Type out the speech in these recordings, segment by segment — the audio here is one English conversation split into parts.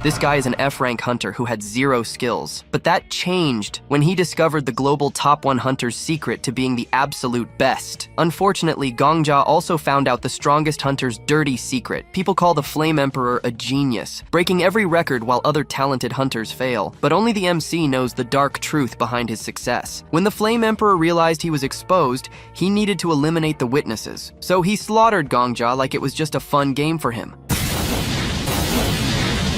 This guy is an F-rank hunter who had 0 skills. But that changed when he discovered the global top 1 hunter's secret to being the absolute best. Unfortunately, Gongja also found out the strongest hunter's dirty secret. People call the Flame Emperor a genius, breaking every record while other talented hunters fail. But only the MC knows the dark truth behind his success. When the Flame Emperor realized he was exposed, he needed to eliminate the witnesses. So he slaughtered Gongja like it was just a fun game for him.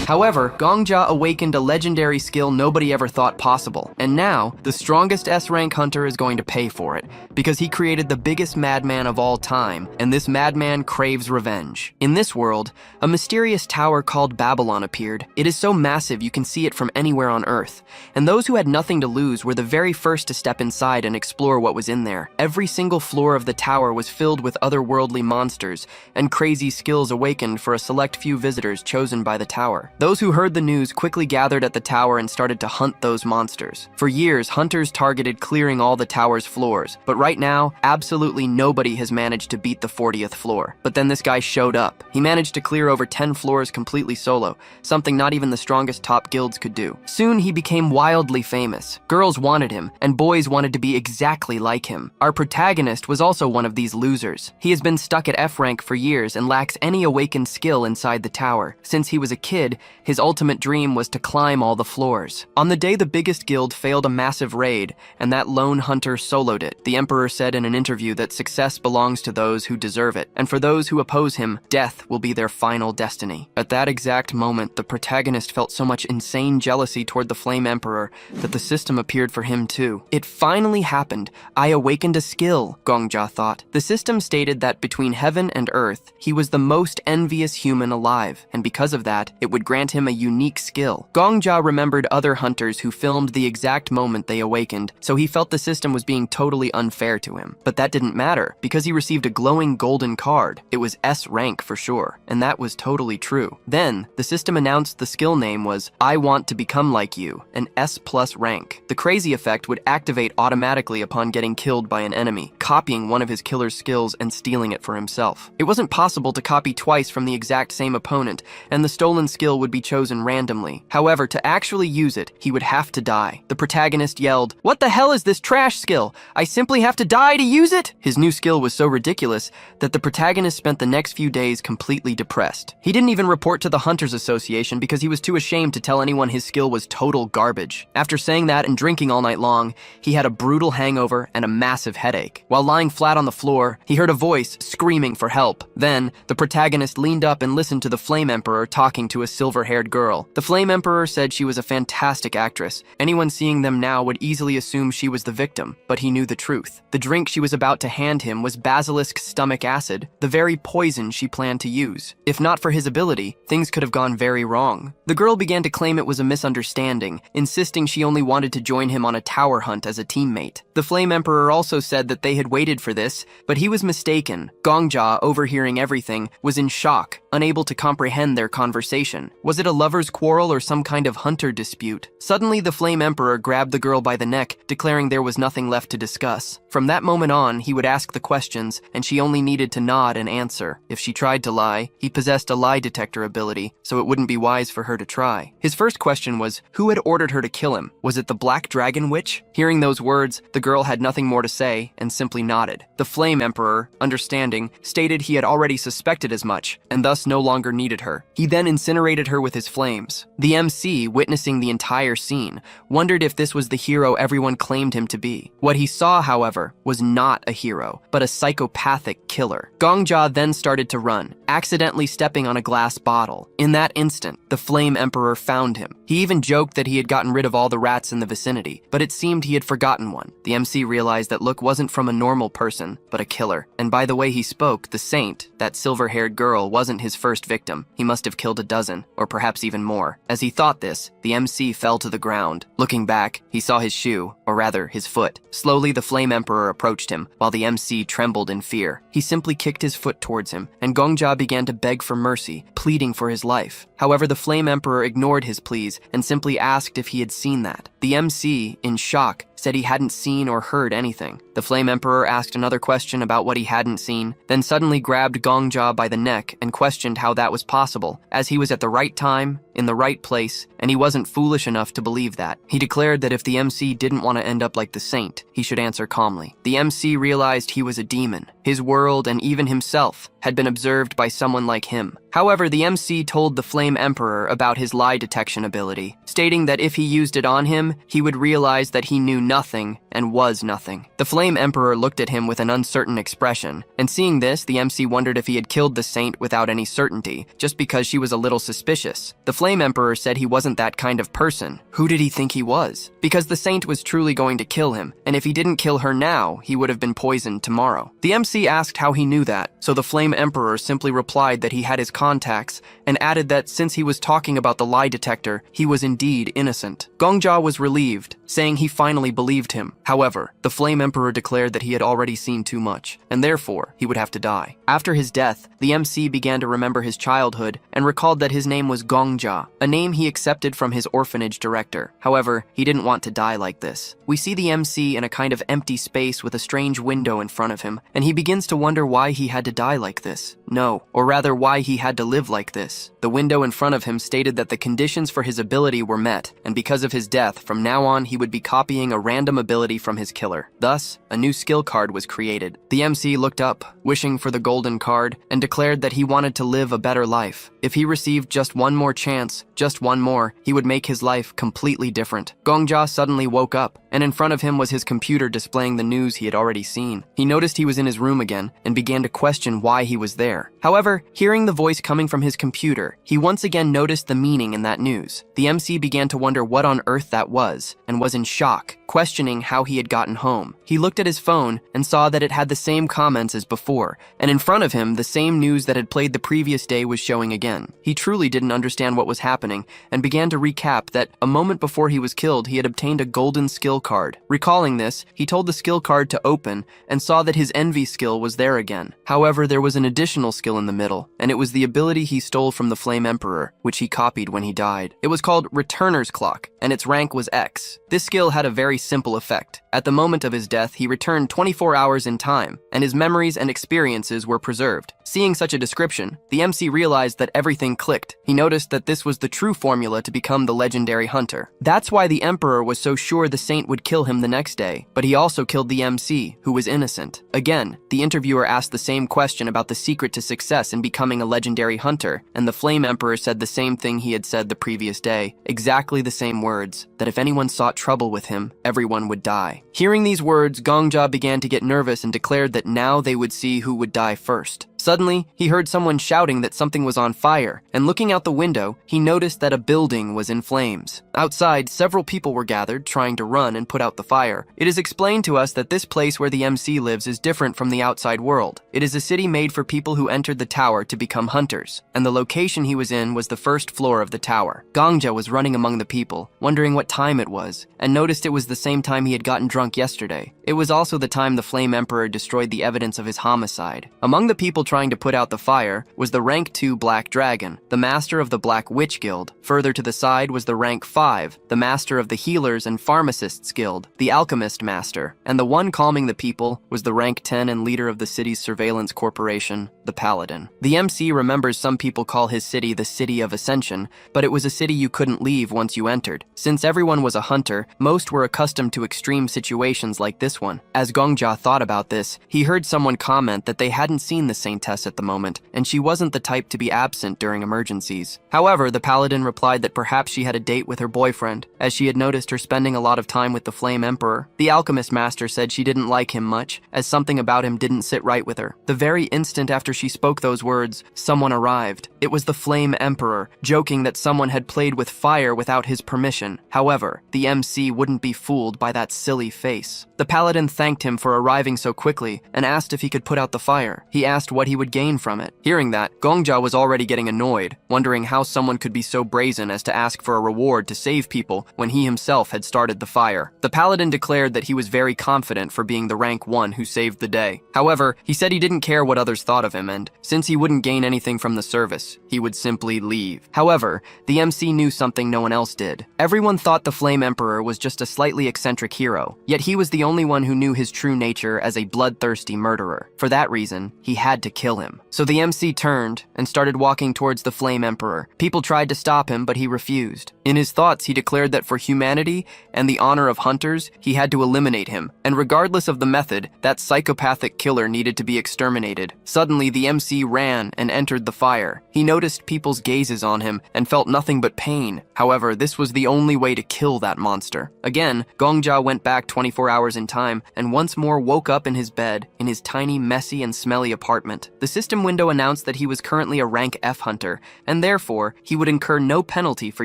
However, Gongja awakened a legendary skill nobody ever thought possible, and now, the strongest S-rank hunter is going to pay for it, because he created the biggest madman of all time, and this madman craves revenge. In this world, a mysterious tower called Babylon appeared. It is so massive you can see it from anywhere on Earth, and those who had nothing to lose were the very first to step inside and explore what was in there. Every single floor of the tower was filled with otherworldly monsters, and crazy skills awakened for a select few visitors chosen by the tower. Those who heard the news quickly gathered at the tower and started to hunt those monsters. For years, hunters targeted clearing all the tower's floors, but right now, absolutely nobody has managed to beat the 40th floor. But then this guy showed up. He managed to clear over 10 floors completely solo, something not even the strongest top guilds could do. Soon, he became wildly famous. Girls wanted him, and boys wanted to be exactly like him. Our protagonist was also one of these losers. He has been stuck at F rank for years and lacks any awakened skill inside the tower. Since he was a kid, his ultimate dream was to climb all the floors. On the day the biggest guild failed a massive raid, and that lone hunter soloed it, the Emperor said in an interview that success belongs to those who deserve it, and for those who oppose him, death will be their final destiny. At that exact moment, the protagonist felt so much insane jealousy toward the Flame Emperor that the system appeared for him too. It finally happened. I awakened a skill, Gongja thought. The system stated that between heaven and earth, he was the most envious human alive, and because of that, it would grant him a unique skill. Gongja remembered other hunters who filmed the exact moment they awakened, so he felt the system was being totally unfair to him. But that didn't matter, because he received a glowing golden card. It was S rank for sure, and that was totally true. Then, the system announced the skill name was I Want to Become Like You, an S+ rank. The crazy effect would activate automatically upon getting killed by an enemy, copying one of his killer's skills and stealing it for himself. It wasn't possible to copy twice from the exact same opponent, and the stolen skill would be chosen randomly. However, to actually use it, he would have to die. The protagonist yelled, "What the hell is this trash skill? I simply have to die to use it?" His new skill was so ridiculous that the protagonist spent the next few days completely depressed. He didn't even report to the Hunters Association because he was too ashamed to tell anyone his skill was total garbage. After saying that and drinking all night long, he had a brutal hangover and a massive headache. While lying flat on the floor, he heard a voice screaming for help. Then, the protagonist leaned up and listened to the Flame Emperor talking to a silver-haired girl. The Flame Emperor said she was a fantastic actress. Anyone seeing them now would easily assume she was the victim, but he knew the truth. The drink she was about to hand him was basilisk stomach acid, the very poison she planned to use. If not for his ability, things could have gone very wrong. The girl began to claim it was a misunderstanding, insisting she only wanted to join him on a tower hunt as a teammate. The Flame Emperor also said that they had waited for this, but he was mistaken. Gongja, overhearing everything, was in shock, unable to comprehend their conversation. Was it a lover's quarrel or some kind of hunter dispute? Suddenly, the Flame Emperor grabbed the girl by the neck, declaring there was nothing left to discuss. From that moment on, he would ask the questions, and she only needed to nod and answer. If she tried to lie, he possessed a lie detector ability, so it wouldn't be wise for her to try. His first question was, who had ordered her to kill him? Was it the Black Dragon Witch? Hearing those words, the girl had nothing more to say and simply nodded. The Flame Emperor, understanding, stated he had already suspected as much, and thus no longer needed her. He then incinerated her with his flames. The MC, witnessing the entire scene, wondered if this was the hero everyone claimed him to be. What he saw, however, was not a hero, but a psychopathic killer. Gongja then started to run, accidentally stepping on a glass bottle. In that instant, the Flame Emperor found him. He even joked that he had gotten rid of all the rats in the vicinity, but it seemed he had forgotten one. The MC realized that look wasn't from a normal person, but a killer. And by the way he spoke, the saint, that silver-haired girl, wasn't his first victim. He must have killed a dozen, or perhaps even more. As he thought this, the MC fell to the ground. Looking back, he saw his shoe, or rather, his foot. Slowly, the Flame Emperor approached him, while the MC trembled in fear. He simply kicked his foot towards him, and Gongja began to beg for mercy, pleading for his life. However, the Flame Emperor ignored his pleas and simply asked if he had seen that. The MC, in shock, said he hadn't seen or heard anything. The Flame Emperor asked another question about what he hadn't seen, then suddenly grabbed Gongja by the neck and questioned how that was possible, as he was at the right time, in the right place, and he wasn't foolish enough to believe that. He declared that if the MC didn't want to end up like the saint, he should answer calmly. The MC realized he was a demon. His world, and even himself, had been observed by someone like him. However, the MC told the Flame Emperor about his lie detection ability, stating that if he used it on him, he would realize that he knew nothing and was nothing. The Flame Emperor looked at him with an uncertain expression, and seeing this, the MC wondered if he had killed the saint without any certainty, just because she was a little suspicious. The Flame Emperor said he wasn't that kind of person. Who did he think he was? Because the saint was truly going to kill him, and if he didn't kill her now, he would have been poisoned tomorrow. The MC asked how he knew that, so the Flame Emperor simply replied that he had his contacts, and added that since he was talking about the lie detector, he was indeed innocent. Gongja was relieved, saying he finally believed him. However, the Flame Emperor declared that he had already seen too much, and therefore, he would have to die. After his death, the MC began to remember his childhood, and recalled that his name was Gongja, a name he accepted from his orphanage director. However, he didn't want to die like this. We see the MC in a kind of empty space with a strange window in front of him, and he begins to wonder why he had to die like this. No, or rather why he had to live like this. The window in front of him stated that the conditions for his ability were met, and because of his death, from now on he would be copying a random ability from his killer. Thus, a new skill card was created. The MC looked up, wishing for the golden card, and declared that he wanted to live a better life. If he received just one more chance, just one more, he would make his life completely different. Gongja suddenly woke up, and in front of him was his computer displaying the news he had already seen. He noticed he was in his room again, and began to question why he was there. However, hearing the voice coming from his computer, he once again noticed the meaning in that news. The MC began to wonder what on earth that was, and was in shock, questioning how he had gotten home. He looked at his phone and saw that it had the same comments as before, and in front of him, the same news that had played the previous day was showing again. He truly didn't understand what was happening, and began to recap that a moment before he was killed, he had obtained a golden skill card. Recalling this, he told the skill card to open, and saw that his envy skill was there again. However, there was an additional skill in the middle, and it was the ability he stole from the Flame Emperor, which he copied when he died. It was called Returner's Clock, and its rank was X. This skill had a very simple effect. At the moment of his death, he returned 24 hours in time, and his memories and experiences were preserved. Seeing such a description, the MC realized that everything clicked. He noticed that this was the true formula to become the legendary hunter. That's why the Emperor was so sure the saint would kill him the next day, but he also killed the MC, who was innocent. Again, the interviewer asked the same question about the secret to success in becoming a legendary hunter, and the Flame Emperor said the same thing he had said the previous day, exactly the same words, that if anyone sought trouble with him, everyone would die. Hearing these words, Gongja began to get nervous and declared that now they would see who would die first. Suddenly, he heard someone shouting that something was on fire, and looking out the window, he noticed that a building was in flames. Outside, several people were gathered, trying to run and put out the fire. It is explained to us that this place where the MC lives is different from the outside world. It is a city made for people who entered the tower to become hunters, and the location he was in was the first floor of the tower. Gongja was running among the people, wondering what time it was, and noticed it was the same time he had gotten drunk yesterday. It was also the time the Flame Emperor destroyed the evidence of his homicide. Among the people trying to put out the fire was the rank 2 Black Dragon, the master of the Black Witch Guild. Further to the side was the rank 5, the master of the Healers and Pharmacists Guild, the Alchemist Master, and the one calming the people was the rank 10 and leader of the city's surveillance corporation, the Paladin. The MC remembers some people call his city the City of Ascension, but it was a city you couldn't leave once you entered. Since everyone was a hunter, most were accustomed to extreme situations like this one. As Gongja thought about this, he heard someone comment that they hadn't seen the Saintess at the moment, and she wasn't the type to be absent during emergencies. However, the Paladin replied that perhaps she had a date with her boyfriend, as she had noticed her spending a lot of time with the Flame Emperor. The Alchemist Master said she didn't like him much, as something about him didn't sit right with her. The very instant after she spoke those words, someone arrived. It was the Flame Emperor, joking that someone had played with fire without his permission. However, the MC wouldn't be fooled by that silly face. The Paladin thanked him for arriving so quickly and asked if he could put out the fire. He asked what what he would gain from it. Hearing that, Gongja was already getting annoyed, wondering how someone could be so brazen as to ask for a reward to save people when he himself had started the fire. The paladin declared that he was very confident for being the rank 1 who saved the day. However, he said he didn't care what others thought of him, and since he wouldn't gain anything from the service, he would simply leave. However, the MC knew something no one else did. Everyone thought the Flame Emperor was just a slightly eccentric hero, yet he was the only one who knew his true nature as a bloodthirsty murderer. For that reason, he had to kill him. So the MC turned and started walking towards the Flame Emperor. People tried to stop him, but he refused. In his thoughts, he declared that for humanity and the honor of hunters, he had to eliminate him, and regardless of the method, that psychopathic killer needed to be exterminated. Suddenly, the MC ran and entered the fire. He noticed people's gazes on him and felt nothing but pain. However, this was the only way to kill that monster. Again, Gongja went back 24 hours in time and once more woke up in his bed in his tiny, messy, and smelly apartment. The system window announced that he was currently a rank F hunter, and therefore, he would incur no penalty for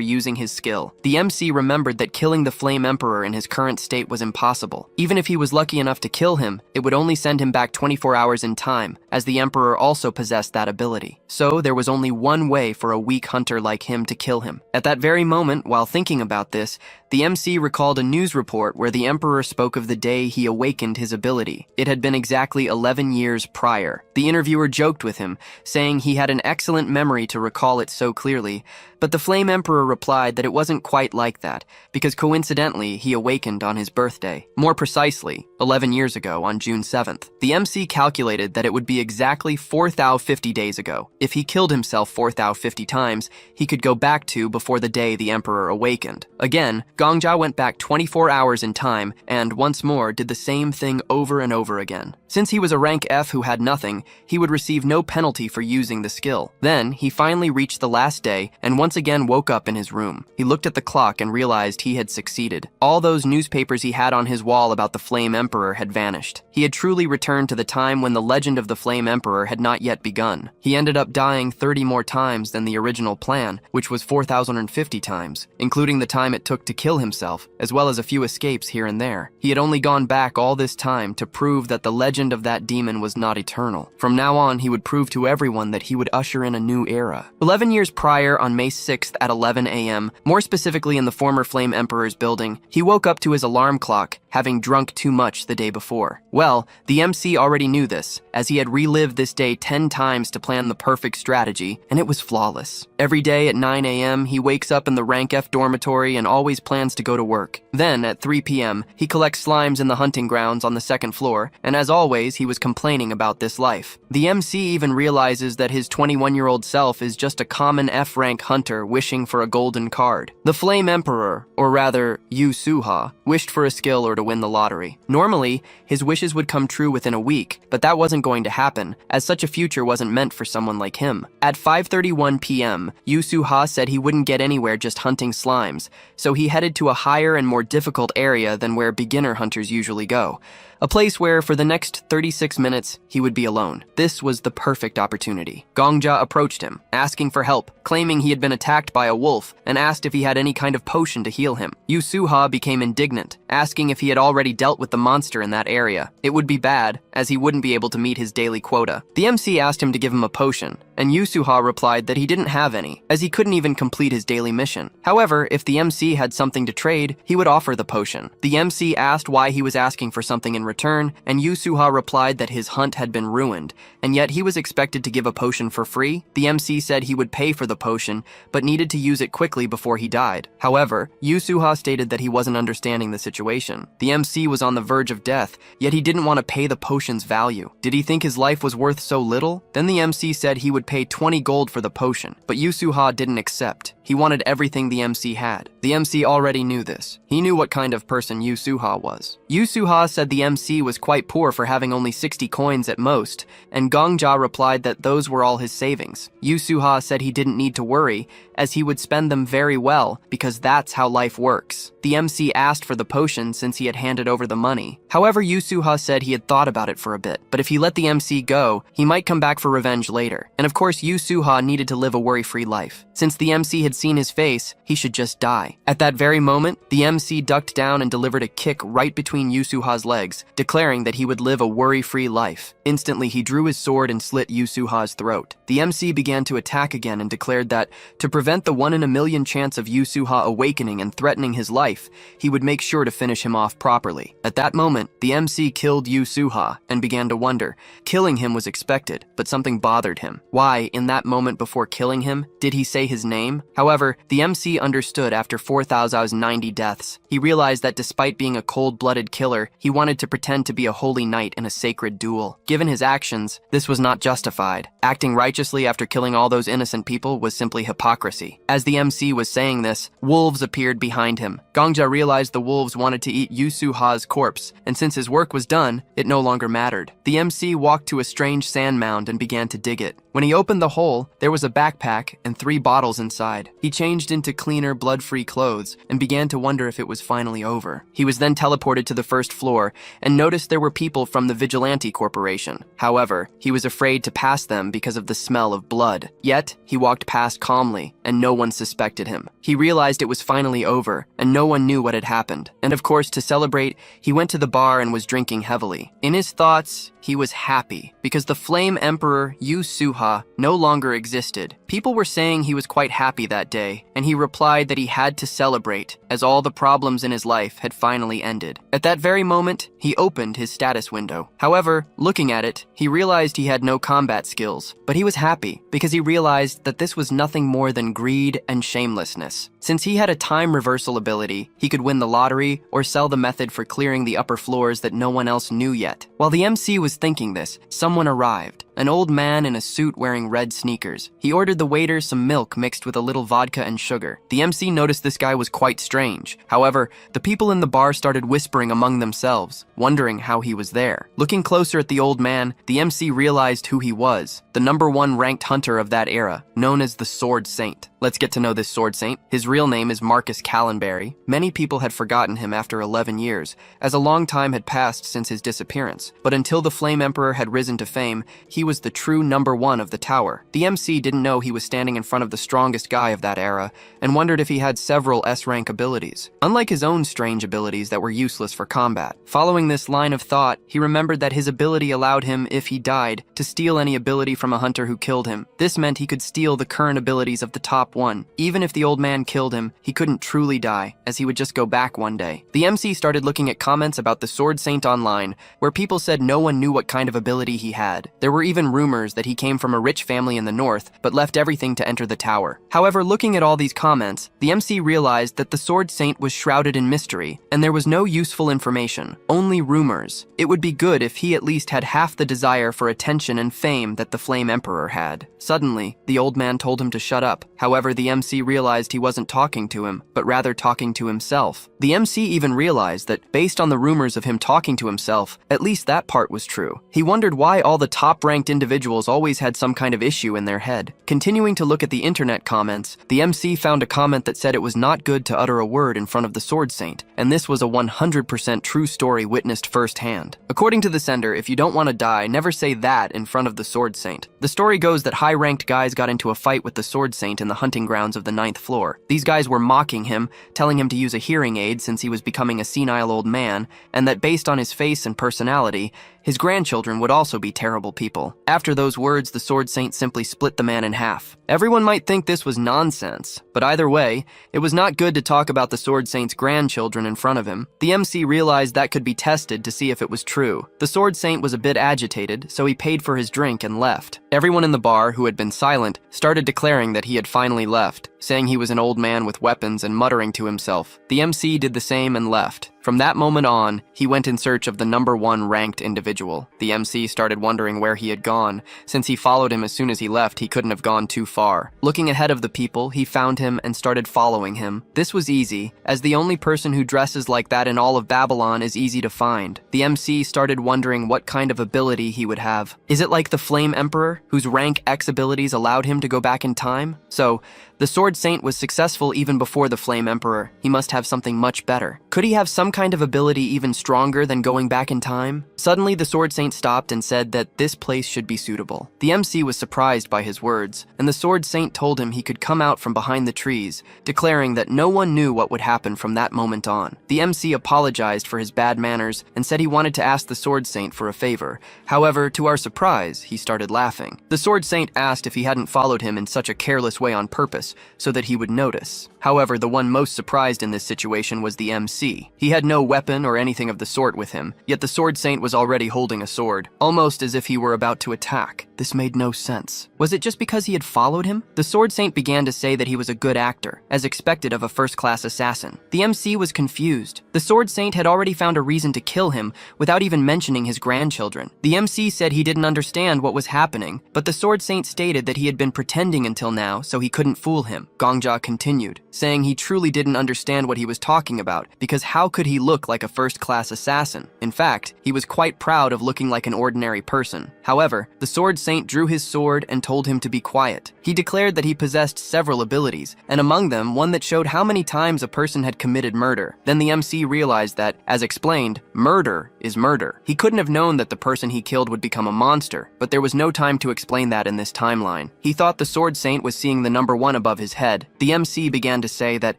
using his skill. The MC remembered that killing the Flame Emperor in his current state was impossible. Even if he was lucky enough to kill him, it would only send him back 24 hours in time, as the Emperor also possessed that ability. So there was only one way for a weak hunter like him to kill him. At that very moment, while thinking about this, the MC recalled a news report where the Emperor spoke of the day he awakened his ability. It had been exactly 11 years prior. The interviewer joked with him, saying he had an excellent memory to recall it so clearly, but the Flame Emperor replied that it wasn't quite like that, because coincidentally, he awakened on his birthday. More precisely, 11 years ago on June 7th. The MC calculated that it would be exactly 4,050 days ago. If he killed himself 4,050 times, he could go back to before the day the Emperor awakened. Again, Gongja went back 24 hours in time and once more did the same thing over and over again. Since he was a rank F who had nothing, he would receive no penalty for using the skill. Then, he finally reached the last day and once again woke up in his room. He looked at the clock and realized he had succeeded. All those newspapers he had on his wall about the Flame Emperor had vanished. He had truly returned to the time when the legend of the Flame Emperor had not yet begun. He ended up dying 30 more times than the original plan, which was 4,050 times, including the time it took to kill himself, as well as a few escapes here and there. He had only gone back all this time to prove that the legend of that demon was not eternal. From now on, he would prove to everyone that he would usher in a new era. 11 years prior, on May 6th at 11 a.m., more specifically in the former Flame Emperor's building, he woke up to his alarm clock, having drunk too much the day before. Well, the MC already knew this, as he had relived this day 10 times to plan the perfect strategy, and it was flawless. Every day at 9 a.m., he wakes up in the rank F dormitory and always plans to go to work. Then, at 3 p.m., he collects slimes in the hunting grounds on the second floor, and as always, he was complaining about this life. The MC even realizes that his 21-year-old self is just a common F-rank hunter wishing for a golden card. The Flame Emperor, or rather, Yu Suha, wished for a skill or to win the lottery. Normally, his wishes would come true within a week, but that wasn't going to happen, as such a future wasn't meant for someone like him. At 5:31 p.m., Yu Suha said he wouldn't get anywhere just hunting slimes, so he headed to a higher and more difficult area than where beginner hunters usually go. A place where, for the next 36 minutes, he would be alone. This was the perfect opportunity. Gongja approached him, asking for help, claiming he had been attacked by a wolf, and asked if he had any kind of potion to heal him. Yu Suha became indignant, asking if he had already dealt with the monster in that area. It would be bad, as he wouldn't be able to meet his daily quota. The MC asked him to give him a potion, and Yu Suha replied that he didn't have any, as he couldn't even complete his daily mission. However, if the MC had something to trade, he would offer the potion. The MC asked why he was asking for something in return, and Yu Suha replied that his hunt had been ruined, and yet he was expected to give a potion for free. The MC said he would pay for the potion, but needed to use it quickly before he died. However, Yu Suha stated that he wasn't understanding the situation. The MC was on the verge of death, yet he didn't want to pay the potion's value. Did he think his life was worth so little? Then the MC said he would pay 20 gold for the potion, but Yu Suha didn't accept. He wanted everything the MC had. The MC already knew this. He knew what kind of person Yu Suha was. Yu Suha said the MC was quite poor for having only 60 coins at most, and Gongja replied that those were all his savings. Yu Suha said he didn't need to worry, as he would spend them very well, because that's how life works. The MC asked for the potion since he had handed over the money. However, Yu Suha said he had thought about it for a bit, but if he let the MC go, he might come back for revenge later. And of course, Yu Suha needed to live a worry-free life. Since the MC had had seen his face, he should just die. At that very moment, the MC ducked down and delivered a kick right between Yusuha's legs, declaring that he would live a worry-free life. Instantly, he drew his sword and slit Yusuha's throat. The MC began to attack again and declared that, to prevent the 1-in-a-million chance of Yusuha awakening and threatening his life, he would make sure to finish him off properly. At that moment, the MC killed Yusuha and began to wonder. Killing him was expected, but something bothered him. Why, in that moment before killing him, did he say his name? However, the MC understood after 4,090 deaths. He realized that despite being a cold-blooded killer, he wanted to pretend to be a holy knight in a sacred duel. Given his actions, this was not justified. Acting righteously after killing all those innocent people was simply hypocrisy. As the MC was saying this, wolves appeared behind him. Gongja realized the wolves wanted to eat Yusuha's corpse, and since his work was done, it no longer mattered. The MC walked to a strange sand mound and began to dig it. When he opened the hole, there was a backpack and 3 bottles inside. He changed into cleaner, blood-free clothes and began to wonder if it was finally over. He was then teleported to the first floor and noticed there were people from the Vigilante Corporation. However, he was afraid to pass them because of the smell of blood. Yet, he walked past calmly, and no one suspected him. He realized it was finally over, and no one knew what had happened. And of course, to celebrate, he went to the bar and was drinking heavily. In his thoughts, he was happy because the Flame Emperor Yusuha no longer existed. People were saying he was quite happy that day, and he replied that he had to celebrate, as all the problems in his life had finally ended. At that very moment, he opened his status window. However, looking at it, he realized he had no combat skills, but he was happy because he realized that this was nothing more than greed and shamelessness. Since he had a time reversal ability, he could win the lottery or sell the method for clearing the upper floors that no one else knew yet. While the MC was thinking this, someone arrived. An old man in a suit wearing red sneakers. He ordered the waiter some milk mixed with a little vodka and sugar. The MC noticed this guy was quite strange. However, the people in the bar started whispering among themselves, wondering how he was there. Looking closer at the old man, the MC realized who he was, the #1 ranked hunter of that era, known as the Sword Saint. Let's get to know this Sword Saint. His real name is Marcus Callenberry. Many people had forgotten him after 11 years, as a long time had passed since his disappearance. But until the Flame Emperor had risen to fame, he was the true #1 of the tower. The MC didn't know he was standing in front of the strongest guy of that era, and wondered if he had several S-rank abilities, unlike his own strange abilities that were useless for combat. Following this line of thought, he remembered that his ability allowed him, if he died, to steal any ability from a hunter who killed him. This meant he could steal the current abilities of the top one. Even if the old man killed him, he couldn't truly die, as he would just go back one day. The MC started looking at comments about the Sword Saint online, where people said no one knew what kind of ability he had. There were even rumors that he came from a rich family in the north, but left everything to enter the tower. However, looking at all these comments, the MC realized that the Sword Saint was shrouded in mystery, and there was no useful information, only rumors. It would be good if he at least had half the desire for attention and fame that the Flame Emperor had. Suddenly, the old man told him to shut up. However, the MC realized he wasn't talking to him, but rather talking to himself. The MC even realized that, based on the rumors of him talking to himself, at least that part was true. He wondered why all the top-ranked individuals always had some kind of issue in their head. Continuing to look at the internet comments, the MC found a comment that said it was not good to utter a word in front of the Sword Saint, and this was a 100% true story witnessed firsthand. According to the sender, if you don't want to die, never say that in front of the Sword Saint. The story goes that high-ranked guys got into a fight with the Sword Saint in the hunting grounds of the 9th floor. These guys were mocking him, telling him to use a hearing aid since he was becoming a senile old man, and that based on his face and personality, his grandchildren would also be terrible people. After those words, the Sword Saint simply split the man in half. Everyone might think this was nonsense, but either way, it was not good to talk about the Sword Saint's grandchildren in front of him. The MC realized that could be tested to see if it was true. The Sword Saint was a bit agitated, so he paid for his drink and left. Everyone in the bar, who had been silent, started declaring that he had finally left, saying he was an old man with weapons and muttering to himself. The MC did the same and left. From that moment on, he went in search of the #1 ranked individual. The MC started wondering where he had gone. Since he followed him as soon as he left, he couldn't have gone too far. Looking ahead of the people, he found him and started following him. This was easy, as the only person who dresses like that in all of Babylon is easy to find. The MC started wondering what kind of ability he would have. Is it like the Flame Emperor, whose rank X abilities allowed him to go back in time? So, The Sword Saint was successful even before the Flame Emperor. He must have something much better. Could he have some kind of ability even stronger than going back in time? Suddenly, the Sword Saint stopped and said that this place should be suitable. The MC was surprised by his words, and the Sword Saint told him he could come out from behind the trees, declaring that no one knew what would happen from that moment on. The MC apologized for his bad manners and said he wanted to ask the Sword Saint for a favor. However, to our surprise, he started laughing. The Sword Saint asked if he hadn't followed him in such a careless way on purpose, so that he would notice. However, the one most surprised in this situation was the MC. He had no weapon or anything of the sort with him, yet the Sword Saint was already holding a sword, almost as if he were about to attack. This made no sense. Was it just because he had followed him? The Sword Saint began to say that he was a good actor, as expected of a first-class assassin. The MC was confused. The Sword Saint had already found a reason to kill him without even mentioning his grandchildren. The MC said he didn't understand what was happening, but the Sword Saint stated that he had been pretending until now, so he couldn't fool him. Gongja continued, saying he truly didn't understand what he was talking about, because how could he look like a first-class assassin? In fact, he was quite proud of looking like an ordinary person. However, the Sword Saint drew his sword and told him to be quiet. He declared that he possessed several abilities, and among them, one that showed how many times a person had committed murder. Then the MC realized that, as explained, murder is murder. He couldn't have known that the person he killed would become a monster, but there was no time to explain that in this timeline. He thought the Sword Saint was seeing the number 1 above his head. The MC began to say that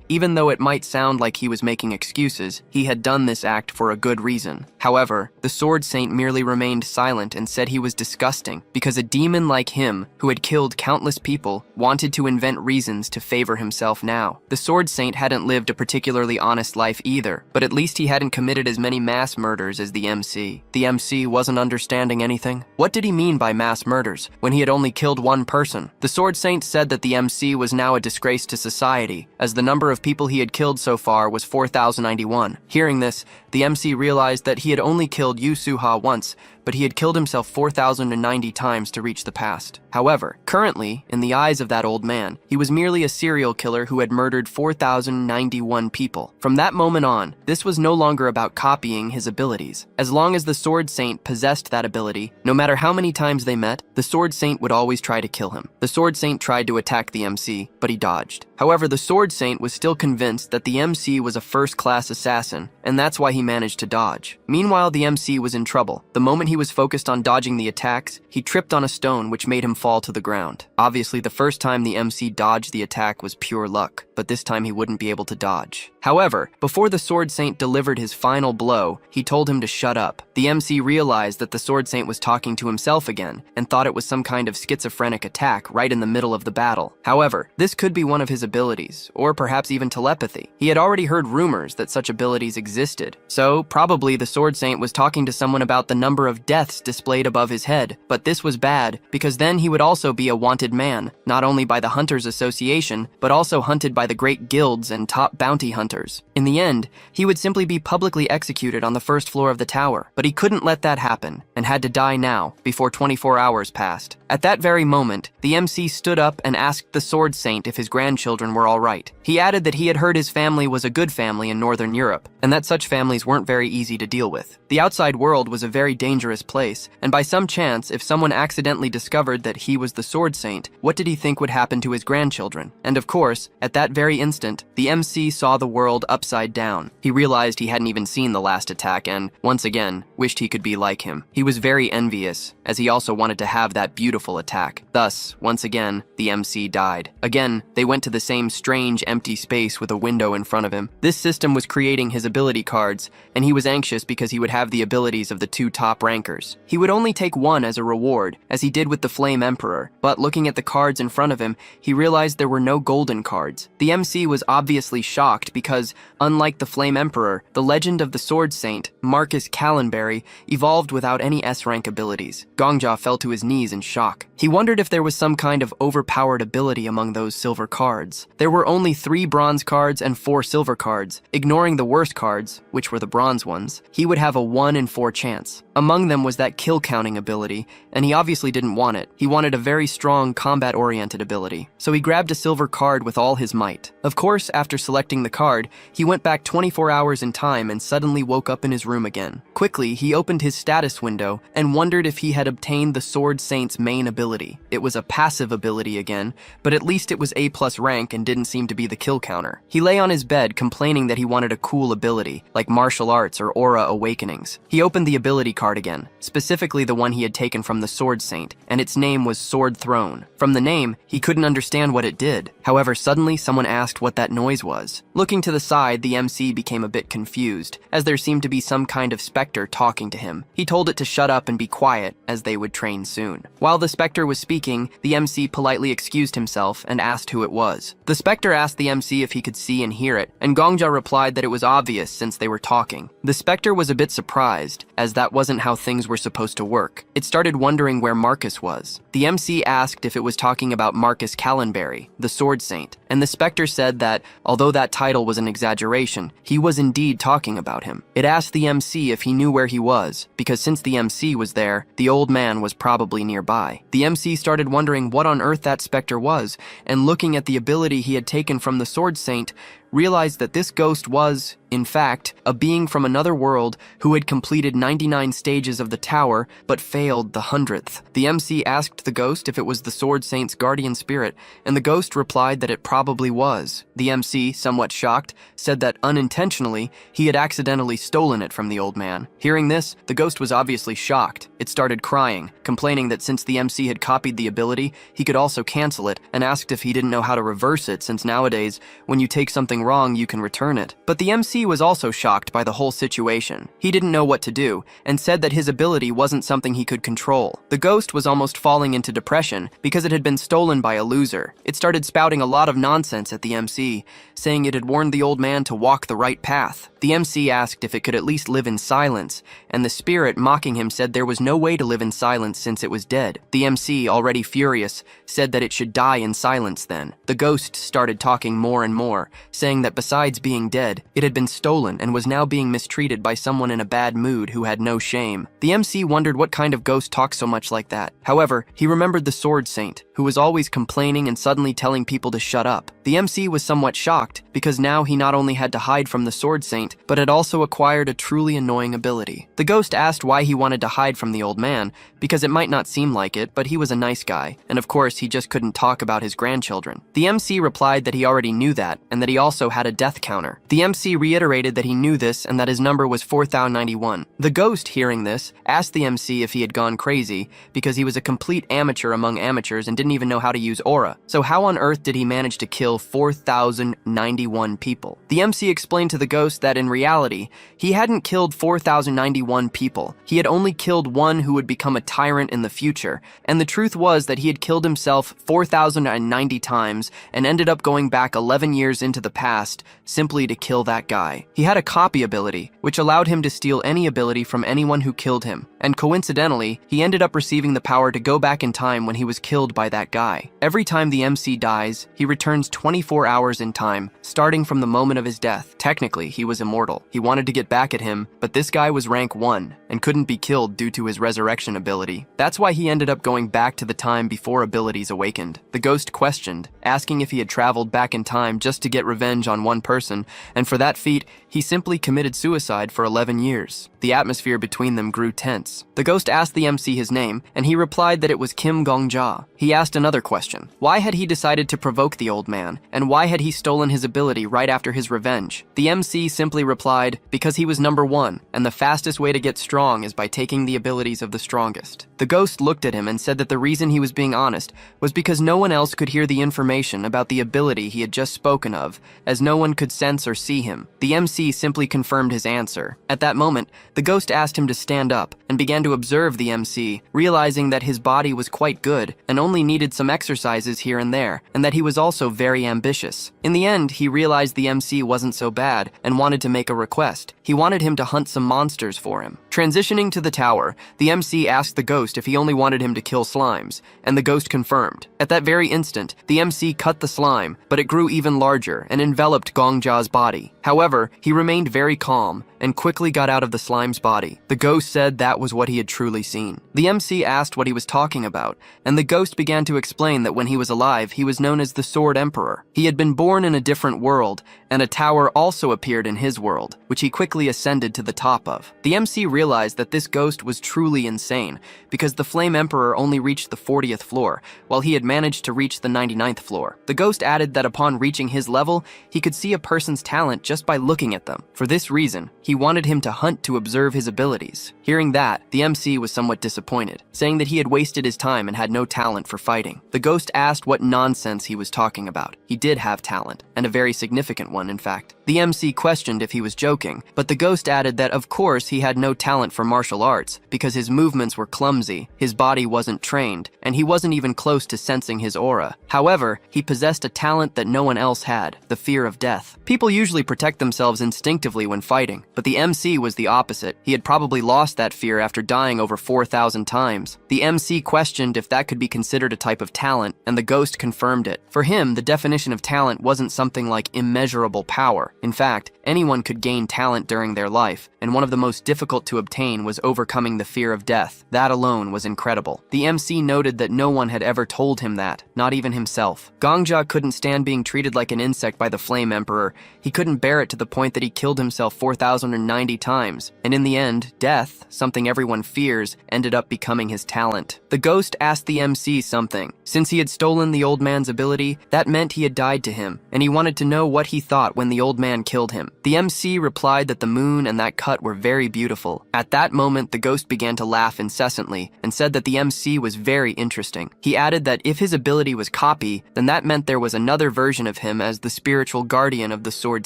even though it might sound like he was making excuses, he had done this act for a good reason. However, the Sword Saint merely remained silent and said he was disgusting because a demon like him, who had killed countless people, wanted to invent reasons to favor himself now. The Sword Saint hadn't lived a particularly honest life either, but at least he hadn't committed as many mass murders as the MC. The MC wasn't understanding anything. What did he mean by mass murders when he had only killed one person? The Sword Saint said that the MC was now a disgrace to society, as the number of people he had killed so far was 4,091. Hearing this, the MC realized that he had only killed Yu Suha once, but he had killed himself 4,090 times to reach the past. However, currently, in the eyes of that old man, he was merely a serial killer who had murdered 4,091 people. From that moment on, this was no longer about copying his abilities. As long as the Sword Saint possessed that ability, no matter how many times they met, the Sword Saint would always try to kill him. The Sword Saint tried to attack the MC, but he dodged. However, the Sword Saint was still convinced that the MC was a first-class assassin, and that's why he managed to dodge. Meanwhile, the MC was in trouble. The moment he was focused on dodging the attacks, he tripped on a stone which made him fall to the ground. Obviously, the first time the MC dodged the attack was pure luck, but this time he wouldn't be able to dodge. However, before the Sword Saint delivered his final blow, he told him to shut up. The MC realized that the Sword Saint was talking to himself again, and thought it was some kind of schizophrenic attack right in the middle of the battle. However, this could be one of his abilities, or perhaps even telepathy. He had already heard rumors that such abilities existed, so probably the Sword Saint was talking to someone about the number of deaths displayed above his head. But this was bad, because then he would also be a wanted man, not only by the Hunters Association, but also hunted by the great guilds and top bounty hunters. In the end, he would simply be publicly executed on the first floor of the tower, but he couldn't let that happen, and had to die now, before 24 hours passed. At that very moment, the MC stood up and asked the Sword Saint if his grandchildren were all right. He added that he had heard his family was a good family in Northern Europe, and that such families weren't very easy to deal with. The outside world was a very dangerous place, and by some chance, if someone accidentally discovered that he was the Sword Saint, what did he think would happen to his grandchildren? And of course, at that very instant, the MC saw the world upside down. He realized he hadn't even seen the last attack and, once again, wished he could be like him. He was very envious, as he also wanted to have that beautiful attack. Thus, once again, the MC died. Again, they went to the same strange empty space with a window in front of him. This system was creating his ability cards, and he was anxious because he would have the abilities of the 2 top rankers. He would only take one as a reward, as he did with the Flame Emperor, but looking at the cards in front of him, he realized there were no golden cards. The MC was obviously shocked because, unlike the Flame Emperor, the legend of the Sword Saint, Marcus Callenberry, evolved without any S-rank abilities. Gongja fell to his knees in shock. He wondered if there was some kind of overpowered ability among those silver cards. There were only 3 bronze cards and 4 silver cards. Ignoring the worst cards, which were the bronze ones, he would have a 1 in 4 chance. Among them was that kill counting ability, and he obviously didn't want it. He wanted a very strong combat-oriented ability, so he grabbed a silver card with all his might. Of course, after selecting the card, he went back 24 hours in time and suddenly woke up in his room again. Quickly, he opened his status window and wondered if he had obtained the Sword Saint's main ability. It was a passive ability again, but at least it it was A+ rank and didn't seem to be the kill counter. He lay on his bed complaining that he wanted a cool ability, like martial arts or aura awakenings. He opened the ability card again, specifically the one he had taken from the Sword Saint, and its name was Sword Throne. From the name, he couldn't understand what it did. However, suddenly someone asked what that noise was. Looking to the side, the MC became a bit confused, as there seemed to be some kind of specter talking to him. He told it to shut up and be quiet, as they would train soon. While the specter was speaking, the MC politely excused himself and asked who it was. The specter asked the MC if he could see and hear it, and Gongja replied that it was obvious since they were talking. The specter was a bit surprised, as that wasn't how things were supposed to work. It started wondering where Marcus was. The MC asked if it was talking about Marcus Callenberry, the Sword Saint, and the specter said that, although that title was an exaggeration, he was indeed talking about him. It asked the MC if he knew where he was, because since the MC was there, the old man was probably nearby. The MC started wondering what on earth that specter was, and looking at the ability he had taken from the Sword Saint, realized that this ghost was, in fact, a being from another world who had completed 99 stages of the tower but failed the 100th. The MC asked the ghost if it was the Sword Saint's guardian spirit, and the ghost replied that it probably was. The MC, somewhat shocked, said that unintentionally, he had accidentally stolen it from the old man. Hearing this, the ghost was obviously shocked. It started crying, complaining that since the MC had copied the ability, he could also cancel it, and asked if he didn't know how to reverse it since nowadays, when you take something wrong, you can return it. But the MC was also shocked by the whole situation. He didn't know what to do, and said that his ability wasn't something he could control. The ghost was almost falling into depression because it had been stolen by a loser. It started spouting a lot of nonsense at the MC, saying it had warned the old man to walk the right path. The MC asked if it could at least live in silence, and the spirit, mocking him, said there was no way to live in silence since it was dead. The MC, already furious, said that it should die in silence then. The ghost started talking more and more, saying that besides being dead, it had been stolen and was now being mistreated by someone in a bad mood who had no shame. The MC wondered what kind of ghost talks so much like that. However, he remembered the Sword Saint, who was always complaining and suddenly telling people to shut up. The MC was somewhat shocked, because now he not only had to hide from the Sword Saint, but had also acquired a truly annoying ability. The ghost asked why he wanted to hide from the old man, because it might not seem like it, but he was a nice guy, and of course he just couldn't talk about his grandchildren. The MC replied that he already knew that, and that he also had a death counter. The MC reiterated that he knew this and that his number was 4091. The ghost, hearing this, asked the MC if he had gone crazy, because he was a complete amateur among amateurs and didn't even know how to use aura. So how on earth did he manage to kill 4091 people? The MC explained to the ghost that in reality, he hadn't killed 4091 people. He had only killed one who would become a tyrant in the future, and the truth was that he had killed himself 4090 times and ended up going back 11 years into the past simply to kill that guy. He had a copy ability, which allowed him to steal any ability from anyone who killed him, and coincidentally, he ended up receiving the power to go back in time when he was killed by that guy. Every time the MC dies, he returns 24 hours in time, starting from the moment of his death. Technically, he was immortal. He wanted to get back at him, but this guy was rank 1 and couldn't be killed due to his resurrection ability. That's why he ended up going back to the time before abilities awakened. The ghost questioned, asking if he had traveled back in time just to get revenge on one person, and for that feat, he simply committed suicide for 11 years. The atmosphere between them grew tense. The ghost asked the MC his name, and he replied that it was Kim Gongja. He asked another question. Why had he decided to provoke the old man, and why had he stolen his ability right after his revenge? The MC simply replied, because he was number 1, and the fastest way to get strong is by taking the abilities of the strongest. The ghost looked at him and said that the reason he was being honest was because no one else could hear the information about the ability he had just spoken of, as no one could sense or see him. The MC simply confirmed his answer. At that moment, the ghost asked him to stand up and began to observe the MC, realizing that his body was quite good and only needed some exercises here and there, and that he was also very ambitious. In the end, he realized the MC wasn't so bad and wanted to make a request. He wanted him to hunt some monsters for him. Transitioning to the tower, the MC asked the ghost if he only wanted him to kill slimes, and the ghost confirmed. At that very instant, the MC cut the slime, but it grew even larger and enveloped Gongja's body. However, he remained very calm and quickly got out of the slime's body. The ghost said that was what he had truly seen. The MC asked what he was talking about, and the ghost began to explain that when he was alive, he was known as the Sword Emperor. He had been born in a different world, and a tower also appeared in his world, which he quickly ascended to the top of. The MC realized that this ghost was truly insane, because the Flame Emperor only reached the 40th floor, while he had managed to reach the 99th floor. The ghost added that upon reaching his level, he could see a person's talent just by looking at them. For this reason, he wanted him to hunt to observe his abilities. Hearing that, the MC was somewhat disappointed, saying that he had wasted his time and had no talent for fighting. The ghost asked what nonsense he was talking about. He did have talent, and a very significant one, in fact. The MC questioned if he was joking, but the ghost added that of course he had no talent for martial arts, because his movements were clumsy, his body wasn't trained, and he wasn't even close to sensing his aura. However, he possessed a talent that no one else had, the fear of death. People usually protect themselves instinctively when fighting, but the MC was the opposite. He had probably lost that fear after dying over 4,000 times. The MC questioned if that could be considered a type of talent, and the ghost confirmed it. For him, the definition of talent wasn't something like immeasurable power. In fact, anyone could gain talent during their life, and one of the most difficult to obtain was overcoming the fear of death. That alone was incredible. The MC noted that no one had ever told him that, not even himself. Gongja couldn't stand being treated like an insect by the Flame Emperor. He couldn't bear it to the point that he killed himself 4,090 times, and in the end, death, something everyone fears, ended up becoming his talent. The ghost asked the MC something. Since he had stolen the old man's ability, that meant he had died to him, and he wanted to know what he thought when the old man killed him. The MC replied that the moon and that cut were very beautiful. At that moment, the ghost began to laugh incessantly and said that the MC was very interesting. He added that if his ability was copy, then that meant there was another version of him as the spiritual guardian of the Sword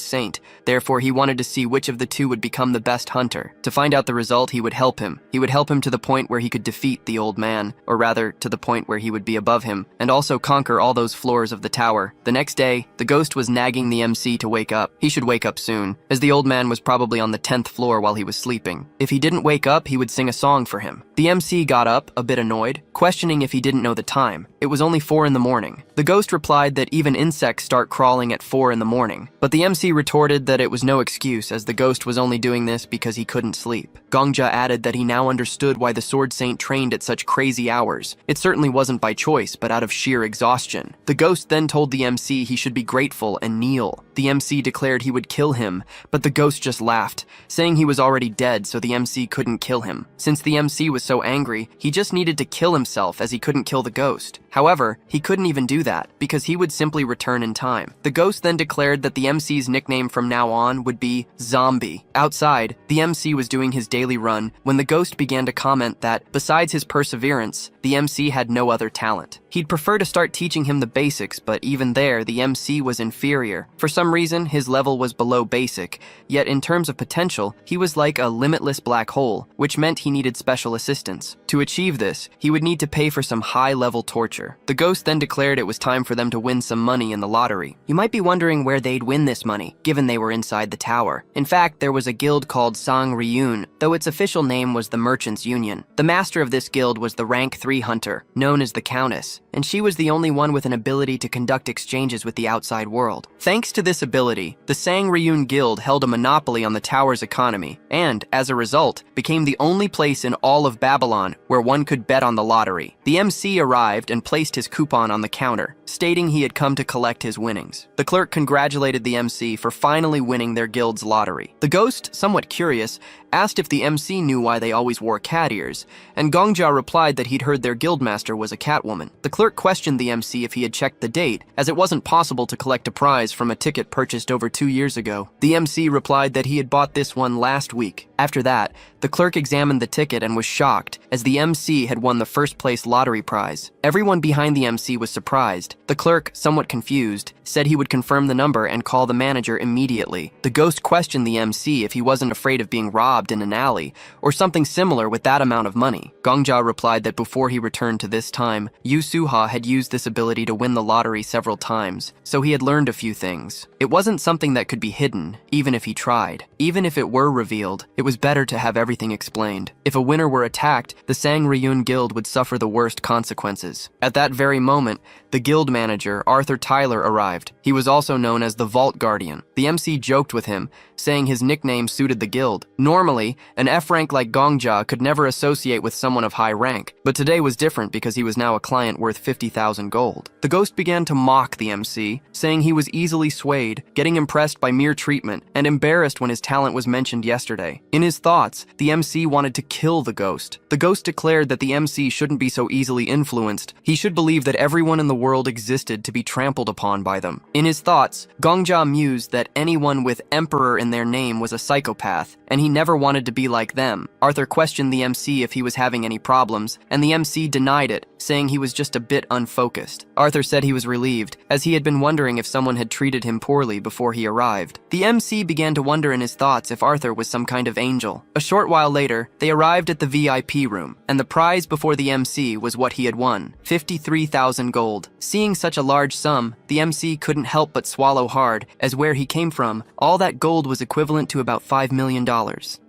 Saint. Therefore, he wanted to see which of the two would become the best hunter. To find out the result, he would help him. He would help him to the point where he could defeat the old man, or rather, to the point where he would be above him, and also conquer all those floors of the tower. The next day, the ghost was nagging the MC to wake up. He should wake up soon, as the old man was probably on the 10th floor while he was sleeping. If he didn't wake up, he would sing a song for him. The MC got up, a bit annoyed, questioning if he didn't know the time. It was only 4 in the morning. The ghost replied that even insects start crawling at 4 in the morning, but the MC retorted that it was no excuse, as the ghost was only doing this because he couldn't sleep. Gongja added that he now understood why the Sword Saint trained at such crazy hours. It certainly wasn't by choice, but out of sheer exhaustion. The ghost then told the MC he should be grateful and kneel. The MC declared he would kill him, but the ghost just laughed, saying he was already dead so the MC couldn't kill him. Since the MC was so angry, he just needed to kill himself as he couldn't kill the ghost. However, he couldn't even do that, because he would simply return in time. The ghost then declared that the MC's nickname from now on would be Zombie. Outside, the MC was doing his daily run when the ghost began to comment that, besides his perseverance, the MC had no other talent. He'd prefer to start teaching him the basics, but even there, the MC was inferior. For some reason, his level was below basic, yet in terms of potential, he was like a limitless black hole, which meant he needed special assistance. To achieve this, he would need to pay for some high-level torture. The ghost then declared it was time for them to win some money in the lottery. You might be wondering where they'd win this money, given they were inside the tower. In fact, there was a guild called Sang Ryun, though its official name was the Merchants Union. The master of this guild was the rank 3 hunter, known as the Countess, and she was the only one with an ability to conduct exchanges with the outside world. Thanks to this ability, the Sang Ryun Guild held a monopoly on the tower's economy, and, as a result, became the only place in all of Babylon where one could bet on the lottery. The MC arrived and placed his coupon on the counter, stating he had come to collect his winnings. The clerk congratulated the MC for finally winning their guild's lottery. The ghost, somewhat curious, asked if the MC knew why they always wore cat ears, and Gongja replied that he'd heard their guildmaster was a catwoman. The clerk questioned the MC if he had checked the date, as it wasn't possible to collect a prize from a ticket purchased over 2 years ago. The MC replied that he had bought this one last week. After that, the clerk examined the ticket and was shocked, as the MC had won the first-place lottery prize. Everyone behind the MC was surprised. The clerk, somewhat confused, said he would confirm the number and call the manager immediately. The ghost questioned the MC if he wasn't afraid of being robbed in an alley, or something similar with that amount of money. Gongja replied that before he returned to this time, Yu Suha had used this ability to win the lottery several times, so he had learned a few things. It wasn't something that could be hidden, even if he tried. Even if it were revealed, it was better to have everything explained. If a winner were attacked, the Sang Ryun Guild would suffer the worst consequences. At that very moment, the guild manager, Arthur Tyler, arrived. He was also known as the Vault Guardian. The MC joked with him, saying his nickname suited the guild. Normally, an F rank like Gongja could never associate with someone of high rank, but today was different because he was now a client worth 50,000 gold. The ghost began to mock the MC, saying he was easily swayed, getting impressed by mere treatment, and embarrassed when his talent was mentioned yesterday. In his thoughts, the MC wanted to kill the ghost. The ghost declared that the MC shouldn't be so easily influenced. He should believe that everyone in the world existed to be trampled upon by them. In his thoughts, Gongja mused that anyone with Emperor in their name was a psychopath, and he never wanted to be like them. Arthur questioned the MC if he was having any problems, and the MC denied it, saying he was just a bit unfocused. Arthur said he was relieved, as he had been wondering if someone had treated him poorly before he arrived. The MC began to wonder in his thoughts if Arthur was some kind of angel. A short while later, they arrived at the VIP room, and the prize before the MC was what he had won, 53,000 gold. Seeing such a large sum, the MC couldn't help but swallow hard, as where he came from, all that gold was equivalent to about $5 million.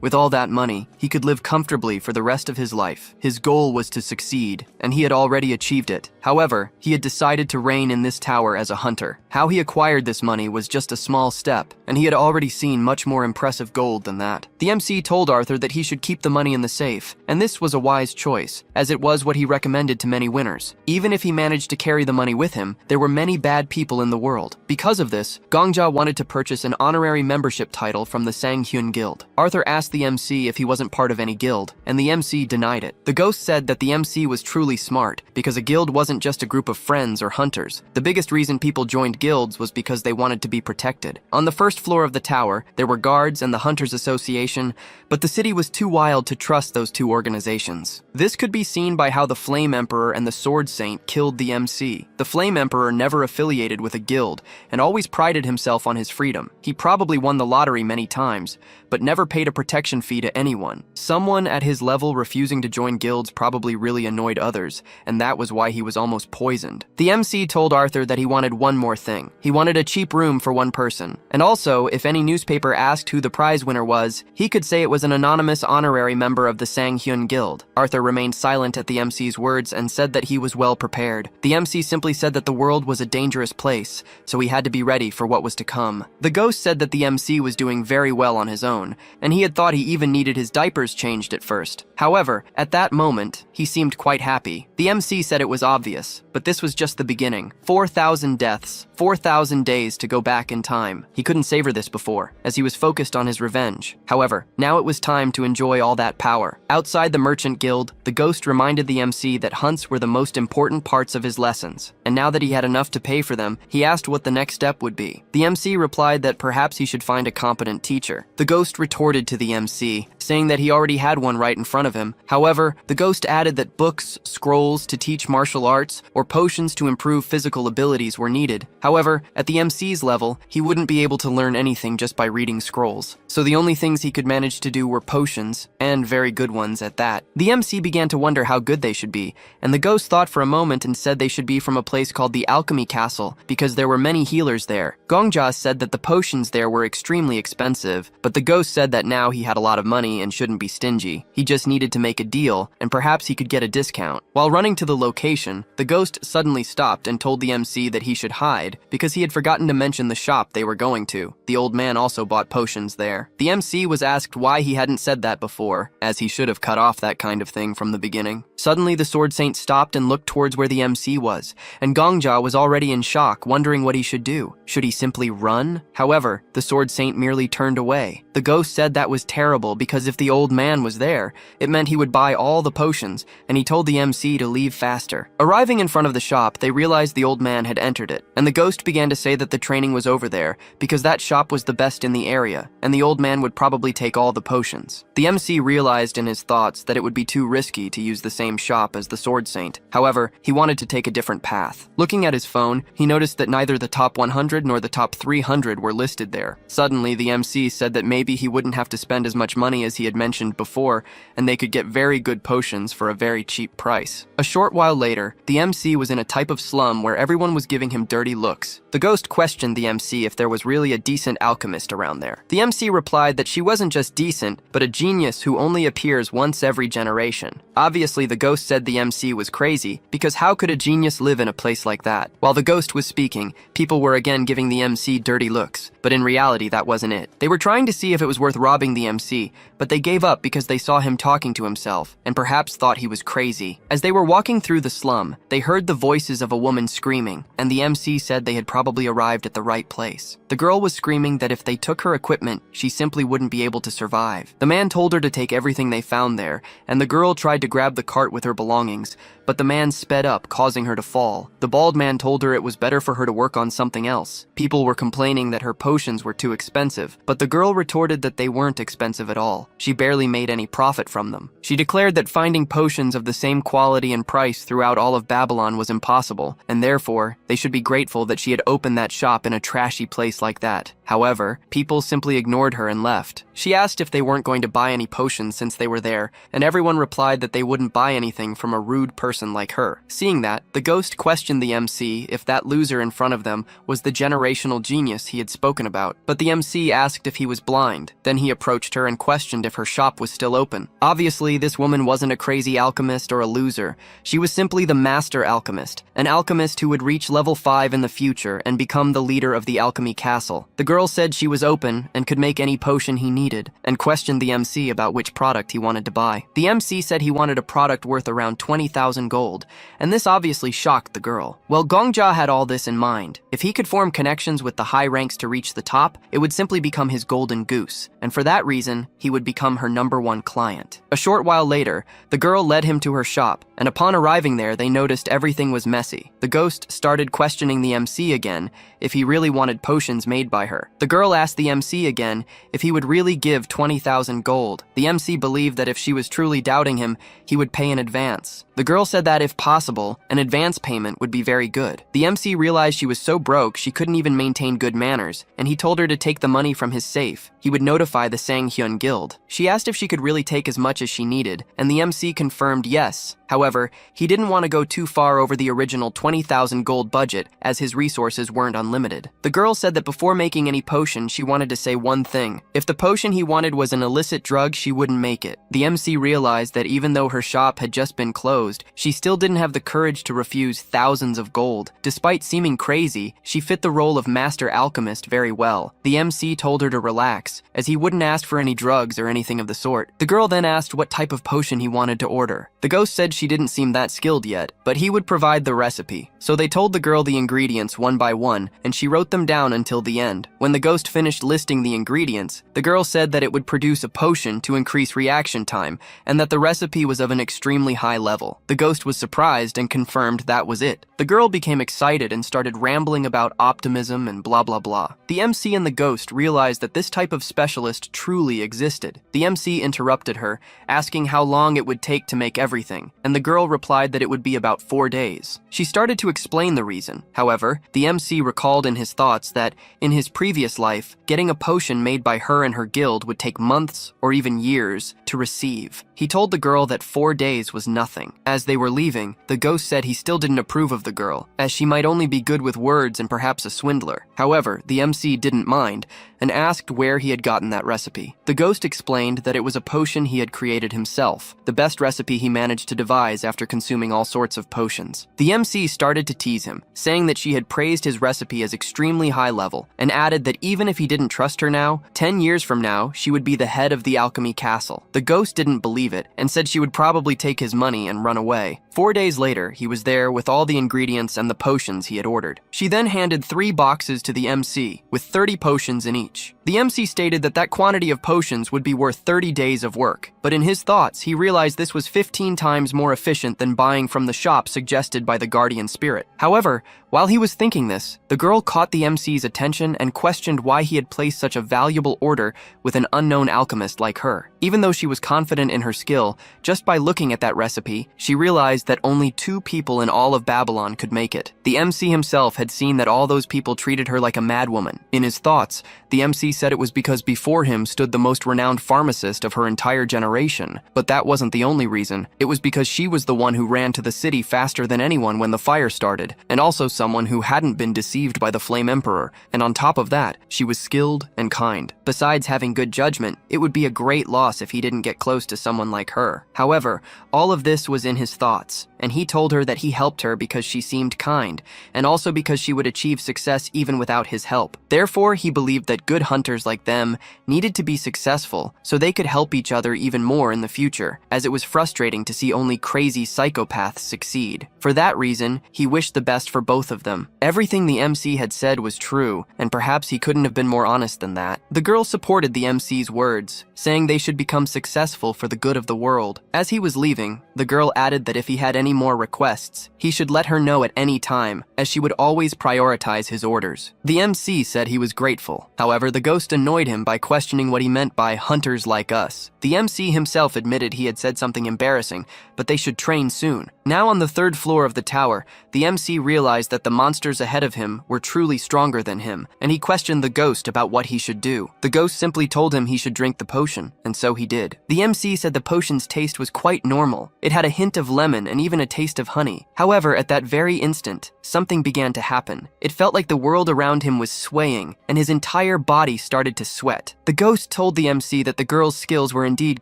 With all that money, he could live comfortably for the rest of his life. His goal was to succeed, and he had already achieved it. However, he had decided to reign in this tower as a hunter. How he acquired this money was just a small step, and he had already seen much more impressive gold than that. The MC told Arthur that he should keep the money in the safe, and this was a wise choice, as it was what he recommended to many winners. Even if he managed to carry the money with him, there were many bad people in the world. Because of this, Gongja wanted to purchase an honorary membership title from the Sanghyun Guild. Arthur asked the MC if he wasn't part of any guild, and the MC denied it. The ghost said that the MC was truly smart, because a guild wasn't just a group of friends or hunters. The biggest reason people joined guilds was because they wanted to be protected. On the first floor of the tower, there were guards and the Hunters Association, but the city was too wild to trust those two organizations. This could be seen by how the Flame Emperor and the Sword Saint killed the MC. The Flame Emperor never affiliated with a guild, and always prided himself on his freedom. He probably won the lottery many times, but never paid a protection fee to anyone. Someone at his level refusing to join guilds probably really annoyed others, and that was why he was almost poisoned. The MC told Arthur that he wanted one more thing. He wanted a cheap room for one person. And also, if any newspaper asked who the prize winner was, he could say it was an anonymous honorary member of the Sanghyun Guild. Arthur remained silent at the MC's words and said that he was well prepared. The MC simply said that the world was a dangerous place, so he had to be ready for what was to come. The ghost said that the MC was doing very well on his own, and he had thought he even needed his diapers changed at first. However, at that moment, he seemed quite happy. The MC said it was obvious, but this was just the beginning. 4,000 deaths, 4,000 days to go back in time. He couldn't savor this before, as he was focused on his revenge. However, now it was time to enjoy all that power. Outside the Merchant Guild, the ghost reminded the MC that hunts were the most important parts of his lessons, and now that he had enough to pay for them, he asked what the next step would be. The MC replied that perhaps he should find a competent teacher. The ghost retorted to the MC, saying that he already had one right in front of him. However, the ghost added that books, scrolls to teach martial arts, or potions to improve physical abilities were needed. However, at the MC's level, he wouldn't be able to learn anything just by reading scrolls. So the only things he could manage to do were potions, and very good ones at that. The MC began to wonder how good they should be, and the ghost thought for a moment and said they should be from a place called the Alchemy Castle, because there were many healers there. Gongja said that the potions there were extremely expensive, but the ghost said that now he had a lot of money and shouldn't be stingy. He just needed to make a deal, and perhaps he could get a discount. While running to the location, the ghost suddenly stopped and told the MC that he should hide, because he had forgotten to mention the shop they were going to. The old man also bought potions there. The MC was asked why he hadn't said that before, as he should have cut off that kind of thing from the beginning. Suddenly, the Sword Saint stopped and looked towards where the MC was, and Gongja was already in shock, wondering what he should do. Should he simply run? However, the Sword Saint merely turned away. The ghost said that was terrible because if the old man was there, it meant he would buy all the potions, and he told the MC to leave faster. Arriving in front of the shop, they realized the old man had entered it, and the ghost began to say that the training was over there because that shop was the best in the area, and the old man would probably take all the potions. The MC realized in his thoughts that it would be too risky to use the same shop as the Sword Saint. However, he wanted to take a different path. Looking at his phone, he noticed that neither the top 100 nor the top 300 were listed there. Suddenly, the MC said that maybe maybe he wouldn't have to spend as much money as he had mentioned before, and they could get very good potions for a very cheap price. A short while later, the MC was in a type of slum where everyone was giving him dirty looks. The ghost questioned the MC if there was really a decent alchemist around there. The MC replied that she wasn't just decent, but a genius who only appears once every generation. Obviously, the ghost said the MC was crazy, because how could a genius live in a place like that? While the ghost was speaking, people were again giving the MC dirty looks, but in reality, that wasn't it. They were trying to see if it was worth robbing the MC, but they gave up because they saw him talking to himself, and perhaps thought he was crazy. As they were walking through the slum, they heard the voices of a woman screaming, and the MC said they had probably arrived at the right place. The girl was screaming that if they took her equipment, she simply wouldn't be able to survive. The man told her to take everything they found there, and the girl tried to grab the cart with her belongings, but the man sped up, causing her to fall. The bald man told her it was better for her to work on something else. People were complaining that her potions were too expensive, but the girl retorted that they weren't expensive at all. She barely made any profit from them. She declared that finding potions of the same quality and price throughout all of Babylon was impossible, and therefore, they should be grateful that she had opened that shop in a trashy place like that. However, people simply ignored her and left. She asked if they weren't going to buy any potions since they were there, and everyone replied that they wouldn't buy anything from a rude person like her. Seeing that, the ghost questioned the MC if that loser in front of them was the generational genius he had spoken about, but the MC asked if he was blind. Then he approached her and questioned if her shop was still open. Obviously, this woman wasn't a crazy alchemist or a loser. She was simply the master alchemist, an alchemist who would reach level 5 in the future and become the leader of the alchemy castle. The girl said she was open and could make any potion he needed, and questioned the MC about which product he wanted to buy. The MC said he wanted a product worth around 20,000 gold, and this obviously shocked the girl. Well, Gongja had all this in mind. If he could form connections with the high ranks to reach the top, it would simply become his golden goose, and for that reason, he would become her #1 client. A short while later, the girl led him to her shop, and upon arriving there, they noticed everything was messy. The ghost started questioning the MC again if he really wanted potions made by her. The girl asked the MC again if he would really give 20,000 gold. The MC believed that if she was truly doubting him, he would pay in advance. The girl said that if possible, an advance payment would be very good. The MC realized she was so broke she couldn't even maintain good manners, and he told her to take the money from his safe. He would notify the Sanghyun Guild. She asked if she could really take as much as she needed, and the MC confirmed yes. However, he didn't want to go too far over the original 20,000 gold budget, as his resources weren't unlimited. The girl said that before making any potion, she wanted to say one thing. If the potion he wanted was an illicit drug, she wouldn't make it. The MC realized that even though her shop had just been closed, she still didn't have the courage to refuse thousands of gold. Despite seeming crazy, she fit the role of master alchemist very well. The MC told her to relax, as he wouldn't ask for any drugs or anything of the sort. The girl then asked what type of potion he wanted to order. The ghost said she didn't seem that skilled yet, but he would provide the recipe. So they told the girl the ingredients one by one, and she wrote them down until the end. When the ghost finished listing the ingredients, the girl said that it would produce a potion to increase reaction time, and that the recipe was of an extremely high level. The ghost was surprised and confirmed that was it. The girl became excited and started rambling about optimism and blah blah blah. The MC and the ghost realized that this type of specialist truly existed. The MC interrupted her, asking how long it would take to make everything, and the girl replied that it would be about 4 days. She started to explain the reason. However, the MC recalled in his thoughts that, in his previous life, getting a potion made by her and her guild would take months or even years to receive. He told the girl that 4 days was nothing. As they were leaving, the ghost said he still didn't approve of the girl, as she might only be good with words and perhaps a swindler. However, the MC didn't mind, and asked where he had gotten that recipe. The ghost explained that it was a potion he had created himself, the best recipe he managed to devise after consuming all sorts of potions. The MC started to tease him, saying that she had praised his recipe as extremely high level, and added that even if he didn't trust her now, 10 years from now, she would be the head of the alchemy castle. The ghost didn't believe it, and said she would probably take his money and run away. 4 days later, he was there with all the ingredients and the potions he had ordered. She then handed 3 boxes to the MC, with 30 potions in each. The MC stated that that quantity of potions would be worth 30 days of work, but in his thoughts, he realized this was 15 times more efficient than buying from the shop suggested by the guardian spirit. However, while he was thinking this, the girl caught the MC's attention and questioned why he had placed such a valuable order with an unknown alchemist like her. Even though she was confident in her skill, just by looking at that recipe, she realized that only 2 people in all of Babylon could make it. The MC himself had seen that all those people treated her like a madwoman. In his thoughts, the MC MC said it was because before him stood the most renowned pharmacist of her entire generation. But that wasn't the only reason. It was because she was the one who ran to the city faster than anyone when the fire started, and also someone who hadn't been deceived by the Flame Emperor, and on top of that, she was skilled and kind. Besides having good judgment, it would be a great loss if he didn't get close to someone like her. However, all of this was in his thoughts, and he told her that he helped her because she seemed kind, and also because she would achieve success even without his help. Therefore, he believed that good hunters like them needed to be successful so they could help each other even more in the future, as it was frustrating to see only crazy psychopaths succeed. For that reason, he wished the best for both of them. Everything the MC had said was true, and perhaps he couldn't have been more honest than that. The girl supported the MC's words, saying they should become successful for the good of the world. As he was leaving, the girl added that if he had any more requests, he should let her know at any time, as she would always prioritize his orders. The MC said he was grateful. However, the ghost annoyed him by questioning what he meant by hunters like us. The MC himself admitted he had said something embarrassing, but they should train soon. Now on the third floor of the tower, the MC realized that the monsters ahead of him were truly stronger than him, and he questioned the ghost about what he should do. The ghost simply told him he should drink the potion, and so he did. The MC said the potion's taste was quite normal. It had a hint of lemon and even a taste of honey. However, at that very instant, something began to happen. It felt like the world around him was swaying, and his entire body started to sweat. The ghost told the MC that the girl's skills were indeed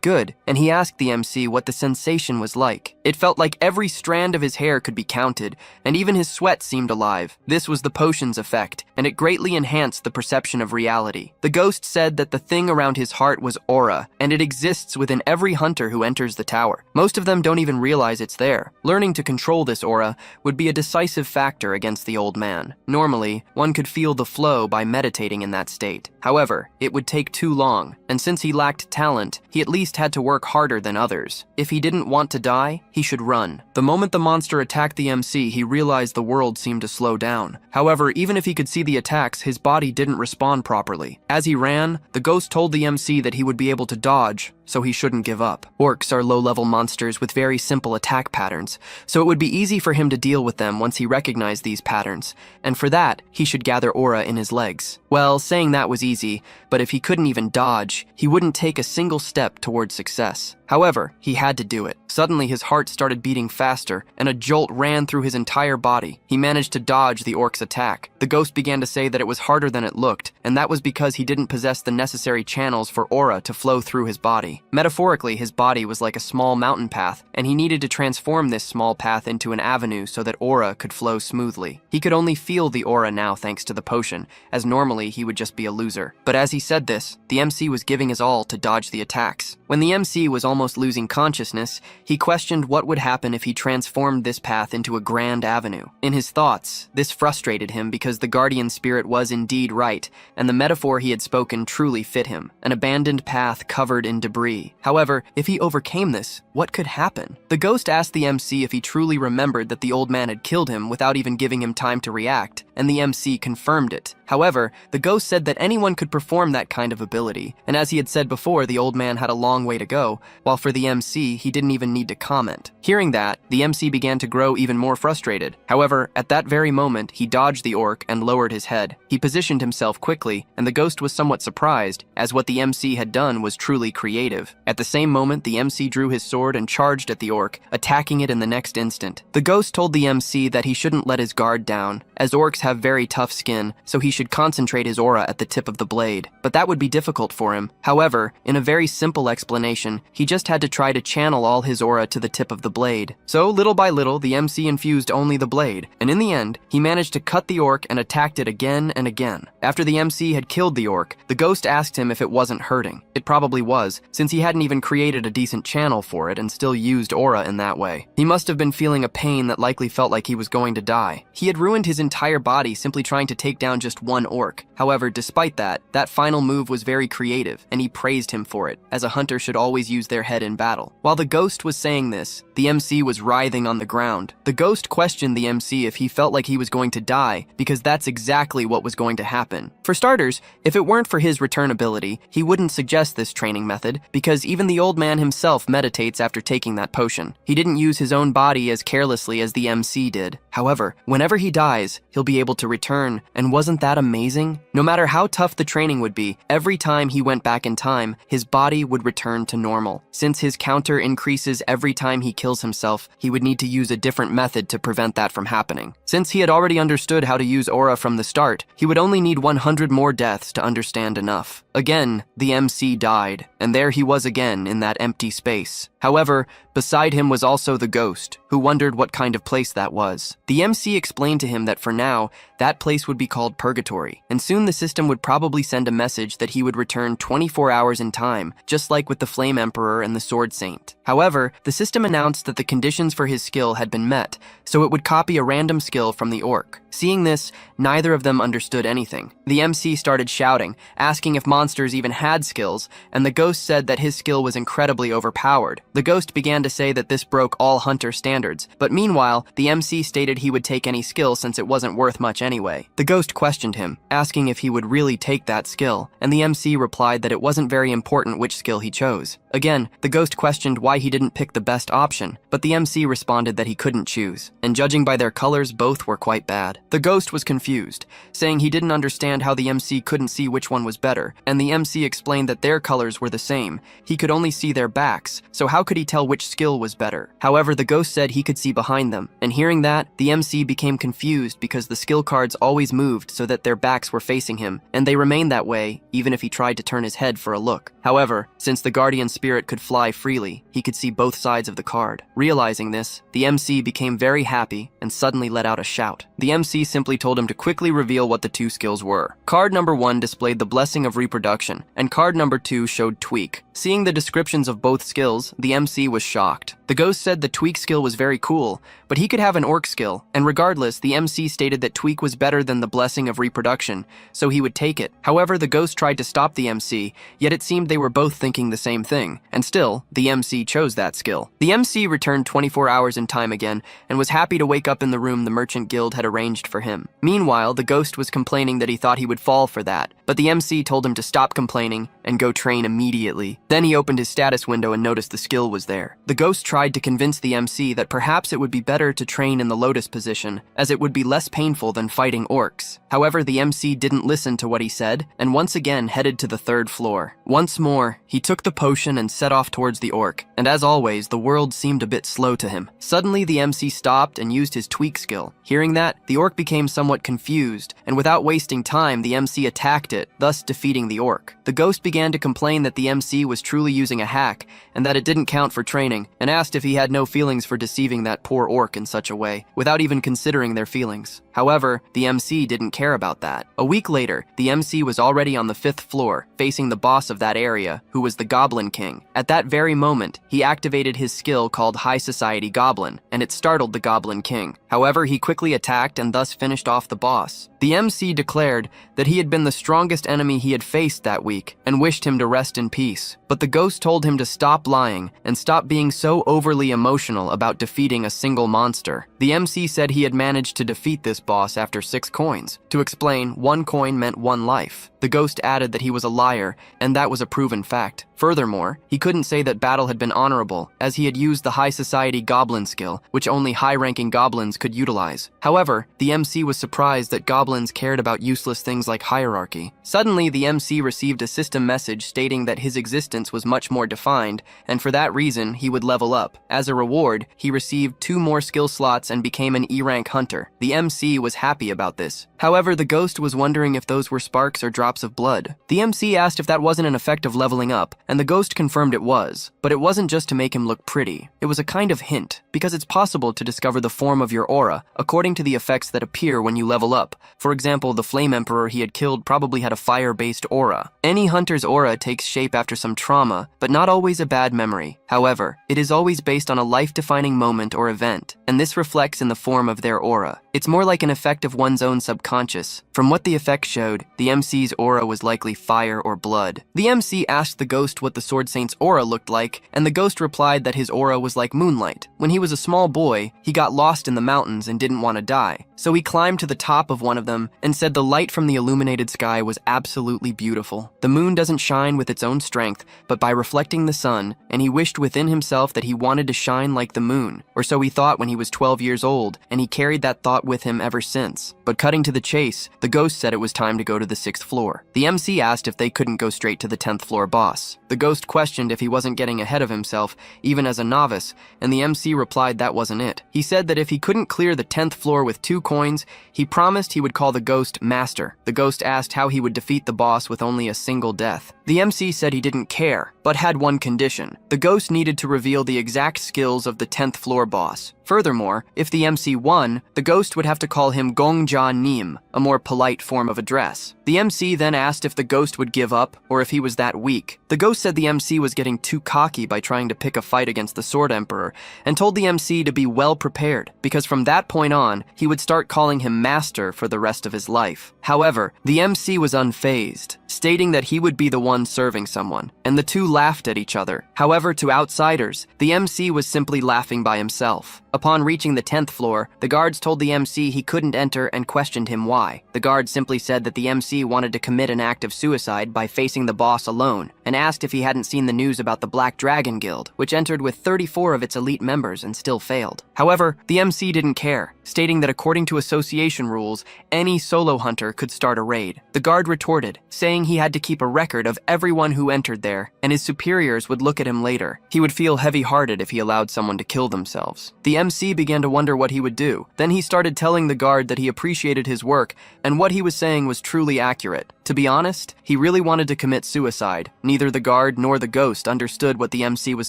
good, and he asked the MC what the sensation was like. It felt like every strand of his hair could be counted, and even his sweat seemed alive. This was the potion's effect, and it greatly enhanced the perception of reality. The ghost said that the thing around his heart was aura, and it exists within every hunter who enters the tower. Most of them don't even realize it's there. Learning to control this aura would be a decisive factor against the old man. Normally, one could feel the flow by meditating in that state. However, it would take too long, and since he lacked talent, he at least had to work harder than others. If he didn't want to die, he should run. The moment the monster attacked the MC, he realized the world seemed to slow down. However, even if he could see the attacks, his body didn't respond properly. As he ran, the ghost told the MC that he would be able to dodge, so he shouldn't give up. Orcs are low-level monsters with very simple attack patterns, so it would be easy for him to deal with them once he recognized these patterns, and for that, he should gather aura in his legs. Well, saying that was easy, but if he couldn't even dodge, he wouldn't take a single step towards success. However, he had to do it. Suddenly, his heart started beating faster, and a jolt ran through his entire body. He managed to dodge the orc's attack. The ghost began to say that it was harder than it looked, and that was because he didn't possess the necessary channels for aura to flow through his body. Metaphorically, his body was like a small mountain path, and he needed to transform this small path into an avenue so that aura could flow smoothly. He could only feel the aura now thanks to the potion, as normally he would just be a loser. But as he said this, the MC was giving his all to dodge the attacks. When the MC was almost losing consciousness, he questioned what would happen if he transformed this path into a grand avenue. In his thoughts, this frustrated him because the guardian spirit was indeed right, and the metaphor he had spoken truly fit him, an abandoned path covered in debris. However, if he overcame this, what could happen? The ghost asked the MC if he truly remembered that the old man had killed him without even giving him time to react, and the MC confirmed it. However, the ghost said that anyone could perform that kind of ability, and as he had said before, the old man had a long way to go, while for the MC, he didn't even need to comment. Hearing that, the MC began to grow even more frustrated. However, at that very moment, he dodged the orc and lowered his head. He positioned himself quickly, and the ghost was somewhat surprised, as what the MC had done was truly creative. At the same moment, the MC drew his sword and charged at the orc, attacking it in the next instant. The ghost told the MC that he shouldn't let his guard down, as orcs have very tough skin, so he should concentrate his aura at the tip of the blade. But that would be difficult for him. However, in a very simple explanation, he just had to try to channel all his aura to the tip of the blade. So, little by little, the MC infused only the blade, and in the end, he managed to cut the orc and attacked it again and again. After the MC had killed the orc, the ghost asked him if it wasn't hurting. It probably was, since he hadn't even created a decent channel for it and still used aura in that way. He must have been feeling a pain that likely felt like he was going to die. He had ruined his entire body simply trying to take down just one orc. However, despite that, that final move was very creative, and he praised him for it, as a hunter should always use their head in battle. While the ghost was saying this, the MC was writhing on the ground. The ghost questioned the MC if he felt like he was going to die, because that's exactly what was going to happen. For starters, if it weren't for his return ability, he wouldn't suggest this training method, because even the old man himself meditates after taking that potion. He didn't use his own body as carelessly as the MC did. However, whenever he dies, he'll be able to return, and wasn't that amazing? No matter how tough the training would be, every time he went back in time, his body would return to normal. Since his counter increases every time he kills himself, he would need to use a different method to prevent that from happening. Since he had already understood how to use aura from the start, he would only need 100 more deaths to understand enough. Again, the MC died, and there he was again in that empty space. However, beside him was also the ghost, who wondered what kind of place that was. The MC explained to him that for now, that place would be called Purgatory, and soon the system would probably send a message that he would return 24 hours in time, just like with the Flame Emperor and the Sword Saint. However, the system announced that the conditions for his skill had been met, so it would copy a random skill from the orc. Seeing this, neither of them understood anything. The MC started shouting, asking if monsters even had skills, and the ghost said that his skill was incredibly overpowered. The ghost began to say that this broke all hunter standards, but meanwhile, the MC stated he would take any skill since it wasn't worth much anyway. The ghost questioned him, asking if he would really take that skill, and the MC replied that it wasn't very important which skill he chose. Again, the ghost questioned why he didn't pick the best option, but the MC responded that he couldn't choose, and judging by their colors, both were quite bad. The ghost was confused, saying he didn't understand how the MC couldn't see which one was better, and the MC explained that their colors were the same. He could only see their backs, so how could he tell which skill was better? However, the ghost said he could see behind them, and hearing that, the MC became confused because the skill cards always moved so that their backs were facing him, and they remained that way even if he tried to turn his head for a look. However, since the guardian spirit could fly freely, he could see both sides of the card. Realizing this, the MC became very happy and suddenly let out a shout. The MC simply told him to quickly reveal what the two skills were. Card number 1 displayed the Blessing of Reproduction, and card number 2 showed Tweak. Seeing the descriptions of both skills, the MC was shocked. The ghost said the Tweak skill was very cool, but he could have an orc skill, and regardless, the MC stated that Tweak was better than the Blessing of Reproduction, so he would take it. However, the ghost tried to stop the MC, yet it seemed they were both thinking the same thing, and still, the MC chose that skill. The MC returned 24 hours in time again, and was happy to wake up in the room the Merchant Guild had arranged for him. Meanwhile, the ghost was complaining that he thought he would fall for that, but the MC told him to stop complaining and go train immediately. Then he opened his status window and noticed the skill was there. The ghost tried to convince the MC that perhaps it would be better to train in the lotus position, as it would be less painful than fighting orcs. However, the MC didn't listen to what he said, and once again headed to the 3rd floor. Once more, he took the potion and set off towards the orc, and as always, the world seemed a bit slow to him. Suddenly, the MC stopped and used his Tweak skill. Hearing that, the orc became somewhat confused, and without wasting time, the MC attacked it, thus defeating the orc. The ghost began to complain that the MC was truly using a hack, and that it didn't count for training, and asked if he had no feelings for deceiving that poor orc in such a way, without even considering their feelings. However, the MC didn't care about that. A week later, the MC was already on the 5th floor, facing the boss of that area, who was the Goblin King. At that very moment, he activated his skill called High Society Goblin, and it startled the Goblin King. However, he quickly attacked and thus finished off the boss. The MC declared that he had been the strongest enemy he had faced that week, and wished him to rest in peace. But the ghost told him to stop lying, and stop being so overly emotional about defeating a single monster. The MC said he had managed to defeat this boss after 6 coins. To explain, 1 coin meant 1 life. The ghost added that he was a liar, and that was a proven fact. Furthermore, he couldn't say that battle had been honorable, as he had used the High Society Goblin skill, which only high-ranking goblins could utilize. However, the MC was surprised that goblins cared about useless things like hierarchy. Suddenly, the MC received a system message stating that his existence was much more defined, and for that reason, he would level up. As a reward, he received 2 more skill slots and became an E-rank hunter. The MC was happy about this. However, the ghost was wondering if those were sparks or drops of blood. The MC asked if that wasn't an effect of leveling up, and the ghost confirmed it was. But it wasn't just to make him look pretty. It was a kind of hint, because it's possible to discover the form of your aura according to the effects that appear when you level up. For example, the Flame Emperor he had killed probably had a fire-based aura. Any hunter's aura takes shape after some trauma, but not always a bad memory. However, it is always based on a life-defining moment or event, and this reflects in the form of their aura. It's more like an effect of one's own subconscious. From what the effect showed, the MC's aura was likely fire or blood. The MC asked the ghost what the Sword Saint's aura looked like, and the ghost replied that his aura was like moonlight. When he was a small boy, he got lost in the mountains and didn't want to die. So he climbed to the top of one of them and said the light from the illuminated sky was absolutely beautiful. The moon doesn't shine with its own strength, but by reflecting the sun, and he wished within himself that he wanted to shine like the moon, or so he thought when he was 12 years old, and he carried that thought with him ever since. But cutting to the the chase, the ghost said it was time to go to the 6th floor. The MC asked if they couldn't go straight to the 10th floor boss. The ghost questioned if he wasn't getting ahead of himself, even as a novice, and the MC replied that wasn't it. He said that if he couldn't clear the 10th floor with 2 coins, he promised he would call the ghost Master. The ghost asked how he would defeat the boss with only a single death. The MC said he didn't care, but had one condition. The ghost needed to reveal the exact skills of the 10th floor boss. Furthermore, if the MC won, the ghost would have to call him Gongja Nim, a more polite form of address. The MC then asked if the ghost would give up, or if he was that weak. The ghost said the MC was getting too cocky by trying to pick a fight against the Sword Emperor, and told the MC to be well prepared, because from that point on, he would start calling him Master for the rest of his life. However, the MC was unfazed, stating that he would be the one serving someone, and the two laughed at each other. However, to outsiders, the MC was simply laughing by himself. Upon reaching the 10th floor, the guards told the MC he couldn't enter and questioned him why. The guards simply said that the MC wanted to commit an act of suicide by facing the boss alone, and asked if he hadn't seen the news about the Black Dragon Guild, which entered with 34 of its elite members and still failed. However, the MC didn't care, stating that according to association rules, any solo hunter could start a raid. The guard retorted, saying he had to keep a record of everyone who entered there, and his superiors would look at him later. He would feel heavy-hearted if he allowed someone to kill themselves. The MC began to wonder what he would do. Then he started telling the guard that he appreciated his work, and what he was saying was truly accurate. To be honest, he really wanted to commit suicide. Neither the guard nor the ghost understood what the MC was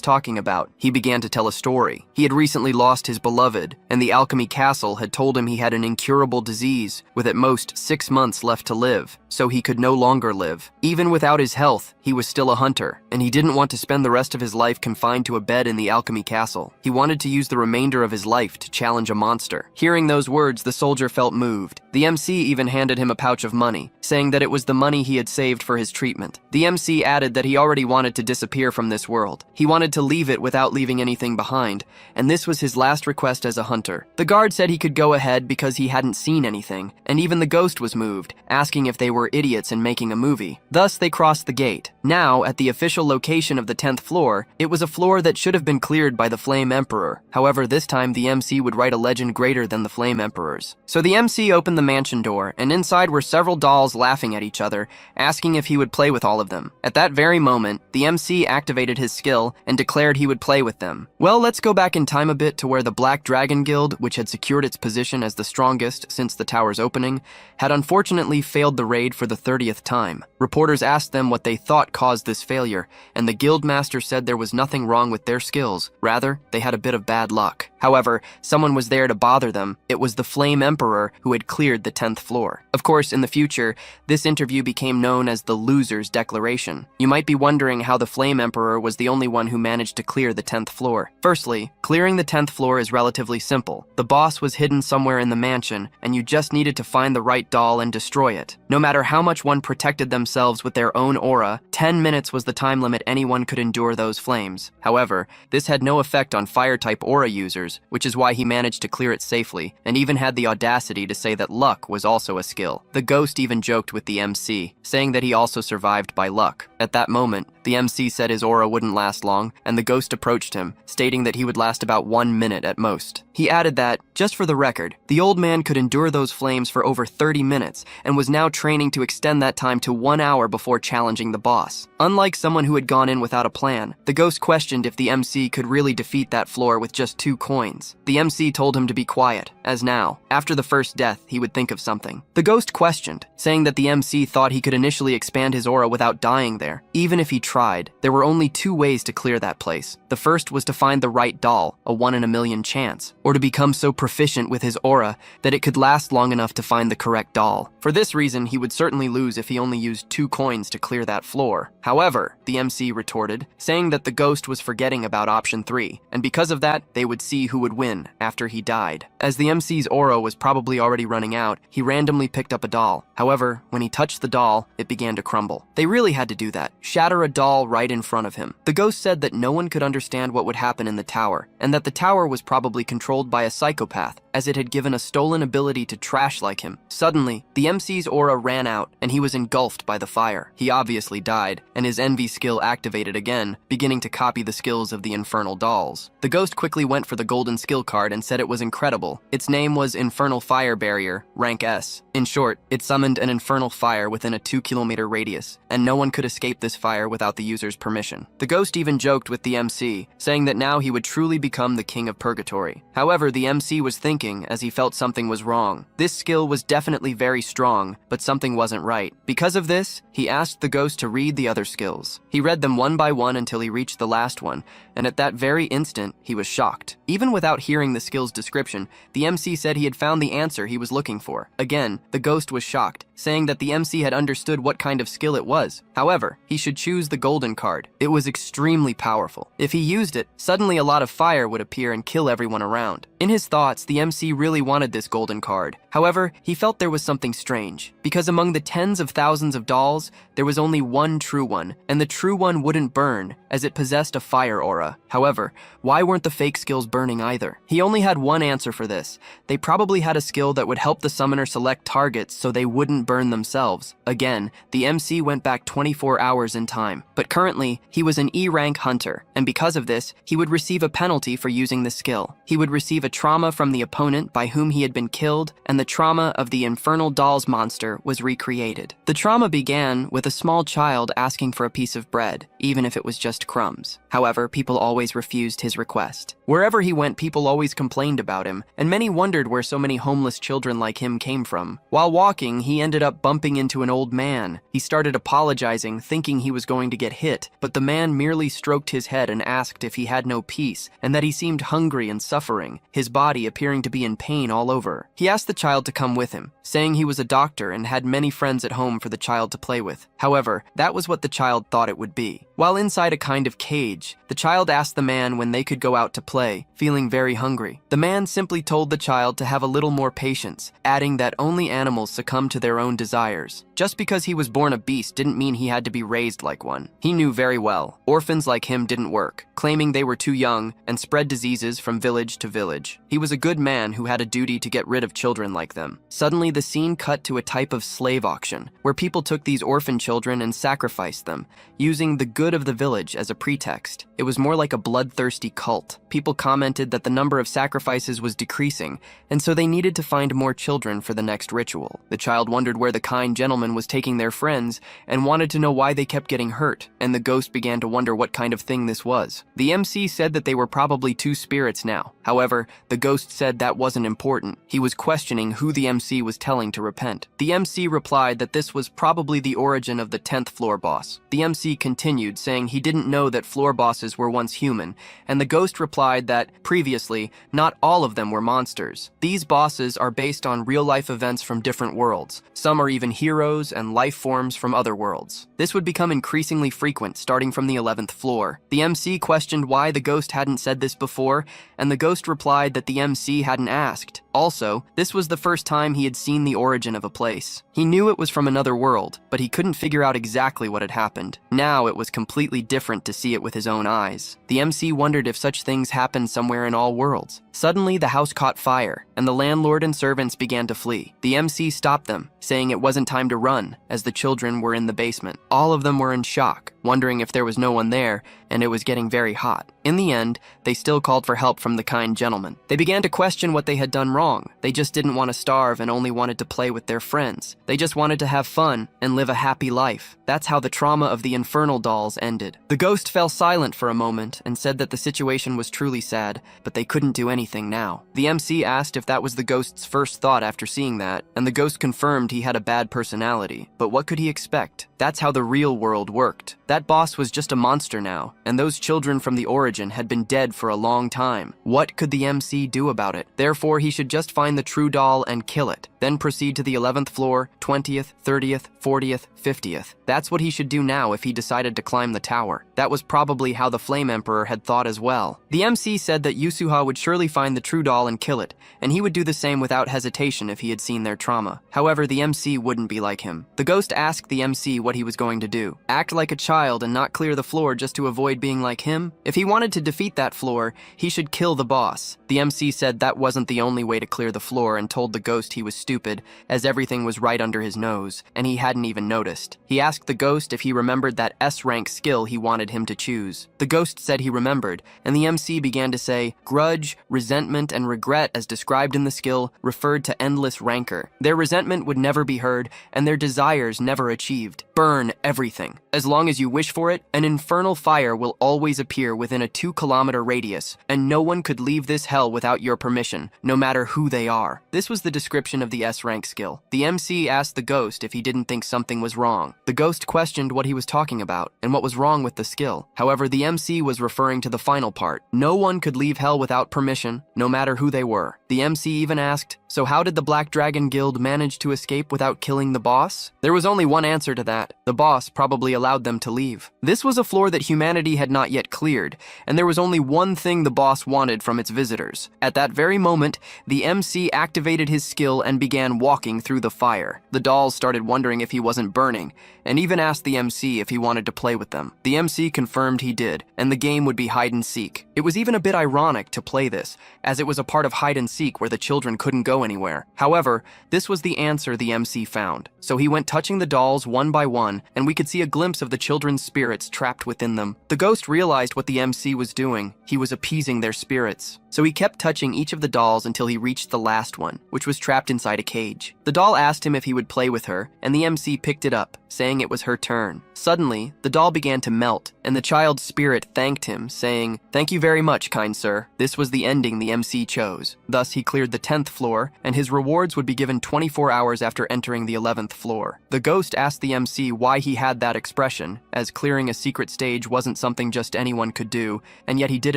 talking about. He began to tell a story. He had recently lost his beloved, and the Alchemy Castle had told him he had an incurable disease, with at most 6 months left to live, so he could no longer live. Even without his health, he was still a hunter, and he didn't want to spend the rest of his life confined to a bed in the Alchemy Castle. He wanted to use the remainder of his life to challenge a monster. Hearing those words, the soldier felt moved. The MC even handed him a pouch of money, saying that it was the money he had saved for his treatment. The MC added that he already wanted to disappear from this world. He wanted to leave it without leaving anything behind, and this was his last request as a hunter. The guard said he could go ahead because he hadn't seen anything, and even the ghost was moved, asking if they were idiots in making a movie. Thus, they crossed the gate. Now, at the official location of the 10th floor, it was a floor that should have been cleared by the Flame Emperor. However, this time the MC would write a legend greater than the Flame Emperor's. So the MC opened the mansion door, and inside were several dolls laughing at each other, asking if he would play with all of them. At that very moment, the MC activated his skill and declared he would play with them. Well, let's go back in time a bit to where the Black Dragon Guild, which had secured its position as the strongest since the tower's opening, had unfortunately failed the raid for the 30th time. Reporters asked them what they thought caused this failure, and the guildmaster said there was nothing wrong with their skills. Rather, they had a bit of bad luck. However, someone was there to bother them. It was the Flame Emperor who had cleared the 10th floor. Of course, in the future, this interview became known as the Loser's Declaration. You might be wondering how the Flame Emperor was the only one who managed to clear the 10th floor. Firstly, clearing the 10th floor is relatively simple. The boss was hidden somewhere in the mansion, and you just needed to find the right doll and destroy it. No matter how much one protected themselves with their own aura, 10 minutes was the time limit anyone could endure those flames. However, this had no effect on fire-type aura users, which is why he managed to clear it safely, and even had the audacity to say that luck was also a skill. The ghost even joked with the MC, saying that he also survived by luck. At that moment, the MC said his aura wouldn't last long, and the ghost approached him, stating that he would last about 1 minute at most. He added that, just for the record, the old man could endure those flames for over 30 minutes, and was now training to extend that time to 1 hour before challenging the boss. Unlike someone who had gone in without a plan, the ghost questioned if the MC could really defeat that floor with just 2 coins. The MC told him to be quiet, as now, after the first death, he would think of something. The ghost questioned, saying that the MC thought he could initially expand his aura without dying there. Even if he tried, there were only 2 ways to clear that place. The first was to find the right doll, a 1 in a million chance, or to become so proficient with his aura that it could last long enough to find the correct doll. For this reason, he would certainly lose if he only used 2 coins to clear that floor. However, the MC retorted, saying that the ghost was forgetting about option 3, and because of that, they would see who would win after he died. As the MC's aura was probably already running out, he randomly picked up a doll. However, when he touched the doll, it began to crumble. They really had to do that. that, shatter a doll right in front of him. The ghost said that no one could understand what would happen in the tower, and that the tower was probably controlled by a psychopath, as it had given a stolen ability to trash like him. Suddenly, the MC's aura ran out, and he was engulfed by the fire. He obviously died, and his envy skill activated again, beginning to copy the skills of the infernal dolls. The ghost quickly went for the golden skill card and said it was incredible. Its name was Infernal Fire Barrier, rank S. In short, it summoned an infernal fire within a 2-kilometer radius, and no one could escape this fire without the user's permission. The ghost even joked with the MC, saying that now he would truly become the king of purgatory. However, the MC was thinking as he felt something was wrong. This skill was definitely very strong, but something wasn't right. Because of this, he asked the ghost to read the other skills. He read them one by one until he reached the last one, and at that very instant, he was shocked. Even without hearing the skill's description, the MC said he had found the answer he was looking for. Again, the ghost was shocked, saying that the MC had understood what kind of skill it was. However, he should choose the golden card. It was extremely powerful. If he used it, suddenly a lot of fire would appear and kill everyone around. In his thoughts, the MC really wanted this golden card. However, he felt there was something strange, because among the tens of thousands of dolls, there was only one true one, and the true one wouldn't burn, as it possessed a fire aura. However, why weren't the fake skills burning either? He only had one answer for this. They probably had a skill that would help the summoner select targets so they wouldn't burn themselves. Again, the MC went back 24 hours in time, but currently, he was an E-rank hunter, and because of this, he would receive a penalty for using the skill. He would receive a trauma from the opponent by whom he had been killed, and the trauma of the infernal dolls monster was recreated. The trauma began with a small child asking for a piece of bread, even if it was just crumbs. However, people always refused his request. Wherever he went, people always complained about him, and many wondered where so many homeless children like him came from. While walking, he ended up bumping into an old man. He started apologizing, thinking he was going to get hit, but the man merely stroked his head and asked if he had no peace, and that he seemed hungry and suffering, his body appearing to be in pain all over. He asked the child to come with him, saying he was a doctor and had many friends at home for the child to play with. However, that was what the child thought it would be. While inside a kind of cage, the child asked the man when they could go out to play, feeling very hungry. The man simply told the child to have a little more patience, adding that only animals succumb to their own desires. Just because he was born a beast didn't mean he had to be raised like one. He knew very well, orphans like him didn't work, claiming they were too young and spread diseases from village to village. He was a good man who had a duty to get rid of children like them. Suddenly, the scene cut to a type of slave auction, where people took these orphan children and sacrificed them, using the good of the village as a pretext. It was more like a bloodthirsty cult. People commented that the number of sacrifices was decreasing, and so they needed to find more children for the next ritual. The child wondered where the kind gentleman was taking their friends and wanted to know why they kept getting hurt, and the ghost began to wonder what kind of thing this was. The MC said that they were probably two spirits now. However, the ghost said that wasn't important. He was questioning who the MC was telling to repent. The MC replied that this was probably the origin of the 10th floor boss. The MC continued, saying he didn't know that floor bosses were once human, and the ghost replied that, previously, not all of them were monsters. These bosses are based on real-life events from different worlds. Some are even heroes and life forms from other worlds. This would become increasingly frequent, starting from the 11th floor. The MC questioned why the ghost hadn't said this before, and the ghost replied that the MC hadn't asked. Also, this was the first time he had seen the origin of a place. He knew it was from another world, but he couldn't figure out exactly what had happened. Now it was completely different to see it with his own eyes. The MC wondered if such things happened somewhere in all worlds. Suddenly, the house caught fire, and the landlord and servants began to flee. The MC stopped them, saying it wasn't time to run, as the children were in the basement. All of them were in shock, wondering if there was no one there, and it was getting very hot. In the end, they still called for help from the kind gentleman. They began to question what they had done wrong. They just didn't want to starve and only wanted to play with their friends. They just wanted to have fun and live a happy life. That's how the trauma of the infernal dolls ended. The ghost fell silent for a moment and said that the situation was truly sad, but they couldn't do anything now. The MC asked if that was the ghost's first thought after seeing that, and the ghost confirmed he had a bad personality. But what could he expect? That's how the real world worked. That boss was just a monster now, and those children from the origin had been dead for a long time. What could the MC do about it? Therefore, he should just find the true doll and kill it, then proceed to the 11th floor, 20th, 30th, 40th, 50th. That's what he should do now if he decided to climb the tower. That was probably how the Flame Emperor had thought as well. The MC said that Yusuha would surely find the true doll and kill it, and he would do the same without hesitation if he had seen their trauma. However, the MC wouldn't be like him. The ghost asked the MC what what he was going to do. Act like a child and not clear the floor just to avoid being like him? If he wanted to defeat that floor, he should kill the boss. The MC said that wasn't the only way to clear the floor and told the ghost he was stupid, as everything was right under his nose, and he hadn't even noticed. He asked the ghost if he remembered that S-rank skill he wanted him to choose. The ghost said he remembered, and the MC began to say, grudge, resentment, and regret as described in the skill referred to endless rancor. Their resentment would never be heard, and their desires never achieved. Burn everything. As long as you wish for it, an infernal fire will always appear within a 2-kilometer radius, and no one could leave this hell without your permission, no matter who they are. This was the description of the S-rank skill. The MC asked the ghost if he didn't think something was wrong. The ghost questioned what he was talking about, and what was wrong with the skill. However, the MC was referring to the final part. No one could leave hell without permission, no matter who they were. The MC even asked, so how did the Black Dragon Guild manage to escape without killing the boss? There was only one answer to that. The boss probably allowed them to leave. This was a floor that humanity had not yet cleared, and there was only one thing the boss wanted from its visitors. At that very moment, the MC activated his skill and began walking through the fire. The dolls started wondering if he wasn't burning, and even asked the MC if he wanted to play with them. The MC confirmed he did, and the game would be hide and seek. It was even a bit ironic to play this, as it was a part of hide and seek where the children couldn't go anywhere. However, this was the answer the MC found. So he went touching the dolls one by one, and we could see a glimpse of the children's spirits trapped within them. The ghost realized what the MC was doing. He was appeasing their spirits. So he kept touching each of the dolls until he reached the last one, which was trapped inside a cage. The doll asked him if he would play with her, and the MC picked it up, saying it was her turn. Suddenly, the doll began to melt, and the child's spirit thanked him, saying, "Thank you very much, kind sir." This was the ending the MC chose. Thus, he cleared the 10th floor, and his rewards would be given 24 hours after entering the 11th floor. The ghost asked the MC why he had that expression, as clearing a secret stage wasn't something just anyone could do, and yet he did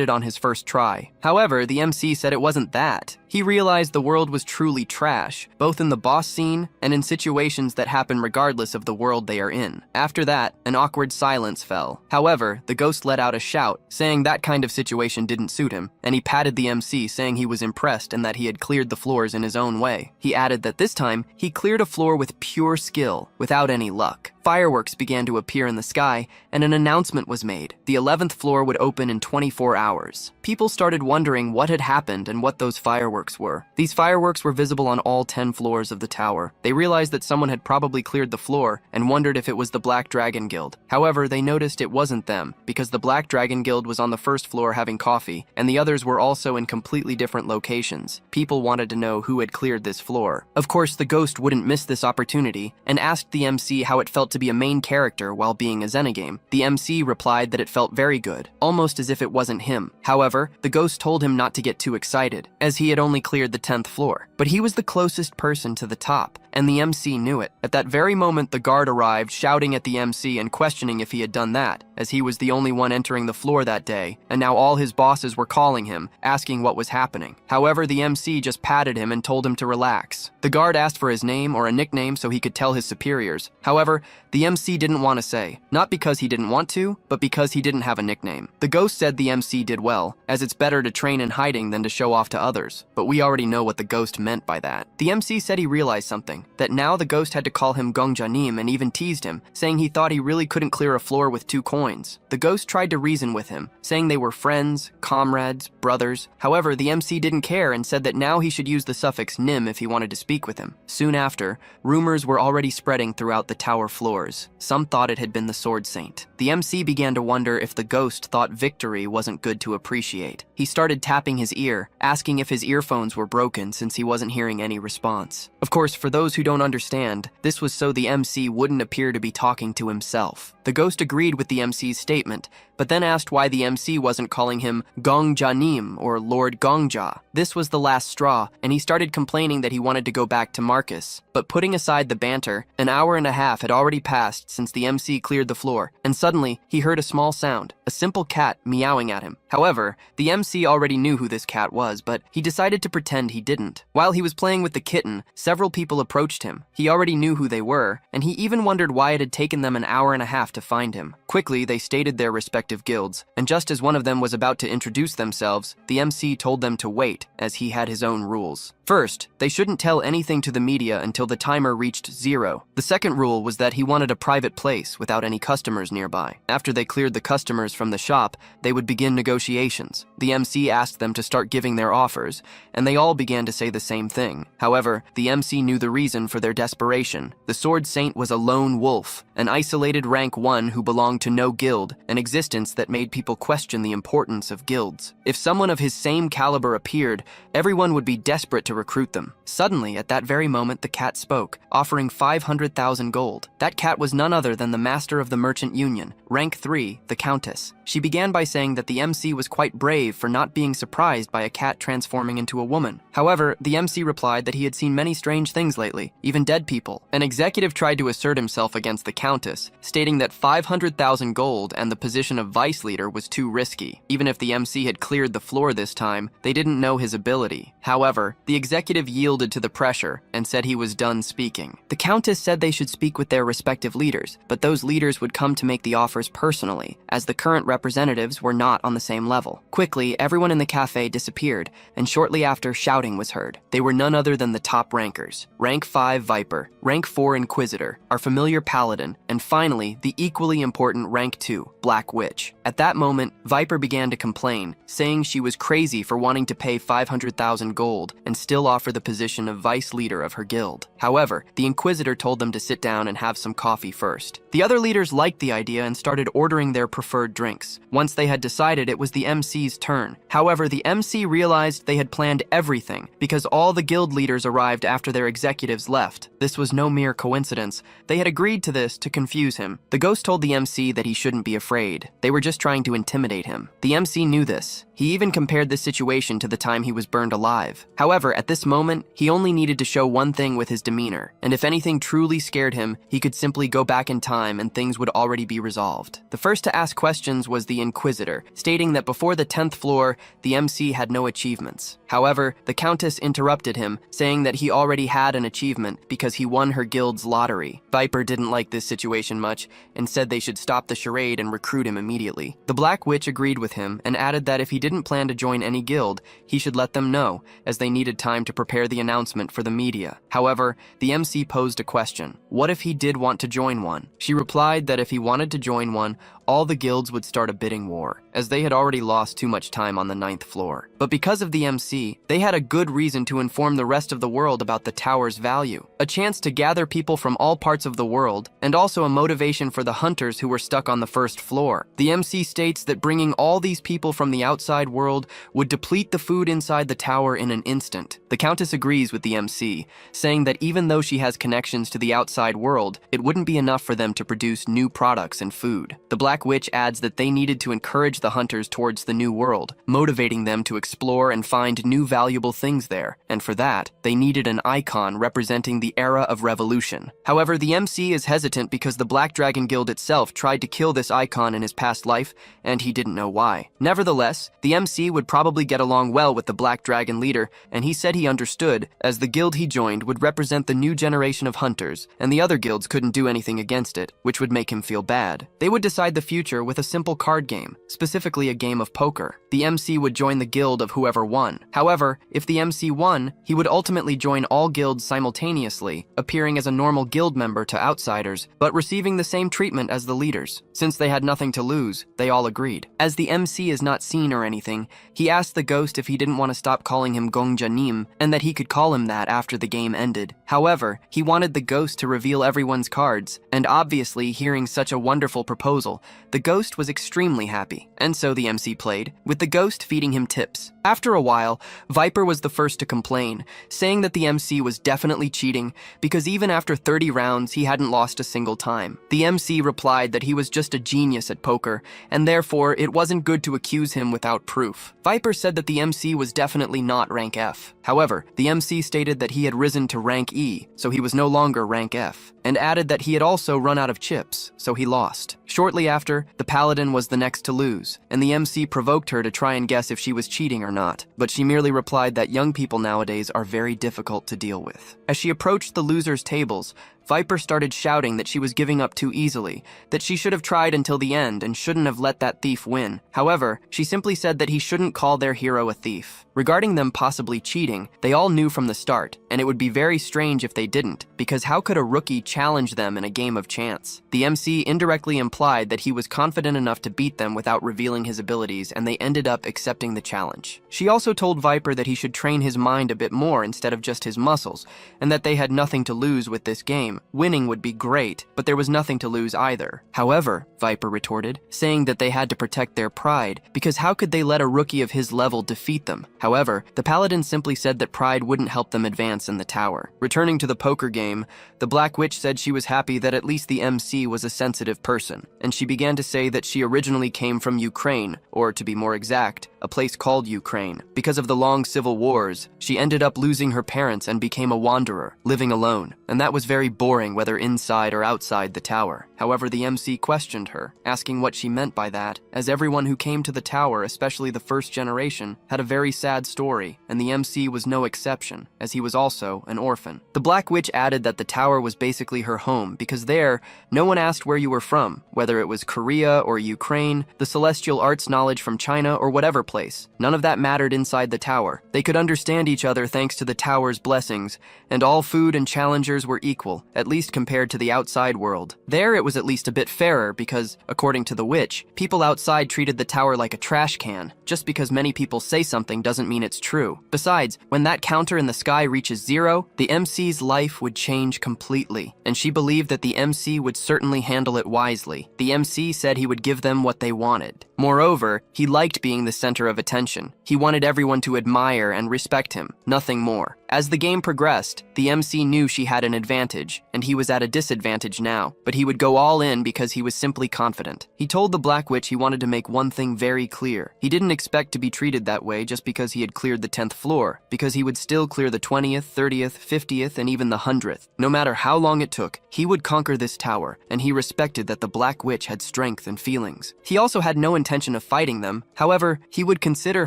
it on his first try. However, the MC said it wasn't that. He realized the world was truly trash, both in the boss scene and in situations that happen regardless of the world they are in. After that, an awkward silence fell. However, the ghost let out a shout, saying that kind of situation didn't suit him, and he patted the MC, saying he was impressed and that he had cleared the floors in his own way. He added that this time, he cleared a floor with pure skill, without any luck. Fireworks began to appear in the sky, and an announcement was made. The 11th floor would open in 24 hours. People started wondering what had happened and what those fireworks were. These fireworks were visible on all 10 floors of the tower. They realized that someone had probably cleared the floor and wondered if it was the Black Dragon Guild. However, they noticed it wasn't them, because the Black Dragon Guild was on the first floor having coffee, and the others were also in completely different locations. People wanted to know who had cleared this floor. Of course, the ghost wouldn't miss this opportunity, and asked the MC how it felt to be a main character while being a Zenigame. The MC replied that it felt very good, almost as if it wasn't him. However, the ghost told him not to get too excited, as he had only cleared the 10th floor. But he was the closest person to the top, and the MC knew it. At that very moment, the guard arrived, shouting at the MC and questioning if he had done that, as he was the only one entering the floor that day, and now all his bosses were calling him, asking what was happening. However, the MC just patted him and told him to relax. The guard asked for his name or a nickname so he could tell his superiors. However, the MC didn't want to say, not because he didn't want to, but because he didn't have a nickname. The ghost said the MC did well, as it's better to train in hiding than to show off to others, but we already know what the ghost meant by that. The MC said he realized something, that now the ghost had to call him Gongjanim and even teased him, saying he thought he really couldn't clear a floor with 2 coins. The ghost tried to reason with him, saying they were friends, comrades, brothers. However, the MC didn't care and said that now he should use the suffix nim if he wanted to speak with him. Soon after, rumors were already spreading throughout the tower floors. Some thought it had been the Sword Saint. The MC began to wonder if the ghost thought victory wasn't good to appreciate. He started tapping his ear, asking if his earphones were broken since he wasn't hearing any response. Of course, for those who don't understand, this was so the MC wouldn't appear to be talking to himself. The ghost agreed with the MC's statement, but then asked why the MC wasn't calling him Gongjanim or Lord Gongja. This was the last straw, and he started complaining that he wanted to go back to Marcus. But putting aside the banter, an hour and a half had already passed since the MC cleared the floor, and suddenly he heard a small sound, a simple cat meowing at him. However, the MC already knew who this cat was, but he decided to pretend he didn't. While he was playing with the kitten, several people approached him. He already knew who they were, and he even wondered why it had taken them an hour and a half to find him. Quickly, they stated their respective guilds, and just as one of them was about to introduce themselves, the MC told them to wait, as he had his own rules. First, they shouldn't tell anything to the media until the timer reached 0. The second rule was that he wanted a private place without any customers nearby. After they cleared the customers from the shop, they would begin negotiations. The MC asked them to start giving their offers, and they all began to say the same thing. However, the MC knew the reason for their desperation. The Sword Saint was a lone wolf, an isolated rank 1 who belonged to no guild, an existence that made people question the importance of guilds. If someone of his same caliber appeared, everyone would be desperate to recruit them. Suddenly, at that very moment, the cat spoke, offering 500,000 gold. That cat was none other than the master of the merchant union, rank 3, the Countess. She began by saying that the MC was quite brave for not being surprised by a cat transforming into a woman. However, the MC replied that he had seen many strange things lately, even dead people. An executive tried to assert himself against the Countess, stating that 500,000 gold and the position of vice leader was too risky. Even if the MC had cleared the floor this time, they didn't know his ability. However, the executive yielded to the pressure and said he was done speaking. The Countess said they should speak with their respective leaders, but those leaders would come to make the offers personally, as the current representatives were not on the same level. Quickly, everyone in the cafe disappeared, and shortly after, shouting was heard. They were none other than the top rankers. Rank 5 Viper, Rank 4 Inquisitor, our familiar Paladin, and finally, the equally important Rank 2, Black Witch. At that moment, Viper began to complain, saying she was crazy for wanting to pay 500,000 gold and still offer the position of vice leader of her guild. However, the Inquisitor told them to sit down and have some coffee first. The other leaders liked the idea and started ordering their preferred drinks. Once they had decided, it was the MC's turn. However, the MC realized they had planned everything because all the guild leaders arrived after their executives left. This was no mere coincidence. They had agreed to this to confuse him. The ghost told the MC that he shouldn't be afraid. They were just trying to intimidate him. The MC knew this. He even compared this situation to the time he was burned alive. However, at this moment, he only needed to show one thing with his demeanor, and if anything truly scared him, he could simply go back in time and things would already be resolved. The first to ask questions was the Inquisitor, stating that before the 10th floor, the MC had no achievements. However, the Countess interrupted him, saying that he already had an achievement because he won her guild's lottery. Viper didn't like this situation much and said they should stop the charade and recruit him immediately. The Black Witch agreed with him and added that if he didn't plan to join any guild, he should let them know, as they needed time to prepare the announcement for the media. However, the MC posed a question. What if he did want to join one? She replied that if he wanted to join one, all the guilds would start a bidding war, as they had already lost too much time on the 9th floor. But because of the MC, they had a good reason to inform the rest of the world about the tower's value, a chance to gather people from all parts of the world, and also a motivation for the hunters who were stuck on the 1st floor. The MC states that bringing all these people from the outside world would deplete the food inside the tower in an instant. The Countess agrees with the MC, saying that even though she has connections to the outside world, it wouldn't be enough for them to produce new products and food. The Black Witch adds that they needed to encourage the hunters towards the new world, motivating them to explore and find new valuable things there, and for that, they needed an icon representing the era of revolution. However, the MC is hesitant because the Black Dragon Guild itself tried to kill this icon in his past life, and he didn't know why. Nevertheless, the MC would probably get along well with the Black Dragon leader, and he said he understood, as the guild he joined would represent the new generation of hunters, and the other guilds couldn't do anything against it, which would make him feel bad. They would decide the future with a simple card game, specifically a game of poker. The MC would join the guild of whoever won. However, if the MC won, he would ultimately join all guilds simultaneously, appearing as a normal guild member to outsiders, but receiving the same treatment as the leaders. Since they had nothing to lose, they all agreed. As the MC is not seen or anything, he asked the ghost if he didn't want to stop calling him Gongjanim, and that he could call him that after the game ended. However, he wanted the ghost to reveal everyone's cards, and obviously, hearing such a wonderful proposal, the ghost was extremely happy, and so the MC played, with the ghost feeding him tips. After a while, Viper was the first to complain, saying that the MC was definitely cheating because even after 30 rounds, he hadn't lost a single time. The MC replied that he was just a genius at poker, and therefore it wasn't good to accuse him without proof. Viper said that the MC was definitely not rank F. However, the MC stated that he had risen to rank E, so he was no longer rank F, and added that he had also run out of chips, so he lost. Shortly after, the Paladin was the next to lose, and the MC provoked her to try and guess if she was cheating or not, but she merely replied that young people nowadays are very difficult to deal with. As she approached the losers' tables, Viper started shouting that she was giving up too easily, that she should have tried until the end and shouldn't have let that thief win. However, she simply said that he shouldn't call their hero a thief. Regarding them possibly cheating, they all knew from the start, and it would be very strange if they didn't, because how could a rookie challenge them in a game of chance? The MC indirectly implied that he was confident enough to beat them without revealing his abilities, and they ended up accepting the challenge. She also told Viper that he should train his mind a bit more instead of just his muscles, and that they had nothing to lose with this game. Winning would be great, but there was nothing to lose either. However, Viper retorted, saying that they had to protect their pride, because how could they let a rookie of his level defeat them? However, the paladin simply said that pride wouldn't help them advance in the tower. Returning to the poker game, the Black Witch said she was happy that at least the MC was a sensitive person, and she began to say that she originally came from Ukraine, or to be more exact, a place called Ukraine. Because of the long civil wars, she ended up losing her parents and became a wanderer, living alone, and that was very boring whether inside or outside the tower. However, the MC questioned her, asking what she meant by that, as everyone who came to the tower, especially the first generation, had a very sad story, and the MC was no exception, as he was also an orphan. The Black Witch added that the tower was basically her home, because there, no one asked where you were from, whether it was Korea or Ukraine, the celestial arts knowledge from China, or whatever place. None of that mattered inside the tower. They could understand each other thanks to the tower's blessings, and all food and challengers were equal, at least compared to the outside world. There it was at least a bit fairer because, according to the witch, people outside treated the tower like a trash can. Just because many people say something doesn't mean it's true. Besides, when that counter in the sky reaches 0, the MC's life would change completely, and she believed that the MC would certainly handle it wisely. The MC said he would give them what they wanted. Moreover, he liked being the center of attention. He wanted everyone to admire and respect him, nothing more. As the game progressed, the MC knew she had an advantage, and he was at a disadvantage now, but he would go all in because he was simply confident. He told the Black Witch he wanted to make one thing very clear. He didn't expect to be treated that way just because he had cleared the 10th floor, because he would still clear the 20th, 30th, 50th, and even the 100th. No matter how long it took, he would conquer this tower, and he respected that the Black Witch had strength and feelings. He also had no intention of fighting them. However, he would consider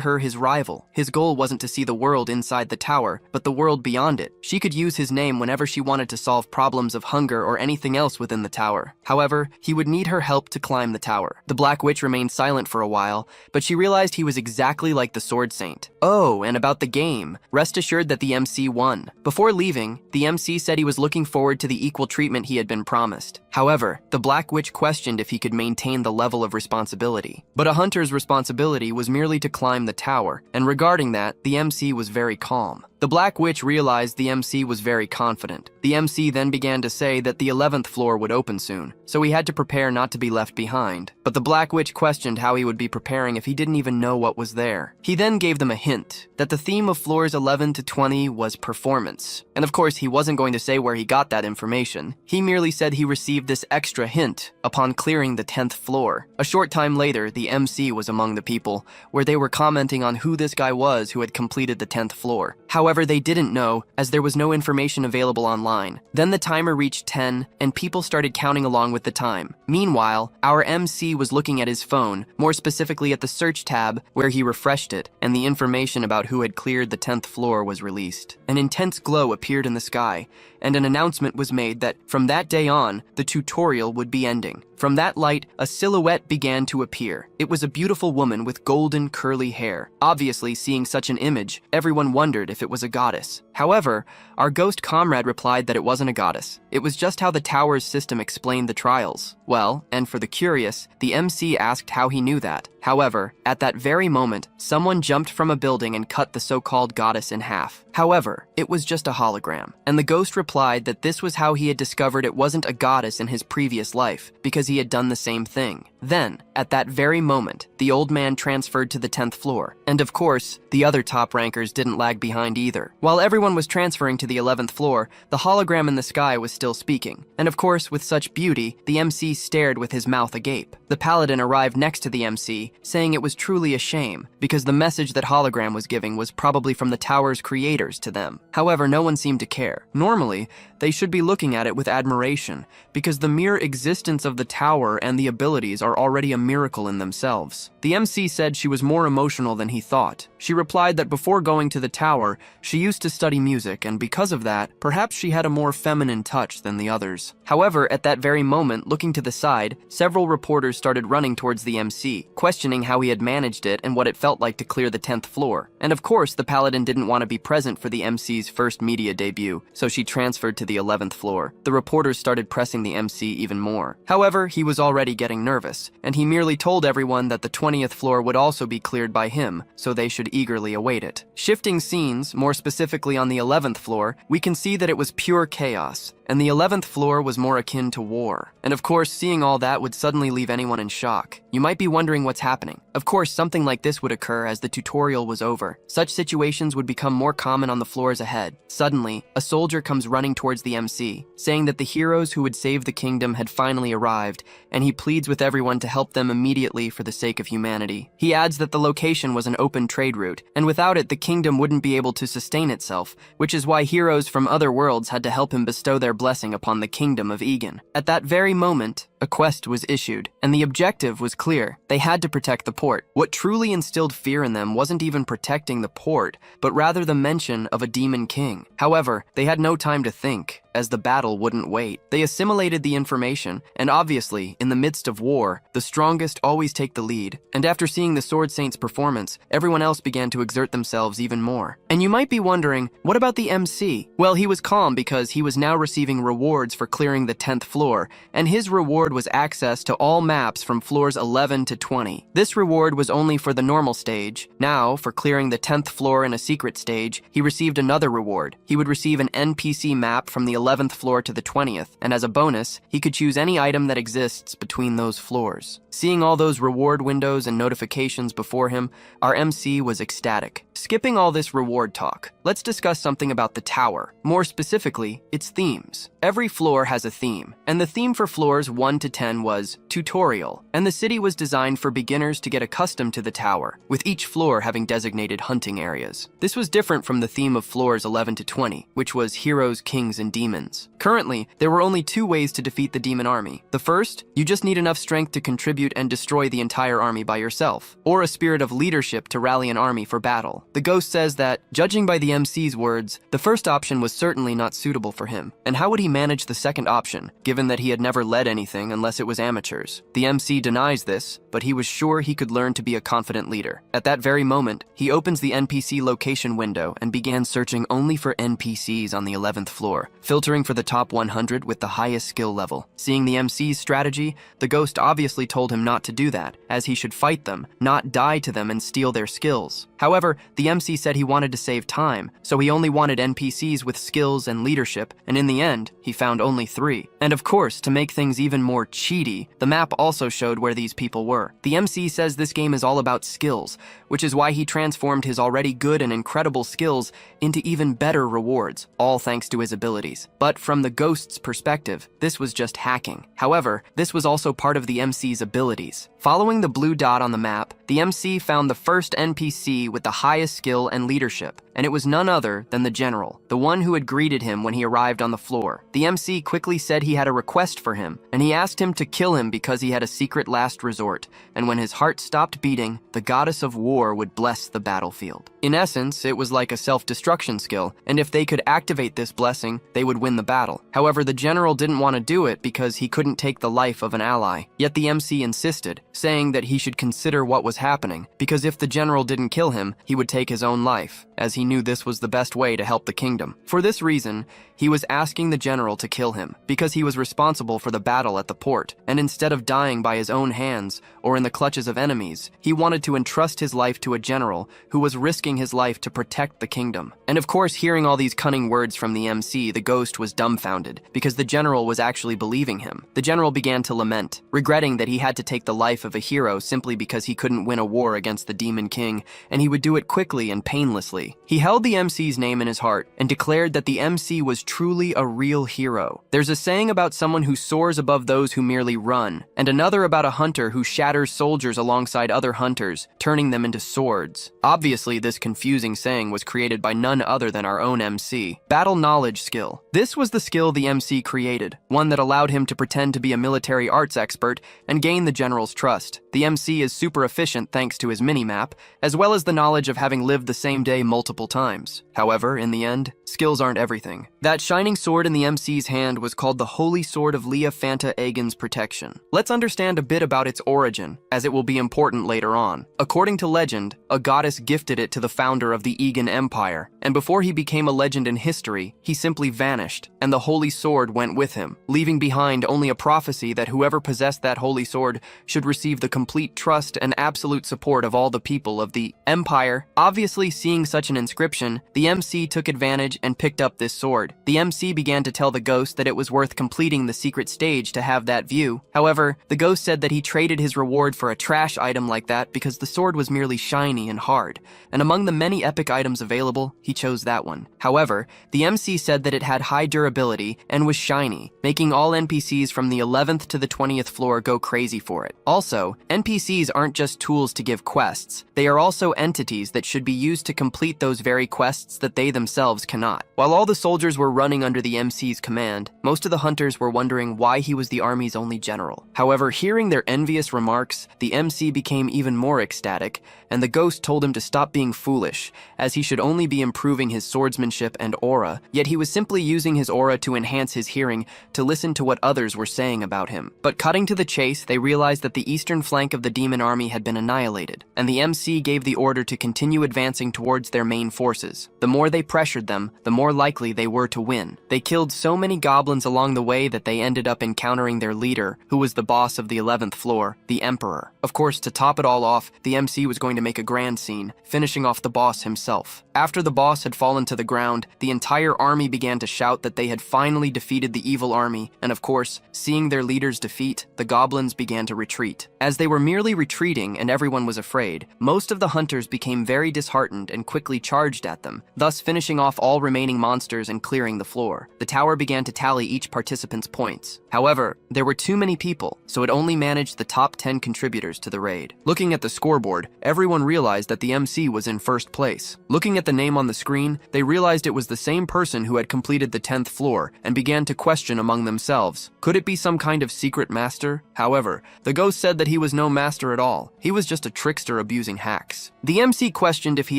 her his rival. His goal wasn't to see the world inside the tower, but the world beyond it. She could use his name whenever she wanted to solve problems of hunger or anything else within the tower. However, he would need her help to climb the tower. The Black Witch remained silent for a while, but she realized he was exactly like the Sword Saint. Oh, and about the game, rest assured that the MC won. Before leaving, the MC said he was looking forward to the equal treatment he had been promised. However, the Black Witch questioned if he could maintain the level of responsibility. But a hunter's responsibility was merely to climb the tower, and regarding that, the MC was very calm. The Black Witch realized the MC was very confident. The MC then began to say that the 11th floor would open soon, so he had to prepare not to be left behind. But the Black Witch questioned how he would be preparing if he didn't even know what was there. He then gave them a hint that the theme of floors 11 to 20 was performance. And of course, he wasn't going to say where he got that information. He merely said he received this extra hint upon clearing the 10th floor. A short time later, the MC was among the people, where they were commenting on who this guy was who had completed the 10th floor. However, they didn't know, as there was no information available online. Then the timer reached 10, and people started counting along with the time. Meanwhile, our MC was looking at his phone, more specifically at the search tab, where he refreshed it, and the information about who had cleared the 10th floor was released. An intense glow appeared in the sky, and an announcement was made that, from that day on, the tutorial would be ending. From that light, a silhouette began to appear. It was a beautiful woman with golden curly hair. Obviously, seeing such an image, everyone wondered if it was a goddess. However, our ghost comrade replied that it wasn't a goddess. It was just how the tower's system explained the trials. Well, and for the curious, the MC asked how he knew that. However, at that very moment, someone jumped from a building and cut the so-called goddess in half. However, it was just a hologram, and the ghost replied that this was how he had discovered it wasn't a goddess in his previous life, because he had done the same thing. Then, at that very moment, the old man transferred to the 10th floor, and of course, the other top rankers didn't lag behind either. While everyone was transferring to the 11th floor, the hologram in the sky was still speaking, and of course, with such beauty, the MC stared with his mouth agape. The paladin arrived next to the MC, saying it was truly a shame, because the message that hologram was giving was probably from the tower's creators to them. However, no one seemed to care. Normally, they should be looking at it with admiration, because the mere existence of the tower and the abilities are are already a miracle in themselves. The MC said she was more emotional than he thought. She replied that before going to the tower, she used to study music, and because of that, perhaps she had a more feminine touch than the others. However, at that very moment, looking to the side, several reporters started running towards the MC, questioning how he had managed it and what it felt like to clear the 10th floor. And of course, the paladin didn't want to be present for the MC's first media debut, so she transferred to the 11th floor. The reporters started pressing the MC even more. However, he was already getting nervous, and he merely told everyone that the 20th floor would also be cleared by him, so they should eagerly await it. Shifting scenes, more specifically on the 11th floor, we can see that it was pure chaos, and the 11th floor was more akin to war. And of course, seeing all that would suddenly leave anyone in shock. You might be wondering what's happening. Of course, something like this would occur as the tutorial was over. Such situations would become more common on the floors ahead. Suddenly, a soldier comes running towards the MC, saying that the heroes who would save the kingdom had finally arrived, and he pleads with everyone to help them immediately for the sake of humanity. He adds that the location was an open trade route, and without it, the kingdom wouldn't be able to sustain itself, which is why heroes from other worlds had to help him bestow their blessing upon the kingdom of Egan. At that very moment, a quest was issued, and the objective was clear. They had to protect the port. What truly instilled fear in them wasn't even protecting the port, but rather the mention of a demon king. However, they had no time to think, as the battle wouldn't wait. They assimilated the information, and obviously, in the midst of war, the strongest always take the lead. And after seeing the Sword Saint's performance, everyone else began to exert themselves even more. And you might be wondering, what about the MC? Well, he was calm because he was now receiving rewards for clearing the 10th floor, and his reward was access to all maps from floors 11 to 20. This reward was only for the normal stage. Now, for clearing the 10th floor in a secret stage, he received another reward. He would receive an NPC map from the 11th floor to the 20th, and as a bonus, he could choose any item that exists between those floors. Seeing all those reward windows and notifications before him, our MC was ecstatic. Skipping all this reward talk, let's discuss something about the tower. More specifically, its themes. Every floor has a theme, and the theme for floors 1 to 10 was tutorial, and the city was designed for beginners to get accustomed to the tower, with each floor having designated hunting areas. This was different from the theme of floors 11 to 20, which was heroes, kings, and demons. Currently, there were only 2 ways to defeat the demon army. The first, you just need enough strength to contribute and destroy the entire army by yourself, or a spirit of leadership to rally an army for battle. The ghost says that, judging by the MC's words, the first option was certainly not suitable for him. And how would he manage the second option, given that he had never led anything unless it was amateurs? The MC denies this, but he was sure he could learn to be a confident leader. At that very moment, he opens the NPC location window and began searching only for NPCs on the 11th floor, filtering for the top 100 with the highest skill level. Seeing the MC's strategy, the ghost obviously told him not to do that, as he should fight them, not die to them and steal their skills. However, the MC said he wanted to save time, so he only wanted NPCs with skills and leadership, and in the end, he found only 3. And of course, to make things even more cheaty, the map also showed where these people were. The MC says this game is all about skills, which is why he transformed his already good and incredible skills into even better rewards, all thanks to his abilities. But from the ghost's perspective, this was just hacking. However, this was also part of the MC's abilities. Following the blue dot on the map, the MC found the first NPC with the highest skill and leadership, and it was none other than the general, the one who had greeted him when he arrived on the floor. The MC quickly said he had a request for him, and he asked him to kill him because he had a secret last resort, and when his heart stopped beating, the goddess of war would bless the battlefield. In essence, it was like a self-destruction skill, and if they could activate this blessing, they would win the battle. However, the general didn't want to do it because he couldn't take the life of an ally. Yet the MC insisted, saying that he should consider what was happening, because if the general didn't kill him, he would take his own life, as he knew this was the best way to help the kingdom. For this reason, he was asking the general to kill him, because he was responsible for the battle at the port, and instead of dying by his own hands, or in the clutches of enemies, he wanted to entrust his life to a general who was risking his life to protect the kingdom. And of course, hearing all these cunning words from the MC, the ghost was dumbfounded, because the general was actually believing him. The general began to lament, regretting that he had to take the life life of a hero simply because he couldn't win a war against the Demon King, and he would do it quickly and painlessly. He held the MC's name in his heart and declared that the MC was truly a real hero. There's a saying about someone who soars above those who merely run, and another about a hunter who shatters soldiers alongside other hunters, turning them into swords. Obviously, this confusing saying was created by none other than our own MC. Battle knowledge skill. This was the skill the MC created, one that allowed him to pretend to be a military arts expert and gain the general's trust. The MC is super efficient thanks to his mini-map, as well as the knowledge of having lived the same day multiple times. However, in the end, skills aren't everything. That shining sword in the MC's hand was called the Holy Sword of Leah Fanta Aegon's Protection. Let's understand a bit about its origin, as it will be important later on. According to legend, a goddess gifted it to the founder of the Aegon Empire, and before he became a legend in history, he simply vanished, and the Holy Sword went with him, leaving behind only a prophecy that whoever possessed that Holy Sword should receive the complete trust and absolute support of all the people of the Empire. Obviously, seeing such an inscription, the MC took advantage and picked up this sword. The MC began to tell the ghost that it was worth completing the secret stage to have that view. However, the ghost said that he traded his reward for a trash item like that because the sword was merely shiny and hard, and among the many epic items available, he chose that one. However, the MC said that it had high durability and was shiny, making all NPCs from the 11th to the 20th floor go crazy for it. Also, NPCs aren't just tools to give quests, they are also entities that should be used to complete those very quests that they themselves cannot. While all the soldiers were running under the MC's command, most of the hunters were wondering why he was the army's only general. However, hearing their envious remarks, the MC became even more ecstatic, and the ghost told him to stop being foolish, as he should only be improving his swordsmanship and aura, yet he was simply using his aura to enhance his hearing to listen to what others were saying about him. But cutting to the chase, they realized that the eastern flank of the demon army had been annihilated, and the MC gave the order to continue advancing towards their main forces. The more they pressured them, the more likely they were to win. They killed so many goblins along the way that they ended up encountering their leader, who was the boss of the 11th floor, the Emperor. Of course, to top it all off, the MC was going to make a grand scene, finishing off the boss himself. After the boss had fallen to the ground, the entire army began to shout that they had finally defeated the evil army, and of course, seeing their leader's defeat, the goblins began to retreat. As they were merely retreating and everyone was afraid, most of the hunters became very disheartened and quickly charged at them, thus finishing off all remaining monsters and clearing the floor. The tower began to tally each participant's points. However, there were too many people, so it only managed the top 10 contributors to the raid. Looking at the scoreboard, everyone realized that the MC was in first place. Looking at the name on the screen, they realized it was the same person who had completed the 10th floor and began to question among themselves. Could it be some kind of secret master? However, the ghost said that he was no master at all. He was just a trickster abusing hacks. The MC questioned if he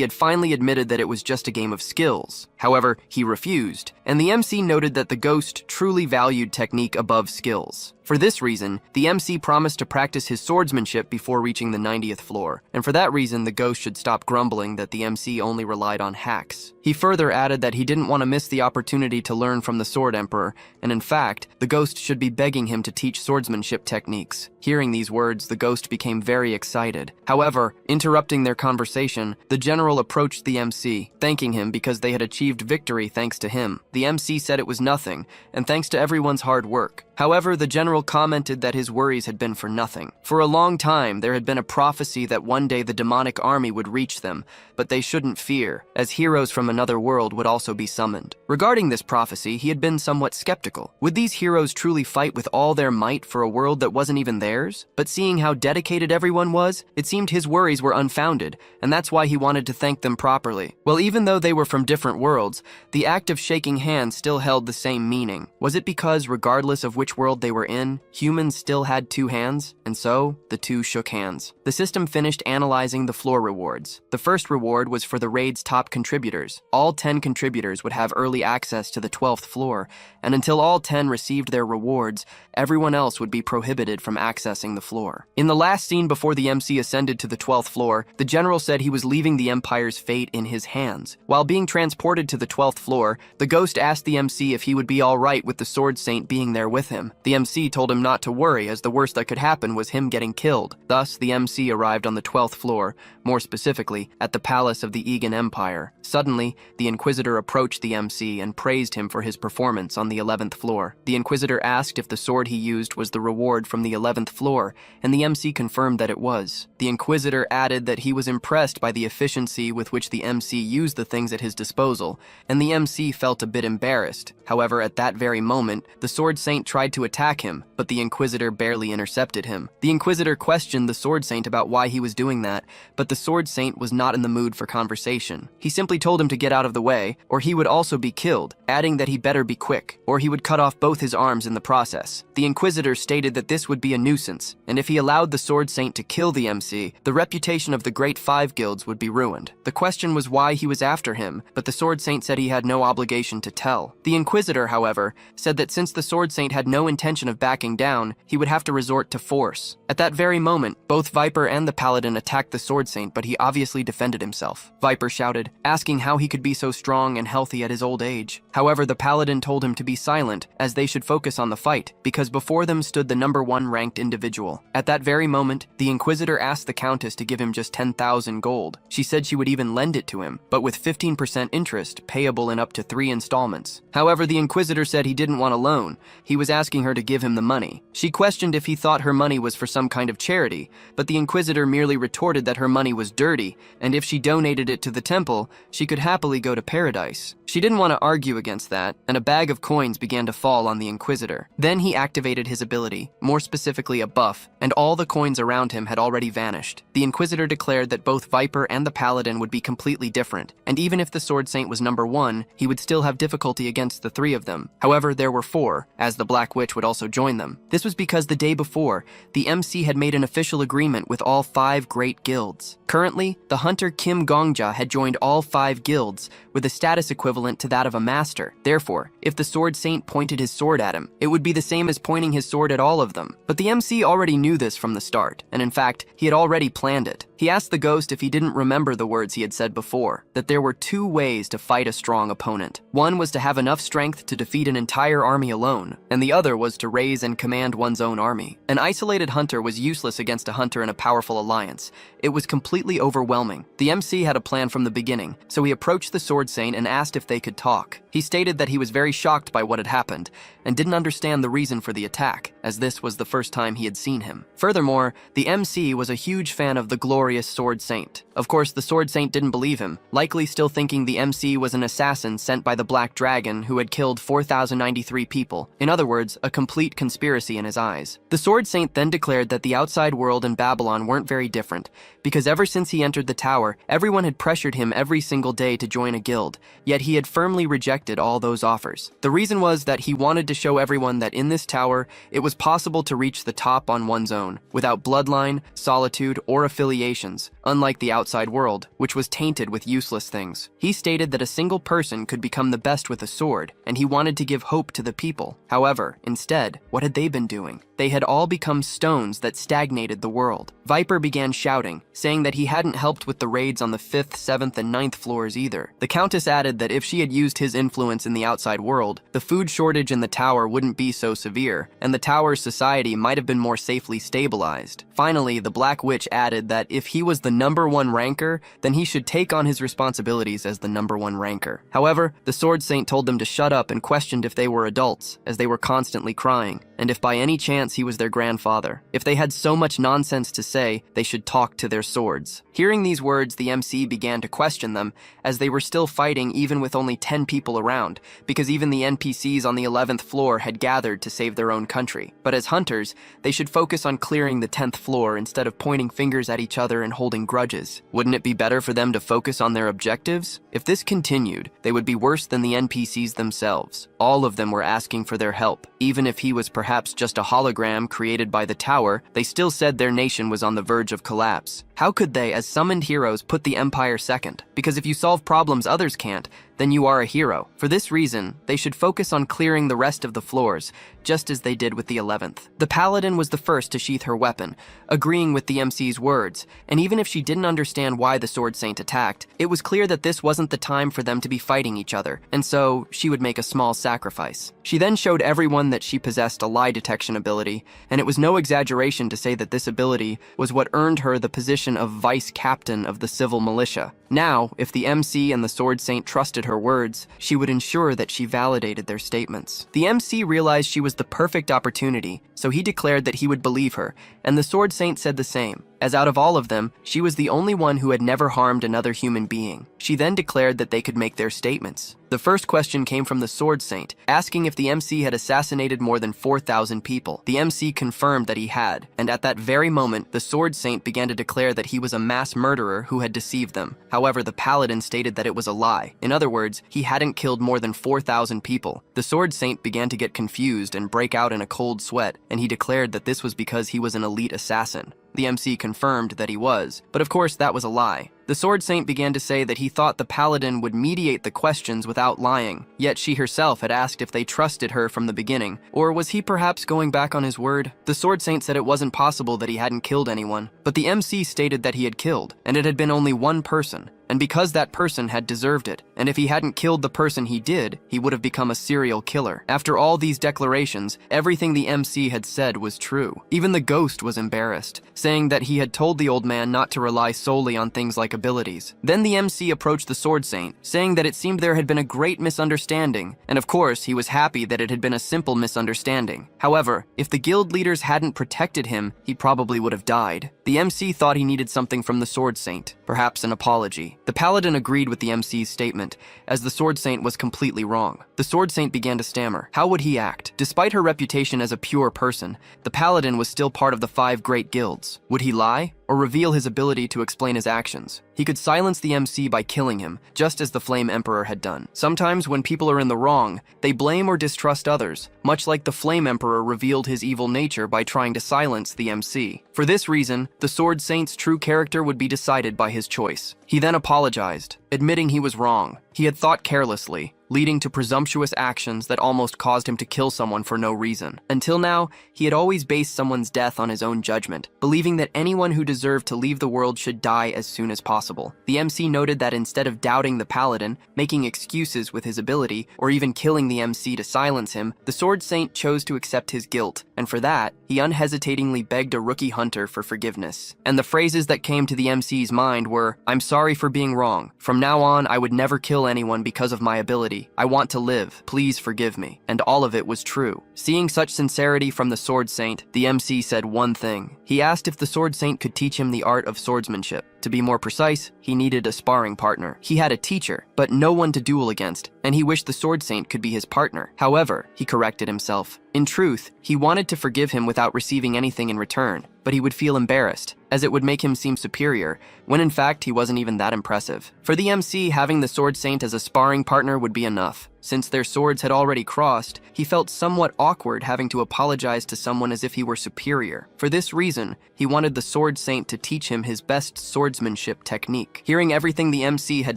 had finally admitted that it was just a game of skills. However, he refused, and the MC noted that the ghost truly valued technique above skills. For this reason, the MC promised to practice his swordsmanship before reaching the 90th floor, and for that reason the ghost should stop grumbling that the MC only relied on hacks. He further added that he didn't want to miss the opportunity to learn from the Sword Emperor, and in fact, the ghost should be begging him to teach swordsmanship techniques. Hearing these words, the ghost became very excited. However, interrupting their conversation, the general approached the MC, thanking him because they had achieved victory thanks to him. The MC said it was nothing, and thanks to everyone's hard work. However, the general commented that his worries had been for nothing. For a long time, there had been a prophecy that one day the demonic army would reach them, but they shouldn't fear, as heroes from another world would also be summoned. Regarding this prophecy, he had been somewhat skeptical. Would these heroes truly fight with all their might for a world that wasn't even theirs? But seeing how dedicated everyone was, it seemed his worries were unfounded, and that's why he wanted to thank them properly. Well, even though they were from different worlds, the act of shaking hands still held the same meaning. Was it because, regardless of which world they were in, humans still had two hands? And so, the two shook hands. The system finished analyzing the floor rewards. The first reward was for the raid's top contributors. All 10 contributors would have early access to the 12th floor, and until all 10 received their rewards, everyone else would be prohibited from accessing the floor. In the last scene before the MC ascended to the 12th floor, the general said he was leaving the Empire's fate in his hands. While being transported to the 12th floor, the ghost asked the MC if he would be alright with the Sword Saint being there with him. The MC told him not to worry, as the worst that could happen was him getting killed. Thus, the MC arrived on the 12th floor, more specifically, at the palace of the Aegon Empire. Suddenly, the Inquisitor approached the MC and praised him for his performance on the 11th floor. The Inquisitor asked if the sword he used was the reward for from the 11th floor, and the MC confirmed that it was. The Inquisitor added that he was impressed by the efficiency with which the MC used the things at his disposal, and the MC felt a bit embarrassed. However, at that very moment, the Sword Saint tried to attack him, but the Inquisitor barely intercepted him. The Inquisitor questioned the Sword Saint about why he was doing that, but the Sword Saint was not in the mood for conversation. He simply told him to get out of the way, or he would also be killed, adding that he better be quick, or he would cut off both his arms in the process. The Inquisitor stated that this would be a nuisance, and if he allowed the Sword Saint to kill the MC, the reputation of the Great Five Guilds would be ruined. The question was why he was after him, but the Sword Saint said he had no obligation to tell. The Inquisitor, however, said that since the Sword Saint had no intention of backing down, he would have to resort to force. At that very moment, both Viper and the Paladin attacked the Sword Saint, but he obviously defended himself. Viper shouted, asking how he could be so strong and healthy at his old age. However, the Paladin told him to be silent, as they should focus on the fight, because before them stood the #1 ranked individual. At that very moment, the Inquisitor asked the Countess to give him just 10,000 gold. She said she would even lend it to him, but with 15% interest, payable in up to 3 installments. However, the Inquisitor said he didn't want a loan. He was asking her to give him the money. She questioned if he thought her money was for some kind of charity, but the Inquisitor merely retorted that her money was dirty, and if she donated it to the temple, she could happily go to paradise. She didn't want to argue against that, and a bag of coins began to fall on the Inquisitor. Then he activated his ability, more specifically a buff, and all the coins around him had already vanished. The Inquisitor declared that both Viper and the Paladin would be completely different, and even if the Sword Saint was #1, he would still have difficulty against the 3 of them. However, there were 4, as the Black Witch would also join them. This was because the day before, the MC had made an official agreement with all 5 great guilds. Currently, the hunter Kim Gongja had joined all 5 guilds, with a status equivalent to that of a master. Therefore, if the Sword Saint pointed his sword at him, it would be the same as pointing his sword at all of them. But the MC already knew this from the start, and in fact, he had already planned it. He asked the ghost if he didn't remember the words he had said before, that there were 2 ways to fight a strong opponent. One was to have enough strength to defeat an entire army alone, and the other was to raise and command one's own army. An isolated hunter was useless against a hunter in a powerful alliance. It was completely overwhelming. The MC had a plan from the beginning, so he approached the Sword Saint and asked if they could talk. He stated that he was very shocked by what had happened, and didn't understand the reason for the attack, as this was the first time he had seen him. Furthermore, the MC was a huge fan of the glorious Sword Saint. Of course, the Sword Saint didn't believe him, likely still thinking the MC was an assassin sent by the Black Dragon who had killed 4,093 people. In other words, a complete conspiracy in his eyes. The Sword Saint then declared that the outside world and Babylon weren't very different, because ever since he entered the tower, everyone had pressured him every single day to join a guild, yet he had firmly rejected all those offers. The reason was that he wanted to show everyone that in this tower, it was possible to reach the top on one's own, without bloodline, solitude, or affiliations, unlike the outside world, which was tainted with useless things. He stated that a single person could become the best with a sword, and he wanted to give hope to the people. However, instead, what had they been doing? They had all become stones that stagnated the world. Viper began shouting, saying that he hadn't helped with the raids on the 5th, 7th, and 9th floors either. The Countess added that if she had used his influence in the outside world, the food shortage in the tower wouldn't be so severe, and the tower's society might have been more safely stabilized. Finally, the Black Witch added that if he was the #1 ranker, then he should take on his responsibilities as the #1 ranker. However, the Sword Saint told them to shut up and questioned if they were adults, as they were constantly crying, and if by any chance he was their grandfather. If they had so much nonsense to say, they should talk to their swords. Hearing these words, the MC began to question them, as they were still fighting even with only 10 people around, because even the NPCs on the 11th floor had gathered to save their own country. But as hunters, they should focus on clearing the 10th floor instead of pointing fingers at each other and holding grudges. Wouldn't it be better for them to focus on their objectives? If this continued, they would be worse than the NPCs themselves. All of them were asking for their help. Even if he was perhaps just a hologram created by the tower, they still said their nation was on the verge of collapse. How could they, as summoned heroes, put the Empire second? Because if you solve problems others can't, then you are a hero. For this reason, they should focus on clearing the rest of the floors, just as they did with the 11th. The Paladin was the first to sheath her weapon, agreeing with the MC's words, and even if she didn't understand why the Sword Saint attacked, it was clear that this wasn't the time for them to be fighting each other, and so she would make a small sacrifice. She then showed everyone that she possessed a lie detection ability, and it was no exaggeration to say that this ability was what earned her the position of vice captain of the civil militia. Now, if the MC and the Sword Saint trusted her words, she would ensure that she validated their statements. The MC realized she was the perfect opportunity, so he declared that he would believe her, and the Sword Saint said the same, as out of all of them, she was the only one who had never harmed another human being. She then declared that they could make their statements. The first question came from the Sword Saint, asking if the MC had assassinated more than 4,000 people. The MC confirmed that he had, and at that very moment, the Sword Saint began to declare that he was a mass murderer who had deceived them. However, the Paladin stated that it was a lie. In other words, he hadn't killed more than 4,000 people. The Sword Saint began to get confused and break out in a cold sweat, and he declared that this was because he was an elite assassin. The MC confirmed that he was, but of course that was a lie. The Sword Saint began to say that he thought the Paladin would mediate the questions without lying, yet she herself had asked if they trusted her from the beginning, or was he perhaps going back on his word? The Sword Saint said it wasn't possible that he hadn't killed anyone, but the MC stated that he had killed, and it had been only one person. And because that person had deserved it, and if he hadn't killed the person he did, he would have become a serial killer. After all these declarations, everything the MC had said was true. Even the ghost was embarrassed, saying that he had told the old man not to rely solely on things like abilities. Then the MC approached the Sword Saint, saying that it seemed there had been a great misunderstanding, and of course he was happy that it had been a simple misunderstanding. However, if the guild leaders hadn't protected him, he probably would have died. The MC thought he needed something from the Sword Saint, perhaps an apology. The Paladin agreed with the MC's statement, as the Sword Saint was completely wrong. The Sword Saint began to stammer. How would he act? Despite her reputation as a pure person, the Paladin was still part of the 5 great guilds. Would he lie, or reveal his ability to explain his actions? He could silence the MC by killing him, just as the Flame Emperor had done. Sometimes when people are in the wrong, they blame or distrust others, much like the Flame Emperor revealed his evil nature by trying to silence the MC. For this reason, the Sword Saint's true character would be decided by his choice. He then apologized, admitting he was wrong. He had thought carelessly, leading to presumptuous actions that almost caused him to kill someone for no reason. Until now, he had always based someone's death on his own judgment, believing that anyone who deserved to leave the world should die as soon as possible. The MC noted that instead of doubting the Paladin, making excuses with his ability, or even killing the MC to silence him, the Sword Saint chose to accept his guilt, and for that, he unhesitatingly begged a rookie hunter for forgiveness. And the phrases that came to the MC's mind were, "I'm sorry for being wrong. From now on, I would never kill anyone because of my ability. I want to live. Please forgive me." And all of it was true. Seeing such sincerity from the Sword Saint, the MC said one thing. He asked if the Sword Saint could teach him the art of swordsmanship. To be more precise, he needed a sparring partner. He had a teacher, but no one to duel against, and he wished the Sword Saint could be his partner. However, he corrected himself. In truth, he wanted to forgive him without receiving anything in return, but he would feel embarrassed, as it would make him seem superior, when in fact he wasn't even that impressive. For the MC, having the Sword Saint as a sparring partner would be enough. Since their swords had already crossed, he felt somewhat awkward having to apologize to someone as if he were superior. For this reason, he wanted the Sword Saint to teach him his best swordsmanship technique. Hearing everything the MC had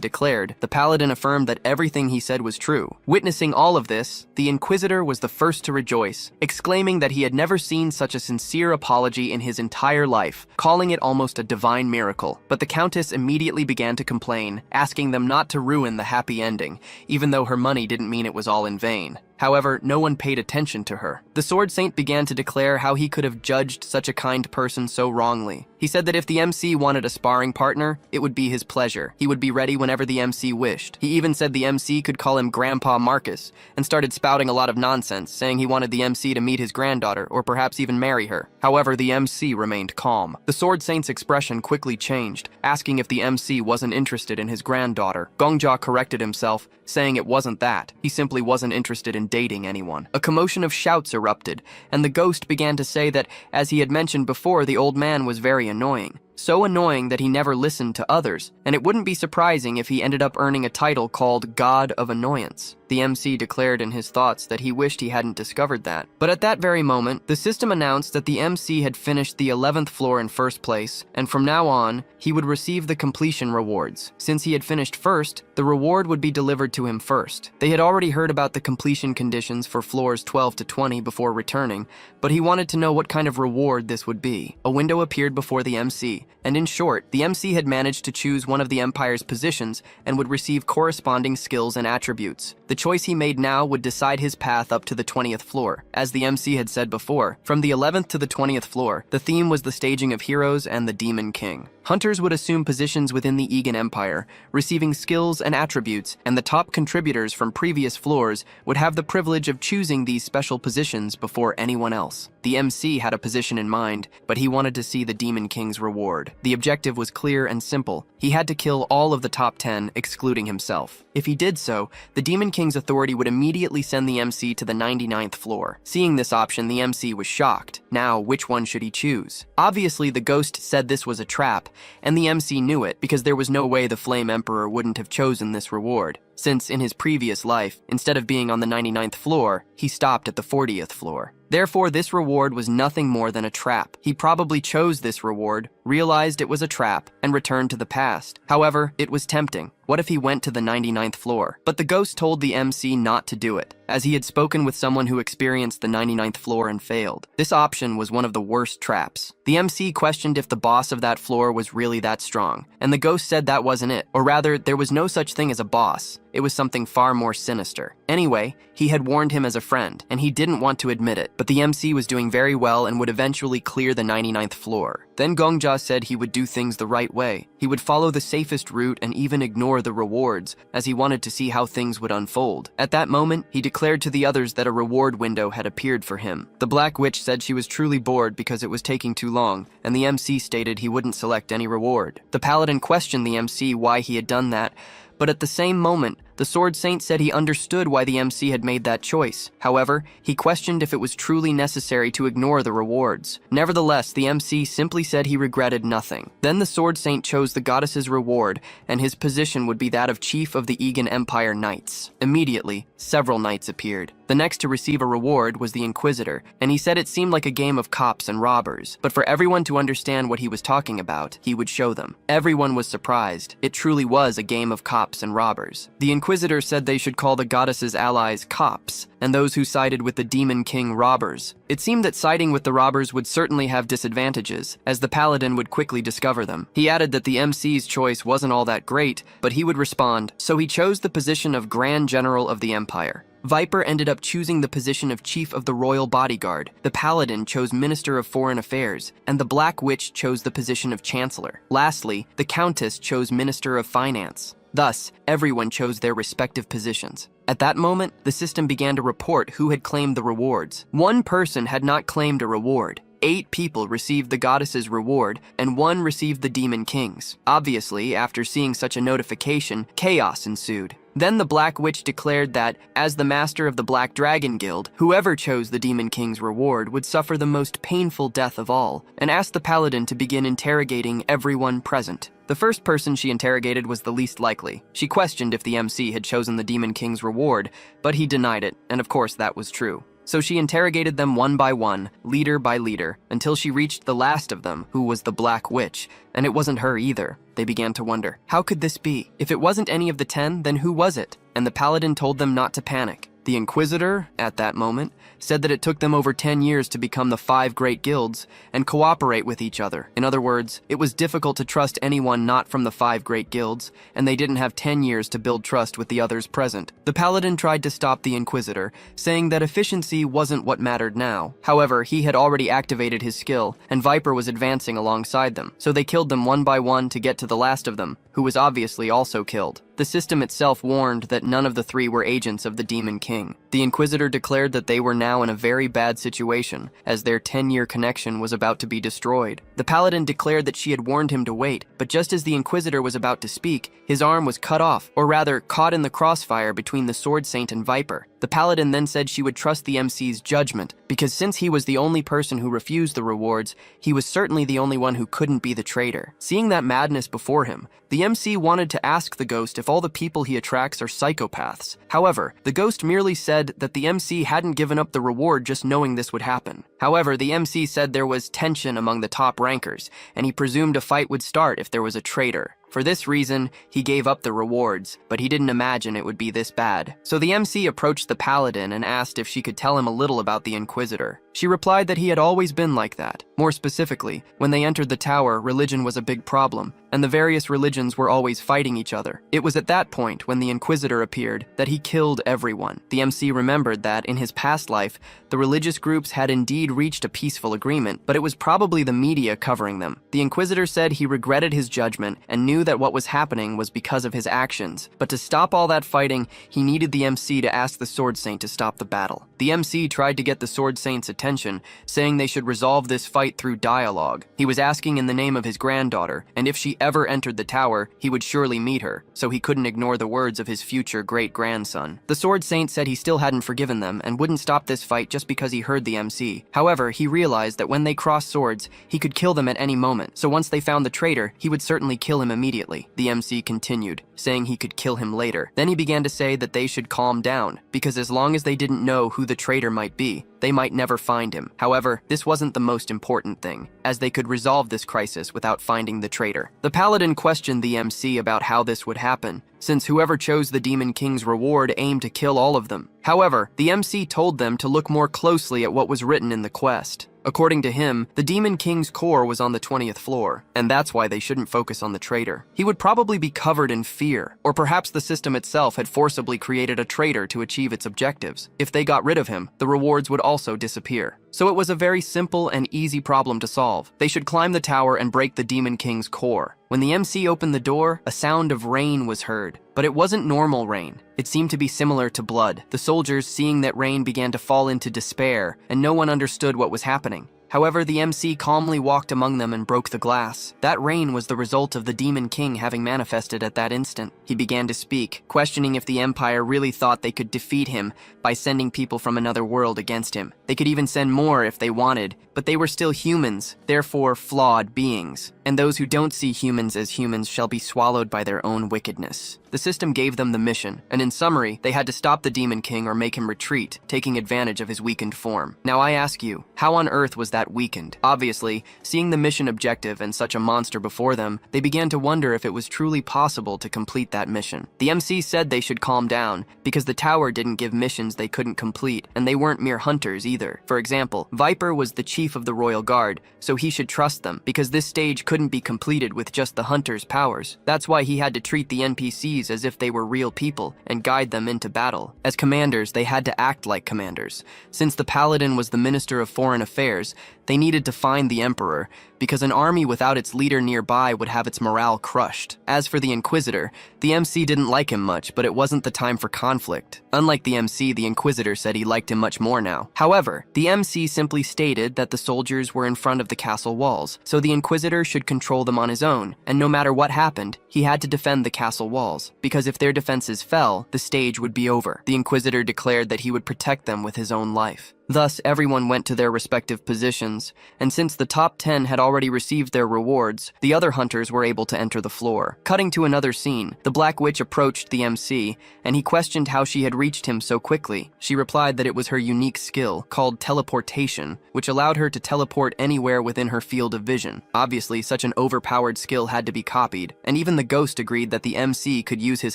declared, the Paladin affirmed that everything he said was true. Witnessing all of this, the Inquisitor was the first to rejoice, exclaiming that he had never seen such a sincere apology in his entire life, calling it almost a divine miracle. But the Countess immediately began to complain, asking them not to ruin the happy ending, even though her money didn't mean it was all in vain. However, no one paid attention to her. The Sword Saint began to declare how he could have judged such a kind person so wrongly. He said that if the MC wanted a sparring partner, it would be his pleasure. He would be ready whenever the MC wished. He even said the MC could call him Grandpa Marcus, and started spouting a lot of nonsense, saying he wanted the MC to meet his granddaughter, or perhaps even marry her. However, the MC remained calm. The Sword Saint's expression quickly changed, asking if the MC wasn't interested in his granddaughter. Gongjia corrected himself, saying it wasn't that. He simply wasn't interested in dating anyone. A commotion of shouts erupted, and the ghost began to say that, as he had mentioned before, the old man was very annoying. So annoying that he never listened to others, and it wouldn't be surprising if he ended up earning a title called God of Annoyance. The MC declared in his thoughts that he wished he hadn't discovered that. But at that very moment, the system announced that the MC had finished the 11th floor in first place, and from now on, he would receive the completion rewards. Since he had finished first, the reward would be delivered to him first. They had already heard about the completion conditions for floors 12 to 20 before returning, but he wanted to know what kind of reward this would be. A window appeared before the MC, and in short, the MC had managed to choose one of the Empire's positions and would receive corresponding skills and attributes. The choice he made now would decide his path up to the 20th floor. As the MC had said before, from the 11th to the 20th floor, the theme was the staging of heroes and the Demon King. Hunters would assume positions within the Egan Empire, receiving skills and attributes, and the top contributors from previous floors would have the privilege of choosing these special positions before anyone else. The MC had a position in mind, but he wanted to see the Demon King's reward. The objective was clear and simple. He had to kill all of the top 10, excluding himself. If he did so, the Demon King's authority would immediately send the MC to the 99th floor. Seeing this option, the MC was shocked. Now, which one should he choose? Obviously, the ghost said this was a trap, and the MC knew it because there was no way the Flame Emperor wouldn't have chosen this reward, since in his previous life, instead of being on the 99th floor, he stopped at the 40th floor. Therefore, this reward was nothing more than a trap. He probably chose this reward, realized it was a trap, and returned to the past. However, it was tempting. What if he went to the 99th floor? But the ghost told the MC not to do it, as he had spoken with someone who experienced the 99th floor and failed. This option was one of the worst traps. The MC questioned if the boss of that floor was really that strong, and the ghost said that wasn't it, or rather, there was no such thing as a boss. It was something far more sinister. Anyway, he had warned him as a friend, and he didn't want to admit it, but the MC was doing very well and would eventually clear the 99th floor. Then Gongja said he would do things the right way. He would follow the safest route and even ignore the rewards, as he wanted to see how things would unfold. At that moment, he declared to the others that a reward window had appeared for him. The Black Witch said she was truly bored because it was taking too long, and the MC stated he wouldn't select any reward. The Paladin questioned the MC why he had done that, but at the same moment, the Sword Saint said he understood why the MC had made that choice. However, he questioned if it was truly necessary to ignore the rewards. Nevertheless, the MC simply said he regretted nothing. Then the Sword Saint chose the goddess's reward, and his position would be that of Chief of the Egan Empire Knights. Immediately, several knights appeared. The next to receive a reward was the Inquisitor, and he said it seemed like a game of cops and robbers, but for everyone to understand what he was talking about, he would show them. Everyone was surprised. It truly was a game of cops and robbers. The Inquisitor said they should call the goddess's allies cops, and those who sided with the Demon King robbers. It seemed that siding with the robbers would certainly have disadvantages, as the Paladin would quickly discover them. He added that the MC's choice wasn't all that great, but he would respond, so he chose the position of Grand General of the Empire. Viper ended up choosing the position of Chief of the Royal Bodyguard, the Paladin chose Minister of Foreign Affairs, and the Black Witch chose the position of Chancellor. Lastly, the Countess chose Minister of Finance. Thus, everyone chose their respective positions. At that moment, the system began to report who had claimed the rewards. One person had not claimed a reward. 8 people received the goddess's reward, and 1 received the Demon King's. Obviously, after seeing such a notification, chaos ensued. Then the Black Witch declared that, as the master of the Black Dragon Guild, whoever chose the Demon King's reward would suffer the most painful death of all, and asked the Paladin to begin interrogating everyone present. The first person she interrogated was the least likely. She questioned if the MC had chosen the Demon King's reward, but he denied it, and of course that was true. So she interrogated them one by one, leader by leader, until she reached the last of them, who was the Black Witch, and it wasn't her either. They began to wonder, how could this be? If it wasn't any of the 10, then who was it? And the Paladin told them not to panic. The Inquisitor, at that moment, said that it took them over 10 years to become the 5 great guilds and cooperate with each other. In other words, it was difficult to trust anyone not from the 5 great guilds, and they didn't have 10 years to build trust with the others present. The Paladin tried to stop the Inquisitor, saying that efficiency wasn't what mattered now. However, he had already activated his skill, and Viper was advancing alongside them, so they killed them one by one to get to the last of them, who was obviously also killed. The system itself warned that none of the 3 were agents of the Demon King. The Inquisitor declared that they were now in a very bad situation, as their 10-year connection was about to be destroyed. The Paladin declared that she had warned him to wait, but just as the Inquisitor was about to speak, his arm was cut off, or rather, caught in the crossfire between the Sword Saint and Viper. The Paladin then said she would trust the MC's judgment, because since he was the only person who refused the rewards, he was certainly the only one who couldn't be the traitor. Seeing that madness before him, the MC wanted to ask the ghost if all the people he attracts are psychopaths. However, the ghost merely said that the MC hadn't given up the reward just knowing this would happen. However, the MC said there was tension among the top rankers, and he presumed a fight would start if there was a traitor. For this reason, he gave up the rewards, but he didn't imagine it would be this bad. So the MC approached the Paladin and asked if she could tell him a little about the Inquisitor. She replied that he had always been like that. More specifically, when they entered the tower, religion was a big problem, and the various religions were always fighting each other. It was at that point, when the Inquisitor appeared, that he killed everyone. The MC remembered that, in his past life, the religious groups had indeed reached a peaceful agreement, but it was probably the media covering them. The Inquisitor said he regretted his judgment and knew that what was happening was because of his actions, but to stop all that fighting, he needed the MC to ask the Sword Saint to stop the battle. The MC tried to get the Sword Saint's attention, saying they should resolve this fight through dialogue. He was asking in the name of his granddaughter, and if she ever entered the tower, he would surely meet her, so he couldn't ignore the words of his future great-grandson. The Sword Saint said he still hadn't forgiven them and wouldn't stop this fight just because he heard the MC. However, he realized that when they crossed swords, he could kill them at any moment, so once they found the traitor, he would certainly kill him immediately. The MC continued, saying he could kill him later. Then he began to say that they should calm down, because as long as they didn't know who the traitor might be, they might never find him. However, this wasn't the most important thing, as they could resolve this crisis without finding the traitor. The Paladin questioned the MC about how this would happen, since whoever chose the Demon King's reward aimed to kill all of them. However, the MC told them to look more closely at what was written in the quest. According to him, the Demon King's core was on the 20th floor, and that's why they shouldn't focus on the traitor. He would probably be covered in fear, or perhaps the system itself had forcibly created a traitor to achieve its objectives. If they got rid of him, the rewards would also disappear. So it was a very simple and easy problem to solve. They should climb the tower and break the Demon King's core. When the MC opened the door, a sound of rain was heard. But it wasn't normal rain. It seemed to be similar to blood. The soldiers, seeing that rain, began to fall into despair, and no one understood what was happening. However, the MC calmly walked among them and broke the glass. That rain was the result of the Demon King having manifested at that instant. He began to speak, questioning if the Empire really thought they could defeat him by sending people from another world against him. They could even send more if they wanted, but they were still humans, therefore flawed beings. And those who don't see humans as humans shall be swallowed by their own wickedness. The system gave them the mission, and in summary, they had to stop the Demon King or make him retreat, taking advantage of his weakened form. Now I ask you, how on earth was that weakened? Obviously, seeing the mission objective and such a monster before them, they began to wonder if it was truly possible to complete that mission. The MC said they should calm down, because the tower didn't give missions they couldn't complete, and they weren't mere hunters either. For example, Viper was the chief of the Royal Guard, so he should trust them, because this stage couldn't be completed with just the hunter's powers. That's why he had to treat the NPCs as if they were real people and guide them into battle. As commanders, they had to act like commanders. Since the Paladin was the Minister of Foreign Affairs, they needed to find the Emperor, because an army without its leader nearby would have its morale crushed. As for the Inquisitor, the MC didn't like him much, but it wasn't the time for conflict. Unlike the MC, the Inquisitor said he liked him much more now. However, the MC simply stated that the soldiers were in front of the castle walls, so the Inquisitor should control them on his own, and no matter what happened, he had to defend the castle walls, because if their defenses fell, the stage would be over. The Inquisitor declared that he would protect them with his own life. Thus, everyone went to their respective positions, and since the top 10 had already received their rewards, the other hunters were able to enter the floor. Cutting to another scene, the Black Witch approached the MC, and he questioned how she had reached him so quickly. She replied that it was her unique skill, called teleportation, which allowed her to teleport anywhere within her field of vision. Obviously, such an overpowered skill had to be copied, and even the ghost agreed that the MC could use his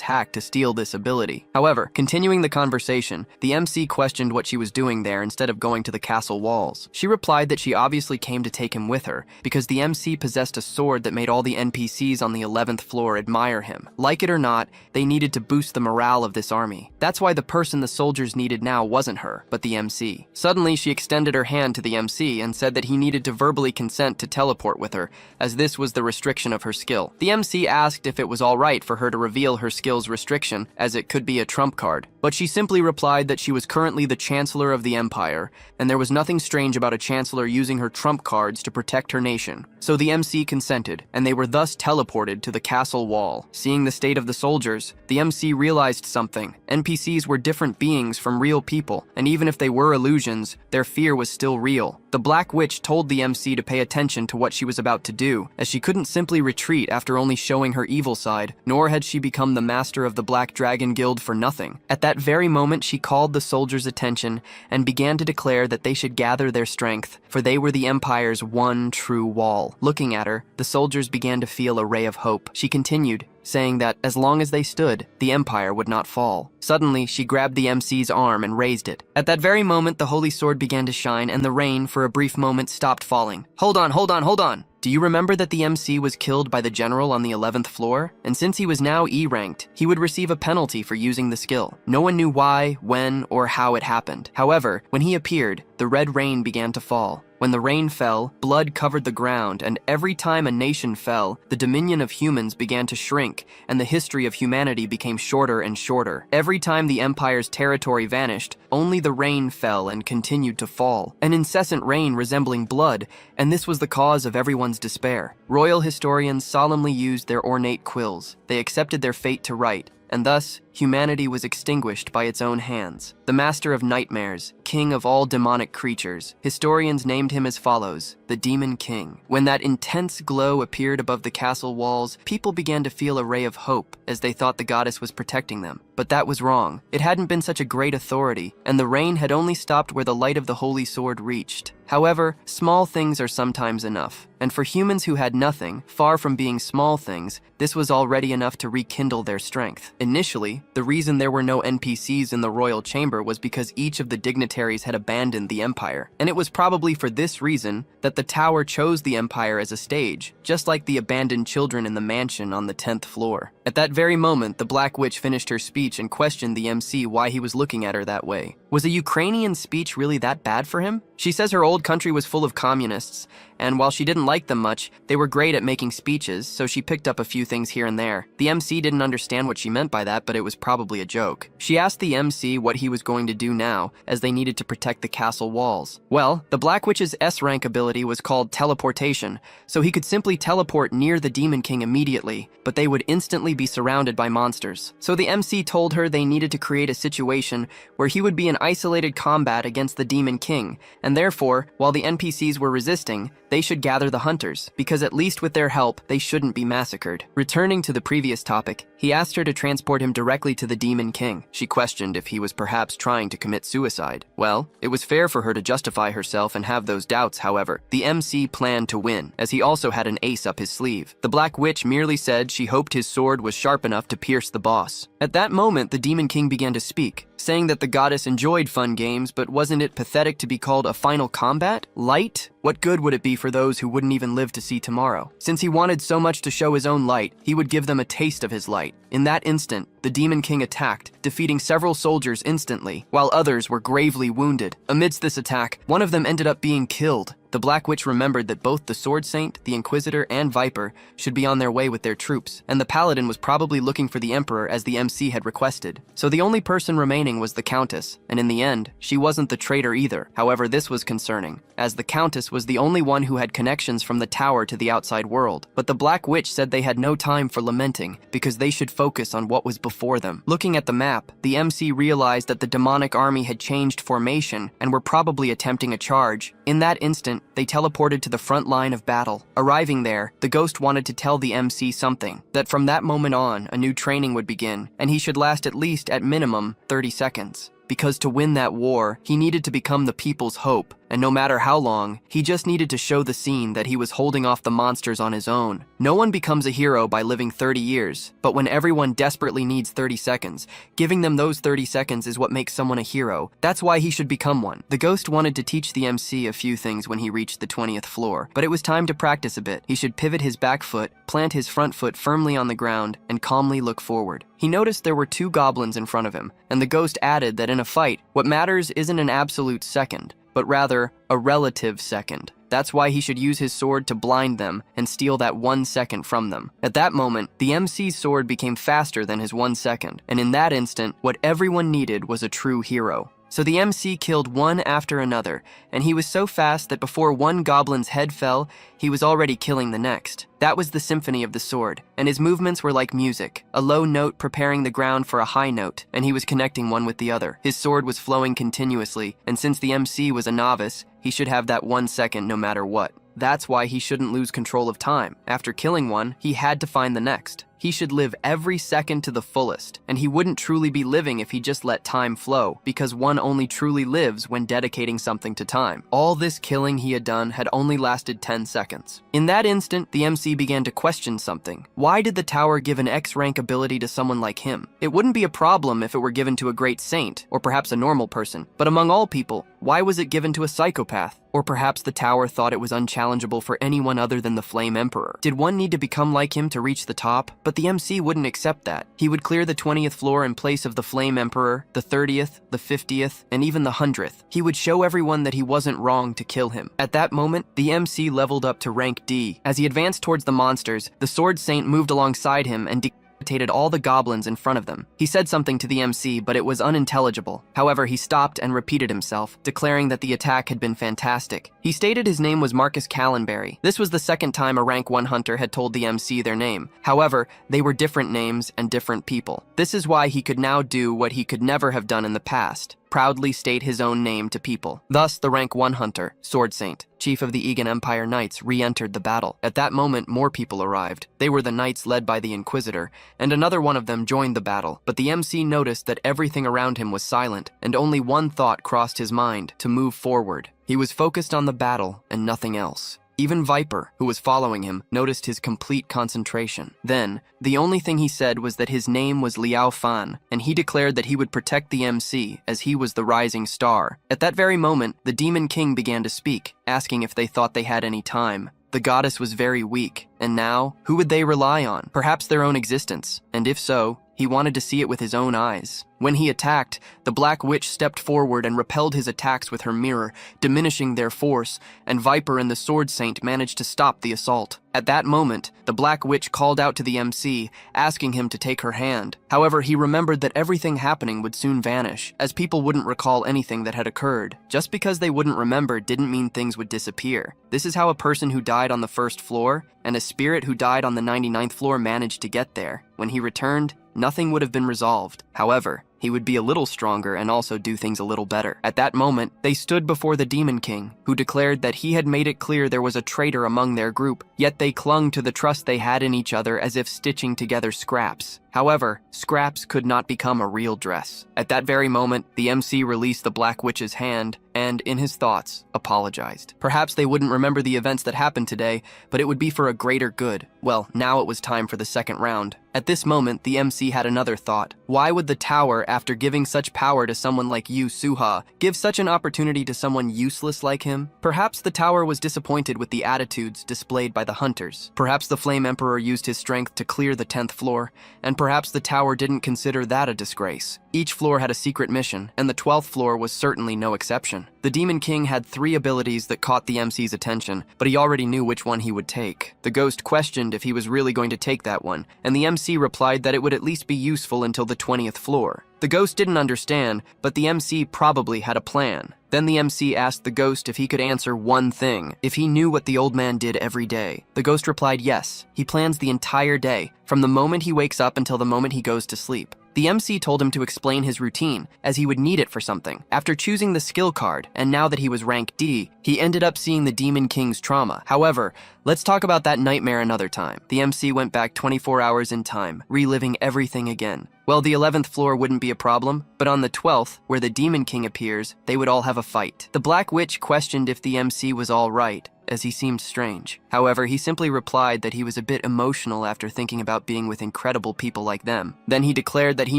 hack to steal this ability. However, continuing the conversation, the MC questioned what she was doing there instead of going to the castle walls. She replied that she obviously came to take him with her, because the MC possessed a sword that made all the NPCs on the 11th floor admire him. Like it or not, they needed to boost the morale of this army. That's why the person the soldiers needed now wasn't her, but the MC. Suddenly, she extended her hand to the MC and said that he needed to verbally consent to teleport with her, as this was the restriction of her skill. The MC asked if it was alright for her to reveal her skill's restriction, as it could be a trump card, but she simply replied that she was currently the Chancellor of the Empire, and there was nothing strange about a chancellor using her trump cards to protect her nation. So the MC consented, and they were thus teleported to the castle wall. Seeing the state of the soldiers, the MC realized something. NPCs were different beings from real people, and even if they were illusions, their fear was still real. The Black Witch told the MC to pay attention to what she was about to do, as she couldn't simply retreat after only showing her evil side, nor had she become the master of the Black Dragon Guild for nothing. At that very moment, she called the soldiers' attention and began to declare that they should gather their strength, for they were the Empire's one true wall. Looking at her, the soldiers began to feel a ray of hope. She continued, saying that as long as they stood, the empire would not fall. Suddenly, she grabbed the MC's arm and raised it. At that very moment, the holy sword began to shine and the rain, for a brief moment, stopped falling. Hold on, hold on, hold on! Do you remember that the MC was killed by the general on the 11th floor? And since he was now E-ranked, he would receive a penalty for using the skill. No one knew why, when, or how it happened. However, when he appeared, the red rain began to fall. When the rain fell, blood covered the ground, and every time a nation fell, the dominion of humans began to shrink, and the history of humanity became shorter and shorter. Every time the empire's territory vanished, only the rain fell and continued to fall, an incessant rain resembling blood, and this was the cause of everyone's despair. Royal historians solemnly used their ornate quills. They accepted their fate to write, and thus, humanity was extinguished by its own hands. The master of nightmares, king of all demonic creatures, historians named him as follows: the Demon King. When that intense glow appeared above the castle walls, people began to feel a ray of hope, as they thought the goddess was protecting them. But that was wrong. It hadn't been such a great authority, and the rain had only stopped where the light of the holy sword reached. However, small things are sometimes enough, and for humans who had nothing, far from being small things, this was already enough to rekindle their strength. Initially, the reason there were no NPCs in the royal chamber was because each of the dignitaries had abandoned the empire, and it was probably for this reason that the tower chose the empire as a stage, just like the abandoned children in the mansion on the 10th floor. At that very moment, the Black Witch finished her speech and questioned the MC why he was looking at her that way. Was a Ukrainian speech really that bad for him? She says her old country was full of communists, and while she didn't like them much, they were great at making speeches, so she picked up a few things here and there. The MC didn't understand what she meant by that, but it was probably a joke. She asked the MC what he was going to do now, as they needed to protect the castle walls. Well, the Black Witch's S-rank ability was called teleportation, so he could simply teleport near the Demon King immediately, but they would instantly be surrounded by monsters. So the MC told her they needed to create a situation where he would be in isolated combat against the Demon King, and therefore, while the NPCs were resisting, they should gather the hunters, because at least with their help, they shouldn't be massacred. Returning to the previous topic, he asked her to transport him directly to the Demon King. She questioned if he was perhaps trying to commit suicide. Well, it was fair for her to justify herself and have those doubts, however. The MC planned to win, as he also had an ace up his sleeve. The Black Witch merely said she hoped his sword was sharp enough to pierce the boss. At that moment, the Demon King began to speak, saying that the goddess enjoyed fun games, but wasn't it pathetic to be called a final combat? Light? What good would it be for those who wouldn't even live to see tomorrow? Since he wanted so much to show his own light, he would give them a taste of his light. In that instant, the Demon King attacked, defeating several soldiers instantly, while others were gravely wounded. Amidst this attack, one of them ended up being killed. The Black Witch remembered that both the Sword Saint, the Inquisitor, and Viper should be on their way with their troops, and the Paladin was probably looking for the Emperor as the MC had requested. So the only person remaining was the Countess, and in the end, she wasn't the traitor either. However, this was concerning, as the Countess was the only one who had connections from the tower to the outside world. But the Black Witch said they had no time for lamenting, because they should focus on what was before them. Looking at the map, the MC realized that the demonic army had changed formation and were probably attempting a charge. In that instant, they teleported to the front line of battle. Arriving there, the ghost wanted to tell the MC something, that from that moment on, a new training would begin, and he should last at least, at minimum, 30 seconds. Because to win that war, he needed to become the people's hope, and no matter how long, he just needed to show the scene that he was holding off the monsters on his own. No one becomes a hero by living 30 years, but when everyone desperately needs 30 seconds, giving them those 30 seconds is what makes someone a hero. That's why he should become one. The ghost wanted to teach the MC a few things when he reached the 20th floor, but it was time to practice a bit. He should pivot his back foot, plant his front foot firmly on the ground, and calmly look forward. He noticed there were 2 goblins in front of him, and the ghost added that in a fight, what matters isn't an absolute second, but rather a relative second. That's why he should use his sword to blind them and steal that 1 second from them. At that moment, the MC's sword became faster than his 1 second, and in that instant, what everyone needed was a true hero. So the MC killed one after another, and he was so fast that before one goblin's head fell, he was already killing the next. That was the symphony of the sword, and his movements were like music, a low note preparing the ground for a high note, and he was connecting one with the other. His sword was flowing continuously, and since the MC was a novice, he should have that 1 second no matter what. That's why he shouldn't lose control of time. After killing one, he had to find the next. He should live every second to the fullest, and he wouldn't truly be living if he just let time flow, because one only truly lives when dedicating something to time. All this killing he had done had only lasted 10 seconds. In that instant, the MC began to question something. Why did the tower give an X-rank ability to someone like him? It wouldn't be a problem if it were given to a great saint, or perhaps a normal person, but among all people, why was it given to a psychopath? Or perhaps the tower thought it was unchallengeable for anyone other than the Flame Emperor. Did one need to become like him to reach the top? But the MC wouldn't accept that. He would clear the 20th floor in place of the Flame Emperor, the 30th, the 50th, and even the 100th. He would show everyone that he wasn't wrong to kill him. At that moment, the MC leveled up to rank D. As he advanced towards the monsters, the Sword Saint moved alongside him and decapitated all the goblins in front of them. He said something to the MC, but it was unintelligible. However, he stopped and repeated himself, declaring that the attack had been fantastic. He stated his name was Marcus Callenberry. This was the second time a rank 1 hunter had told the MC their name. However, they were different names and different people. This is why he could now do what he could never have done in the past: proudly state his own name to people. Thus, the rank 1 hunter, Sword Saint, chief of the Egan Empire Knights, re-entered the battle. At that moment, more people arrived. They were the knights led by the Inquisitor, and another one of them joined the battle. But the MC noticed that everything around him was silent, and only one thought crossed his mind: to move forward. He was focused on the battle and nothing else. Even Viper, who was following him, noticed his complete concentration. Then, the only thing he said was that his name was Liao Fan, and he declared that he would protect the MC as he was the rising star. At that very moment, the Demon King began to speak, asking if they thought they had any time. The goddess was very weak, and now, who would they rely on? Perhaps their own existence, and if so, he wanted to see it with his own eyes. When he attacked, the Black Witch stepped forward and repelled his attacks with her mirror, diminishing their force, and Viper and the Sword Saint managed to stop the assault. At that moment, the Black Witch called out to the MC, asking him to take her hand. However, he remembered that everything happening would soon vanish, as people wouldn't recall anything that had occurred. Just because they wouldn't remember didn't mean things would disappear. This is how a person who died on the 1st floor and a spirit who died on the 99th floor managed to get there. When he returned, nothing would have been resolved. However, he would be a little stronger and also do things a little better. At that moment, they stood before the Demon King, who declared that he had made it clear there was a traitor among their group, yet they clung to the trust they had in each other as if stitching together scraps. However, scraps could not become a real dress. At that very moment, the MC released the Black Witch's hand and, in his thoughts, apologized. Perhaps they wouldn't remember the events that happened today, but it would be for a greater good. Well, now it was time for the second round. At this moment, the MC had another thought. Why would the tower, after giving such power to someone like Yu Suha, give such an opportunity to someone useless like him? Perhaps the tower was disappointed with the attitudes displayed by the hunters. Perhaps the Flame Emperor used his strength to clear the 10th floor, and perhaps the tower didn't consider that a disgrace. Each floor had a secret mission, and the 12th floor was certainly no exception. The Demon King had 3 abilities that caught the MC's attention, but he already knew which one he would take. The ghost questioned if he was really going to take that one, and the MC replied that it would at least be useful until the 20th floor. The ghost didn't understand, but the MC probably had a plan. Then the MC asked the ghost if he could answer one thing, if he knew what the old man did every day. The ghost replied yes, he plans the entire day, from the moment he wakes up until the moment he goes to sleep. The MC told him to explain his routine, as he would need it for something. After choosing the skill card, and now that he was rank D, he ended up seeing the Demon King's trauma. However, let's talk about that nightmare another time. The MC went back 24 hours in time, reliving everything again. Well, the 11th floor wouldn't be a problem, but on the 12th, where the Demon King appears, they would all have a fight. The Black Witch questioned if the MC was all right, as he seemed strange. However, he simply replied that he was a bit emotional after thinking about being with incredible people like them. Then he declared that he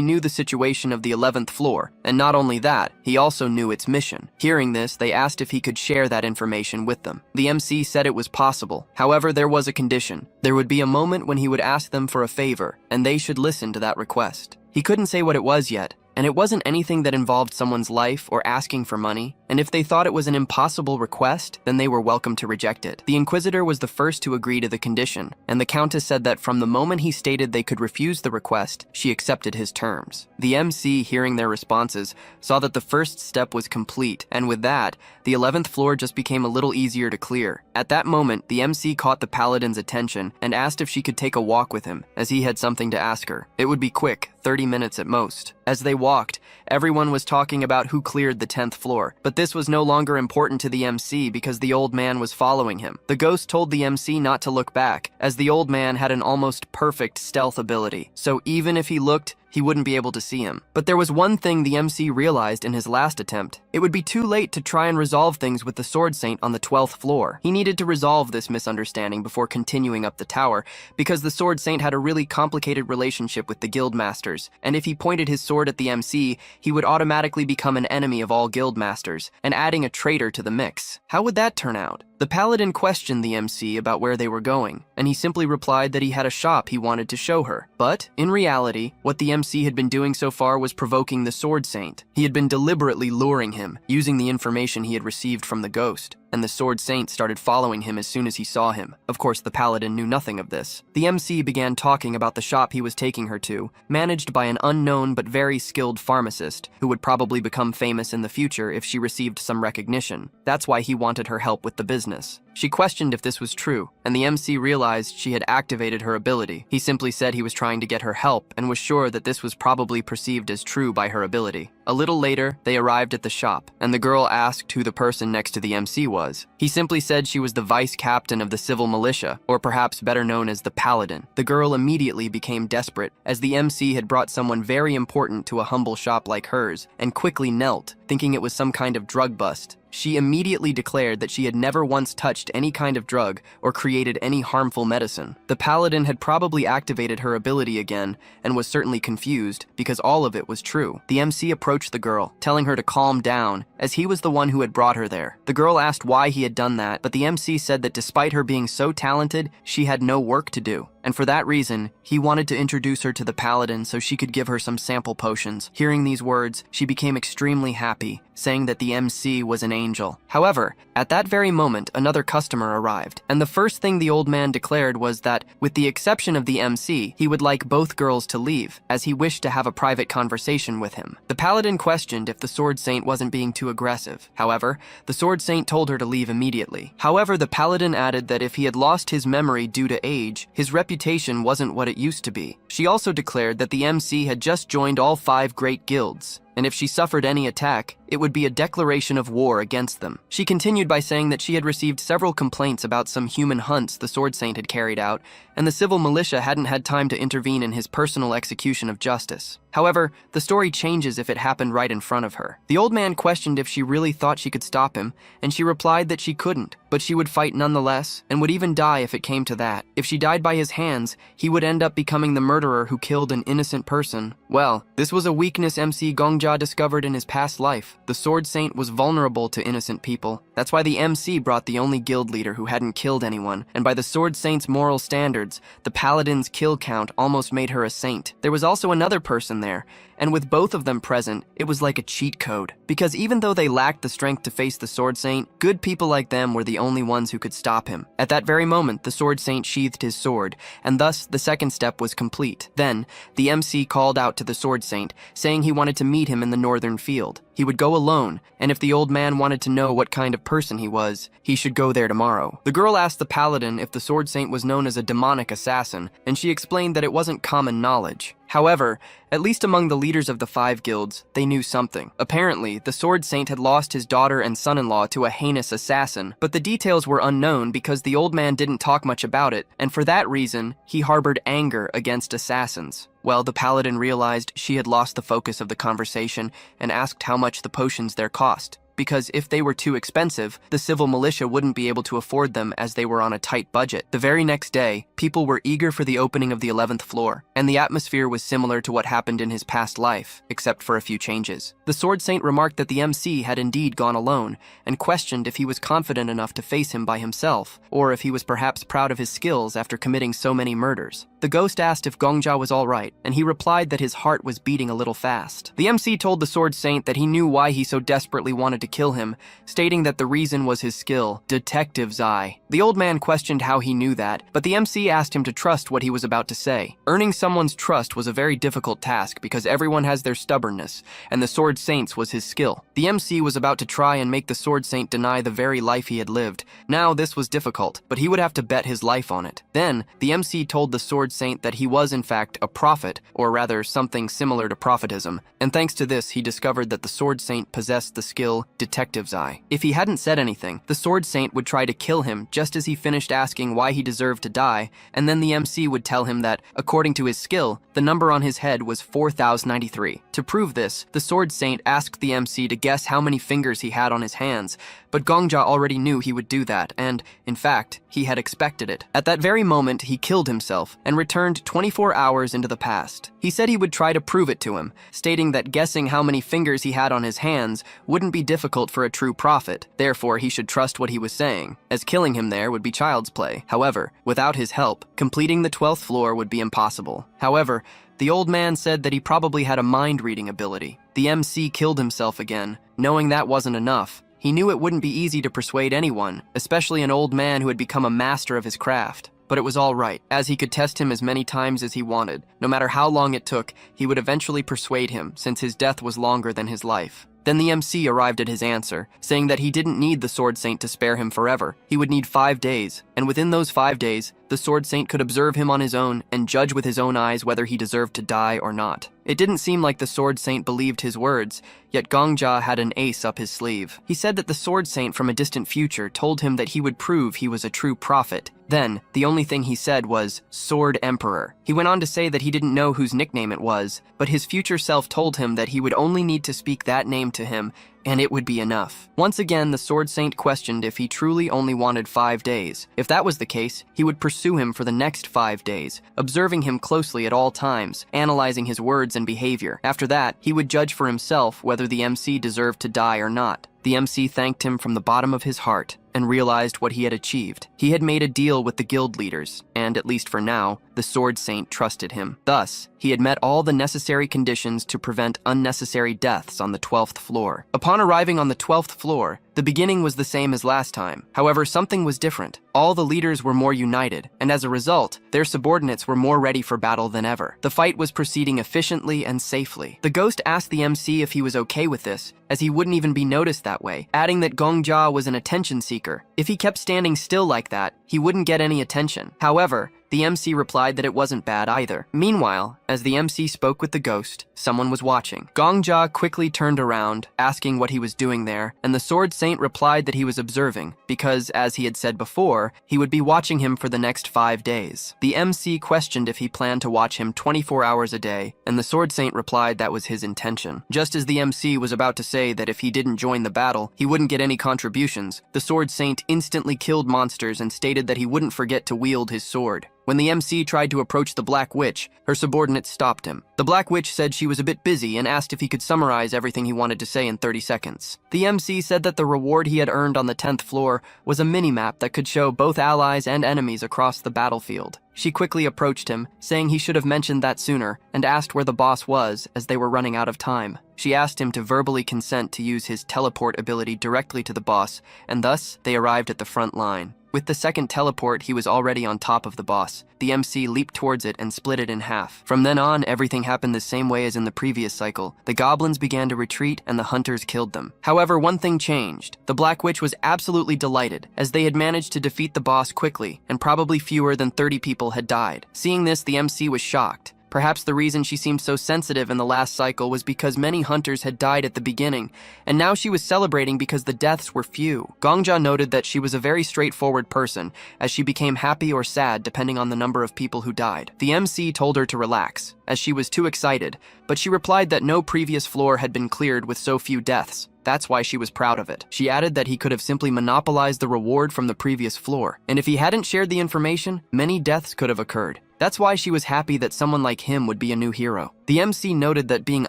knew the situation of the 11th floor, and not only that, he also knew its mission. Hearing this, they asked if he could share that information with them. The MC said it was possible. However, there was a condition. There would be a moment when he would ask them for a favor, and they should listen to that request. He couldn't say what it was yet, and it wasn't anything that involved someone's life or asking for money, and if they thought it was an impossible request, then they were welcome to reject it. The Inquisitor was the first to agree to the condition, and the Countess said that from the moment he stated they could refuse the request, she accepted his terms. The MC, hearing their responses, saw that the first step was complete, and with that, the 11th floor just became a little easier to clear. At that moment, the MC caught the Paladin's attention and asked if she could take a walk with him, as he had something to ask her. It would be quick, 30 minutes at most. As they walked, everyone was talking about who cleared the 10th floor. But this was no longer important to the MC because the old man was following him. The ghost told the MC not to look back, as the old man had an almost perfect stealth ability. So even if he looked, he wouldn't be able to see him. But there was one thing the MC realized in his last attempt. It would be too late to try and resolve things with the Sword Saint on the 12th floor. He needed to resolve this misunderstanding before continuing up the tower, because the Sword Saint had a really complicated relationship with the guild masters, and if he pointed his sword at the MC, he would automatically become an enemy of all guild masters, and adding a traitor to the mix. How would that turn out? The paladin questioned the MC about where they were going, and he simply replied that he had a shop he wanted to show her. But, in reality, what the MC had been doing so far was provoking the Sword Saint. He had been deliberately luring him, using the information he had received from the ghost, and the Sword Saint started following him as soon as he saw him. Of course, the paladin knew nothing of this. The MC began talking about the shop he was taking her to, managed by an unknown but very skilled pharmacist, who would probably become famous in the future if she received some recognition. That's why he wanted her help with the business. She questioned if this was true, and the MC realized she had activated her ability. He simply said he was trying to get her help and was sure that this was probably perceived as true by her ability. A little later, they arrived at the shop, and the girl asked who the person next to the MC was. He simply said she was the vice captain of the civil militia, or perhaps better known as the paladin. The girl immediately became desperate, as the MC had brought someone very important to a humble shop like hers, and quickly knelt, thinking it was some kind of drug bust. She immediately declared that she had never once touched any kind of drug or created any harmful medicine. The paladin had probably activated her ability again and was certainly confused because all of it was true. The MC approached the girl, telling her to calm down, as he was the one who had brought her there. The girl asked why he had done that, but the MC said that despite her being so talented, she had no work to do. And for that reason, he wanted to introduce her to the paladin so she could give her some sample potions. Hearing these words, she became extremely happy, saying that the MC was an angel. However, at that very moment, another customer arrived, and the first thing the old man declared was that, with the exception of the MC, he would like both girls to leave, as he wished to have a private conversation with him. The paladin questioned if the Sword Saint wasn't being too aggressive. However, the Sword Saint told her to leave immediately. However, the paladin added that if he had lost his memory due to age, his reputation wasn't what it used to be. She also declared that the MC had just joined all 5 great guilds, and if she suffered any attack, it would be a declaration of war against them. She continued by saying that she had received several complaints about some human hunts the Sword Saint had carried out, and the civil militia hadn't had time to intervene in his personal execution of justice. However, the story changes if it happened right in front of her. The old man questioned if she really thought she could stop him, and she replied that she couldn't, but she would fight nonetheless, and would even die if it came to that. If she died by his hands, he would end up becoming the murderer who killed an innocent person. Well, this was a weakness MC Gongja discovered in his past life. The Sword Saint was vulnerable to innocent people. That's why the MC brought the only guild leader who hadn't killed anyone, and by the Sword Saint's moral standards, the paladin's kill count almost made her a saint. There was also another person there, and with both of them present, it was like a cheat code. Because even though they lacked the strength to face the Sword Saint, good people like them were the only ones who could stop him. At that very moment, the Sword Saint sheathed his sword, and thus the second step was complete. Then, the MC called out to the Sword Saint, saying he wanted to meet him in the northern field. He would go alone, and if the old man wanted to know what kind of person he was, he should go there tomorrow. The girl asked the paladin if the Sword Saint was known as a demonic assassin, and she explained that it wasn't common knowledge. However, at least among the leaders of the 5 guilds, they knew something. Apparently, the Sword Saint had lost his daughter and son-in-law to a heinous assassin, but the details were unknown because the old man didn't talk much about it, and for that reason, he harbored anger against assassins. Well, the paladin realized she had lost the focus of the conversation and asked how much the potions there cost, because if they were too expensive, the civil militia wouldn't be able to afford them as they were on a tight budget. The very next day, people were eager for the opening of the 11th floor, and the atmosphere was similar to what happened in his past life, except for a few changes. The Sword Saint remarked that the MC had indeed gone alone, and questioned if he was confident enough to face him by himself, or if he was perhaps proud of his skills after committing so many murders. The ghost asked if Gongja was alright, and he replied that his heart was beating a little fast. The MC told the Sword Saint that he knew why he so desperately wanted to kill him, stating that the reason was his skill, detective's eye. The old man questioned how he knew that, but the MC asked him to trust what he was about to say. Earning someone's trust was a very difficult task because everyone has their stubbornness, and the Sword Saint's was his skill. The MC was about to try and make the Sword Saint deny the very life he had lived. Now this was difficult, but he would have to bet his life on it. Then, the MC told the Sword Saint that he was in fact a prophet, or rather something similar to prophetism, and thanks to this he discovered that the Sword Saint possessed the skill Detective's Eye. If he hadn't said anything, the Sword Saint would try to kill him just as he finished asking why he deserved to die, and then the MC would tell him that, according to his skill, the number on his head was 4093. To prove this, the Sword Saint asked the MC to guess how many fingers he had on his hands, but Gongja already knew he would do that, and, in fact, he had expected it. At that very moment, he killed himself and returned 24 hours into the past. He said he would try to prove it to him, stating that guessing how many fingers he had on his hands wouldn't be difficult for a true prophet, therefore he should trust what he was saying, as killing him there would be child's play. However, without his help, completing the 12th floor would be impossible. However, the old man said that he probably had a mind-reading ability. The MC killed himself again, knowing that wasn't enough. He knew it wouldn't be easy to persuade anyone, especially an old man who had become a master of his craft. But it was all right, as he could test him as many times as he wanted. No matter how long it took, he would eventually persuade him, since his death was longer than his life. Then the MC arrived at his answer, saying that he didn't need the Sword Saint to spare him forever. He would need 5 days, and within those 5 days, the Sword Saint could observe him on his own and judge with his own eyes whether he deserved to die or not. It didn't seem like the Sword Saint believed his words, yet Gongja had an ace up his sleeve. He said that the Sword Saint from a distant future told him that he would prove he was a true prophet. Then, the only thing he said was, Sword Emperor. He went on to say that he didn't know whose nickname it was, but his future self told him that he would only need to speak that name to him, and it would be enough. Once again, the Sword Saint questioned if he truly only wanted 5 days. If that was the case, he would pursue him for the next 5 days, observing him closely at all times, analyzing his words and behavior. After that, he would judge for himself whether the MC deserved to die or not. The MC thanked him from the bottom of his heart and realized what he had achieved. He had made a deal with the guild leaders, and at least for now, the Sword Saint trusted him. Thus, he had met all the necessary conditions to prevent unnecessary deaths on the 12th floor. Upon arriving on the 12th floor, the beginning was the same as last time. However, something was different. All the leaders were more united, and as a result, their subordinates were more ready for battle than ever. The fight was proceeding efficiently and safely. The ghost asked the MC if he was okay with this, as he wouldn't even be noticed that way, adding that Gongja was an attention seeker. If he kept standing still like that, he wouldn't get any attention. However, the MC replied that it wasn't bad either. Meanwhile, as the MC spoke with the ghost, someone was watching. Gongja quickly turned around, asking what he was doing there, and the Sword Saint replied that he was observing, because, as he had said before, he would be watching him for the next 5 days. The MC questioned if he planned to watch him 24 hours a day, and the Sword Saint replied that was his intention. Just as the MC was about to say that if he didn't join the battle, he wouldn't get any contributions, the Sword Saint instantly killed monsters and stated that he wouldn't forget to wield his sword. When the MC tried to approach the Black Witch, her subordinates stopped him. The Black Witch said she was a bit busy and asked if he could summarize everything he wanted to say in 30 seconds. The MC said that the reward he had earned on the 10th floor was a mini-map that could show both allies and enemies across the battlefield. She quickly approached him, saying he should have mentioned that sooner, and asked where the boss was, as they were running out of time. She asked him to verbally consent to use his teleport ability directly to the boss, and thus they arrived at the front line. With the second teleport, he was already on top of the boss. The MC leaped towards it and split it in half. From then on, everything happened the same way as in the previous cycle. The goblins began to retreat and the hunters killed them. However, one thing changed. The Black Witch was absolutely delighted, as they had managed to defeat the boss quickly, and probably fewer than 30 people had died. Seeing this, the MC was shocked. Perhaps the reason she seemed so sensitive in the last cycle was because many hunters had died at the beginning, and now she was celebrating because the deaths were few. Gongja noted that she was a very straightforward person, as she became happy or sad depending on the number of people who died. The MC told her to relax, as she was too excited, but she replied that no previous floor had been cleared with so few deaths. That's why she was proud of it. She added that he could have simply monopolized the reward from the previous floor, and if he hadn't shared the information, many deaths could have occurred. That's why she was happy that someone like him would be a new hero. The MC noted that being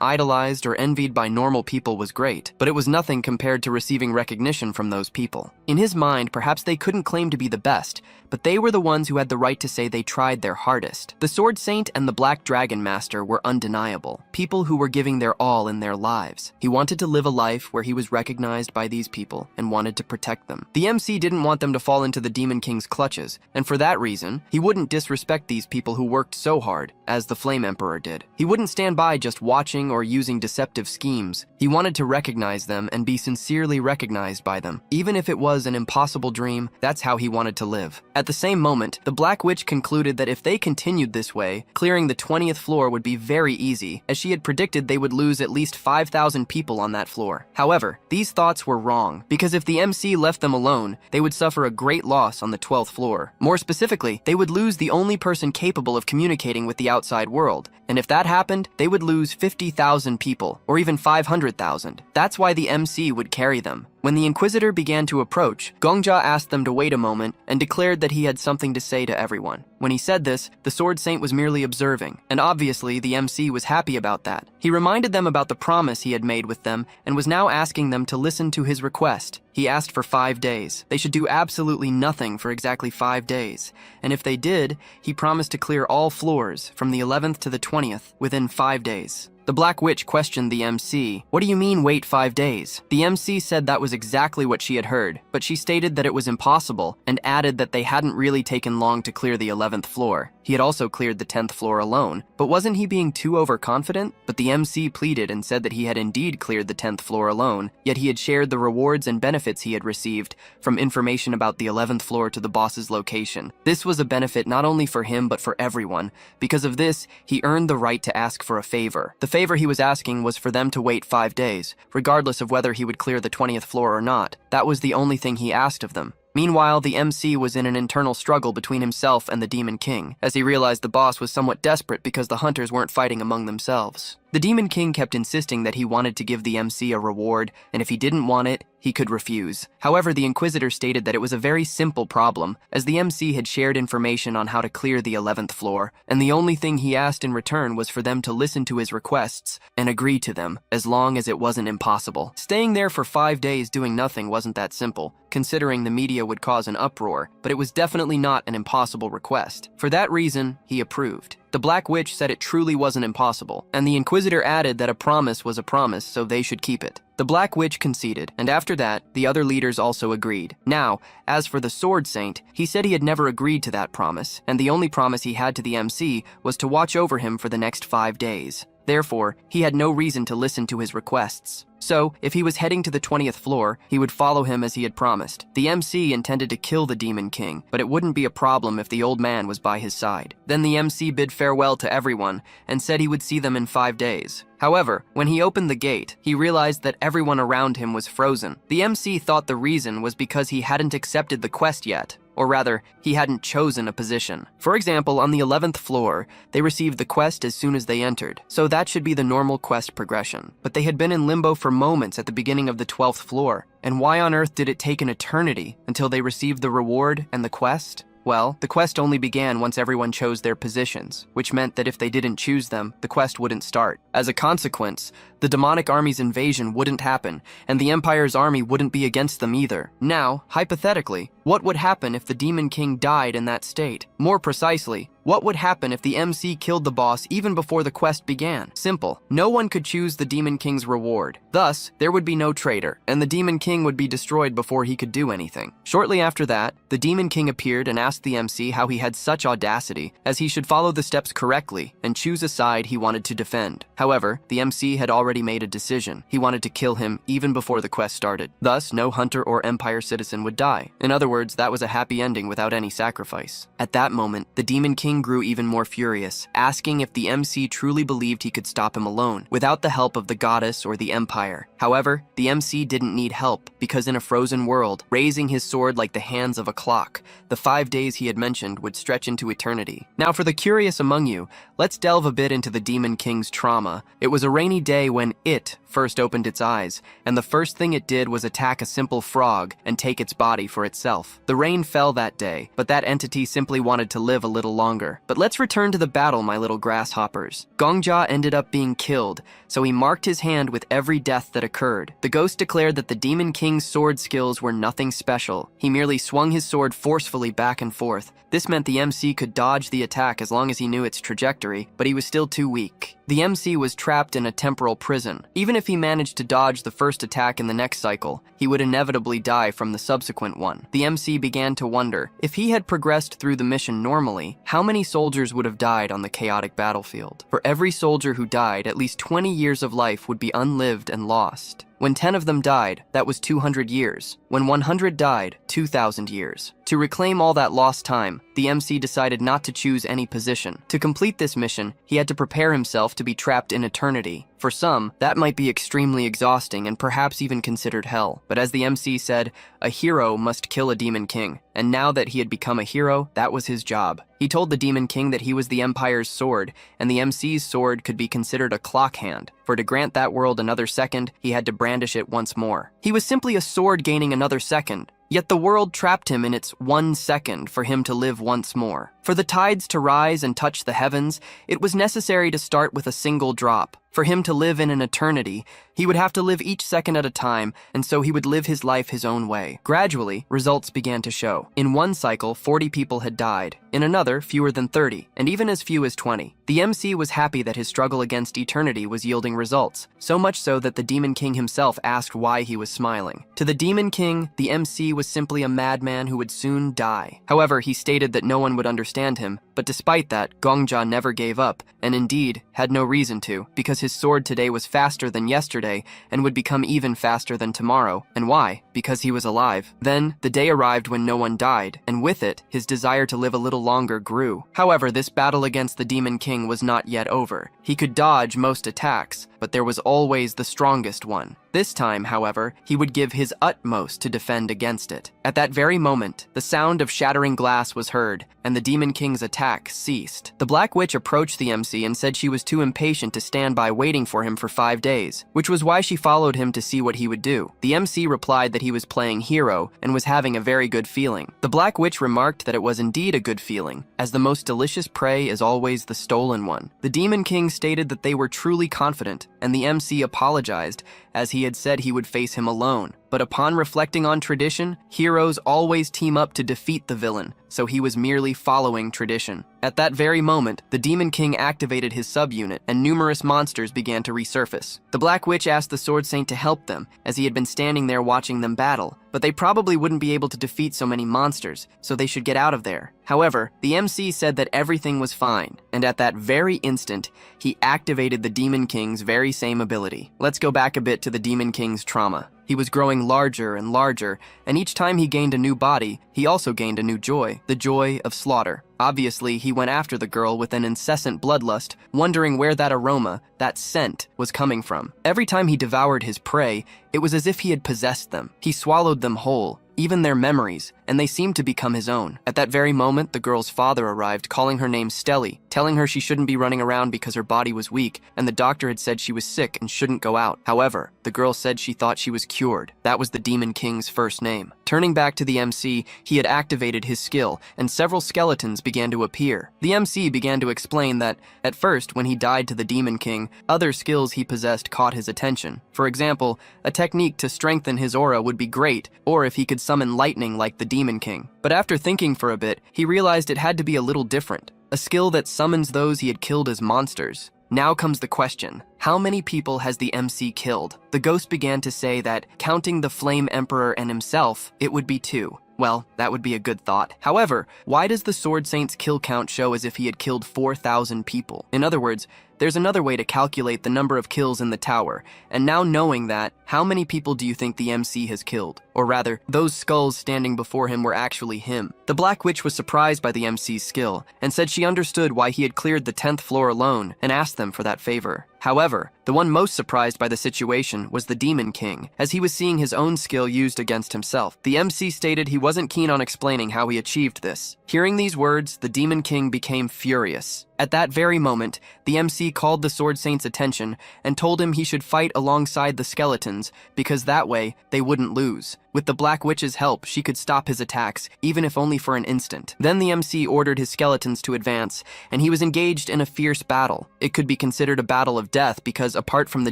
idolized or envied by normal people was great, but it was nothing compared to receiving recognition from those people. In his mind, perhaps they couldn't claim to be the best, but they were the ones who had the right to say they tried their hardest. The Sword Saint and the Black Dragon Master were undeniable, people who were giving their all in their lives. He wanted to live a life where he was recognized by these people and wanted to protect them. The MC didn't want them to fall into the Demon King's clutches, and for that reason, he wouldn't disrespect these people who worked so hard, as the Flame Emperor did. He wouldn't didn't stand by just watching or using deceptive schemes. He wanted to recognize them and be sincerely recognized by them. Even if it was an impossible dream, that's how he wanted to live. At the same moment, the Black Witch concluded that if they continued this way, clearing the 20th floor would be very easy, as she had predicted they would lose at least 5,000 people on that floor. However, these thoughts were wrong, because if the MC left them alone, they would suffer a great loss on the 12th floor. More specifically, they would lose the only person capable of communicating with the outside world, and if that happened, they would lose 50,000 people, or even 500,000. That's why the MC would carry them. When the Inquisitor began to approach, Gongjia asked them to wait a moment and declared that he had something to say to everyone. When he said this, the Sword Saint was merely observing, and obviously the MC was happy about that. He reminded them about the promise he had made with them and was now asking them to listen to his request. He asked for 5 days. They should do absolutely nothing for exactly 5 days, and if they did, he promised to clear all floors from the 11th to the 20th within 5 days. The Black Witch questioned the MC. "What do you mean wait 5 days?" The MC said that was exactly what she had heard, but she stated that it was impossible and added that they hadn't really taken long to clear the 11th floor. He had also cleared the 10th floor alone, but wasn't he being too overconfident? But the MC pleaded and said that he had indeed cleared the 10th floor alone, yet he had shared the rewards and benefits he had received from information about the 11th floor to the boss's location. This was a benefit not only for him but for everyone. Because of this, he earned the right to ask for a favor. The favor he was asking was for them to wait 5 days, regardless of whether he would clear the 20th floor or not. That was the only thing he asked of them. Meanwhile, the MC was in an internal struggle between himself and the Demon King, as he realized the boss was somewhat desperate because the hunters weren't fighting among themselves. The Demon King kept insisting that he wanted to give the MC a reward, and if he didn't want it, he could refuse. However, the Inquisitor stated that it was a very simple problem, as the MC had shared information on how to clear the 11th floor, and the only thing he asked in return was for them to listen to his requests and agree to them, as long as it wasn't impossible. Staying there for 5 days doing nothing wasn't that simple, considering the media would cause an uproar, but it was definitely not an impossible request. For that reason, he approved. The Black Witch said it truly wasn't impossible, and the Inquisitor added that a promise was a promise, so they should keep it. The Black Witch conceded, and after that, the other leaders also agreed. Now, as for the Sword Saint, he said he had never agreed to that promise, and the only promise he had to the MC was to watch over him for the next 5 days. Therefore, he had no reason to listen to his requests. So, if he was heading to the 20th floor, he would follow him as he had promised. The MC intended to kill the Demon King, but it wouldn't be a problem if the old man was by his side. Then the MC bid farewell to everyone and said he would see them in 5 days. However, when he opened the gate, he realized that everyone around him was frozen. The MC thought the reason was because he hadn't accepted the quest yet. Or rather, he hadn't chosen a position. For example, on the 11th floor, they received the quest as soon as they entered, so that should be the normal quest progression. But they had been in limbo for moments at the beginning of the 12th floor, and why on earth did it take an eternity until they received the reward and the quest? Well, the quest only began once everyone chose their positions, which meant that if they didn't choose them, the quest wouldn't start. As a consequence, the demonic army's invasion wouldn't happen, and the Empire's army wouldn't be against them either. Now, hypothetically, what would happen if the Demon King died in that state? More precisely, what would happen if the MC killed the boss even before the quest began? Simple. No one could choose the Demon King's reward. Thus, there would be no traitor, and the Demon King would be destroyed before he could do anything. Shortly after that, the Demon King appeared and asked the MC how he had such audacity, as he should follow the steps correctly and choose a side he wanted to defend. However, the MC had already made a decision. He wanted to kill him even before the quest started. Thus, no hunter or Empire citizen would die. In other words, that was a happy ending without any sacrifice. At that moment, the Demon King grew even more furious, asking if the MC truly believed he could stop him alone, without the help of the goddess or the Empire. However, the MC didn't need help, because in a frozen world, raising his sword like the hands of a clock, the 5 days he had mentioned would stretch into eternity. Now for the curious among you, let's delve a bit into the Demon King's trauma. It was a rainy day when it first opened its eyes, and the first thing it did was attack a simple frog and take its body for itself. The rain fell that day, but that entity simply wanted to live a little longer. But let's return to the battle, my little grasshoppers. Gongjia ended up being killed, so he marked his hand with every death that occurred. The ghost declared that the Demon King's sword skills were nothing special. He merely swung his sword forcefully back and forth. This meant the MC could dodge the attack as long as he knew its trajectory, but he was still too weak. The MC was trapped in a temporal prison. Even if he managed to dodge the first attack in the next cycle, he would inevitably die from the subsequent one. The MC began to wonder, if he had progressed through the mission normally, how many soldiers would have died on the chaotic battlefield? For every soldier who died, at least 20 years of life would be unlived and lost. When 10 of them died, that was 200 years. When 100 died, 2,000 years. To reclaim all that lost time, the MC decided not to choose any position. To complete this mission, he had to prepare himself to be trapped in eternity. For some, that might be extremely exhausting and perhaps even considered hell. But as the MC said, a hero must kill a demon king. And now that he had become a hero, that was his job. He told the demon king that he was the Empire's sword, and the MC's sword could be considered a clock hand. For to grant that world another second, he had to brandish it once more. He was simply a sword gaining another second. Yet the world trapped him in its 1 second for him to live once more. For the tides to rise and touch the heavens, it was necessary to start with a single drop. For him to live in an eternity, he would have to live each second at a time, and so he would live his life his own way. Gradually, results began to show. In one cycle, 40 people had died. In another, fewer than 30, and even as few as 20. The MC was happy that his struggle against eternity was yielding results, so much so that the Demon King himself asked why he was smiling. To the Demon King, the MC was simply a madman who would soon die. However, he stated that no one would understand him, but despite that, Gongja never gave up, and indeed, had no reason to, because his sword today was faster than yesterday and would become even faster than tomorrow. And why? Because he was alive. Then, the day arrived when no one died, and with it, his desire to live a little longer grew. However, this battle against the Demon King was not yet over. He could dodge most attacks, but there was always the strongest one. This time, however, he would give his utmost to defend against it. At that very moment, the sound of shattering glass was heard, and the Demon King's attack ceased. The Black Witch approached the MC and said she was too impatient to stand by waiting for him for 5 days, which was why she followed him to see what he would do. The MC replied that he was playing hero and was having a very good feeling. The Black Witch remarked that it was indeed a good feeling, as the most delicious prey is always the stolen one. The Demon King stated that they were truly confident, and the MC apologized, as he had said he would face him alone. But upon reflecting on tradition, heroes always team up to defeat the villain, so he was merely following tradition. At that very moment, the Demon King activated his subunit, and numerous monsters began to resurface. The Black Witch asked the Sword Saint to help them, as he had been standing there watching them battle, but they probably wouldn't be able to defeat so many monsters, so they should get out of there. However, the MC said that everything was fine, and at that very instant, he activated the Demon King's very same ability. Let's go back a bit to the Demon King's trauma. He was growing larger and larger, and each time he gained a new body, he also gained a new joy, the joy of slaughter. Obviously, he went after the girl with an incessant bloodlust, wondering where that aroma, that scent, was coming from. Every time he devoured his prey, it was as if he had possessed them. He swallowed them whole, even their memories, and they seemed to become his own. At that very moment, the girl's father arrived, calling her name Stelly, telling her she shouldn't be running around because her body was weak, and the doctor had said she was sick and shouldn't go out. However, the girl said she thought she was cured. That was the Demon King's first name. Turning back to the MC, he had activated his skill, and several skeletons began to appear. The MC began to explain that, at first, when he died to the Demon King, other skills he possessed caught his attention. For example, a technique to strengthen his aura would be great, or if he could summon lightning like the Demon King. But after thinking for a bit, he realized it had to be a little different. A skill that summons those he had killed as monsters. Now comes the question, how many people has the MC killed? The ghost began to say that, counting the Flame Emperor and himself, it would be 2. Well, that would be a good thought. However, why does the Sword Saint's kill count show as if he had killed 4,000 people? In other words, there's another way to calculate the number of kills in the tower, and now knowing that, how many people do you think the MC has killed? Or rather, those skulls standing before him were actually him. The Black Witch was surprised by the MC's skill, and said she understood why he had cleared the 10th floor alone, and asked them for that favor. However, the one most surprised by the situation was the Demon King, as he was seeing his own skill used against himself. The MC stated he wasn't keen on explaining how he achieved this. Hearing these words, the Demon King became furious. At that very moment, the MC called the Sword Saint's attention and told him he should fight alongside the skeletons because that way they wouldn't lose. With the Black Witch's help, she could stop his attacks, even if only for an instant. Then the MC ordered his skeletons to advance, and he was engaged in a fierce battle. It could be considered a battle of death because apart from the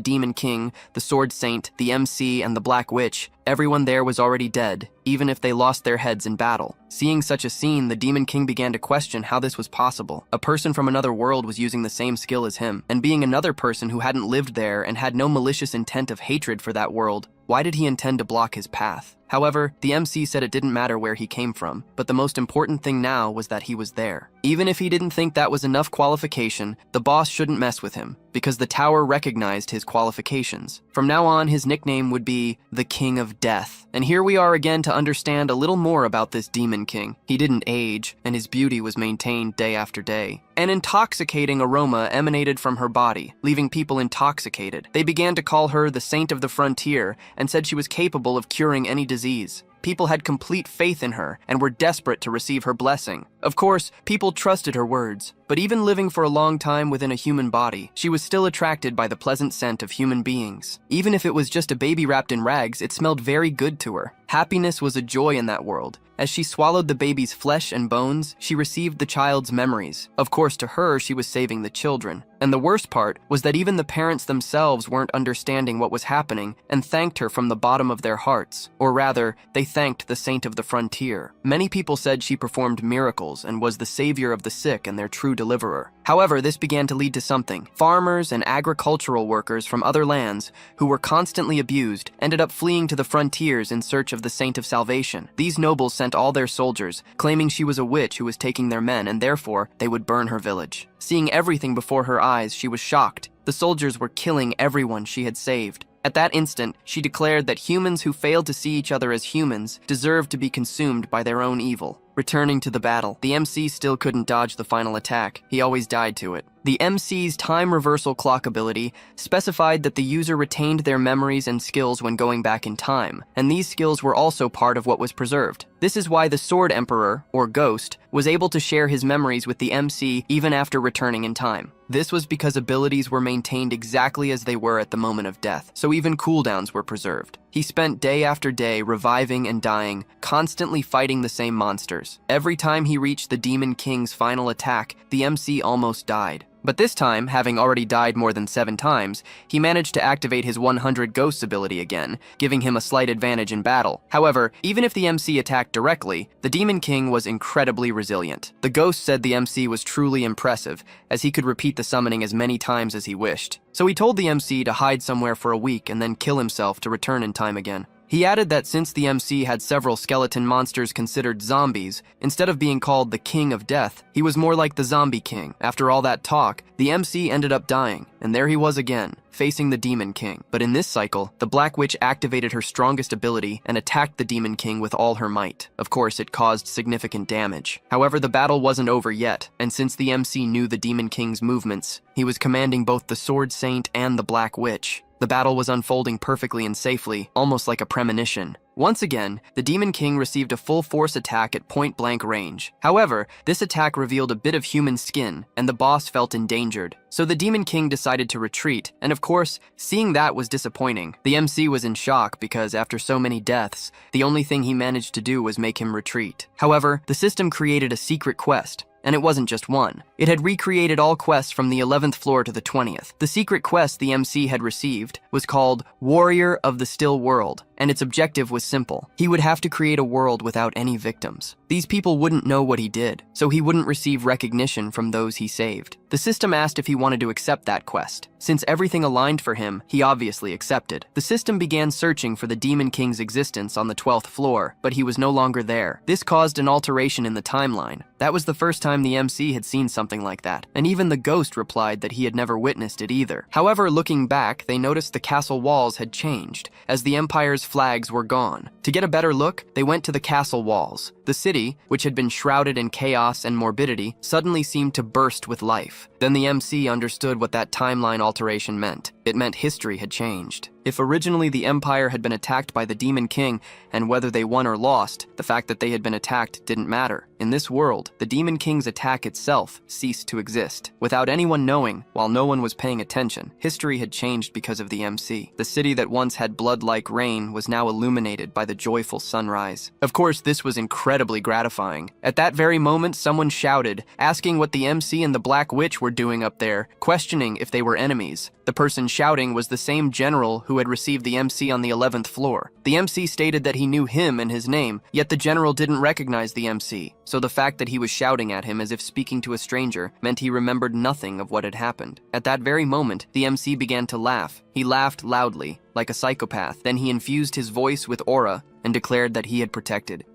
Demon King, the Sword Saint, the MC, and the Black Witch, everyone there was already dead, even if they lost their heads in battle. Seeing such a scene, the Demon King began to question how this was possible. A person from another world was using the same skill as him, and being another person who hadn't lived there and had no malicious intent of hatred for that world, why did he intend to block his path? However, the MC said it didn't matter where he came from, but the most important thing now was that he was there. Even if he didn't think that was enough qualification, the boss shouldn't mess with him, because the tower recognized his qualifications. From now on, his nickname would be the King of Death. And here we are again to understand a little more about this Demon King. He didn't age, and his beauty was maintained day after day. An intoxicating aroma emanated from her body, leaving people intoxicated. They began to call her the Saint of the Frontier and said she was capable of curing any disease. People had complete faith in her and were desperate to receive her blessing. Of course, people trusted her words, but even living for a long time within a human body, she was still attracted by the pleasant scent of human beings. Even if it was just a baby wrapped in rags, it smelled very good to her. Happiness was a joy in that world. As she swallowed the baby's flesh and bones, she received the child's memories. Of course, to her, she was saving the children. And the worst part was that even the parents themselves weren't understanding what was happening and thanked her from the bottom of their hearts. Or rather, they thanked the Saint of the Frontier. Many people said she performed miracles and was the savior of the sick and their true deliverer. However, this began to lead to something. Farmers and agricultural workers from other lands, who were constantly abused, ended up fleeing to the frontiers in search of the Saint of Salvation. These nobles sent all their soldiers, claiming she was a witch who was taking their men, and therefore they would burn her village. Seeing everything before her eyes, she was shocked. The soldiers were killing everyone she had saved. At that instant, she declared that humans who failed to see each other as humans deserved to be consumed by their own evil. Returning to the battle, the MC still couldn't dodge the final attack. He always died to it. The MC's time reversal clock ability specified that the user retained their memories and skills when going back in time, and these skills were also part of what was preserved. This is why the Sword Emperor, or Ghost, was able to share his memories with the MC even after returning in time. This was because abilities were maintained exactly as they were at the moment of death, so even cooldowns were preserved. He spent day after day reviving and dying, constantly fighting the same monsters. Every time he reached the Demon King's final attack, the MC almost died. But this time, having already died more than 7 times, he managed to activate his 100 Ghosts ability again, giving him a slight advantage in battle. However, even if the MC attacked directly, the Demon King was incredibly resilient. The Ghost said the MC was truly impressive, as he could repeat the summoning as many times as he wished. So he told the MC to hide somewhere for a week and then kill himself to return in time again. He added that since the MC had several skeleton monsters considered zombies, instead of being called the King of Death, he was more like the Zombie King. After all that talk, the MC ended up dying, and there he was again, facing the Demon King. But in this cycle, the Black Witch activated her strongest ability and attacked the Demon King with all her might. Of course, it caused significant damage. However, the battle wasn't over yet, and since the MC knew the Demon King's movements, he was commanding both the Sword Saint and the Black Witch. The battle was unfolding perfectly and safely, almost like a premonition. Once again, the Demon King received a full-force attack at point-blank range. However, this attack revealed a bit of human skin, and the boss felt endangered. So the Demon King decided to retreat, and of course, seeing that was disappointing. The MC was in shock because after so many deaths, the only thing he managed to do was make him retreat. However, the system created a secret quest. And it wasn't just one. It had recreated all quests from the 11th floor to the 20th. The secret quest the MC had received was called Warrior of the Still World, and its objective was simple. He would have to create a world without any victims. These people wouldn't know what he did, so he wouldn't receive recognition from those he saved. The system asked if he wanted to accept that quest. Since everything aligned for him, he obviously accepted. The system began searching for the Demon King's existence on the 12th floor, but he was no longer there. This caused an alteration in the timeline. That was the first time the MC had seen something like that, and even the Ghost replied that he had never witnessed it either. However, looking back, they noticed the castle walls had changed, as the Empire's flags were gone. To get a better look, they went to the castle walls. The city, which had been shrouded in chaos and morbidity, suddenly seemed to burst with life. Then the MC understood what that timeline alteration meant. It meant history had changed. If originally the Empire had been attacked by the Demon King, and whether they won or lost, the fact that they had been attacked didn't matter. In this world, the Demon King's attack itself ceased to exist. Without anyone knowing, while no one was paying attention, history had changed because of the MC. The city that once had blood-like rain was now illuminated by the the joyful sunrise. Of course, this was incredibly gratifying. At that very moment, someone shouted, asking what the MC and the Black Witch were doing up there, questioning if they were enemies. The person shouting was the same general who had received the MC on the 11th floor. The MC stated that he knew him and his name, yet the general didn't recognize the MC, so the fact that he was shouting at him as if speaking to a stranger meant he remembered nothing of what had happened. At that very moment, the MC began to laugh. He laughed loudly, like a psychopath. Then he infused his voice with aura and declared that he had protected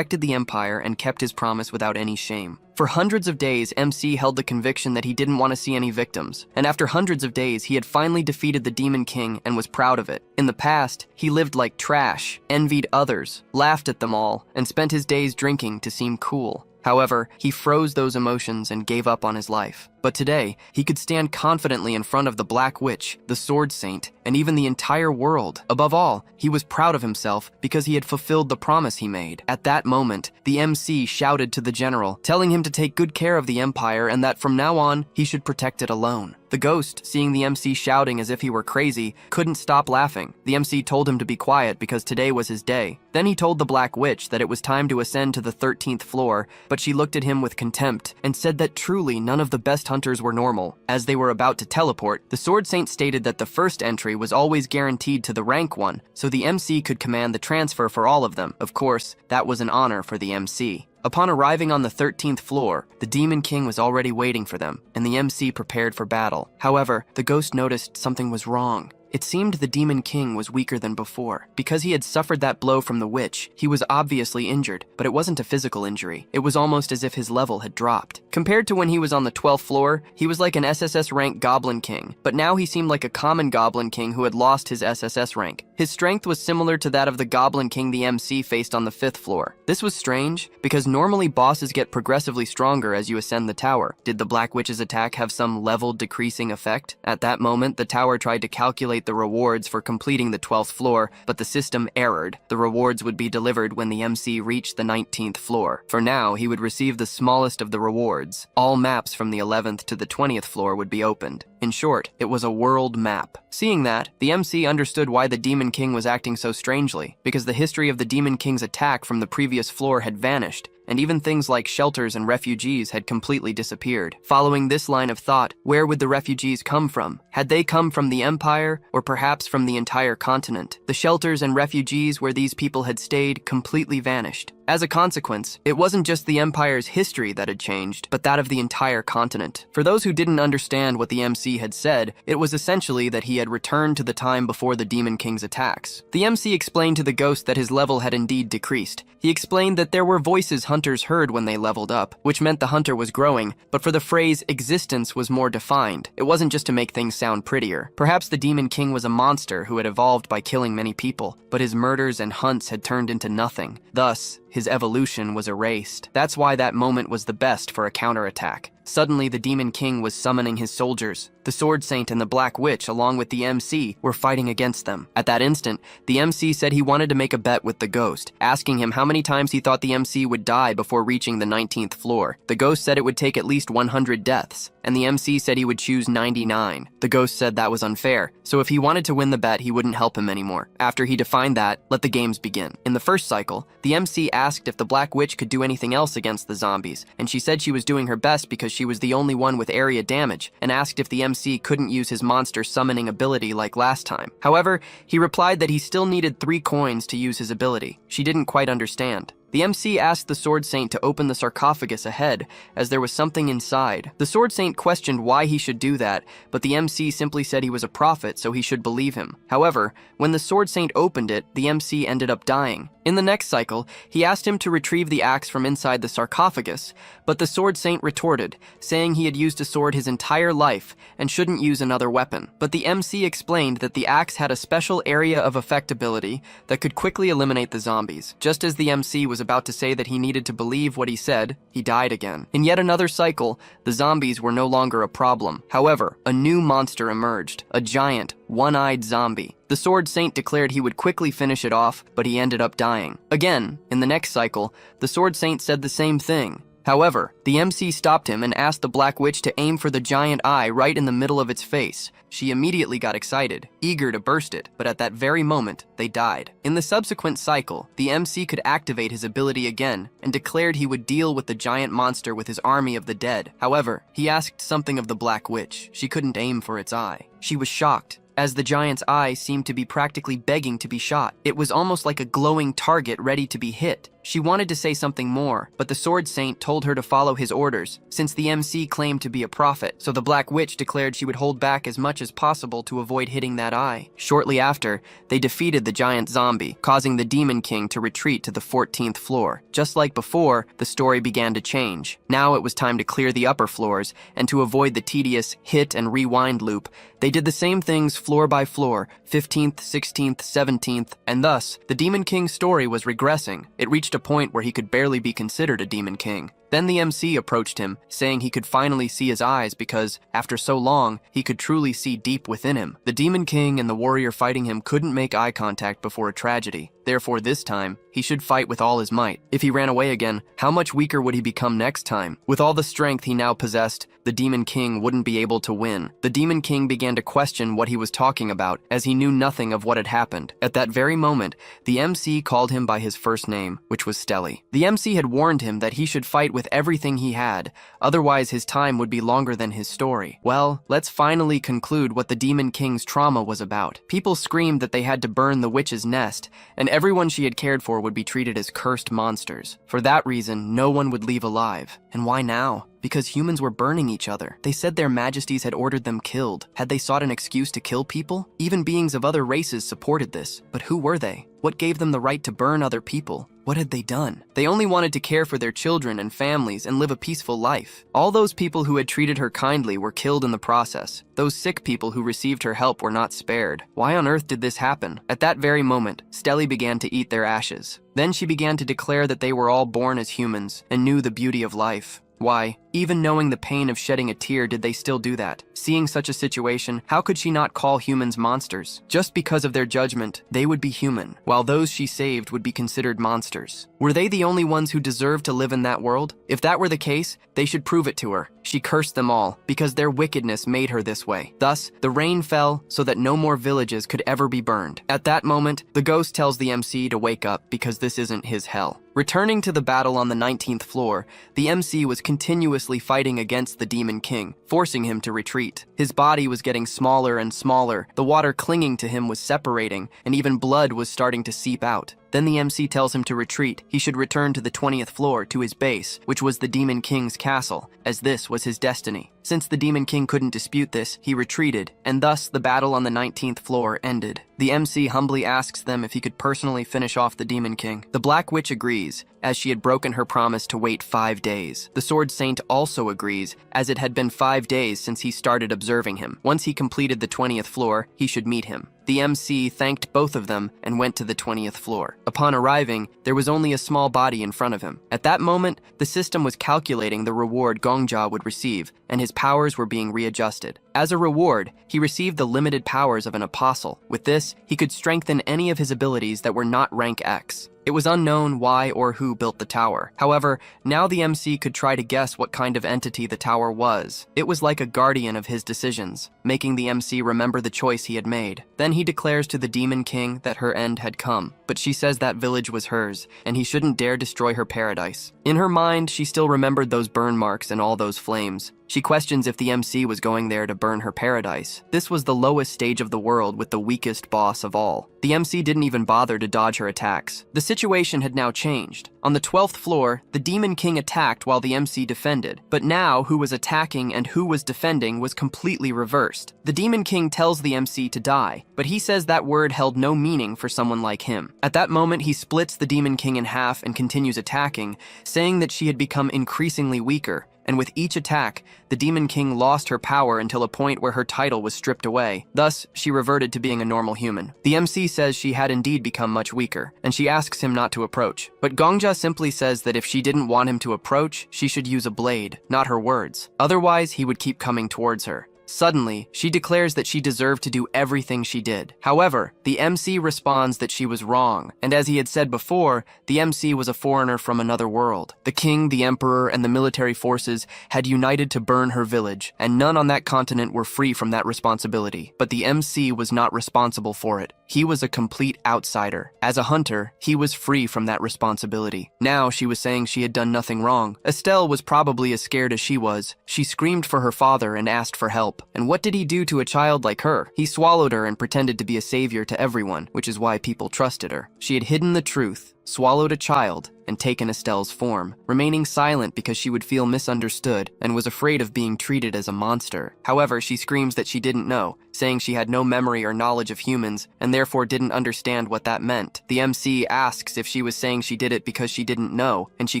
the empire and kept his promise without any shame. For hundreds of days, MC held the conviction that he didn't want to see any victims, and after hundreds of days, he had finally defeated the Demon King and was proud of it. In the past, he lived like trash, envied others, laughed at them all, and spent his days drinking to seem cool. However, he froze those emotions and gave up on his life. But today, he could stand confidently in front of the Black Witch, the Sword Saint, and even the entire world. Above all, he was proud of himself because he had fulfilled the promise he made. At that moment, the MC shouted to the general, telling him to take good care of the empire and that from now on, he should protect it alone. The ghost, seeing the MC shouting as if he were crazy, couldn't stop laughing. The MC told him to be quiet because today was his day. Then he told the Black Witch that it was time to ascend to the 13th floor, but she looked at him with contempt and said that truly none of the best hunters were normal. As they were about to teleport, the Sword Saint stated that the first entry was always guaranteed to the rank 1, so the MC could command the transfer for all of them. Of course, that was an honor for the MC. Upon arriving on the 13th floor, the Demon King was already waiting for them, and the MC prepared for battle. However, the ghost noticed something was wrong. It seemed the Demon King was weaker than before. Because he had suffered that blow from the witch, he was obviously injured, but it wasn't a physical injury. It was almost as if his level had dropped. Compared to when he was on the 12th floor, he was like an SSS rank Goblin King, but now he seemed like a common Goblin King who had lost his SSS rank. His strength was similar to that of the Goblin King the MC faced on the 5th floor. This was strange, because normally bosses get progressively stronger as you ascend the tower. Did the Black Witch's attack have some level decreasing effect? At that moment, the tower tried to calculate the rewards for completing the 12th floor, but the system errored. The rewards would be delivered when the MC reached the 19th floor. For now, he would receive the smallest of the rewards. All maps from the 11th to the 20th floor would be opened. In short, it was a world map. Seeing that, the MC understood why the Demon King was acting so strangely, because the history of the Demon King's attack from the previous floor had vanished, and even things like shelters and refugees had completely disappeared. Following this line of thought, where would the refugees come from? Had they come from the Empire, or perhaps from the entire continent? The shelters and refugees where these people had stayed completely vanished. As a consequence, it wasn't just the Empire's history that had changed, but that of the entire continent. For those who didn't understand what the MC had said, it was essentially that he had returned to the time before the Demon King's attacks. The MC explained to the ghost that his level had indeed decreased. He explained that there were voices hunters heard when they leveled up, which meant the hunter was growing, but for the phrase existence was more defined. It wasn't just to make things sound prettier. Perhaps the Demon King was a monster who had evolved by killing many people, but his murders and hunts had turned into nothing. Thus, his evolution was erased. That's why that moment was the best for a counterattack. Suddenly, the Demon King was summoning his soldiers. The Sword Saint and the Black Witch, along with the MC, were fighting against them. At that instant, the MC said he wanted to make a bet with the ghost, asking him how many times he thought the MC would die before reaching the 19th floor. The ghost said it would take at least 100 deaths, and the MC said he would choose 99. The ghost said that was unfair, so if he wanted to win the bet, he wouldn't help him anymore. After he defined that, let the games begin. In the first cycle, the MC asked if the Black Witch could do anything else against the zombies, and she said she was doing her best because she was the only one with area damage, and asked if the MC couldn't use his monster summoning ability like last time. However, he replied that he still needed 3 coins to use his ability. She didn't quite understand. The MC asked the Sword Saint to open the sarcophagus ahead, as there was something inside. The Sword Saint questioned why he should do that, but the MC simply said he was a prophet, so he should believe him. However, when the Sword Saint opened it, the MC ended up dying. In the next cycle, he asked him to retrieve the axe from inside the sarcophagus, but the Sword Saint retorted, saying he had used a sword his entire life and shouldn't use another weapon. But the MC explained that the axe had a special area of effect ability that could quickly eliminate the zombies. Just as the MC was about to say that he needed to believe what he said, he died again. In yet another cycle, the zombies were no longer a problem. However, a new monster emerged, a giant, one-eyed zombie. The Sword Saint declared he would quickly finish it off, but he ended up dying. Again, in the next cycle, the Sword Saint said the same thing. However, the MC stopped him and asked the Black Witch to aim for the giant eye right in the middle of its face. She immediately got excited, eager to burst it, but at that very moment, they died. In the subsequent cycle, the MC could activate his ability again and declared he would deal with the giant monster with his army of the dead. However, he asked something of the Black Witch. She couldn't aim for its eye. She was shocked, as the giant's eye seemed to be practically begging to be shot. It was almost like a glowing target ready to be hit. She wanted to say something more, but the Sword Saint told her to follow his orders, since the MC claimed to be a prophet, so the Black Witch declared she would hold back as much as possible to avoid hitting that eye. Shortly after, they defeated the giant zombie, causing the Demon King to retreat to the 14th floor. Just like before, the story began to change. Now it was time to clear the upper floors, and to avoid the tedious hit and rewind loop, they did the same things floor by floor, 15th, 16th, 17th, and thus, the Demon King's story was regressing. It reached a point where he could barely be considered a Demon King. Then the MC approached him, saying he could finally see his eyes because, after so long, he could truly see deep within him. The Demon King and the warrior fighting him couldn't make eye contact before a tragedy. Therefore, this time, he should fight with all his might. If he ran away again, how much weaker would he become next time? With all the strength he now possessed, the Demon King wouldn't be able to win. The Demon King began to question what he was talking about, as he knew nothing of what had happened. At that very moment, the MC called him by his first name, which was Stelly. The MC had warned him that he should fight with everything he had, otherwise his time would be longer than his story. Well, let's finally conclude what the Demon King's trauma was about. People screamed that they had to burn the witch's nest, and everyone she had cared for would be treated as cursed monsters. For that reason, no one would leave alive. And why now? Because humans were burning each other. They said their majesties had ordered them killed. Had they sought an excuse to kill people? Even beings of other races supported this. But who were they? What gave them the right to burn other people? What had they done? They only wanted to care for their children and families and live a peaceful life. All those people who had treated her kindly were killed in the process. Those sick people who received her help were not spared. Why on earth did this happen? At that very moment, Stelly began to eat their ashes. Then she began to declare that they were all born as humans and knew the beauty of life. Why, even knowing the pain of shedding a tear, did they still do that? Seeing such a situation, how could she not call humans monsters? Just because of their judgment, they would be human, while those she saved would be considered monsters. Were they the only ones who deserved to live in that world? If that were the case, they should prove it to her. She cursed them all, because their wickedness made her this way. Thus, the rain fell so that no more villages could ever be burned. At that moment, the ghost tells the MC to wake up because this isn't his hell. Returning to the battle on the 19th floor, the MC was continuously fighting against the Demon King, forcing him to retreat. His body was getting smaller and smaller, the water clinging to him was separating, and even blood was starting to seep out. Then the MC tells him to retreat. He should return to the 20th floor, to his base, which was the Demon King's castle, as this was his destiny. Since the Demon King couldn't dispute this, he retreated, and thus the battle on the 19th floor ended. The MC humbly asks them if he could personally finish off the Demon King. The Black Witch agrees, as she had broken her promise to wait 5 days. The Sword Saint also agrees, as it had been 5 days since he started observing him. Once he completed the 20th floor, he should meet him. The MC thanked both of them and went to the 20th floor. Upon arriving, there was only a small body in front of him. At that moment, the system was calculating the reward Gongja would receive, and his powers were being readjusted. As a reward, he received the limited powers of an apostle. With this, he could strengthen any of his abilities that were not rank X. It was unknown why or who built the tower. However, now the MC could try to guess what kind of entity the tower was. It was like a guardian of his decisions, making the MC remember the choice he had made. Then he declares to the Demon King that her end had come, but she says that village was hers, and he shouldn't dare destroy her paradise. In her mind, she still remembered those burn marks and all those flames. She questions if the MC was going there to burn her paradise. This was the lowest stage of the world with the weakest boss of all. The MC didn't even bother to dodge her attacks. The situation had now changed. On the 12th floor, the Demon King attacked while the MC defended. But now, who was attacking and who was defending was completely reversed. The Demon King tells the MC to die, but he says that word held no meaning for someone like him. At that moment, he splits the Demon King in half and continues attacking, saying that she had become increasingly weaker. And with each attack, the Demon King lost her power until a point where her title was stripped away. Thus, she reverted to being a normal human. The MC says she had indeed become much weaker, and she asks him not to approach. But Gongja simply says that if she didn't want him to approach, she should use a blade, not her words. Otherwise, he would keep coming towards her. Suddenly, she declares that she deserved to do everything she did. However, the MC responds that she was wrong, and as he had said before, the MC was a foreigner from another world. The king, the emperor, and the military forces had united to burn her village, and none on that continent were free from that responsibility. But the MC was not responsible for it. He was a complete outsider. As a hunter, he was free from that responsibility. Now she was saying she had done nothing wrong. Estelle was probably as scared as she was. She screamed for her father and asked for help. And what did he do to a child like her? He swallowed her and pretended to be a savior to everyone, which is why people trusted her. She had hidden the truth, swallowed a child, and taken Estelle's form, remaining silent because she would feel misunderstood and was afraid of being treated as a monster. However, she screams that she didn't know, saying she had no memory or knowledge of humans and therefore didn't understand what that meant. The MC asks if she was saying she did it because she didn't know, and she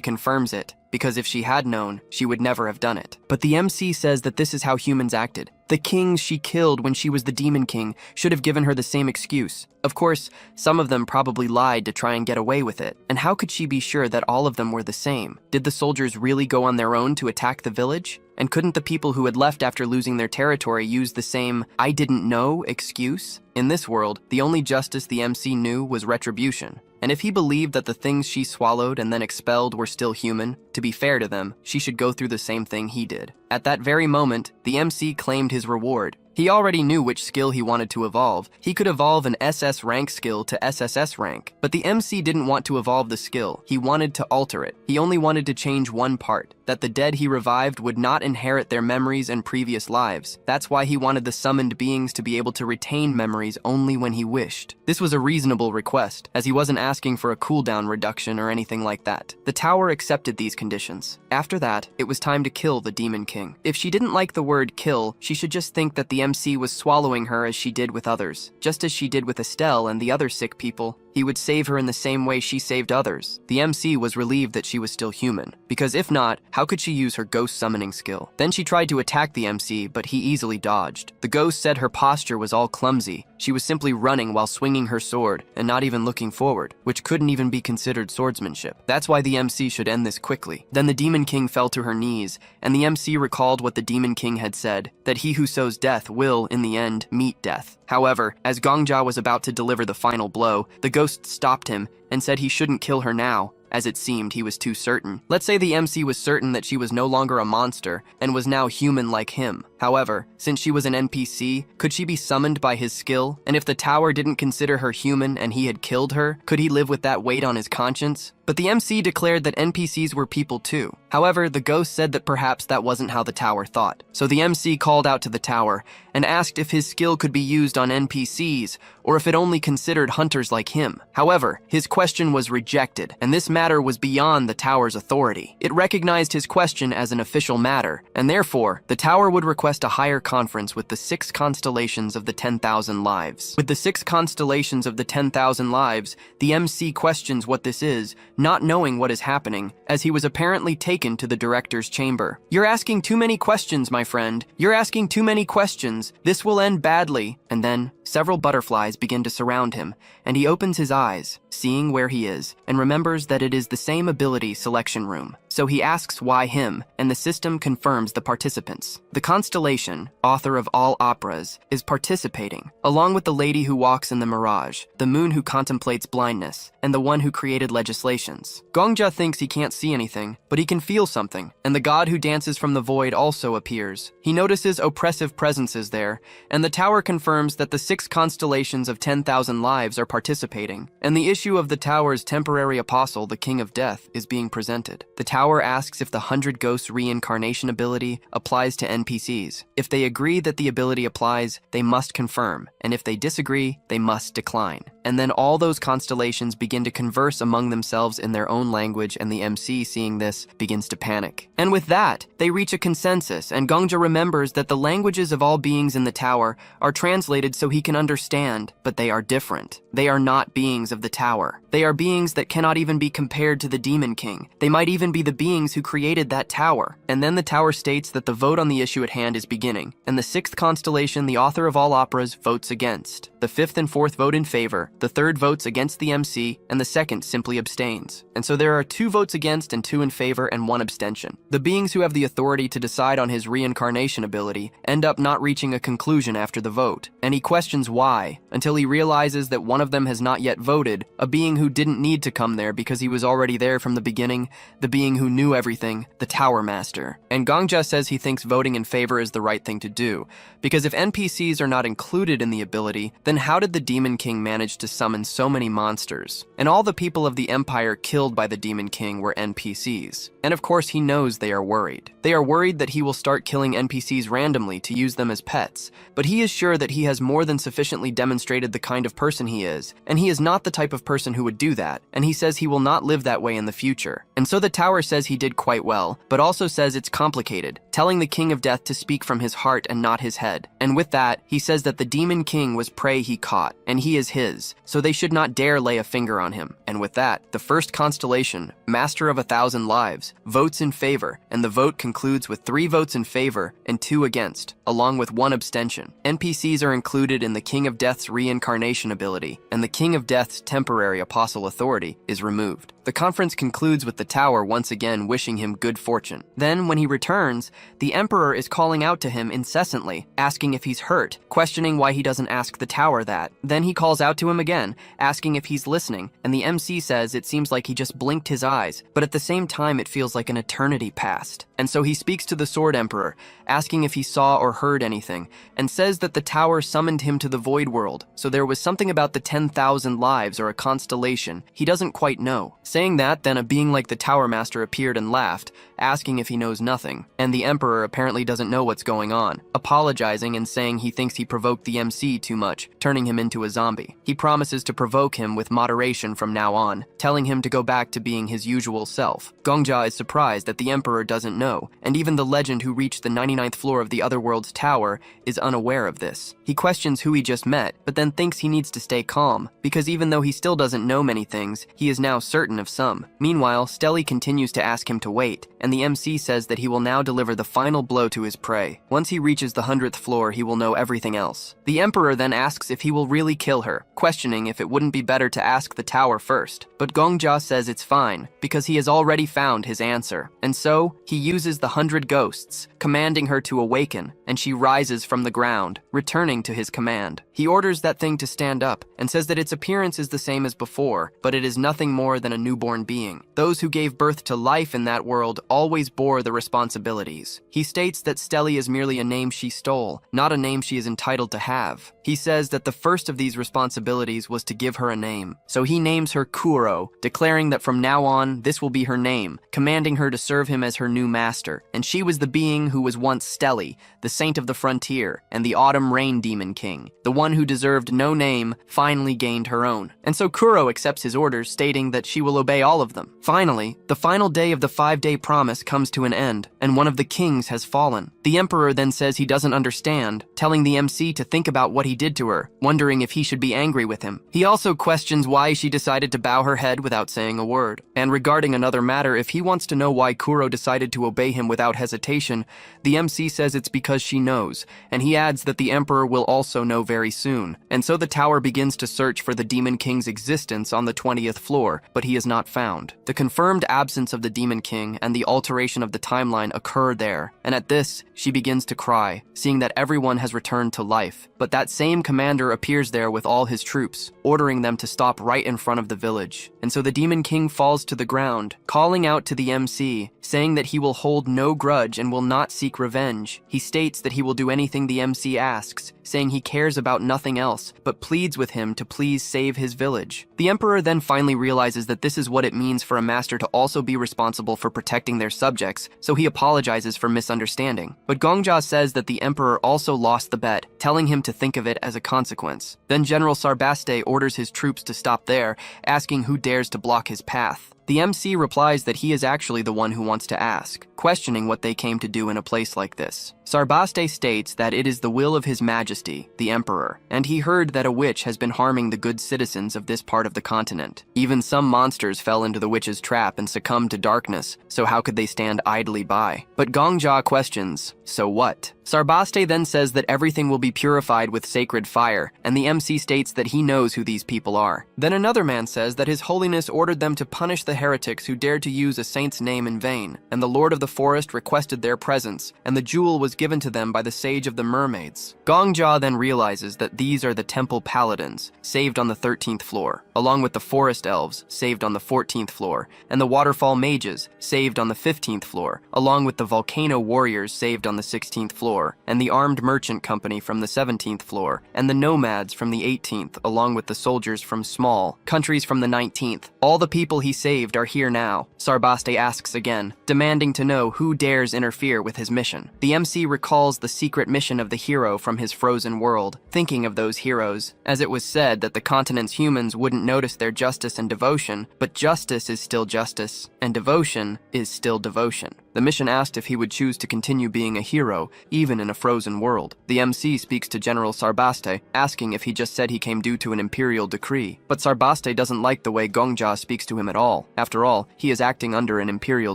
confirms it, because if she had known, she would never have done it. But the MC says that this is how humans acted. The kings she killed when she was the Demon King should have given her the same excuse. Of course, some of them probably lied to try and get away with it. And how could she be sure that all of them were the same? Did the soldiers really go on their own to attack the village? And couldn't the people who had left after losing their territory use the same "I didn't know" excuse? In this world, the only justice the MC knew was retribution. And if he believed that the things she swallowed and then expelled were still human, to be fair to them, she should go through the same thing he did. At that very moment, the MC claimed his reward. He already knew which skill he wanted to evolve. He could evolve an SS rank skill to SSS rank, but the MC didn't want to evolve the skill. He wanted to alter it. He only wanted to change one part, that the dead he revived would not inherit their memories and previous lives. That's why he wanted the summoned beings to be able to retain memories only when he wished. This was a reasonable request, as he wasn't asking for a cooldown reduction or anything like that. The tower accepted these conditions. After that, it was time to kill the Demon King. If she didn't like the word kill, she should just think that the MC was swallowing her as she did with others. Just as she did with Estelle and the other sick people, he would save her in the same way she saved others. The MC was relieved that she was still human, because if not, how could she use her ghost summoning skill? Then she tried to attack the MC, but he easily dodged. The ghost said her posture was all clumsy. She was simply running while swinging her sword and not even looking forward, which couldn't even be considered swordsmanship. That's why the MC should end this quickly. Then the Demon King fell to her knees, and the MC recalled what the Demon King had said, that he who sows death will, in the end, meet death. However, as Gongjia was about to deliver the final blow, the ghost stopped him and said he shouldn't kill her now, as it seemed he was too certain. Let's say the MC was certain that she was no longer a monster and was now human like him. However, since she was an NPC, could she be summoned by his skill? And if the tower didn't consider her human and he had killed her, could he live with that weight on his conscience? But the MC declared that NPCs were people too. However, the ghost said that perhaps that wasn't how the tower thought. So the MC called out to the tower and asked if his skill could be used on NPCs or if it only considered hunters like him. However, his question was rejected, and this matter was beyond the tower's authority. It recognized his question as an official matter, and therefore, the tower would request a higher conference with the 6 constellations of the 10,000 lives. With the 6 constellations of the 10,000 lives, the MC questions what this is, not knowing what is happening, as he was apparently taken to the director's chamber. "You're asking too many questions, my friend. You're asking too many questions. This will end badly." And then, several butterflies begin to surround him, and he opens his eyes, seeing where he is, and remembers that it is the same ability selection room. So he asks why him, and the system confirms the participants. The constellation, author of all operas, is participating, along with the lady who walks in the mirage, the moon who contemplates blindness, and the one who created legislations. Gongjia thinks he can't see anything, but he can feel something, and the god who dances from the void also appears. He notices oppressive presences there, and the tower confirms that the 6 constellations of 10,000 lives are participating, and the issue of the tower's temporary apostle, the King of Death, is being presented. The tower asks if the 100 Ghosts reincarnation ability applies to NPCs. If they agree that the ability applies, they must confirm, and if they disagree, they must decline. And then all those constellations begin to converse among themselves in their own language, and the MC, seeing this, begins to panic. And with that, they reach a consensus, and Gongjia remembers that the languages of all beings in the tower are translated so he can understand, but they are different. They are not beings of the tower. They are beings that cannot even be compared to the Demon King. They might even be the beings who created that tower. And then the tower states that the vote on the issue at hand is beginning, and the 6th constellation, the author of all operas, votes against. The 5th and 4th vote in favor, favor, the third votes against the MC, and the second simply abstains. And so there are 2 votes against and 2 in favor and 1 abstention. The beings who have the authority to decide on his reincarnation ability end up not reaching a conclusion after the vote, and he questions why, until he realizes that one of them has not yet voted, a being who didn't need to come there because he was already there from the beginning, the being who knew everything, the Tower Master. And Gongja says he thinks voting in favor is the right thing to do, because if NPCs are not included in the ability, then how did the Demon King manage to summon so many monsters? And all the people of the Empire killed by the Demon King were NPCs. And of course he knows they are worried. They are worried that he will start killing NPCs randomly to use them as pets, but he is sure that he has more than sufficiently demonstrated the kind of person he is, and he is not the type of person who would do that, and he says he will not live that way in the future. And so the tower says he did quite well, but also says it's complicated, telling the King of Death to speak from his heart and not his head. And with that, he says that the Demon King was prey he caught, and he is his, so they should not dare lay a finger on him. And with that, the first constellation, Master of 1,000 Lives, votes in favor, and the vote concludes with 3 votes in favor and 2 against, along with 1 abstention. NPCs are included in the King of Death's reincarnation ability, and the King of Death's temporary apostle authority is removed. The conference concludes with the tower once again wishing him good fortune. Then, when he returns, the Emperor is calling out to him incessantly, asking if he's hurt, questioning why he doesn't ask the tower that. Then he calls out to him again, asking if he's listening, and the MC says it seems like he just blinked his eyes, but at the same time it feels like an eternity passed. And so he speaks to the Sword Emperor, asking if he saw or heard anything, and says that the tower summoned him to the Void World, so there was something about the 10,000 lives or a constellation he doesn't quite know. Saying that, then a being like the Tower Master appeared and laughed, asking if he knows nothing, and the Emperor apparently doesn't know what's going on, apologizing and saying he thinks he provoked the MC too much, turning him into a zombie. He promises to provoke him with moderation from now on, telling him to go back to being his usual self. Gongja is surprised that the Emperor doesn't know, and even the legend who reached the 99th floor of the Otherworld's tower is unaware of this. He questions who he just met, but then thinks he needs to stay calm, because even though he still doesn't know many things, he is now certain of some. Meanwhile, Stelly continues to ask him to wait, and the MC says that he will now deliver the final blow to his prey. Once he reaches the 100th floor, he will know everything else. The Emperor then asks if he will really kill her, questioning if it wouldn't be better to ask the tower first. But Gongja says it's fine, because he has already found his answer. And so, he uses the 100 ghosts, commanding her to awaken, and she rises from the ground, returning to his command. He orders that thing to stand up, and says that its appearance is the same as before, but it is nothing more than a newborn being. Those who gave birth to life in that world always bore the responsibilities. He states that Stelly is merely a name she stole, not a name she is entitled to have. He says that the first of these responsibilities was to give her a name. So he names her Kuro, declaring that from now on, this will be her name, commanding her to serve him as her new master. And she was the being who was once Stelly, the saint of the frontier, and the autumn rain demon king. The one who deserved no name finally gained her own. And so Kuro accepts his orders, stating that she will obey all of them. Finally, the final day of the 5-day promise comes to an end, and one of the kings has fallen. The Emperor then says he doesn't understand, telling the MC to think about what he did to her, wondering if he should be angry with him. He also questions why she decided to bow her head without saying a word. And regarding another matter, if he wants to know why Kuro decided to obey him without hesitation, the MC says it's because she knows, and he adds that the Emperor will also know very soon. And so the tower begins to search for the Demon King's existence on the 20th floor, but he is not found. The confirmed absence of the Demon King and the alteration of the timeline occur there, and at this, she begins to cry, seeing that everyone has returned to life. But that same commander appears there with all his troops, ordering them to stop right in front of the village. And so the Demon King falls to the ground, calling out to the MC, saying that he will hold no grudge and will not seek revenge. He states that he will do anything the MC asks, saying he cares about nothing else, but pleads with him to please save his village. The Emperor then finally realizes that this is what it means for a master to also be responsible for protecting their subjects, so he apologizes for misunderstanding. But Gongja says that the Emperor also lost the bet, telling him to think of it as a consequence. Then General Sarbaste orders his troops to stop there, asking who dares to block his path. The MC replies that he is actually the one who wants to ask, questioning what they came to do in a place like this. Sarbaste states that it is the will of His Majesty, the Emperor, and he heard that a witch has been harming the good citizens of this part of the continent. Even some monsters fell into the witch's trap and succumbed to darkness, so how could they stand idly by? But Gongja questions, so what? Sarbaste then says that everything will be purified with sacred fire, and the MC states that he knows who these people are. Then another man says that His Holiness ordered them to punish the heretics who dared to use a saint's name in vain, and the Lord of the Forest requested their presence, and the jewel was given to them by the Sage of the Mermaids. Gongja then realizes that these are the temple paladins, saved on the 13th floor, along with the forest elves, saved on the 14th floor, and the waterfall mages, saved on the 15th floor, along with the volcano warriors saved on the 16th floor, and the armed merchant company from the 17th floor, and the nomads from the 18th, along with the soldiers from small countries from the 19th. All the people he saved are here now, Sarbaste asks again, demanding to know who dares interfere with his mission. The MC recalls the secret mission of the hero from his frozen world, thinking of those heroes, as it was said that the continent's humans wouldn't notice their justice and devotion, but justice is still justice, and devotion is still devotion. The mission asked if he would choose to continue being a hero, even in a frozen world. The MC speaks to General Sarbaste, asking if he just said he came due to an imperial decree. But Sarbaste doesn't like the way Gongja speaks to him at all. After all, he is acting under an imperial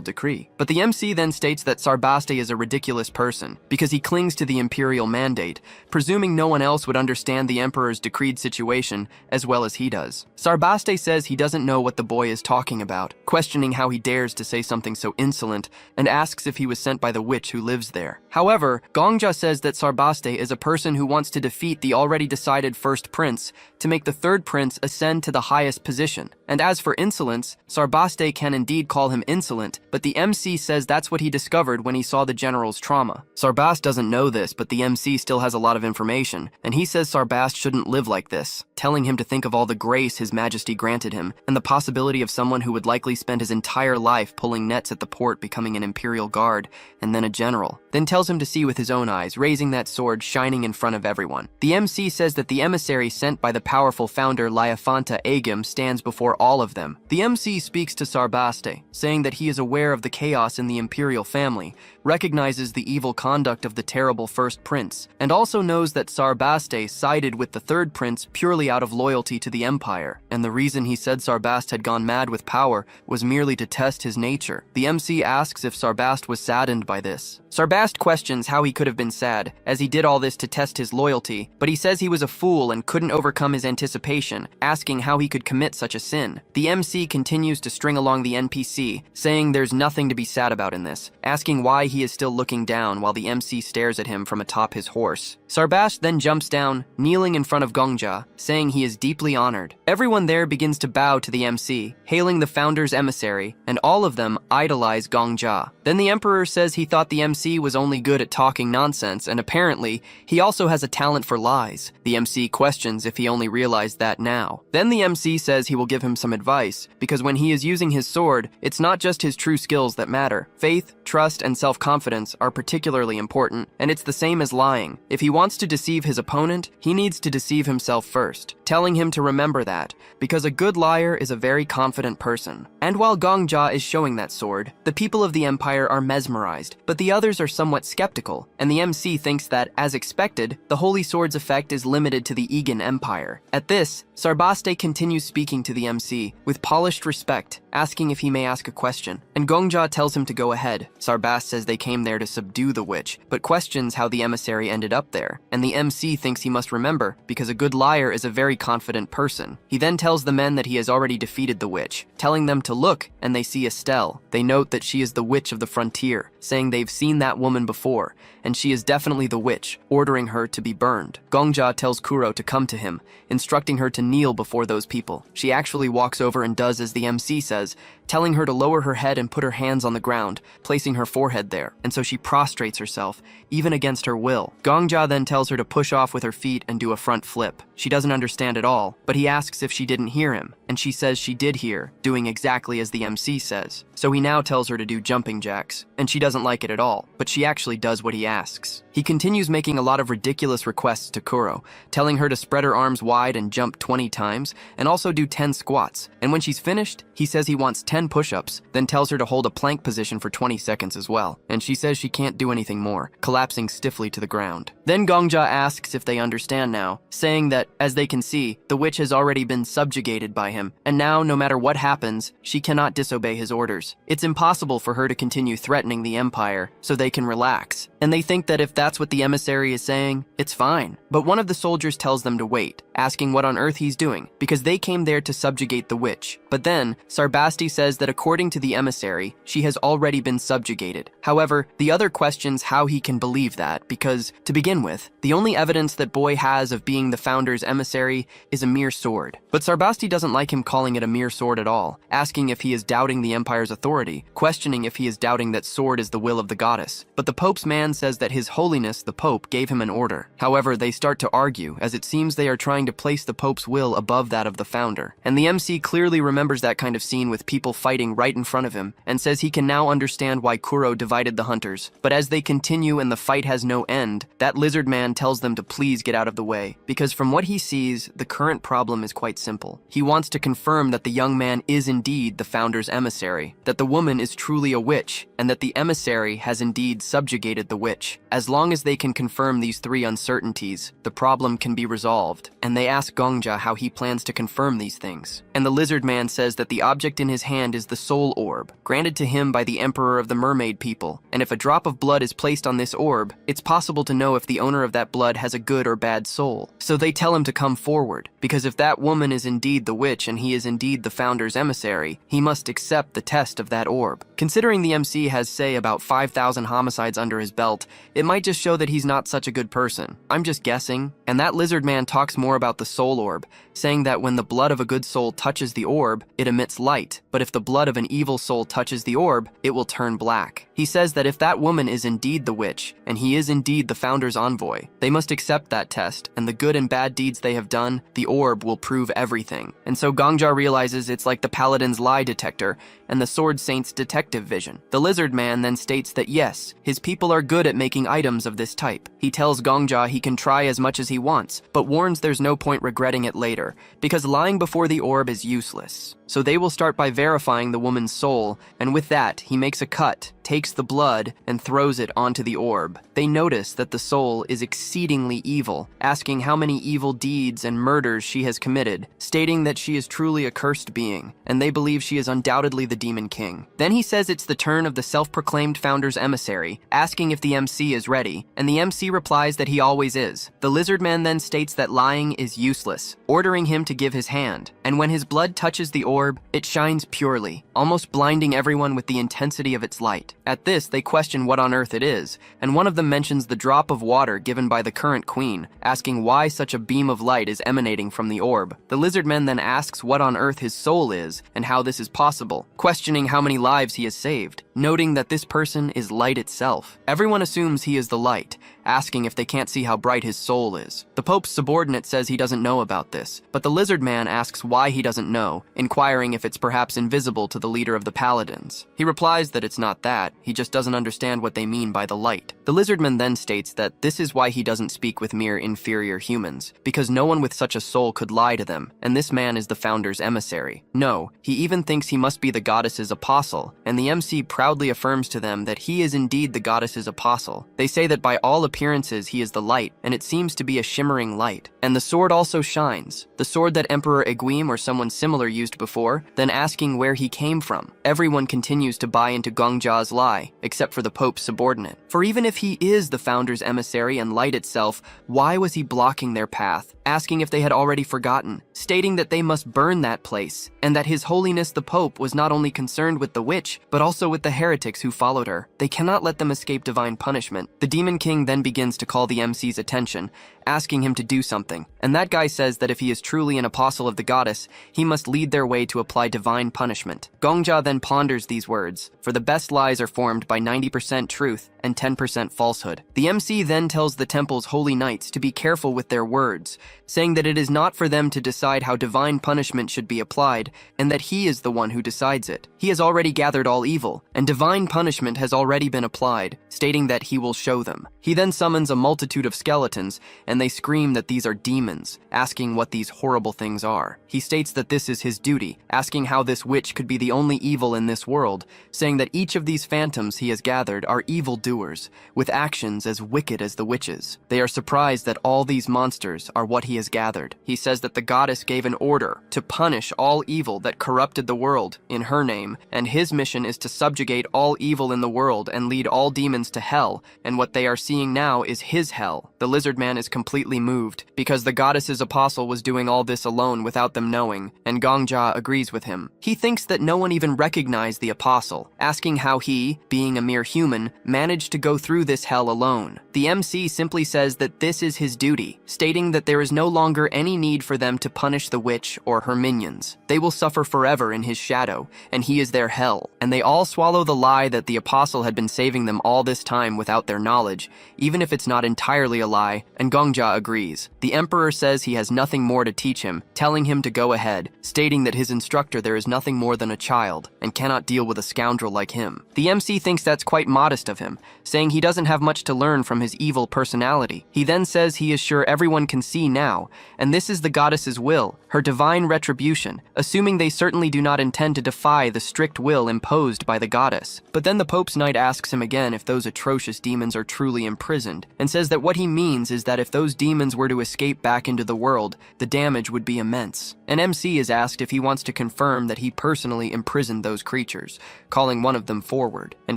decree. But the MC then states that Sarbaste is a ridiculous person, because he clings to the imperial mandate, presuming no one else would understand the emperor's decreed situation as well as he does. Sarbaste says he doesn't know what the boy is talking about, questioning how he dares to say something so insolent, and asks if he was sent by the witch who lives there. However, Gongja says that Sarbaste is a person who wants to defeat the already decided first prince to make the third prince ascend to the highest position. And as for insolence, Sarbaste can indeed call him insolent, but the MC says that's what he discovered when he saw the general's trauma. Sarbaste doesn't know this, but the MC still has a lot of information, and he says Sarbaste shouldn't live like this, telling him to think of all the grace His Majesty granted him, and the possibility of someone who would likely spend his entire life pulling nets at the port becoming an imperial guard, and then a general. Then tells him to see with his own eyes, raising that sword shining in front of everyone. The MC says that the emissary sent by the powerful founder Liafanta Agim stands before all of them. The MC speaks to Sarbaste, saying that he is aware of the chaos in the imperial family, recognizes the evil conduct of the terrible first prince, and also knows that Sarbaste sided with the third prince purely out of loyalty to the empire, and the reason he said Sarbaste had gone mad with power was merely to test his nature. The MC asks if Sarbaste was saddened by this. Sarbaste questions how he could have been sad, as he did all this to test his loyalty, but he says he was a fool and couldn't overcome his anticipation, asking how he could commit such a sin. The MC continues to string along the NPC, saying there's nothing to be sad about in this, asking why he is still looking down while the MC stares at him from atop his horse. Sarbaste then jumps down, kneeling in front of Gongja, saying he is deeply honored. Everyone there begins to bow to the MC, hailing the founder's emissary, and all of them idolize Gongja. Then the emperor says he thought the MC was only good at talking nonsense, and apparently, he also has a talent for lies. The MC questions if he only realized that now. Then the MC says he will give him some advice, because when he is using his sword, it's not just his true skills that matter. Faith, trust, and self-confidence are particularly important, and it's the same as lying. If he wants to deceive his opponent, he needs to deceive himself first, telling him to remember that, because a good liar is a very confident person. And while Gongja is showing that sword, the people of the empire are mesmerized, but the others are somewhat skeptical, and the MC thinks that, as expected, the Holy Sword's effect is limited to the Egan Empire. At this, Sarbaste continues speaking to the MC with polished respect, asking if he may ask a question, and Gongja tells him to go ahead. Sarbaste says they came there to subdue the witch, but questions how the emissary ended up there, and the MC thinks he must remember, because a good liar is a very confident person. He then tells the men that he has already defeated the witch, telling them to look, and they see Estelle. They note that she is the witch of the frontier, saying they've seen that woman before, and she is definitely the witch, ordering her to be burned. Gongja tells Kuro to come to him, instructing her to kneel before those people. She actually walks over and does as the MC says, telling her to lower her head and put her hands on the ground, placing her forehead there, and so she prostrates herself, even against her will. Gongja then tells her to push off with her feet and do a front flip. She doesn't understand at all, but he asks if she didn't hear him, and she says she did hear, doing exactly as the MC says. So he now tells her to do jumping jacks, and she doesn't like it at all, but she actually does what he asks. He continues making a lot of ridiculous requests to Kuro, telling her to spread her arms wide and jump 20 times, and also do 10 squats. And when she's finished, he says he wants 10 push-ups, then tells her to hold a plank position for 20 seconds as well, and she says she can't do anything more, collapsing stiffly to the ground. Then Gongja asks if they understand now, saying that, as they can see, the witch has already been subjugated by him, and now, no matter what happens, she cannot disobey his orders. It's impossible for her to continue threatening the empire, so they can relax. and they think that if that's what the emissary is saying, it's fine. But one of the soldiers tells them to wait, asking what on earth he's doing, because they came there to subjugate the witch. But then, Sarbasti says that according to the emissary, she has already been subjugated. However, the other questions how he can believe that, because, to begin with, the only evidence that Boy has of being the founder's emissary is a mere sword. But Sarbasti doesn't like him calling it a mere sword at all, asking if he is doubting the empire's authority, questioning if he is doubting that sword is the will of the goddess. But the Pope's man says that His Holiness, the Pope, gave him an order. However, they start to argue, as it seems they are trying to place the Pope's will above that of the founder. And the MC clearly remembers that kind of scene with people fighting right in front of him, and says he can now understand why Kuro divided the hunters. But as they continue and the fight has no end, that lizard man tells them to please get out of the way, because from what he sees, the current problem is quite simple. He wants to confirm that the young man is indeed the founder's emissary, that the woman is truly a witch, and that the emissary has indeed subjugated the witch. As long as they can confirm these three uncertainties, the problem can be resolved, and they ask Gongja how he plans to confirm these things. And the lizard man says that the object in his hand is the soul orb, granted to him by the emperor of the mermaid people, and if a drop of blood is placed on this orb, it's possible to know if the owner of that blood has a good or bad soul. So they tell him to come forward, because if that woman is indeed the witch and he is indeed the founder's emissary, he must accept the test of that orb. Considering the MC has, say, about 5,000 homicides under his belt, it might just show that he's not such a good person. I'm just guessing. And that lizard man talks more about the soul orb, saying that when the blood of a good soul touches the orb, it emits light, but if the blood of an evil soul touches the orb, it will turn black. He says that if that woman is indeed the witch, and he is indeed the founder's envoy, they must accept that test, and the good and bad deeds they have done, the orb will prove everything. And so Gongja realizes it's like the paladin's lie detector and the sword saint's detective vision. The lizard man then states that yes, his people are good at making items of this type. He tells Gongja he can try as much as he wants, but warns there's no point regretting it later, because lying before the orb is useless. So they will start by verifying the woman's soul, and with that, he makes a cut, takes the blood, and throws it onto the orb. They notice that the soul is exceedingly evil, asking how many evil deeds and murders she has committed, stating that she is truly a cursed being, and they believe she is undoubtedly the Demon King. Then he says it's the turn of the self-proclaimed founder's emissary, asking if the MC is ready, and the MC replies that he always is. The lizard man then states that lying is useless, ordering him to give his hand, and when his blood touches the orb, it shines purely, almost blinding everyone with the intensity of its light. At this, they question what on earth it is, and one of them mentions the drop of water given by the current queen, asking why such a beam of light is emanating from the orb. The lizard man then asks what on earth his soul is, and how this is possible, questioning how many lives he has saved, noting that this person is light itself. Everyone assumes he is the light, asking if they can't see how bright his soul is. The Pope's subordinate says he doesn't know about this, but the lizard man asks why he doesn't know, inquiring if it's perhaps invisible to the leader of the paladins. He replies that it's not that, he just doesn't understand what they mean by the light. The lizardman then states that this is why he doesn't speak with mere inferior humans, because no one with such a soul could lie to them, and this man is the founder's emissary. No, he even thinks he must be the goddess's apostle, and the MC proudly affirms to them that he is indeed the goddess's apostle. They say that by all appearances he is the light, and it seems to be a shimmering light. And the sword also shines, the sword that Emperor Egwene or someone similar used before, then asking where he came from. Everyone continues to buy into Gongja's lie, except for the Pope's subordinate. For even if he is the founder's emissary and light itself, why was he blocking their path, asking if they had already forgotten, stating that they must burn that place, and that His Holiness the Pope was not only concerned with the witch, but also with the heretics who followed her. They cannot let them escape divine punishment. The Demon King then begins to call the MC's attention, asking him to do something, and that guy says that if he is truly an apostle of the goddess, he must lead their way to apply divine punishment. Gongja then ponders these words, for the best lies are formed by 90% truth and 10% falsehood. The MC then tells the temple's holy knights to be careful with their words, saying that it is not for them to decide how divine punishment should be applied, and that he is the one who decides it. He has already gathered all evil, and divine punishment has already been applied, stating that he will show them. He then summons a multitude of skeletons, and they scream that these are demons, asking what these horrible things are. He states that this is his duty, asking how this witch could be the only evil in this world, saying that each of these phantoms he has gathered are evildoers, with actions as wicked as the witches. They are surprised that all these monsters are what he has gathered. He says that the goddess gave an order to punish all evil that corrupted the world in her name, and his mission is to subjugate all evil in the world and lead all demons to hell, and what they are seeing now is his hell. The lizard man is completely moved, because the goddess's apostle was doing all this alone without them knowing, and Gongja agrees with him. He thinks that no one even recognized the apostle, asking how he, being a mere human, managed to go through this hell alone. The MC simply says that this is his duty, stating that there is no longer any need for them to punish the witch or her minions. They will suffer forever in his shadow, and he is their hell. And they all swallow the lie that the apostle had been saving them all this time without their knowledge, even if it's not entirely a lie, and Gongja agrees. The emperor says he has nothing more to teach him, telling him to go ahead, stating that his instructor there is nothing more than a child, and cannot deal with a scoundrel like him. The MC thinks that's quite modest of him, saying he doesn't have much to learn from his evil personality. He then says he is sure everyone can see now, and this is the goddess's will, her divine retribution, assuming they certainly do not intend to defy the strict will imposed by the goddess. But then the Pope's Knight asks him again if those atrocious demons are truly imprisoned, and says that what he means is that if those demons were to escape back into the world, the damage would be immense. An MC is asked if he wants to confirm that he personally imprisoned those creatures, calling one of them forward, and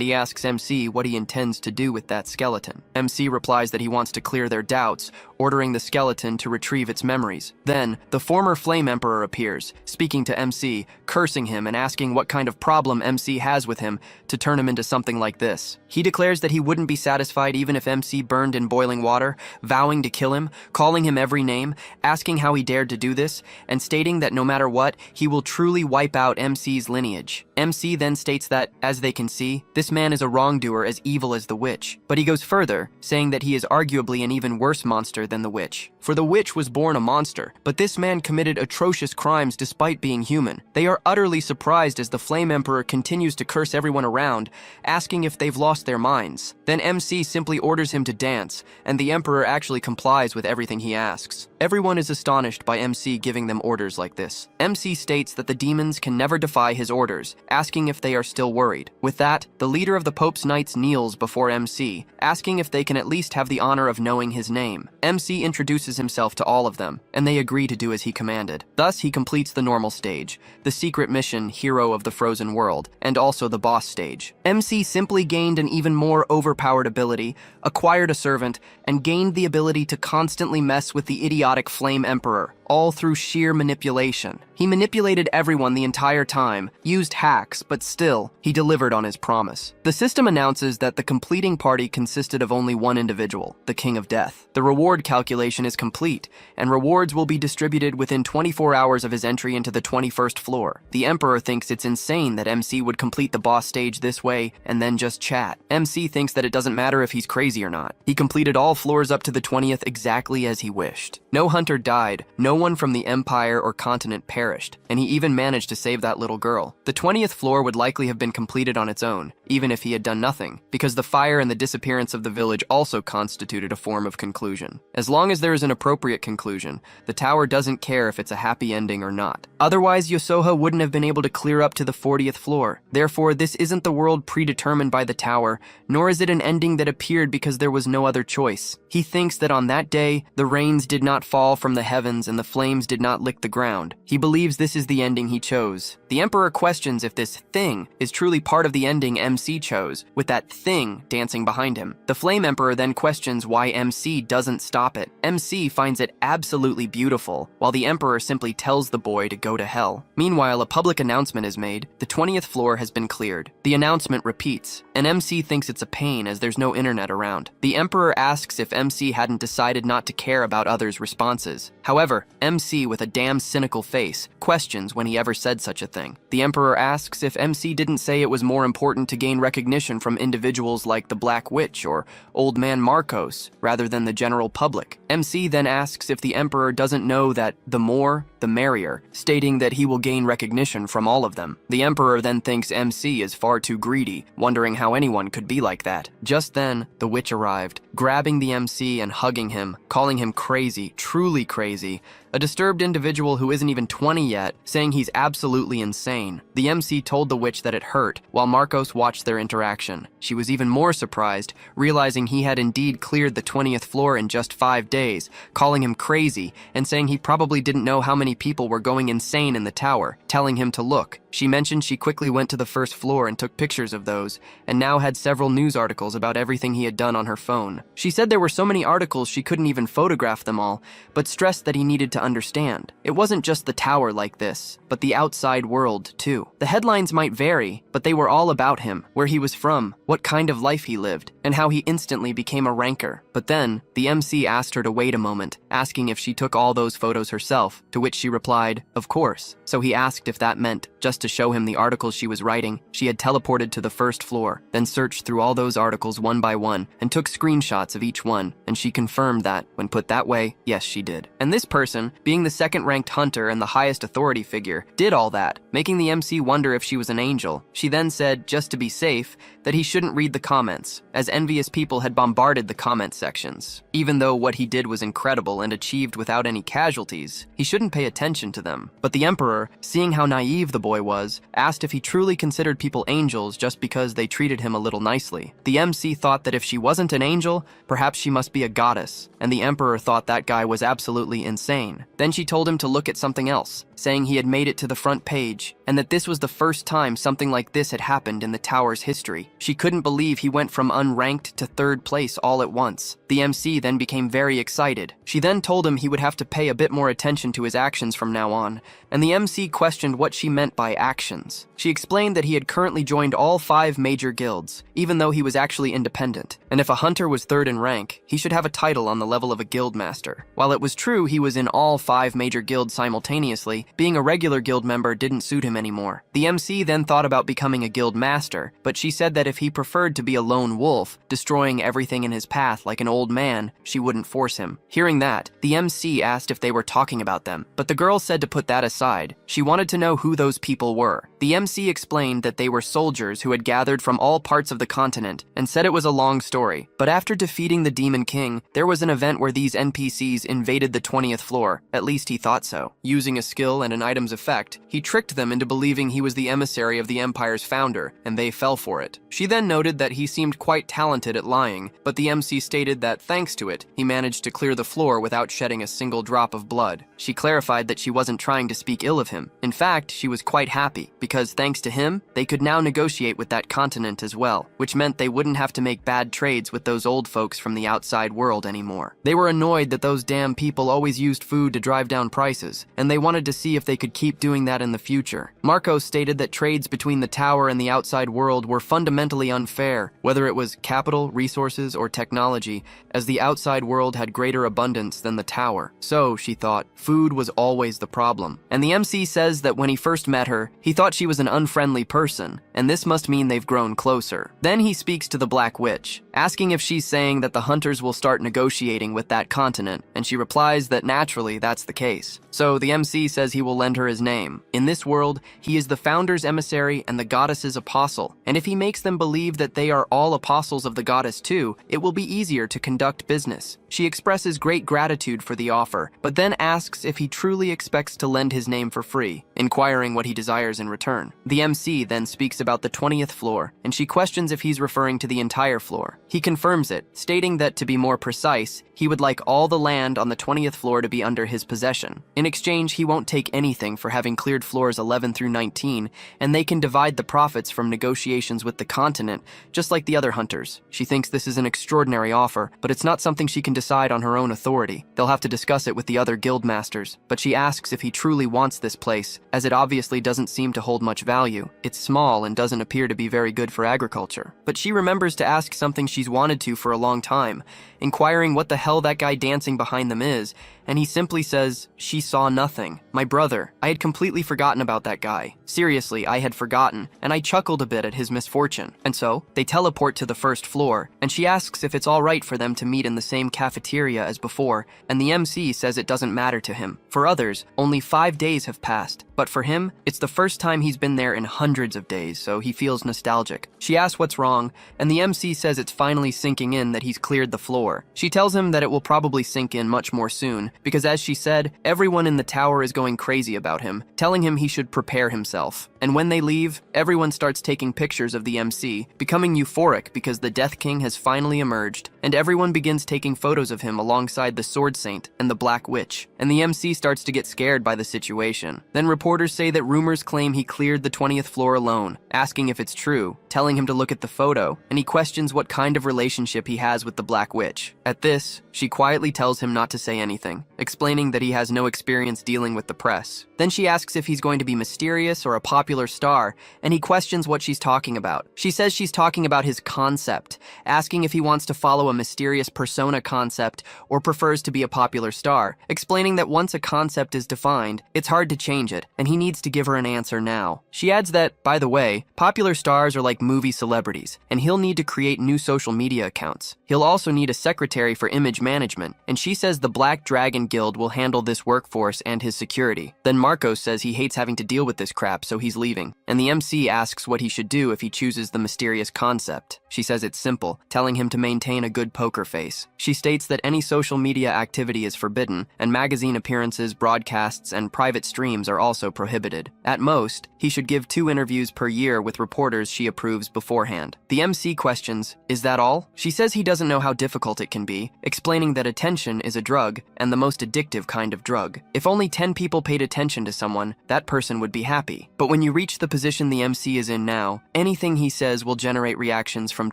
he asks MC what he intends to do with that skeleton. MC replies that he wants to clear their doubts, ordering the skeleton to retrieve its memories. Then, the former Flame Emperor appears, speaking to MC, cursing him and asking what kind of problem MC has with him to turn him into something like this. He declares that he wouldn't be satisfied even if MC burned in boiling water, vowing to kill him, calling him every name, asking how he dared to do this, and stating that no matter what, he will truly wipe out MC's lineage. MC then states that, as they can see, this man is a wrongdoer as evil as the witch, but he goes further, saying that he is arguably an even worse monster than the witch. For the witch was born a monster, but this man committed atrocious crimes despite being human. They are utterly surprised as the Flame Emperor continues to curse everyone around, asking if they've lost their minds. Then MC simply orders him to dance, and the Emperor actually complies with everything he asks. Everyone is astonished by MC giving them orders like this. MC states that the demons can never defy his orders, asking if they are still worried. With that, the leader of the Pope's Knights kneels before MC, asking if they can at least have the honor of knowing his name. MC introduces himself to all of them, and they agree to do as he commanded. Thus, he completes the normal stage, the secret mission Hero of the Frozen World, and also the boss stage. MC simply gained an even more overpowered ability, acquired a servant, and gained the ability to constantly mess with the idiotic Flame Emperor, all through sheer manipulation. He manipulated everyone the entire time, used hacks, but still, he delivered on his promise. The system announces that the completing party consisted of only one individual, the King of Death. The reward calculation is complete, and rewards will be distributed within 24 hours of his entry into the 21st floor. The Emperor thinks it's insane that MC would complete the boss stage this way and then just chat. MC thinks that it doesn't matter if he's crazy or not. He completed all floors up to the 20th exactly as he wished. No hunter died, no one from the empire or continent perished, and he even managed to save that little girl. The 20th floor would likely have been completed on its own, even if he had done nothing, because the fire and the disappearance of the village also constituted a form of conclusion. As long as there is an appropriate conclusion, the tower doesn't care if it's a happy ending or not. Otherwise, Yosoha wouldn't have been able to clear up to the 40th floor. Therefore, this isn't the world predetermined by the tower, nor is it an ending that appeared because there was no other choice. He thinks that on that day, the rains did not fall from the heavens and the flames did not lick the ground. He believes this is the ending he chose. The Emperor questions if this thing is truly part of the ending MC chose, with that thing dancing behind him. The Flame Emperor then questions why MC doesn't stop it. MC finds it absolutely beautiful, while the Emperor simply tells the boy to go to hell. Meanwhile, a public announcement is made. The 20th floor has been cleared. The announcement repeats, and MC thinks it's a pain as there's no internet around. The Emperor asks if MC hadn't decided not to care about others' responses. However, MC, with a damn cynical face, questions when he ever said such a thing. The Emperor asks if MC didn't say it was more important to gain recognition from individuals like the Black Witch or Old Man Marcos, rather than the general public. MC then asks if the Emperor doesn't know that the more the merrier, stating that he will gain recognition from all of them. The Emperor then thinks MC is far too greedy, wondering how anyone could be like that. Just then, the witch arrived, grabbing the MC and hugging him, calling him crazy, truly crazy, a disturbed individual who isn't even 20 yet, saying he's absolutely insane. The MC told the witch that it hurt, while Marcos watched their interaction. She was even more surprised, realizing he had indeed cleared the 20th floor in just 5 days, calling him crazy, and saying he probably didn't know how many people were going insane in the tower, telling him to look. She mentioned she quickly went to the first floor and took pictures of those, and now had several news articles about everything he had done on her phone. She said there were so many articles she couldn't even photograph them all, but stressed that he needed to understand. It wasn't just the tower like this, but the outside world, too. The headlines might vary, but they were all about him, where he was from, what kind of life he lived, and how he instantly became a ranker. But then, the MC asked her to wait a moment, asking if she took all those photos herself, to which she replied, of course. So he asked if that meant, just to show him the articles she was writing, she had teleported to the first floor, then searched through all those articles one by one, and took screenshots of each one, and she confirmed that, when put that way, yes, she did. And this person, being the second-ranked hunter and the highest authority figure, did all that, making the MC wonder if she was an angel. She then said, just to be safe, that he shouldn't read the comments, as envious people had bombarded the comment sections. Even though what he did was incredible and achieved without any casualties, he shouldn't pay attention to them. But the Emperor, seeing how naive the boy was, asked if he truly considered people angels just because they treated him a little nicely. The MC thought that if she wasn't an angel, perhaps she must be a goddess, and the Emperor thought that guy was absolutely insane. Then she told him to look at something else, saying he had made it to the front page, and that this was the first time something like this had happened in the tower's history. She couldn't believe he went from unranked to 3rd place all at once. The MC then became very excited. She then told him he would have to pay a bit more attention to his actions from now on, and the MC questioned what she meant by actions. She explained that he had currently joined all 5 major guilds, even though he was actually independent, and if a hunter was 3rd in rank, he should have a title on the level of a guild master. While it was true he was in all 5 major guilds simultaneously, being a regular guild member didn't suit him anymore. The MC then thought about becoming a guild master, but she said that if he preferred to be a lone wolf, destroying everything in his path like an old man, she wouldn't force him. Hearing that, the MC asked if they were talking about them, but the girl said to put that aside. She wanted to know who those people were. The MC explained that they were soldiers who had gathered from all parts of the continent, and said it was a long story. But after defeating the Demon King, there was an event where these NPCs invaded the 20th floor, at least he thought so. Using a skill and an item's effect, he tricked them into believing he was the emissary of the Empire's founder, and they fell for it. She then noted that he seemed quite talented at lying, but the MC stated that thanks to it, he managed to clear the floor without shedding a single drop of blood. She clarified that she wasn't trying to speak ill of him. In fact, she was quite happy, because thanks to him, they could now negotiate with that continent as well, which meant they wouldn't have to make bad trades with those old folks from the outside world anymore. They were annoyed that those damn people always used food to drive down prices, and they wanted to see if they could keep doing that in the future. Marcos stated that trades between the tower and the outside world were fundamentally unfair, whether it was capital, resources, or technology, as the outside world had greater abundance than the tower. So, she thought, food was always the problem. And the MC says that when he first met her, he thought she was an unfriendly person, and this must mean they've grown closer. Then he speaks to the Black Witch, asking if she's saying that the hunters will start negotiating with that continent, and she replies that naturally that's the case. So the MC says he will lend her his name. In this world, he is the founder's emissary and the goddess's apostle, and if he makes them believe that they are all apostles of the goddess too, it will be easier to conduct business. She expresses great gratitude for the offer, but then asks if he truly expects to lend his name for free, inquiring what he desires in return. The MC then speaks about the 20th floor, and she questions if he's referring to the entire floor. He confirms it, stating that to be more precise, he would like all the land on the 20th floor to be under his possession. In exchange, he won't take anything for having cleared floors 11 through 19, and they can divide the profits from negotiations with the continent, just like the other hunters. She thinks this is an extraordinary offer, but it's not something she can decide on her own authority. They'll have to discuss it with the other guild masters, but she asks if he truly wants this place, as it obviously doesn't seem to hold much value. It's small and doesn't appear to be very good for agriculture. But she remembers to ask something she's wanted to for a long time, inquiring what the hell that guy dancing behind them is, and he simply says, "She saw nothing. My brother. I had completely forgotten about that guy. Seriously, I had forgotten, and I chuckled a bit at his misfortune." And so, they teleport to the first floor, and she asks if it's all right for them to meet in the same cafeteria as before, and the MC says it doesn't matter to him. For others, only 5 days have passed, but for him, it's the first time he's been there in hundreds of days, so he feels nostalgic. She asks what's wrong, and the MC says it's finally sinking in that he's cleared the floor. She tells him that it will probably sink in much more soon, because as she said, everyone in the tower is going crazy about him, telling him he should prepare himself. And when they leave, everyone starts taking pictures of the MC, becoming euphoric because the Death King has finally emerged, and everyone begins taking photos of him alongside the Sword Saint and the Black Witch, and the MC starts to get scared by the situation. Then reporters say that rumors claim he cleared the 20th floor alone, asking if it's true, telling him to look at the photo, and he questions what kind of relationship he has with the Black Witch. At this, she quietly tells him not to say anything, explaining that he has no experience dealing with the press. Then she asks if he's going to be mysterious or a popular star, and he questions what she's talking about. She says she's talking about his concept, asking if he wants to follow a mysterious persona concept or prefers to be a popular star, explaining that once a concept is defined, it's hard to change it, and he needs to give her an answer now. She adds that, by the way, popular stars are like movie celebrities, and he'll need to create new social media accounts. He'll also need a secretary for image management, and she says the Black Dragon Guild will handle this workforce and his security. Then Marcos says he hates having to deal with this crap, so he's leaving, and the MC asks what he should do if he chooses the mysterious concept. She says it's simple, telling him to maintain a good poker face. She states that any social media activity is forbidden, and magazine appearances, broadcasts, and private streams are also prohibited. At most, he should give 2 interviews per year with reporters she approves beforehand. The MC questions, "Is that all?" She says he doesn't know how difficult it can be, explaining that attention is a drug, and the most addictive kind of drug. If only 10 people paid attention to someone, that person would be happy. But when you reach the position the MC is in now, anything he says will generate reactions from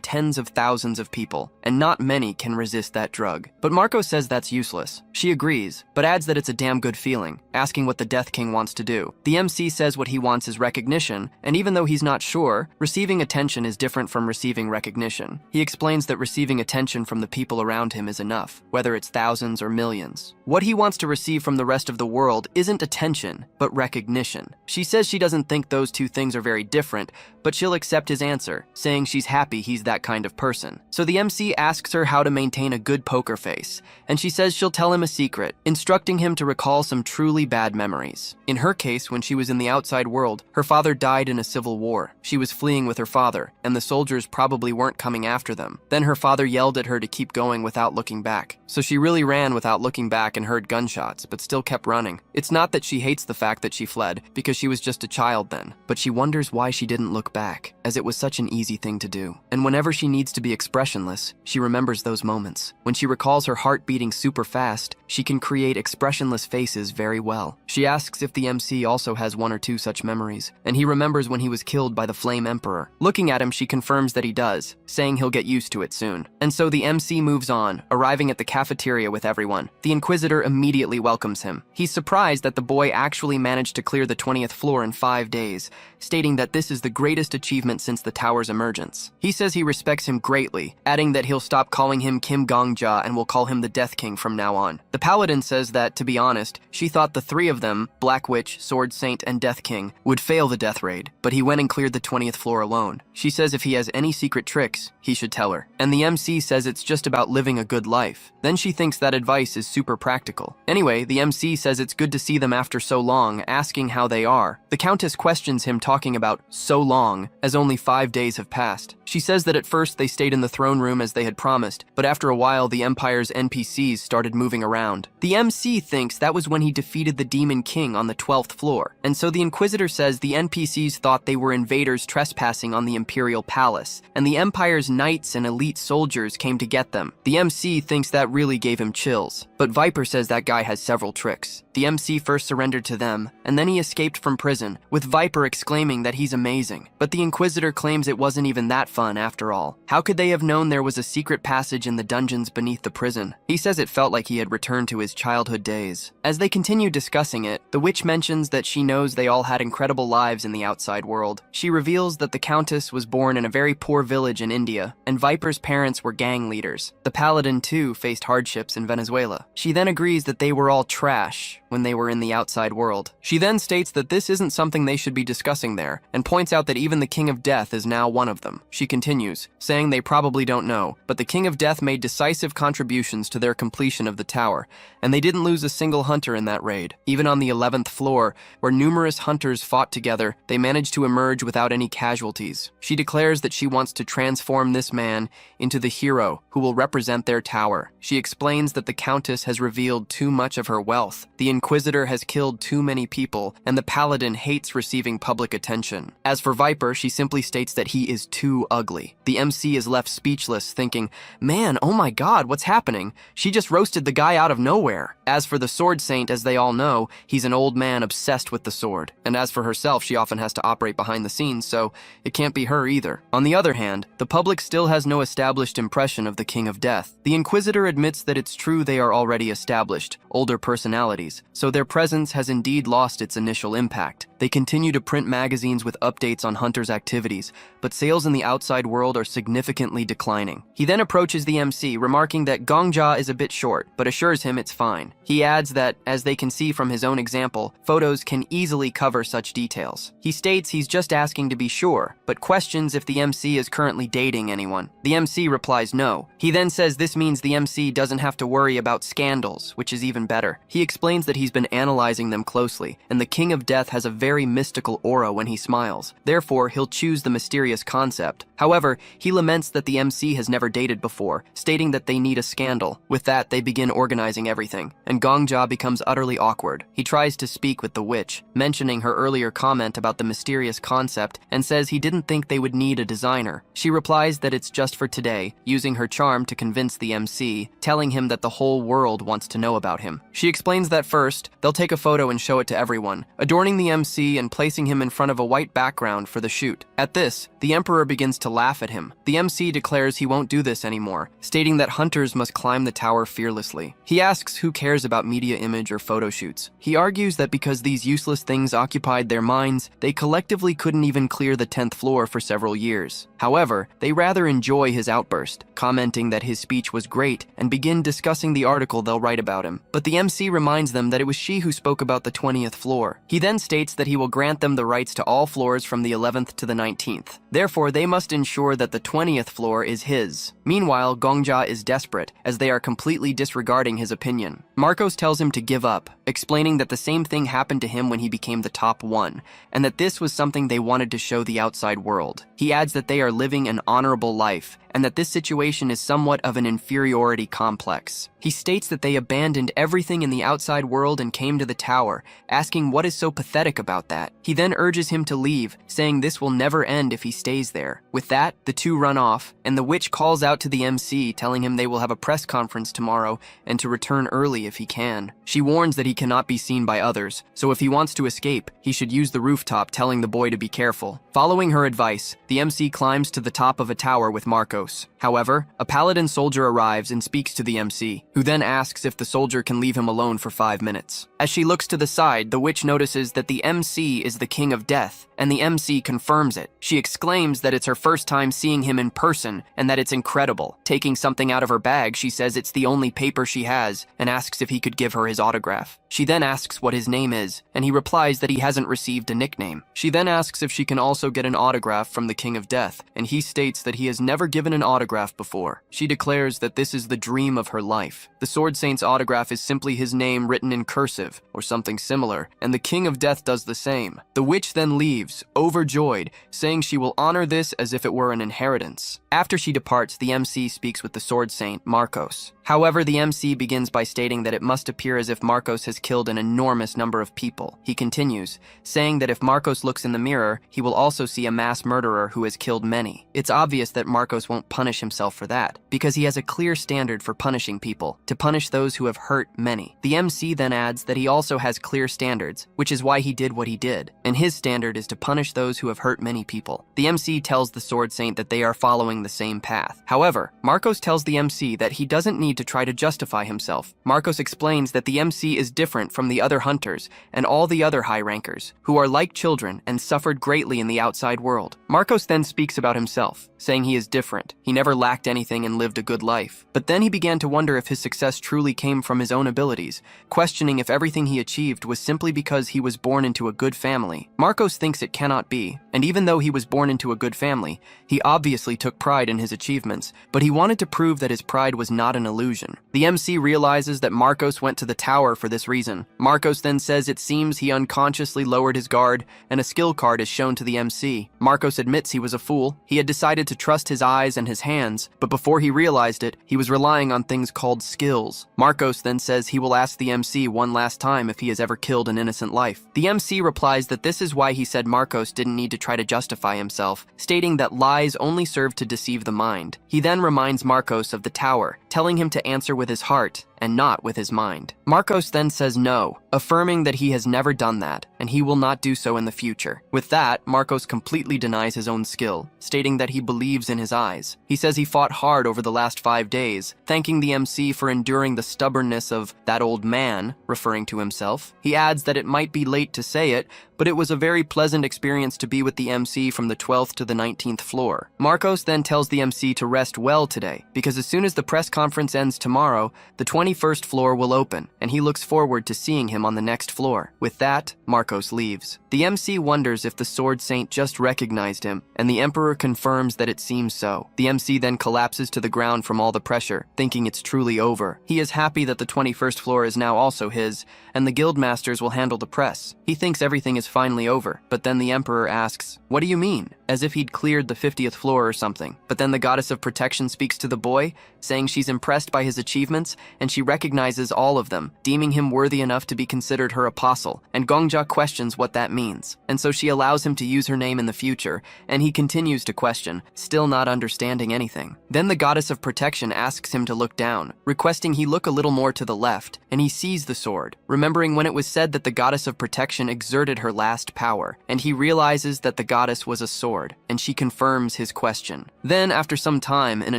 tens of thousands of people, and not many can resist that drug. But Marco says that's useless. She agrees, but adds that it's a damn good feeling, asking what the Death King wants to do. The MC says what he wants is recognition, and even though he's not sure, receiving attention is different from receiving recognition. He explains that receiving attention from the people around him is enough, whether it's thousands or millions. What he wants to receive from the rest of the world isn't attention, but recognition. She says she doesn't think those two things are very different, but she'll accept his answer, saying she's happy he's that kind of person. So the MC asks her how to maintain a good poker face, and she says she'll tell him a secret, instructing him to recall some truly bad memories. In her case, when she was in the outside world, her father died in a civil war. She was fleeing with her father, and the soldiers probably weren't coming after them. Then her father yelled at her to keep going without looking back. So she really ran without looking back and heard gunshots, but still kept running. It's not that she hates the fact that she fled, because she was just a child then, but she wonders why she didn't look back, as it was such an easy thing to do. And whenever she needs to be expressionless, she remembers those moments. When she recalls her heart beating super fast, she can create expressionless faces very well. She asks if the MC also has 1 or 2 such memories, and he remembers when he was killed by the Flame Emperor. Looking at him, she confirms that he does, saying he'll get used to it soon. And so the MC moves on, arriving at the cafeteria with everyone. The Inquisitor immediately welcomes him. He's surprised that the boy actually managed to clear the 20th floor in 5 days, stating that this is the greatest achievement since the tower's emergence. He says he respects him greatly, adding that he'll stop calling him Kim Gongja and will call him the Death King from now on. The Paladin says that, to be honest, she thought the 3 of them, Black Witch, Sword Saint, and Death King, would fail the death raid, but he went and cleared the 20th floor alone. She says if he has any secret tricks, he should tell her. And the MC says it's just about living a good life. Then she thinks that advice is super practical. Anyway, the MC says it's good to see them after so long, asking how they are. The Countess questions him, talking about so long, as only 5 days have passed. She says that at first they stayed in the throne room as they had promised, but after a while the Empire's NPCs started moving around. The MC thinks that was when he defeated the Demon King on the 12th floor, and so the Inquisitor says the NPCs thought they were invaders trespassing on the Imperial Palace, and the Empire's knights and elite soldiers came to get them. The MC thinks that really gave him chills, but Viper says that guy has several tricks. The MC first surrendered to them, and then he escaped from prison, with Viper exclaiming that he's amazing. But the Inquisitor claims it wasn't even that fun after all. How could they have known there was a secret passage in the dungeons beneath the prison? He says it felt like he had returned return to his childhood days. As they continue discussing it, the witch mentions that she knows they all had incredible lives in the outside world. She reveals that the Countess was born in a very poor village in India, and Viper's parents were gang leaders. The Paladin, too, faced hardships in Venezuela. She then agrees that they were all trash when they were in the outside world. She then states that this isn't something they should be discussing there, and points out that even the King of Death is now one of them. She continues, saying they probably don't know, but the King of Death made decisive contributions to their completion of the tower, and they didn't lose a single hunter in that raid. Even on the 11th floor, where numerous hunters fought together, they managed to emerge without any casualties. She declares that she wants to transform this man into the hero who will represent their tower. She explains that the Countess has revealed too much of her wealth, the Inquisitor has killed too many people, and the Paladin hates receiving public attention. As for Viper, she simply states that he is too ugly. The MC is left speechless, thinking, man, oh my god, what's happening? She just roasted the guy out of nowhere. As for the Sword Saint, as they all know, he's an old man obsessed with the sword. And as for herself, she often has to operate behind the scenes, so it can't be her either. On the other hand, the public still has no established impression of the King of Death. The Inquisitor admits that it's true they are already established, older personalities, so their presence has indeed lost its initial impact. They continue to print magazines with updates on hunters' activities, but sales in the outside world are significantly declining. He then approaches the MC, remarking that Gongja is a bit short, but assures him it's fine. He adds that, as they can see from his own example, photos can easily cover such details. He states he's just asking to be sure, but questions if the MC is currently dating anyone. The MC replies no. He then says this means the MC doesn't have to worry about scandals, which is even better. He explains that he's been analyzing them closely, and the King of Death has a very mystical aura when he smiles. Therefore, he'll choose the mysterious concept. However, he laments that the MC has never dated before, stating that they need a scandal. With that, they begin organizing everything, and Gongja becomes utterly awkward. He tries to speak with the witch, mentioning her earlier comment about the mysterious concept, and says he didn't think they would need a designer. She replies that it's just for today, using her charm to convince the MC, telling him that the whole world wants to know about him. She explains that first, they'll take a photo and show it to everyone, adorning the MC and placing him in front of a white background for the shoot. At this, the Emperor begins to laugh at him. The MC declares he won't do this anymore, stating that hunters must climb the tower fearlessly. He asks who cares about media image or photo shoots. He argues that because these useless things occupied their minds, they collectively couldn't even clear the 10th floor for several years. However, they rather enjoy his outburst, commenting that his speech was great and begin discussing the article they'll write about him. But the MC reminds them that it was she who spoke about the 20th floor. He then states that he will grant them the rights to all floors from the 11th to the 19th. Therefore, they must ensure that the 20th floor is his. Meanwhile, Gongja is desperate, as they are completely disregarding his opinion. Marcos tells him to give up, explaining that the same thing happened to him when he became the top one, and that this was something they wanted to show the outside world. He adds that they are living an honorable life, and that this situation is somewhat of an inferiority complex. He states that they abandoned everything in the outside world and came to the tower, asking what is so pathetic about that. He then urges him to leave, saying this will never end if he stays there. With that, the two run off, and the witch calls out to the MC, telling him they will have a press conference tomorrow and to return early if he can. She warns that he cannot be seen by others, so if he wants to escape, he should use the rooftop, telling the boy to be careful. Following her advice, the MC climbs to the top of a tower with Marcos. However, a Paladin soldier arrives and speaks to the MC, who then asks if the soldier can leave him alone for 5 minutes. As she looks to the side, the witch notices that the MC is the King of Death, and the MC confirms it. She exclaims that it's her first time seeing him in person, and that it's incredible. Taking something out of her bag, she says it's the only paper she has, and asks if he could give her his autograph. She then asks what his name is, and he replies that he hasn't received a nickname. She then asks if she can also get an autograph from the King of Death, and he states that he has never given an autograph before. She declares that this is the dream of her life. The Sword Saint's autograph is simply his name written in cursive, or something similar, and the King of Death does the same. The witch then leaves, overjoyed, saying she will honor this as if it were an inheritance. After she departs, the MC speaks with the Sword Saint, Marcos. However, the MC begins by stating that it must appear as if Marcos has killed an enormous number of people. He continues, saying that if Marcos looks in the mirror, he will also see a mass murderer who has killed many. It's obvious that Marcos won't punish himself for that, because he has a clear standard for punishing people, to punish those who have hurt many. The MC then adds that he also has clear standards, which is why he did what he did, and his standard is to punish those who have hurt many people. The MC tells the Sword Saint that they are following the same path. However, Marcos tells the MC that he doesn't need need to try to justify himself. Marcos explains that the MC is different from the other hunters and all the other high rankers, who are like children and suffered greatly in the outside world. Marcos then speaks about himself, saying he is different. He never lacked anything and lived a good life. But then he began to wonder if his success truly came from his own abilities, questioning if everything he achieved was simply because he was born into a good family. Marcos thinks it cannot be, and even though he was born into a good family, he obviously took pride in his achievements, but he wanted to prove that his pride was not an illusion. The MC realizes that Marcos went to the tower for this reason. Marcos then says it seems he unconsciously lowered his guard, and a skill card is shown to the MC. Marcos admits he was a fool. He had decided to trust his eyes and his hands, but before he realized it, he was relying on things called skills. Marcos then says he will ask the MC one last time if he has ever killed an innocent life. The MC replies that this is why he said Marcos didn't need to try to justify himself, stating that lies only serve to deceive the mind. He then reminds Marcos of the tower, telling him to answer with his heart and not with his mind. Marcos then says no, affirming that he has never done that, and he will not do so in the future. With that, Marcos completely denies his own skill, stating that he believes in his eyes. He says he fought hard over the last 5 days, thanking the MC for enduring the stubbornness of that old man, referring to himself. He adds that it might be late to say it, but it was a very pleasant experience to be with the MC from the 12th to the 19th floor. Marcos then tells the MC to rest well today, because as soon as the press conference ends tomorrow, the 21st floor will open, and he looks forward to seeing him on the next floor. With that, Marcos leaves. The MC wonders if the Sword Saint just recognized him, and the Emperor confirms that it seems so. The MC then collapses to the ground from all the pressure, thinking it's truly over. He is happy that the 21st floor is now also his, and the Guildmasters will handle the press. He thinks everything is finally over, but then the Emperor asks, "What do you mean?" As if he'd cleared the 50th floor or something. But then the Goddess of Protection speaks to the boy, saying she's impressed by his achievements, and she recognizes all of them, deeming him worthy enough to be considered her apostle, and Gongja questions what that means. And so she allows him to use her name in the future, and he continues to question, still not understanding anything. Then the Goddess of Protection asks him to look down, requesting he look a little more to the left, and he sees the sword, remembering when it was said that the Goddess of Protection exerted her last power, and he realizes that the goddess was a sword, and she confirms his question. Then, after some time, in a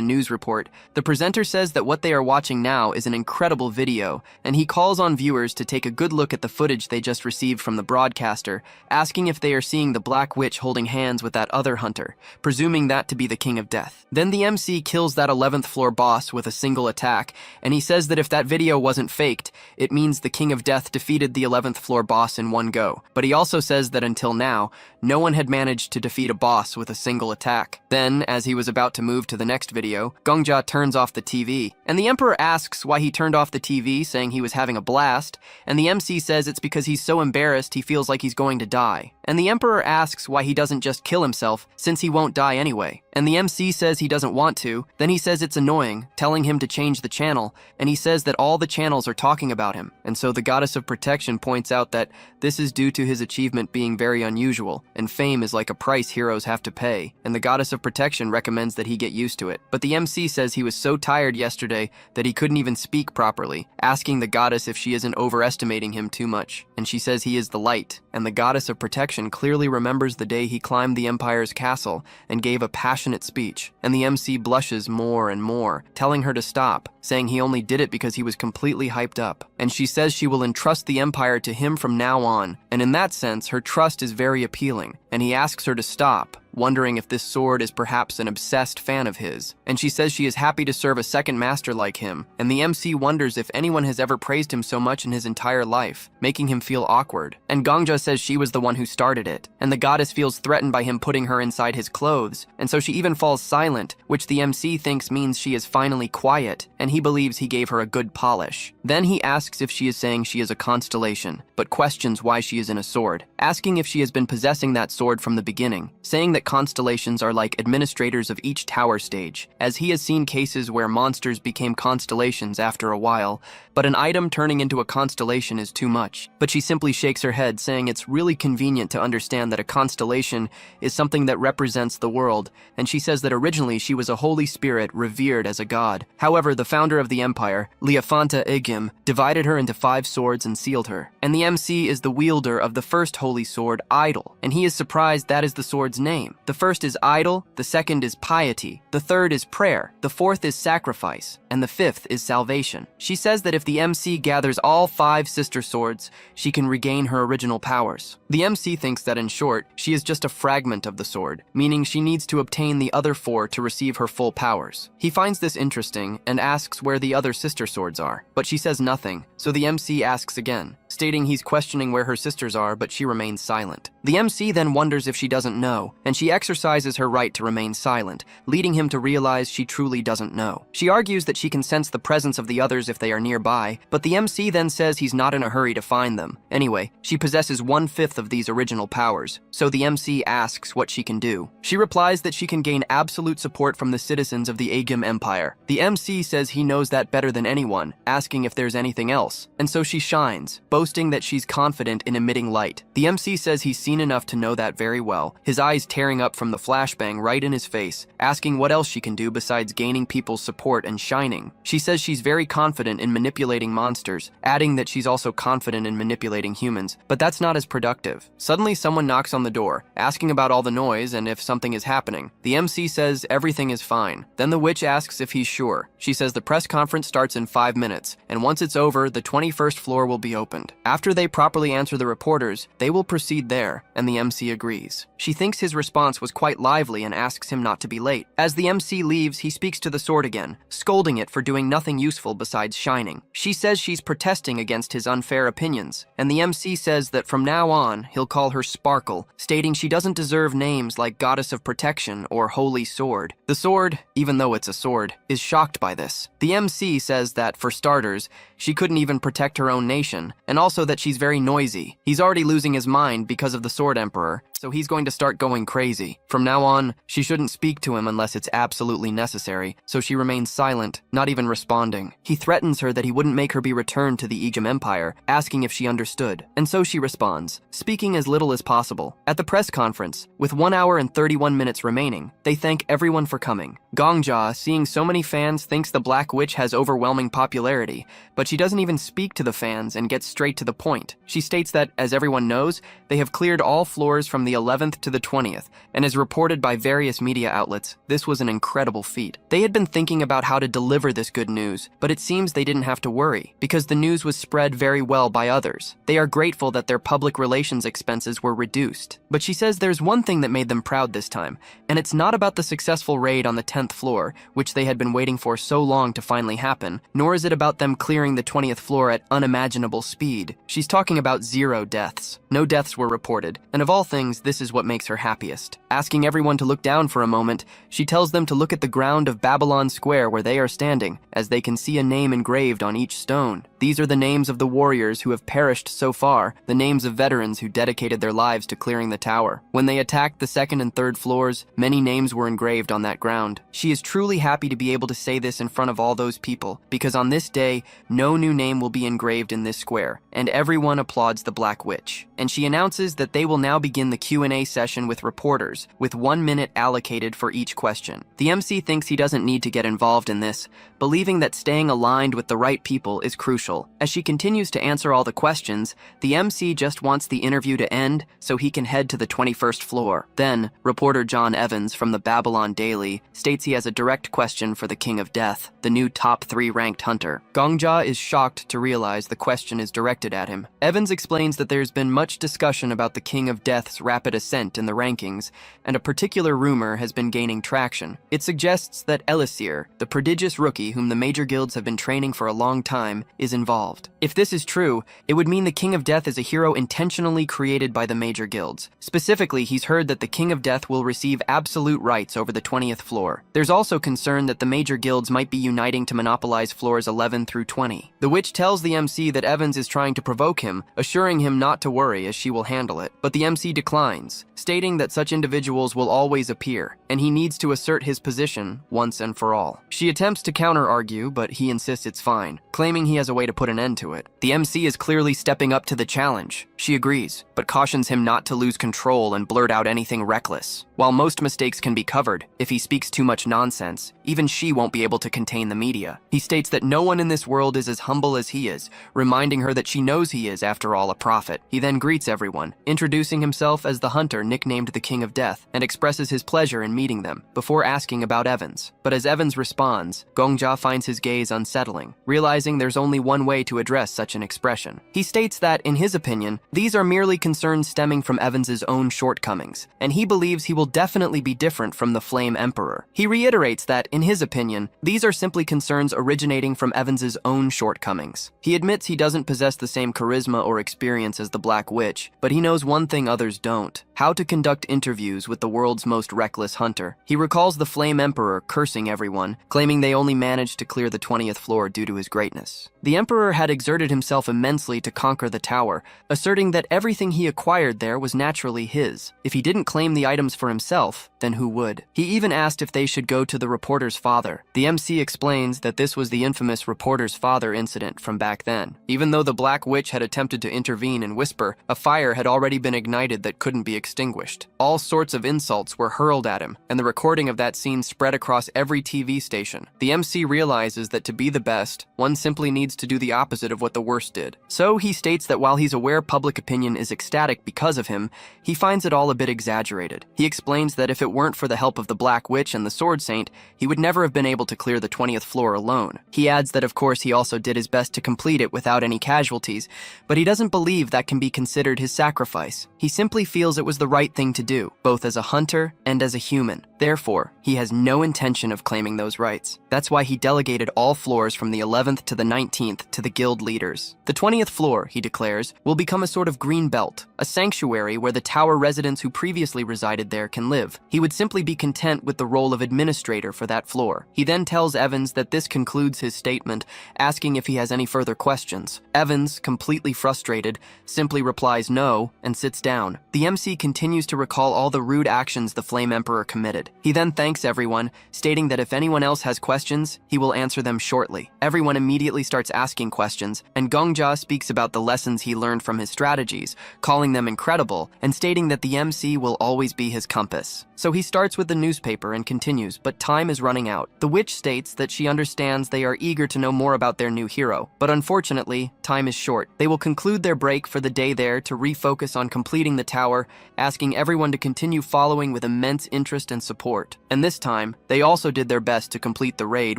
news report, the presenter says that what they are watching now is an incredible video, and he calls on viewers to take a good look at the footage they just received from the broadcaster, asking if they are seeing the Black Witch holding hands with that other hunter, presuming that to be the King of Death. Then the MC kills that 11th floor boss with a single attack, and he says that if that video wasn't faked, it means the King of Death defeated the 11th floor boss in one go. But he also says that until now, no one had managed to defeat a boss with a single attack. Then, as he was about to move to the next video, Gongja turns off the TV, and the Emperor asks why he turned off the TV, saying he was having a blast, and the MC says it's because he's so embarrassed he feels like he's going to die. And the Emperor asks why he doesn't just kill himself, since he won't die anyway. And the MC says he doesn't want to, then he says it's annoying, telling him to change the channel, and he says that all the channels are talking about him. And so the Goddess of Protection points out that this is due to his achievement being very unusual, and fame is like a price heroes have to pay, and the Goddess of Protection recommends that he get used to it. But the MC says he was so tired yesterday that he couldn't even speak properly, asking the goddess if she isn't overestimating him too much, and she says he is the light, and the Goddess of Protection clearly remembers the day he climbed the Empire's castle and gave a passionate speech, and the MC blushes more and more, telling her to stop, saying he only did it because he was completely hyped up, and she says she will entrust the Empire to him from now on, and in that sense, her trust is very appealing, and he asks her to stop, wondering if this sword is perhaps an obsessed fan of his, and she says she is happy to serve a second master like him, and the MC wonders if anyone has ever praised him so much in his entire life, making him feel awkward, and Gongja says she was the one who started it, and the goddess feels threatened by him putting her inside his clothes, and so she even falls silent, which the MC thinks means she is finally quiet, and he believes he gave her a good polish. Then he asks if she is saying she is a constellation, but questions why she is in a sword, asking if she has been possessing that sword from the beginning, saying that constellations are like administrators of each tower stage, as he has seen cases where monsters became constellations after a while, but an item turning into a constellation is too much. But she simply shakes her head, saying it's really convenient to understand that a constellation is something that represents the world, and she says that originally she was a holy spirit revered as a god. However, the founder of the empire, Leofanta Igim, divided her into 5 swords and sealed her, and the MC is the wielder of the first holy sword, Idol, and he is surprised that is the sword's name. The first is idol, the second is piety, the third is prayer, the fourth is sacrifice, and the fifth is salvation. She says that if the MC gathers all 5 sister swords, she can regain her original powers. The MC thinks that in short, she is just a fragment of the sword, meaning she needs to obtain the other 4 to receive her full powers. He finds this interesting and asks where the other sister swords are, but she says nothing, so the MC asks again, stating he's questioning where her sisters are, but she remains silent. The MC then wonders if she doesn't know, and she exercises her right to remain silent, leading him to realize she truly doesn't know. She argues that she can sense the presence of the others if they are nearby, but the MC then says he's not in a hurry to find them. Anyway, she possesses 1/5 of these original powers, so the MC asks what she can do. She replies that she can gain absolute support from the citizens of the Agim Empire. The MC says he knows that better than anyone, asking if there's anything else, and so she shines, boasting that she's confident in emitting light. The MC says he's seen enough to know that very well, his eyes tearing up from the flashbang right in his face, asking what else she can do besides gaining people's support and shining. She says she's very confident in manipulating monsters, adding that she's also confident in manipulating humans, but that's not as productive. Suddenly someone knocks on the door, asking about all the noise and if something is happening. The MC says everything is fine. Then the witch asks if he's sure. She says the press conference starts in 5 minutes, and once it's over, the 21st floor will be opened. After they properly answer the reporters, they will proceed there, and the MC agrees. She thinks his response was quite lively and asks him not to be late. As the MC leaves, he speaks to the sword again, scolding it for doing nothing useful besides shining. She says she's protesting against his unfair opinions, and the MC says that from now on, he'll call her Sparkle, stating she doesn't deserve names like Goddess of Protection or Holy Sword. The sword, even though it's a sword, is shocked by this. The MC says that, for starters, she couldn't even protect her own nation, and also that she's very noisy. He's already losing his mind because of the Sword Emperor, so he's going to start going crazy. From now on, she shouldn't speak to him unless it's absolutely necessary, so she remains silent, not even responding. He threatens her that he wouldn't make her be returned to the Aegim Empire, asking if she understood, and so she responds, speaking as little as possible. At the press conference, with 1 hour and 31 minutes remaining, they thank everyone for coming. Gongja, seeing so many fans, thinks the Black Witch has overwhelming popularity, but she doesn't even speak to the fans and gets straight to the point. She states that, as everyone knows, they have cleared all floors from the 11th to the 20th, and as reported by various media outlets, this was an incredible feat. They had been thinking about how to deliver this good news, but it seems they didn't have to worry, because the news was spread very well by others. They are grateful that their public relations expenses were reduced. But she says there's one thing that made them proud this time, and it's not about the successful raid on the 10th floor, which they had been waiting for so long to finally happen, nor is it about them clearing the 20th floor at unimaginable speed. She's talking about 0 deaths. No deaths were reported, and of all things, this is what makes her happiest. Asking everyone to look down for a moment, she tells them to look at the ground of Babylon Square where they are standing, as they can see a name engraved on each stone. These are the names of the warriors who have perished so far, the names of veterans who dedicated their lives to clearing the tower. When they attacked the 2nd and 3rd floors, many names were engraved on that ground. She is truly happy to be able to say this in front of all those people, because on this day, no new name will be engraved in this square, and everyone applauds the Black Witch. And she announces that they will now begin the Q&A session with reporters, with 1 minute allocated for each question. The MC thinks he doesn't need to get involved in this, believing that staying aligned with the right people is crucial. As she continues to answer all the questions, the MC just wants the interview to end so he can head to the 21st floor. Then, reporter John Evans from the Babylon Daily states he has a direct question for the King of Death, the new top 3 ranked hunter. Gongja is shocked to realize the question is directed at him. Evans explains that there's been much discussion about the King of Death's rapid ascent in the rankings, and a particular rumor has been gaining traction. It suggests that Elisir, the prodigious rookie whom the major guilds have been training for a long time, is involved. If this is true, it would mean the King of Death is a hero intentionally created by the major guilds. Specifically, he's heard that the King of Death will receive absolute rights over the 20th floor. There's also concern that the major guilds might be uniting to monopolize floors 11 through 20. The witch tells the MC that Evans is trying to provoke him, assuring him not to worry as she will handle it. But the MC declines, stating that such individuals will always appear, and he needs to assert his position once and for all. She attempts to counter-argue, but he insists it's fine, claiming he has a way to put an end to it. The MC is clearly stepping up to the challenge. She agrees, but cautions him not to lose control and blurt out anything reckless. While most mistakes can be covered, if he speaks too much nonsense, Even she won't be able to contain the media. He states that no one in this world is as humble as he is, reminding her that she knows he is, after all, a prophet. He then greets everyone, introducing himself as the hunter nicknamed the King of Death, and expresses his pleasure in meeting them, before asking about Evans. But as Evans responds, Gongja finds his gaze unsettling, realizing there's only one way to address such an expression. He states that, in his opinion, these are merely concerns stemming from Evans's own shortcomings, and he believes he will definitely be different from the Flame Emperor. He reiterates that, in his opinion, these are simply concerns originating from Evans's own shortcomings. He admits he doesn't possess the same charisma or experience as the Black Witch, but he knows one thing others don't: how to conduct interviews with the world's most reckless hunter. He recalls the Flame Emperor cursing everyone, claiming they only managed to clear the 20th floor due to his greatness. The Emperor had exerted himself immensely to conquer the tower, asserting that everything he acquired there was naturally his. If he didn't claim the items for himself, then who would? He even asked if they should go to the reporter's father. The MC explains that this was the infamous reporter's father incident from back then. Even though the Black Witch had attempted to intervene and whisper, a fire had already been ignited that couldn't be extinguished. All sorts of insults were hurled at him, and the recording of that scene spread across every TV station. The MC realizes that to be the best, one simply needs to do the opposite of what the worst did. So he states that while he's aware public opinion is ecstatic because of him, he finds it all a bit exaggerated. He explains that if it weren't for the help of the Black Witch and the Sword Saint, he would never have been able to clear the 20th floor alone. He adds that of course he also did his best to complete it without any casualties, but he doesn't believe that can be considered his sacrifice. He simply feels it was the right thing to do, both as a hunter and as a human. Therefore, he has no intention of claiming those rights. That's why he delegated all floors from the 11th to the 19th to the guild leaders. The 20th floor, he declares, will become a sort of green belt, a sanctuary where the tower residents who previously resided there can live. He would simply be content with the role of administrator for that floor. He then tells Evans that this concludes his statement, asking if he has any further questions. Evans, completely frustrated, simply replies no and sits down. The MC continues to recall all the rude actions the Flame Emperor committed. He then thanks everyone, stating that if anyone else has questions, he will answer them shortly. Everyone immediately starts asking questions, and Gongja speaks about the lessons he learned from his strategies, calling them incredible, and stating that the MC will always be his compass. So he starts with the newspaper and continues, but time is running out. The witch states that she understands they are eager to know more about their new hero, but unfortunately, time is short. They will conclude their break for the day there to refocus on completing the tower, asking everyone to continue following with immense interest and support. And this time, they also did their best to complete the raid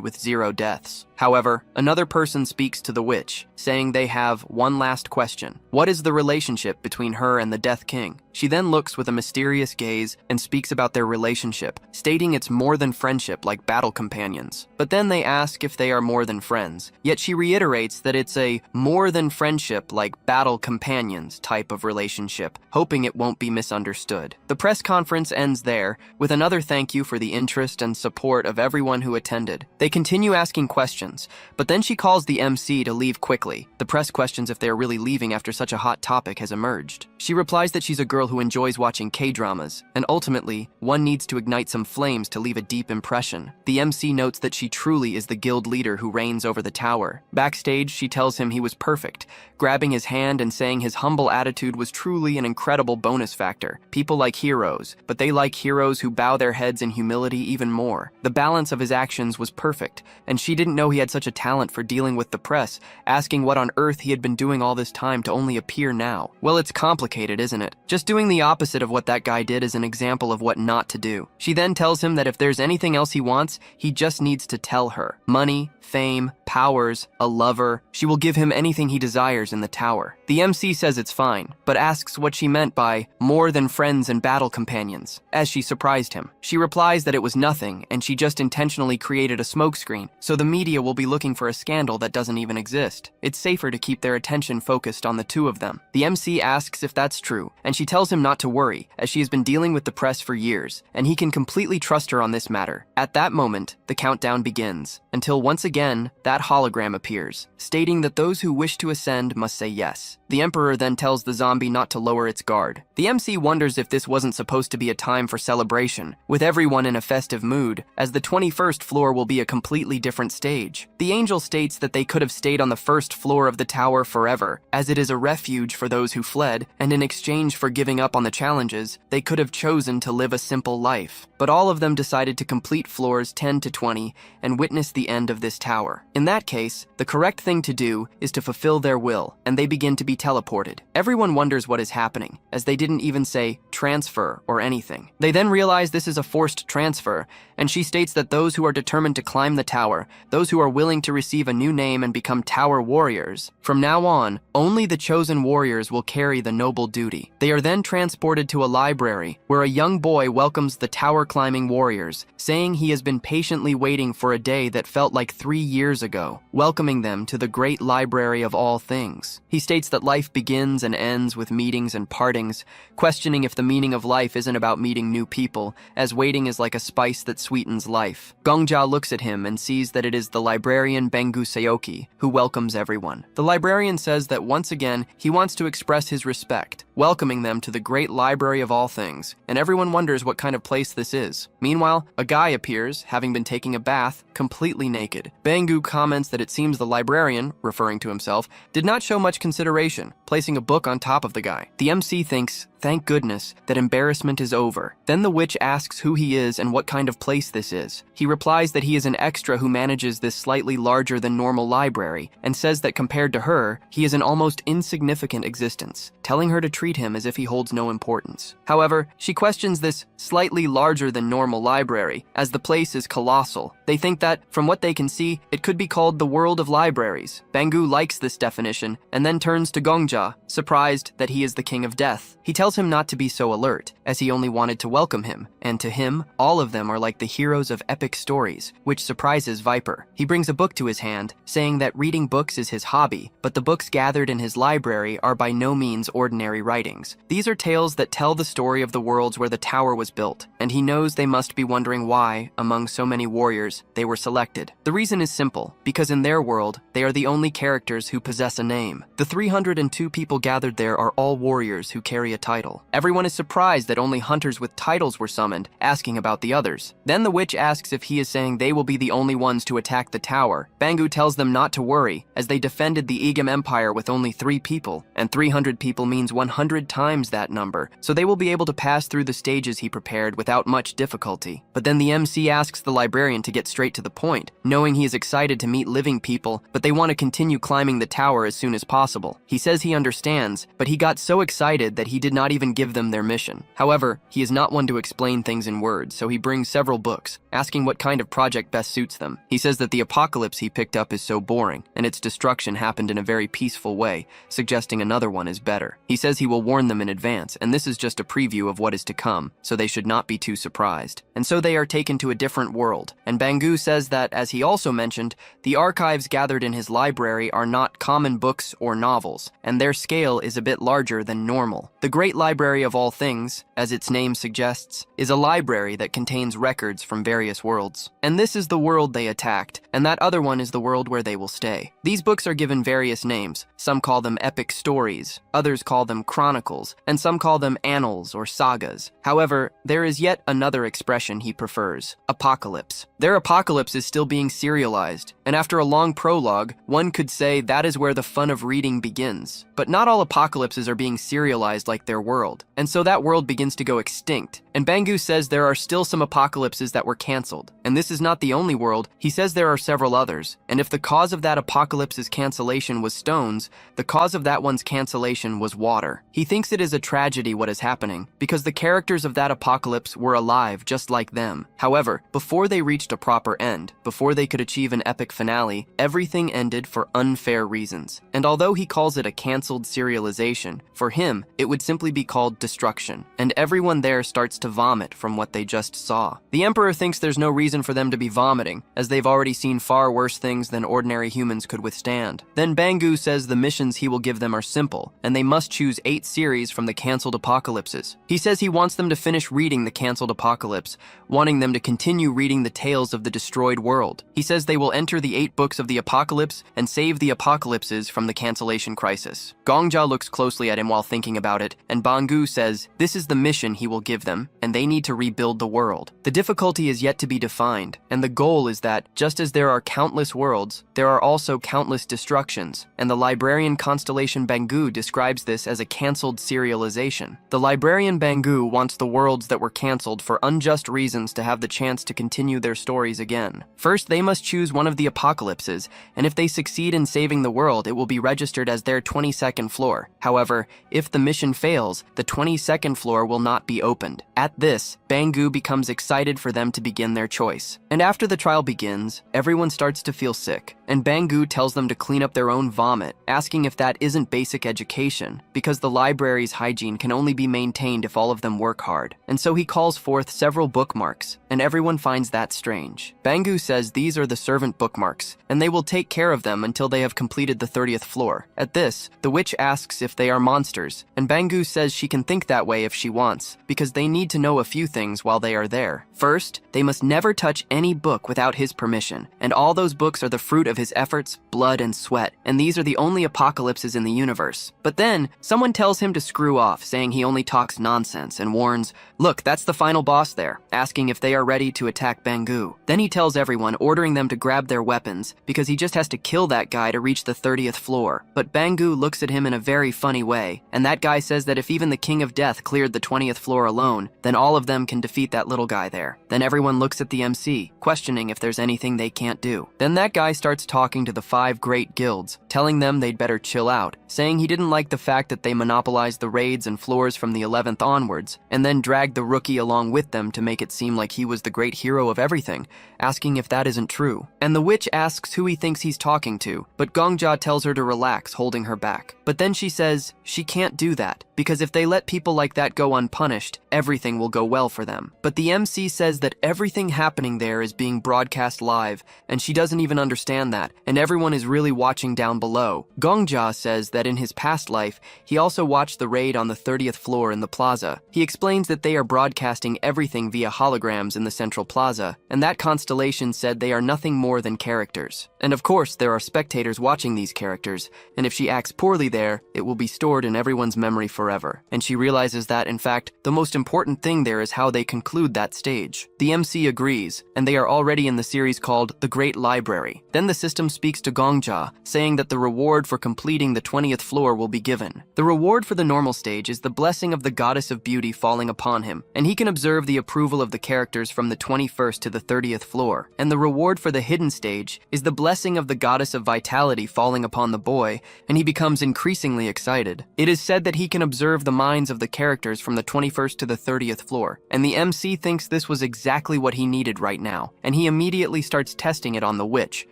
with 0 deaths. However, another person speaks to the witch, saying they have one last question. What is the relationship between her and the Death King? She then looks with a mysterious gaze and speaks about their relationship, stating it's more than friendship like battle companions. But then they ask if they are more than friends, yet she reiterates that it's a more than friendship like battle companions type of relationship, hoping it won't be misunderstood. The press conference ends there, with another thank you for the interest and support of everyone who attended. They continue asking questions, but then she calls the MC to leave quickly. The press questions if they are really leaving after such a hot topic has emerged. She replies that she's a girl who enjoys watching K-dramas, and ultimately, one needs to ignite some flames to leave a deep impression. The MC notes that she truly is the guild leader who reigns over the tower. Backstage, she tells him he was perfect, grabbing his hand and saying his humble attitude was truly an incredible bonus factor. People like heroes, but they like heroes who bow their heads in humility even more. The balance of his actions was perfect, and she didn't know he had such a talent for dealing with the press, asking what on earth he had been doing all this time to only appear now. Well, it's complicated, isn't it? Just doing the opposite of what that guy did is an example of what not to do. She then tells him that if there's anything else he wants, he just needs to tell her. Money, fame, powers, a lover. She will give him anything he desires in the tower. The MC says it's fine, but asks what she meant by more than friends and battle companions, as she surprised him. She replies that it was nothing, and she just intentionally created a smokescreen, so the media will be looking for a scandal that doesn't even exist. It's safer to keep their attention focused on the two of them. The MC asks if that's true, and she tells him not to worry, as she has been dealing with the press for years, and he can completely trust her on this matter. At that moment, the countdown begins, until once again, that hologram appears, stating that those who wish to ascend must say yes. The Emperor then tells the zombie not to lower its guard. The MC wonders if this wasn't supposed to be a time for celebration, with everyone in a festive mood, as the 21st floor will be a completely different stage. refuge. The angel states that they could have stayed on the first floor of the tower forever, as it is a refuge for those who fled, and in exchange for giving up on the challenges, they could have chosen to live a simple life. But all of them decided to complete floors 10 to 20 and witness the end of this tower. In that case, the correct thing to do is to fulfill their will, and they begin to be teleported. Everyone wonders what is happening, as they didn't even say transfer or anything. They then realize this is a forced transfer, and she states that those who are determined to climb the tower, those who are willing to receive a new name and become tower warriors, from now on, only the chosen warriors will carry the noble duty. They are then transported to a library, where a young boy welcomes the tower-climbing warriors, saying he has been patiently waiting for a day that felt like 3 years ago, welcoming them to the great library of all things. He states that life begins and ends with meetings and partings, questioning if the meaning of life isn't about meeting new people, as waiting is like a spice that sweetens life. Gongja looks at him and sees that it is the librarian Bengu Seoki, who welcomes everyone. The librarian says that once again, he wants to express his respect, welcoming them to the great library of all things, and everyone wonders what kind of place this is. Meanwhile, a guy appears, having been taking a bath, completely naked. Bengu comments that it seems the librarian, referring to himself, did not show much consideration, placing a book on top of the guy. The MC thinks, thank goodness, that embarrassment is over. Then the witch asks who he is and what kind of place this is. He replies that he is an extra who manages this slightly larger than normal library, and says that compared to her, he is an almost insignificant existence, telling her to treat him as if he holds no importance. However, she questions this slightly larger than normal library, as the place is colossal. They think that, from what they can see, it could be called the world of libraries. Bengu likes this definition, and then turns to Gongja, surprised that he is the king of death. He tells him not to be so alert, as he only wanted to welcome him, and to him, all of them are like the heroes of epic stories, which surprises Viper. He brings a book to his hand, saying that reading books is his hobby, but the books gathered in his library are by no means ordinary writings. These are tales that tell the story of the worlds where the tower was built, and he knows they must be wondering why, among so many warriors, they were selected. The reason is simple, because in their world, they are the only characters who possess a name. The 302 people gathered there are all warriors who carry a title. Everyone is surprised that only hunters with titles were summoned, asking about the others. Then the witch asks if he is saying they will be the only ones to attack the tower. Bengu tells them not to worry, as they defended the Igam Empire with only 3 people, and 300 people means 100 times that number, so they will be able to pass through the stages he prepared without much difficulty. But then the MC asks the librarian to get straight to the point, knowing he is excited to meet living people, but they want to continue climbing the tower as soon as possible. He says he understands, but he got so excited that he did not even give them their mission. However, he is not one to explain things in words, so he brings several books, asking what kind of project best suits them. He says that the apocalypse he picked up is so boring, and its destruction happened in a very peaceful way, suggesting another one is better. He says he will warn them in advance, and this is just a preview of what is to come, so they should not be too surprised. And so they are taken to a different world, and Bengu says that, as he also mentioned, the archives gathered in his library are not common books or novels, and their scale is a bit larger than normal. The Great Library of All Things, as its name suggests, is a library that contains records from various worlds. And this is the world they attacked, and that other one is the world where they will stay. These books are given various names. Some call them epic stories, others call them chronicles, and some call them annals or sagas. However, there is yet another expression he prefers: apocalypse. Their apocalypse is still being serialized, and after a long prologue, one could say that is where the fun of reading begins. But not all apocalypses are being serialized like their world, and so that world begins to go extinct. And Bengu says there are still some apocalypses that were cancelled, and this is not the only world. He says there are several others, and if the cause of that apocalypse's cancellation was stones, the cause of that one's cancellation was water. He thinks it is a tragedy what is happening, because the characters of that apocalypse were alive just like them. However, before they reached a proper end, before they could achieve an epic finale, everything ended for unfair reasons. And although he calls it a cancelled serialization, for him, it would simply be called destruction, and everyone there starts to vomit from what they just saw. The Emperor thinks there's no reason for them to be vomiting, as they've already seen far worse things than ordinary humans could withstand. Then Bengu says the missions he will give them are simple, and they must choose 8 series from the cancelled apocalypses. He says he wants them to finish reading the cancelled apocalypse, wanting them to continue reading the tales of the destroyed world. He says they will enter the 8 books of the apocalypse and save the apocalypses from the cancellation crisis. Gongja looks closely at him while thinking about it, and Bangu says this is the mission he will give them, and they need to rebuild the world. The difficulty is yet to be defined, and the goal is that, just as there are countless worlds, there are also countless destructions, and the librarian constellation Bangu describes this as a cancelled serialization. The librarian Bangu wants the worlds that were cancelled for unjust reasons to have the chance to continue their stories again. First, they must choose one of the apocalypses, and if they succeed in saving the world, it will be registered as their 22nd floor. However, if the mission fails, the 22nd floor will not be opened. At this, Bangu becomes excited for them to begin their choice. And after the trial begins, everyone starts to feel sick, and Bangu tells them to clean up their own vomit, asking if that isn't basic education, because the library's hygiene can only be maintained if all of them work hard. And so he calls forth several bookmarks, and everyone finds that strange. Bangu says these are the servant bookmarks, and they will take care of them until they have completed the 30th floor. At this, the witch asks if they are monsters, and Bangu says she can think that way if she wants, because they need to know a few things while they are there. First, they must never touch any book without his permission, and all those books are the fruit of his efforts, blood, and sweat, and these are the only apocalypses in the universe. But then, someone tells him to screw off, saying he only talks nonsense, and warns, "Look, that's the final boss there," asking if they are ready to attack Bangu. Then he tells everyone, ordering them to grab their weapons, because he just has to kill that guy to reach the 30th floor. But Bangu looks at him in a very funny way, and that guy says that if even the King of Death cleared the 20th floor alone, then all of them can defeat that little guy there. Then everyone looks at the MC, questioning if there's anything they can't do. Then that guy starts talking to the 5 great guilds, telling them they'd better chill out, saying he didn't like the fact that they monopolized the raids and floors from the 11th onwards, and then dragged the rookie along with them to make it seem like he was the great hero of everything, asking if that isn't true. And the witch asks who he thinks he's talking to, but Gongja tells her to relax, holding her back. But then she says she can't do that, because if they let people like that go unpunished, everything will go well for them. But the MC says that everything happening there is being broadcast live, and she doesn't even understand that, and everyone is really watching down below. Gongja says that in his past life, he also watched the raid on the 30th floor in the plaza. He explains that they are broadcasting everything via holograms in the central plaza, and that constellation said they are nothing more than characters. And of course, there are spectators watching these characters, and if she acts poorly there, it will be stored in everyone's memory forever. And she realizes that, in fact, the most important thing there is how they conclude that stage. The MC agrees, and they are already in the series called The Great Library. Then the system speaks to Gongja, saying that the reward for completing the 20th floor will be given. The reward for the normal stage is the blessing of the goddess of beauty falling upon him, and he can observe the approval of the characters from the 21st to the 30th floor. And the reward for the hidden stage is the blessing of the goddess of vitality falling upon the boy, and he becomes increasingly excited. It is said that he can observe the minds of the characters from the 21st to the 30th floor, and the MC thinks this was exactly what he needed right now, and he immediately starts testing it on the witch,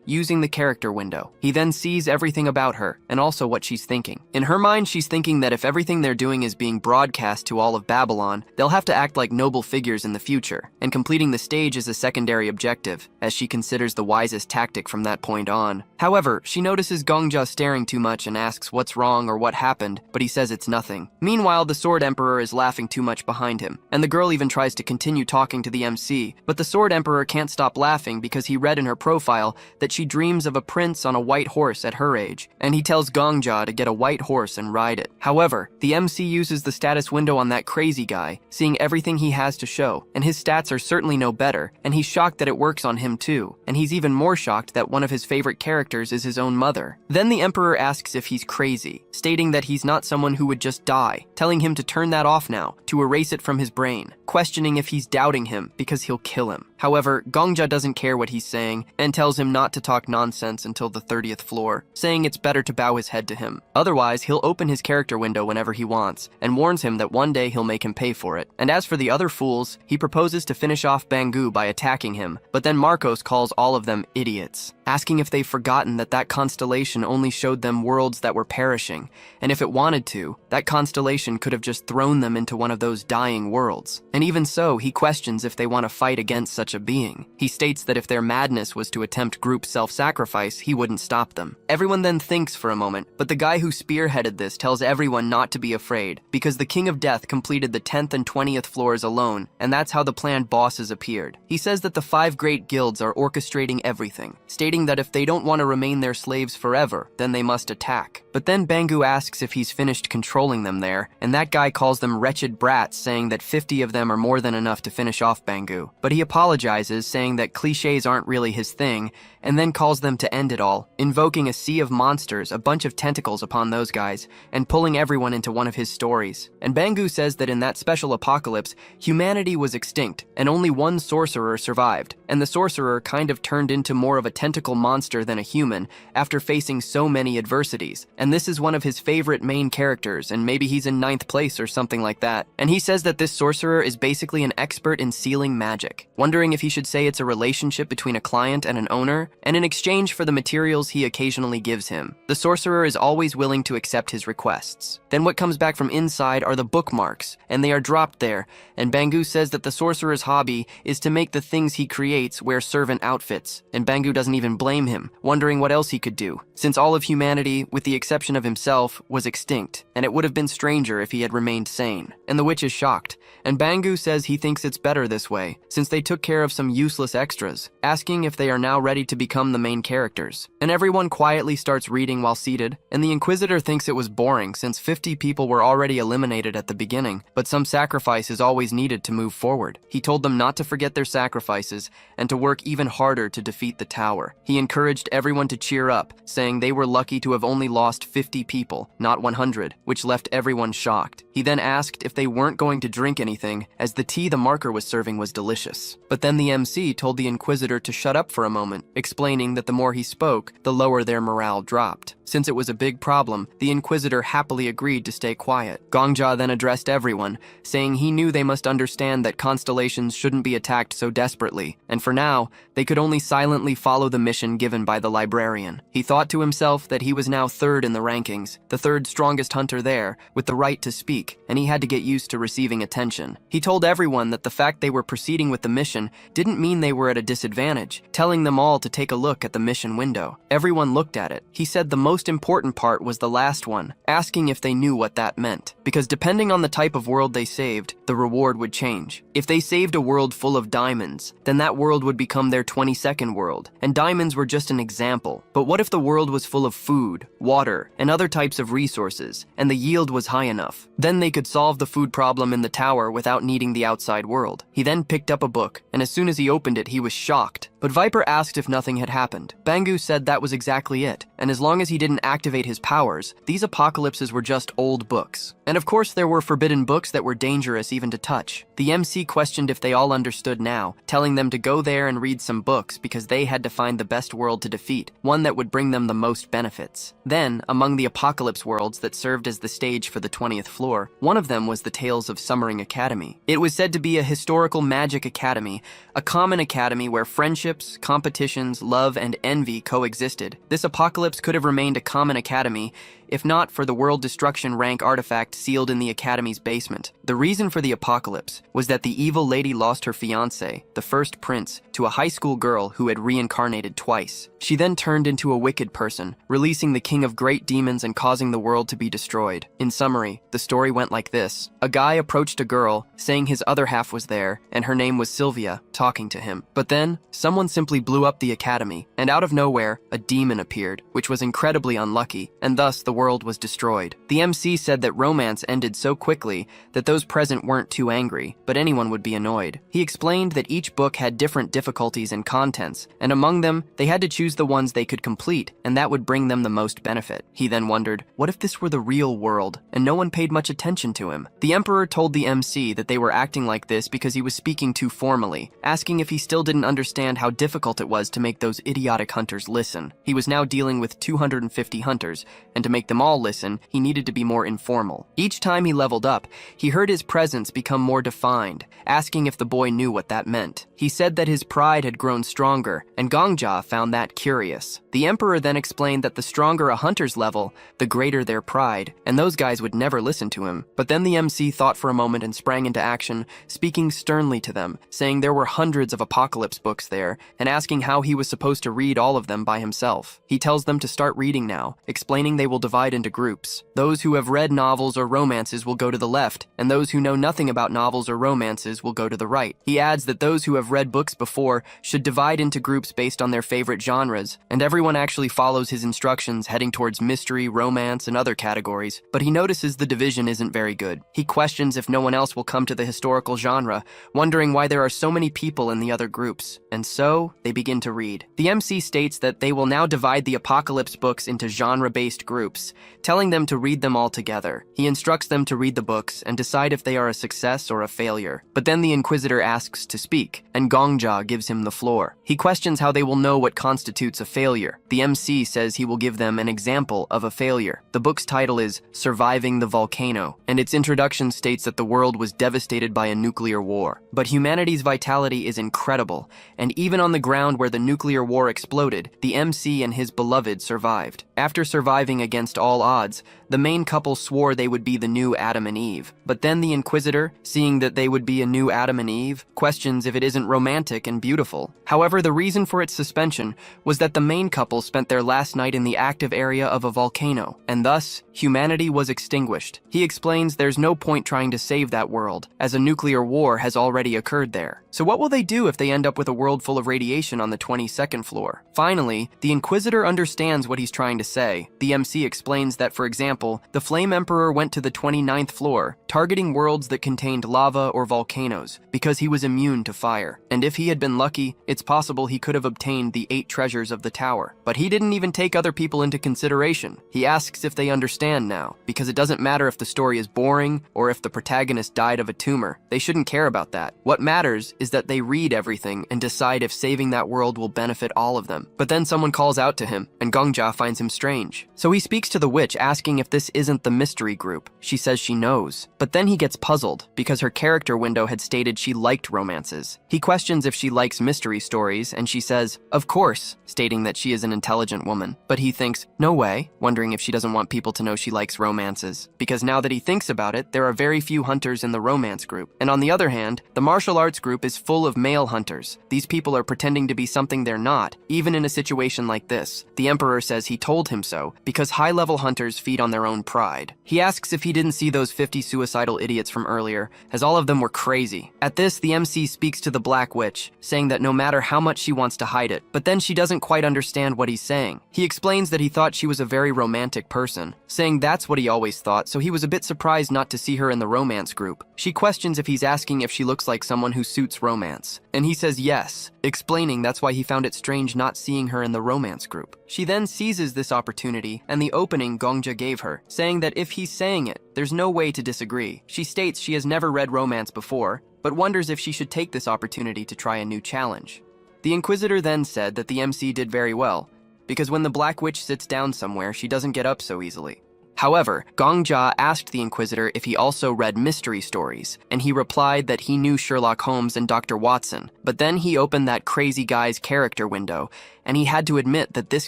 using the character window. He then sees everything about her, and also what she's thinking. In her mind, she's thinking that if everything they're doing is being broadcast to all of Babylon, they'll have to act like noble figures in the future, and completing the stage is a secondary objective, as she considers the wisest tactic from that point on. However, she notices Gongja staring too much and asks what's wrong or what happened, but he says it's nothing. Meanwhile, the Sword Emperor is laughing too much behind him, and the girl even tries to continue talking to the MC, but the Sword Emperor can't stop laughing because he read in her profile that she dreams of a prince on a white horse at her age, and he tells Gongja to get a white horse and ride it. However, the MC uses the status window on that crazy guy, seeing everything he has to show, and his stats are certainly no better, and he's shocked that it works on him too, and he's even more shocked that one of his favorite characters is his own mother. Then the Emperor asks if he's crazy, stating that he's not someone who would just die, telling him to turn that off now, to erase it from his brain, questioning if he's doubting him because he'll kill him. However, Gongja doesn't care what he's saying and tells him not to talk nonsense until the 30th floor, saying it's better to bow his head to him. Otherwise, he'll open his character window whenever he wants, and warns him that one day he'll make him pay for it. And as for the other fools, he proposes to finish off Bangu by attacking him, but then Marcos calls all of them idiots, asking if they've forgotten that that constellation only showed them worlds that were perishing, and if it wanted to, that constellation could have just thrown them into one of those dying worlds. And even so, he questions if they want to fight against such a being. He states that if their madness was to attempt group self-sacrifice, he wouldn't stop them. Everyone then thinks for a moment, but the guy who spearheaded this tells everyone not to be afraid, because the King of Death completed the 10th and 20th floors alone, and that's how the planned bosses appeared. He says that the 5 great guilds are orchestrating everything, stating stating that if they don't want to remain their slaves forever, then they must attack. But then Bangu asks if he's finished controlling them there, and that guy calls them wretched brats, saying that 50 of them are more than enough to finish off Bangu. But he apologizes, saying that cliches aren't really his thing, and then calls them to end it all, invoking a sea of monsters, a bunch of tentacles upon those guys, and pulling everyone into one of his stories. And Bangu says that in that special apocalypse, humanity was extinct, and only one sorcerer survived, and the sorcerer kind of turned into more of a tentacle monster than a human after facing so many adversities. And this is one of his favorite main characters, and maybe he's in 9th place or something like that. And he says that this sorcerer is basically an expert in sealing magic, wondering if he should say it's a relationship between a client and an owner, and in exchange for the materials he occasionally gives him, the sorcerer is always willing to accept his requests. Then what comes back from inside are the bookmarks, and they are dropped there, and Bangu says that the sorcerer's hobby is to make the things he creates wear servant outfits, and Bangu doesn't even blame him, wondering what else he could do, since all of humanity, with the exception of himself, was extinct, and it would have been stranger if he had remained sane. And the witch is shocked, and Bangu says he thinks it's better this way, since they took care of some useless extras, asking if they are now ready to become the main characters. And everyone quietly starts reading while seated, and the Inquisitor thinks it was boring since 50 people were already eliminated at the beginning, but some sacrifice is always needed to move forward. He told them not to forget their sacrifices and to work even harder to defeat the tower. He encouraged everyone to cheer up, saying they were lucky to have only lost 50 people, not 100, which left everyone shocked. He then asked if they weren't going to drink anything, as the tea the marker was serving was delicious. But then the MC told the Inquisitor to shut up for a moment, explaining that the more he spoke, the lower their morale dropped. Since it was a big problem, the Inquisitor happily agreed to stay quiet. Gongja then addressed everyone, saying he knew they must understand that constellations shouldn't be attacked so desperately, and for now, they could only silently follow the mission given by the librarian. He thought to himself that he was now 3rd in the rankings, the 3rd strongest hunter there, with the right to speak, and he had to get used to receiving attention. He told everyone that the fact they were proceeding with the mission didn't mean they were at a disadvantage, telling them all to take a look at the mission window. Everyone looked at it. He said the most important part was the last one, asking if they knew what that meant, because depending on the type of world they saved, the reward would change. If they saved a world full of diamonds, then that world would become their 22nd world, and diamonds were just an example. But what if the world was full of food, water, and other types of resources, and the yield was high enough? Then they could solve the food problem in the tower without needing the outside world. He then picked up a book, and as soon as he opened it, he was shocked. But Viper asked if nothing had happened. Bangu said that was exactly it, and as long as he didn't activate his powers, these apocalypses were just old books. And of course there were forbidden books that were dangerous even to touch. The MC questioned if they all understood now, telling them to go there and read some books because they had to find the best world to defeat, one that would bring them the most benefits. Then, among the apocalypse worlds that served as the stage for the 20th floor, one of them was the Tales of Summering Academy. It was said to be a historical magic academy, a common academy where friendships, competitions, love, and envy coexisted. This apocalypse could have remained a common academy if not for the world destruction rank artifact sealed in the academy's basement. The reason for the apocalypse was that the evil lady lost her fiancé, the first prince, to a high school girl who had reincarnated twice. She then turned into a wicked person, releasing the king of great demons and causing the world to be destroyed. In summary, the story went like this. A guy approached a girl, saying his other half was there, and her name was Sylvia, talking to him. But then, someone simply blew up the academy, and out of nowhere, a demon appeared, which was incredibly unlucky, and thus the world was destroyed. The MC said that romance ended so quickly that those present weren't too angry, but anyone would be annoyed. He explained that each book had different difficulties and contents, and among them, they had to choose the ones they could complete, and that would bring them the most benefit. He then wondered, what if this were the real world, and no one paid much attention to him? The Emperor told the MC that they were acting like this because he was speaking too formally, asking if he still didn't understand how difficult it was to make those idiotic hunters listen. He was now dealing with 250 hunters, and to make them all listen, he needed to be more informal. Each time he leveled up, he heard his presence become more defined, asking if the boy knew what that meant. He said that his pride had grown stronger, and Gongja found that curious. The Emperor then explained that the stronger a hunter's level, the greater their pride, and those guys would never listen to him. But then the MC thought for a moment and sprang into action, speaking sternly to them, saying there were hundreds of apocalypse books there, and asking how he was supposed to read all of them by himself. He tells them them to start reading now, explaining they will divide into groups. Those who have read novels or romances will go to the left, and those who know nothing about novels or romances will go to the right. He adds that those who have read books before should divide into groups based on their favorite genres, and everyone actually follows his instructions, heading towards mystery, romance, and other categories, but he notices the division isn't very good. He questions if no one else will come to the historical genre, wondering why there are so many people in the other groups. And so, they begin to read. The MC states that they will now divide the apocalypse books into genre-based groups, telling them to read them all together. He instructs them to read the books and decide if they are a success or a failure. But then the Inquisitor asks to speak, and Gongja gives him the floor. He questions how they will know what constitutes a failure. The MC says he will give them an example of a failure. The book's title is Surviving the Volcano, and its introduction states that the world was devastated by a nuclear war. But humanity's vitality is incredible, and even on the ground where the nuclear war exploded, the MC and his beloved survived. After surviving against all odds, the main couple swore they would be the new Adam and Eve. But then the Inquisitor, seeing that they would be a new Adam and Eve, questions if it isn't romantic and beautiful. However, the reason for its suspension was that the main couple spent their last night in the active area of a volcano, and thus, humanity was extinguished. He explains there's no point trying to save that world, as a nuclear war has already occurred there. So what will they do if they end up with a world full of radiation on the 22nd floor? Finally, the Inquisitor understands what he's trying to say. The MC explains that, for example, the Flame Emperor went to the 29th floor, targeting worlds that contained lava or volcanoes, because he was immune to fire. And if he had been lucky, it's possible he could have obtained the 8 treasures of the tower. But he didn't even take other people into consideration. He asks if they understand now, because it doesn't matter if the story is boring or if the protagonist died of a tumor. They shouldn't care about that. What matters is that they read everything and decide if saving that world will benefit all of them. But then someone calls out to him, and Gongja finds him strange. So he speaks to the witch, asking if this isn't the mystery group. She says she knows. But then he gets puzzled, because her character window had stated she liked romances. He questions if she likes mystery stories, and she says, of course, stating that she is an intelligent woman. But he thinks, no way, wondering if she doesn't want people to know she likes romances. Because now that he thinks about it, there are very few hunters in the romance group. And on the other hand, the martial arts group is full of male hunters. These people are pretending to be something they're not, even in a situation like this. The Emperor says he told him so, because high-level hunters feed on their own pride. He asks if he didn't see those 50 suicidal idiots from earlier, as all of them were crazy. At this, the MC speaks to the Black Witch, saying that no matter how much she wants to hide it, but then she doesn't quite understand what he's saying. He explains that he thought she was a very romantic person, saying that's what he always thought, so he was a bit surprised not to see her in the romance group. She questions if he's asking if she looks like someone who suits romance, and he says yes, explaining that's why he found it strange not seeing her in the romance group. She then seizes this opportunity and the opening Gongja gave her, saying that if he's saying it, there's no way to disagree. She states she has never read romance before, but wonders if she should take this opportunity to try a new challenge. The Inquisitor then said that the MC did very well, because when the Black Witch sits down somewhere, she doesn't get up so easily. However, Gongja asked the Inquisitor if he also read mystery stories, and he replied that he knew Sherlock Holmes and Dr. Watson, but then he opened that crazy guy's character window, and he had to admit that this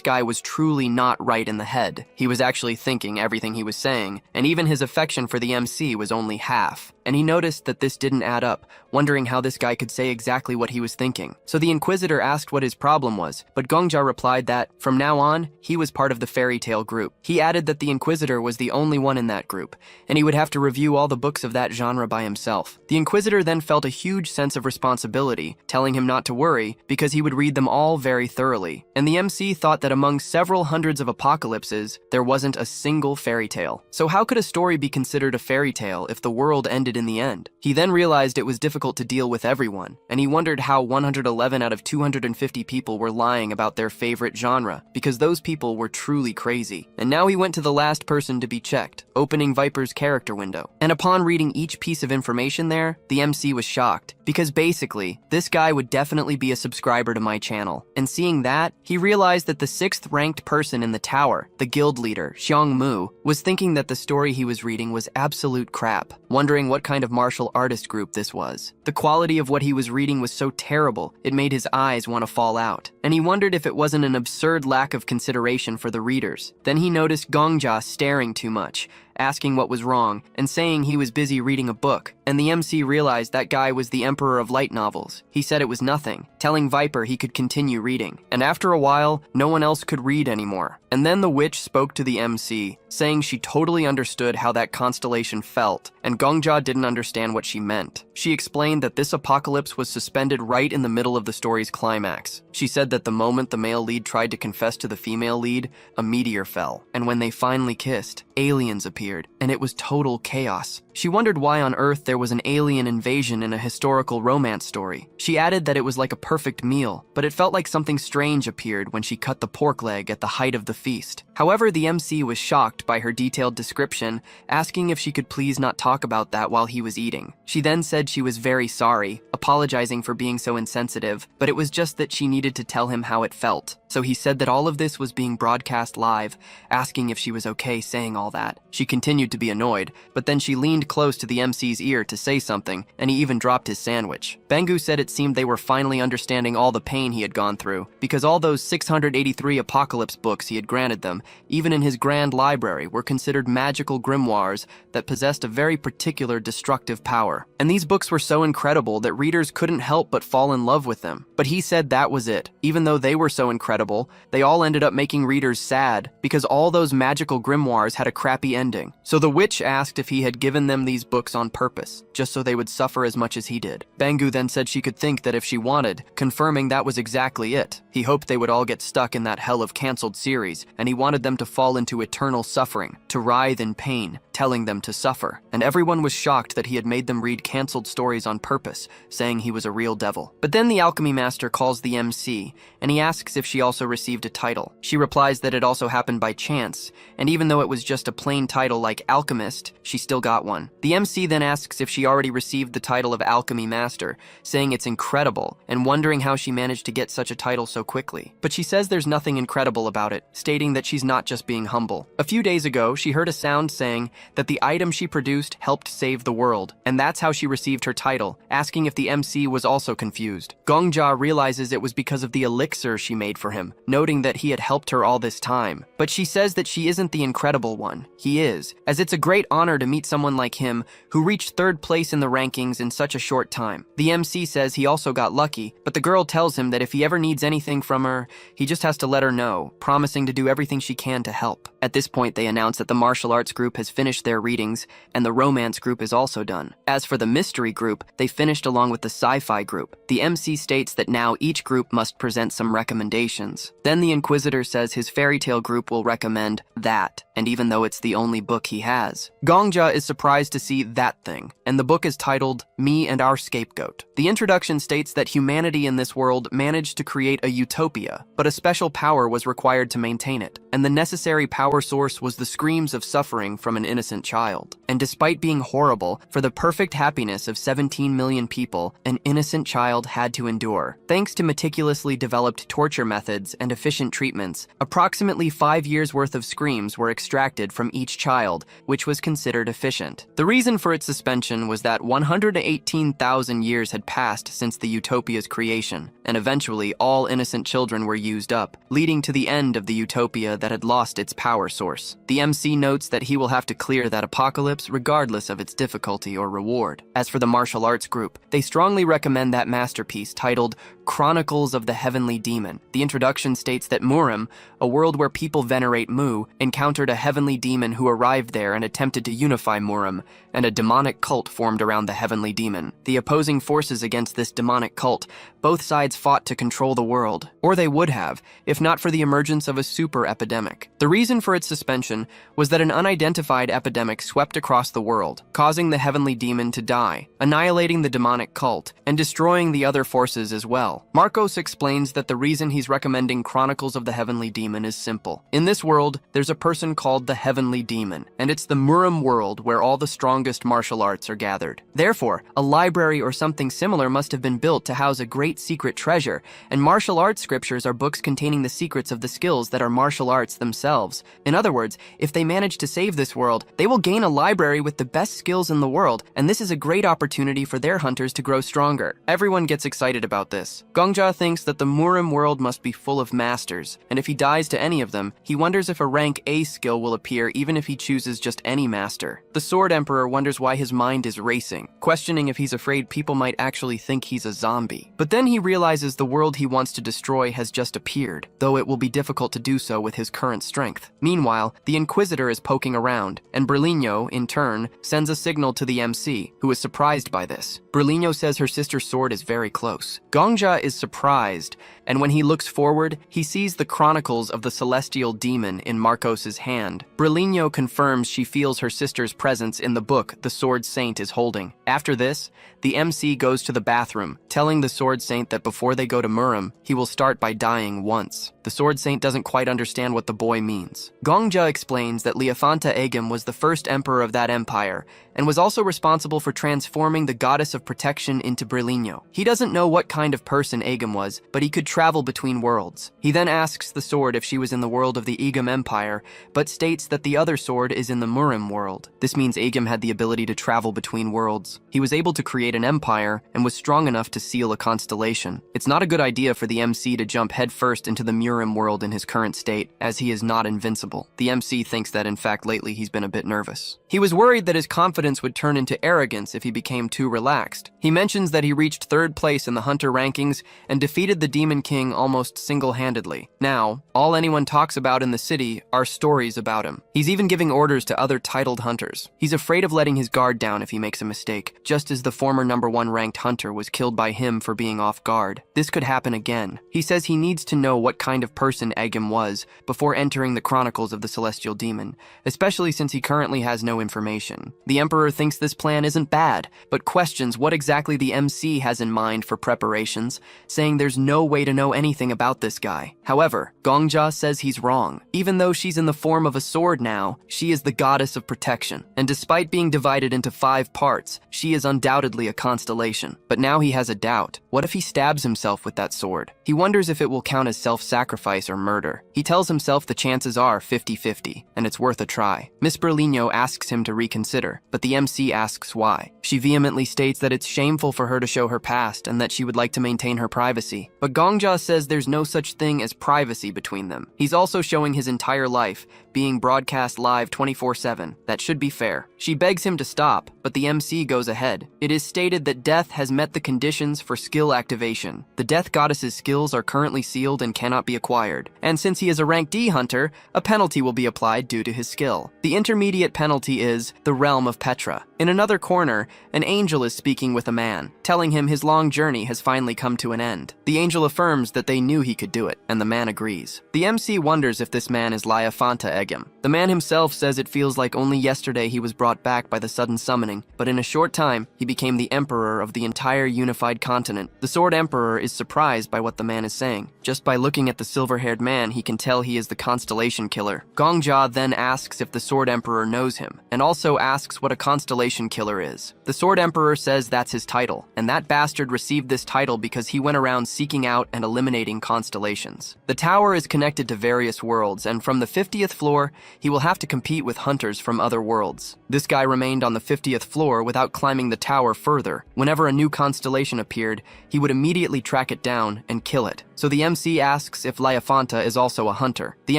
guy was truly not right in the head. He was actually thinking everything he was saying, and even his affection for the MC was only half. And he noticed that this didn't add up, wondering how this guy could say exactly what he was thinking. So the Inquisitor asked what his problem was, but Gongja replied that, from now on, he was part of the fairy tale group. He added that the Inquisitor was the only one in that group, and he would have to review all the books of that genre by himself. The Inquisitor then felt a huge sense of responsibility, telling him not to worry, because he would read them all very thoroughly. And the MC thought that among several hundreds of apocalypses, there wasn't a single fairy tale. So how could a story be considered a fairy tale if the world ended in the end? He then realized it was difficult to deal with everyone, and he wondered how 111 out of 250 people were lying about their favorite genre, because those people were truly crazy. And now he went to the last person to be checked, opening Viper's character window. And upon reading each piece of information there, the MC was shocked, because basically, this guy would definitely be a subscriber to my channel. And seeing that, he realized that the 6th ranked person in the tower, the guild leader, Xiong Mu, was thinking that the story he was reading was absolute crap, wondering what kind of martial artist group this was. The quality of what he was reading was so terrible, it made his eyes want to fall out. and he wondered if it wasn't an absurd lack of consideration for the readers. Then he noticed Gongja staring too much, asking what was wrong, and saying he was busy reading a book, and the MC realized that guy was the Emperor of Light novels. He said it was nothing, telling Viper he could continue reading. And after a while, no one else could read anymore. And then the witch spoke to the MC, saying she totally understood how that constellation felt, and Gongja didn't understand what she meant. She explained that this apocalypse was suspended right in the middle of the story's climax. She said that the moment the male lead tried to confess to the female lead, a meteor fell, and when they finally kissed, aliens appeared, and it was total chaos. She wondered why on Earth there was an alien invasion in a historical romance story. She added that it was like a perfect meal, but it felt like something strange appeared when she cut the pork leg at the height of the feast. However, the MC was shocked by her detailed description, asking if she could please not talk about that while he was eating. She then said she was very sorry, apologizing for being so insensitive, but it was just that she needed to tell him how it felt. So he said that all of this was being broadcast live, asking if she was okay saying all that. She continued to be annoyed, but then she leaned close to the MC's ear to say something, and he even dropped his sandwich. Bangu said it seemed they were finally understanding all the pain he had gone through, because all those 683 apocalypse books he had granted them, even in his grand library, were considered magical grimoires that possessed a very particular destructive power. And these books were so incredible that readers couldn't help but fall in love with them. But he said that was it. Even though they were so incredible, they all ended up making readers sad, because all those magical grimoires had a crappy ending. So the witch asked if he had given them these books on purpose, just so they would suffer as much as he did. Bangu then said she could think that if she wanted, confirming that was exactly it. He hoped they would all get stuck in that hell of cancelled series, and he wanted them to fall into eternal suffering, to writhe in pain, telling them to suffer. And everyone was shocked that he had made them read cancelled stories on purpose, saying he was a real devil. But then the alchemy master calls the MC, and he asks if she also received a title. She replies that it also happened by chance, and even though it was just a plain title like alchemist, she still got one. The MC then asks if she already received the title of alchemy master, saying it's incredible, and wondering how she managed to get such a title so quickly. But she says there's nothing incredible about it, stating that she's not just being humble. A few days ago, she heard a sound saying that the item she produced helped save the world, and that's how she received her title, asking if the MC was also confused. Gongja realizes it was because of the elixir she made for him, noting that he had helped her all this time. But she says that she isn't the incredible one. He is, as it's a great honor to meet someone like him who reached third place in the rankings in such a short time. The MC says he also got lucky, but the girl tells him that if he ever needs anything from her, he just has to let her know, promising to do everything she can to help. At this point, they announce that the martial arts group has finished their readings, and the romance group is also done. As for the mystery group, they finished along with the sci-fi group. The MC states that now each group must present some recommendations. Then the Inquisitor says his fairy tale group will recommend that, and even though it's the only book he has. Gongja is surprised to see that thing, and the book is titled Me and Our Scapegoat. The introduction states that humanity in this world managed to create a utopia, but a special power was required to maintain it, and the necessary power source was the screams of suffering from an innocent child. And despite being horrible, for the perfect happiness of 17 million people, an innocent child had to endure. Thanks to meticulously developed torture methods and efficient treatments, approximately 5 years worth of screams were extracted from each child, which was considered efficient. The reason for its suspension was that 118,000 years had passed since the utopia's creation, and eventually all innocent children were used up, leading to the end of the utopia that had lost its power source. The MC notes that he will have to clear that apocalypse regardless of its difficulty or reward. As for the martial arts group, they strongly recommend that masterpiece titled Chronicles of the Heavenly Demon. The introduction states that Murim, a world where people venerate Mu, encountered a heavenly demon who arrived there and attempted to unify Murim, and a demonic cult formed around the heavenly demon. The opposing forces against this demonic cult, both sides fought to control the world, or they would have, if not for the emergence of a super epidemic. The reason for its suspension was that an unidentified epidemic swept across the world, causing the heavenly demon to die, annihilating the demonic cult, and destroying the other forces as well. Marcos explains that the reason he's recommending Chronicles of the Heavenly Demon is simple. In this world, there's a person called the Heavenly Demon, and it's the Murim world where all the strongest martial arts are gathered. Therefore, a library or something similar must have been built to house a great secret treasure, and martial arts scriptures are books containing the secrets of the skills that are martial arts themselves. In other words, if they manage to save this world, they will gain a library with the best skills in the world, and this is a great opportunity for their hunters to grow stronger. Everyone gets excited about this. this. Gongja thinks that the Murim world must be full of masters, and if he dies to any of them, he wonders if a rank A skill will appear even if he chooses just any master. The Sword Emperor wonders why his mind is racing, questioning if he's afraid people might actually think he's a zombie. But then he realizes the world he wants to destroy has just appeared, though it will be difficult to do so with his current strength. Meanwhile, the Inquisitor is poking around, and Berlino, in turn, sends a signal to the MC, who is surprised by this. Berlino says her sister's sword is very close. Gongja is surprised, and when he looks forward, he sees the chronicles of the celestial demon in Marcos's hand. Berlino confirms she feels her sister's presence in the book the Sword Saint is holding. After this, the MC goes to the bathroom, telling the Sword Saint that before they go to Murim, he will start by dying once. The Sword Saint doesn't quite understand what the boy means. Gongja explains that Liafanta Agam was the first emperor of that empire, and was also responsible for transforming the goddess of protection into Berlino. He doesn't know what kind of person Agam was, but he could travel between worlds. He then asks the sword if she was in the world of the Agam Empire, but states that the other sword is in the Murim world. This means Agam had the ability to travel between worlds. He was able to create an empire, and was strong enough to seal a constellation. It's not a good idea for the MC to jump headfirst into the Murim world in his current state, as he is not invincible. The MC thinks that in fact lately he's been a bit nervous. He was worried that his confidence would turn into arrogance if he became too relaxed. He mentions that he reached 3rd place in the hunter rankings and defeated the Demon King almost single-handedly. Now, all anyone talks about in the city are stories about him. He's even giving orders to other titled hunters. He's afraid of letting his guard down if he makes a mistake, just as the former #1 ranked hunter was killed by him for being off guard. This could happen again. He says he needs to know what kind of person Agam was before entering the chronicles of the celestial demon, especially since he currently has no information. The Emperor thinks this plan isn't bad, but questions what exactly the MC has in mind for preparations, saying there's no way to know anything about this guy. However, Gongja says he's wrong. Even though she's in the form of a sword now, she is the goddess of protection, and despite being divided into 5 parts, she is undoubtedly a constellation. But now he has a doubt. What if he stabs himself with that sword? He wonders if it will count as self-sacrifice or murder. He tells himself the chances are 50-50, and it's worth a try. Miss Berlino asks him to reconsider, but the MC asks why. She vehemently states that it's shameful for her to show her past and that she would like to maintain her privacy. But Gongja says there's no such thing as privacy between them. He's also showing his entire life, being broadcast live 24/7. That should be fair. She begs him to stop, but the MC goes ahead. It is stated that Death has met the conditions for skill activation. The Death Goddess's skills are currently sealed and cannot be acquired. And since he is a rank D hunter, a penalty will be applied due to his skill. The intermediate penalty is the Realm of Petra. In another corner, an angel is speaking with a man, telling him his long journey has finally come to an end. The angel affirms that they knew he could do it, and the man agrees. The MC wonders if this man is Liafanta Egem. The man himself says it feels like only yesterday he was brought back by the sudden summoning, but in a short time, he became the emperor of the entire unified continent. The Sword Emperor is surprised by what the man is saying. Just by looking at the silver-haired man, he can tell he is the constellation killer. Gongja then asks if the Sword Emperor knows him, and also asks what a constellation killer is. The Sword Emperor says that's his title, and that bastard received this title because he went around seeking out and eliminating constellations. The tower is connected to various worlds, and from the 50th floor, he will have to compete with hunters from other worlds. This guy remained on the 50th floor without climbing the tower further. Whenever a new constellation appeared, he would immediately track it down and kill it. So the MC asks if Liafanta is also a hunter. The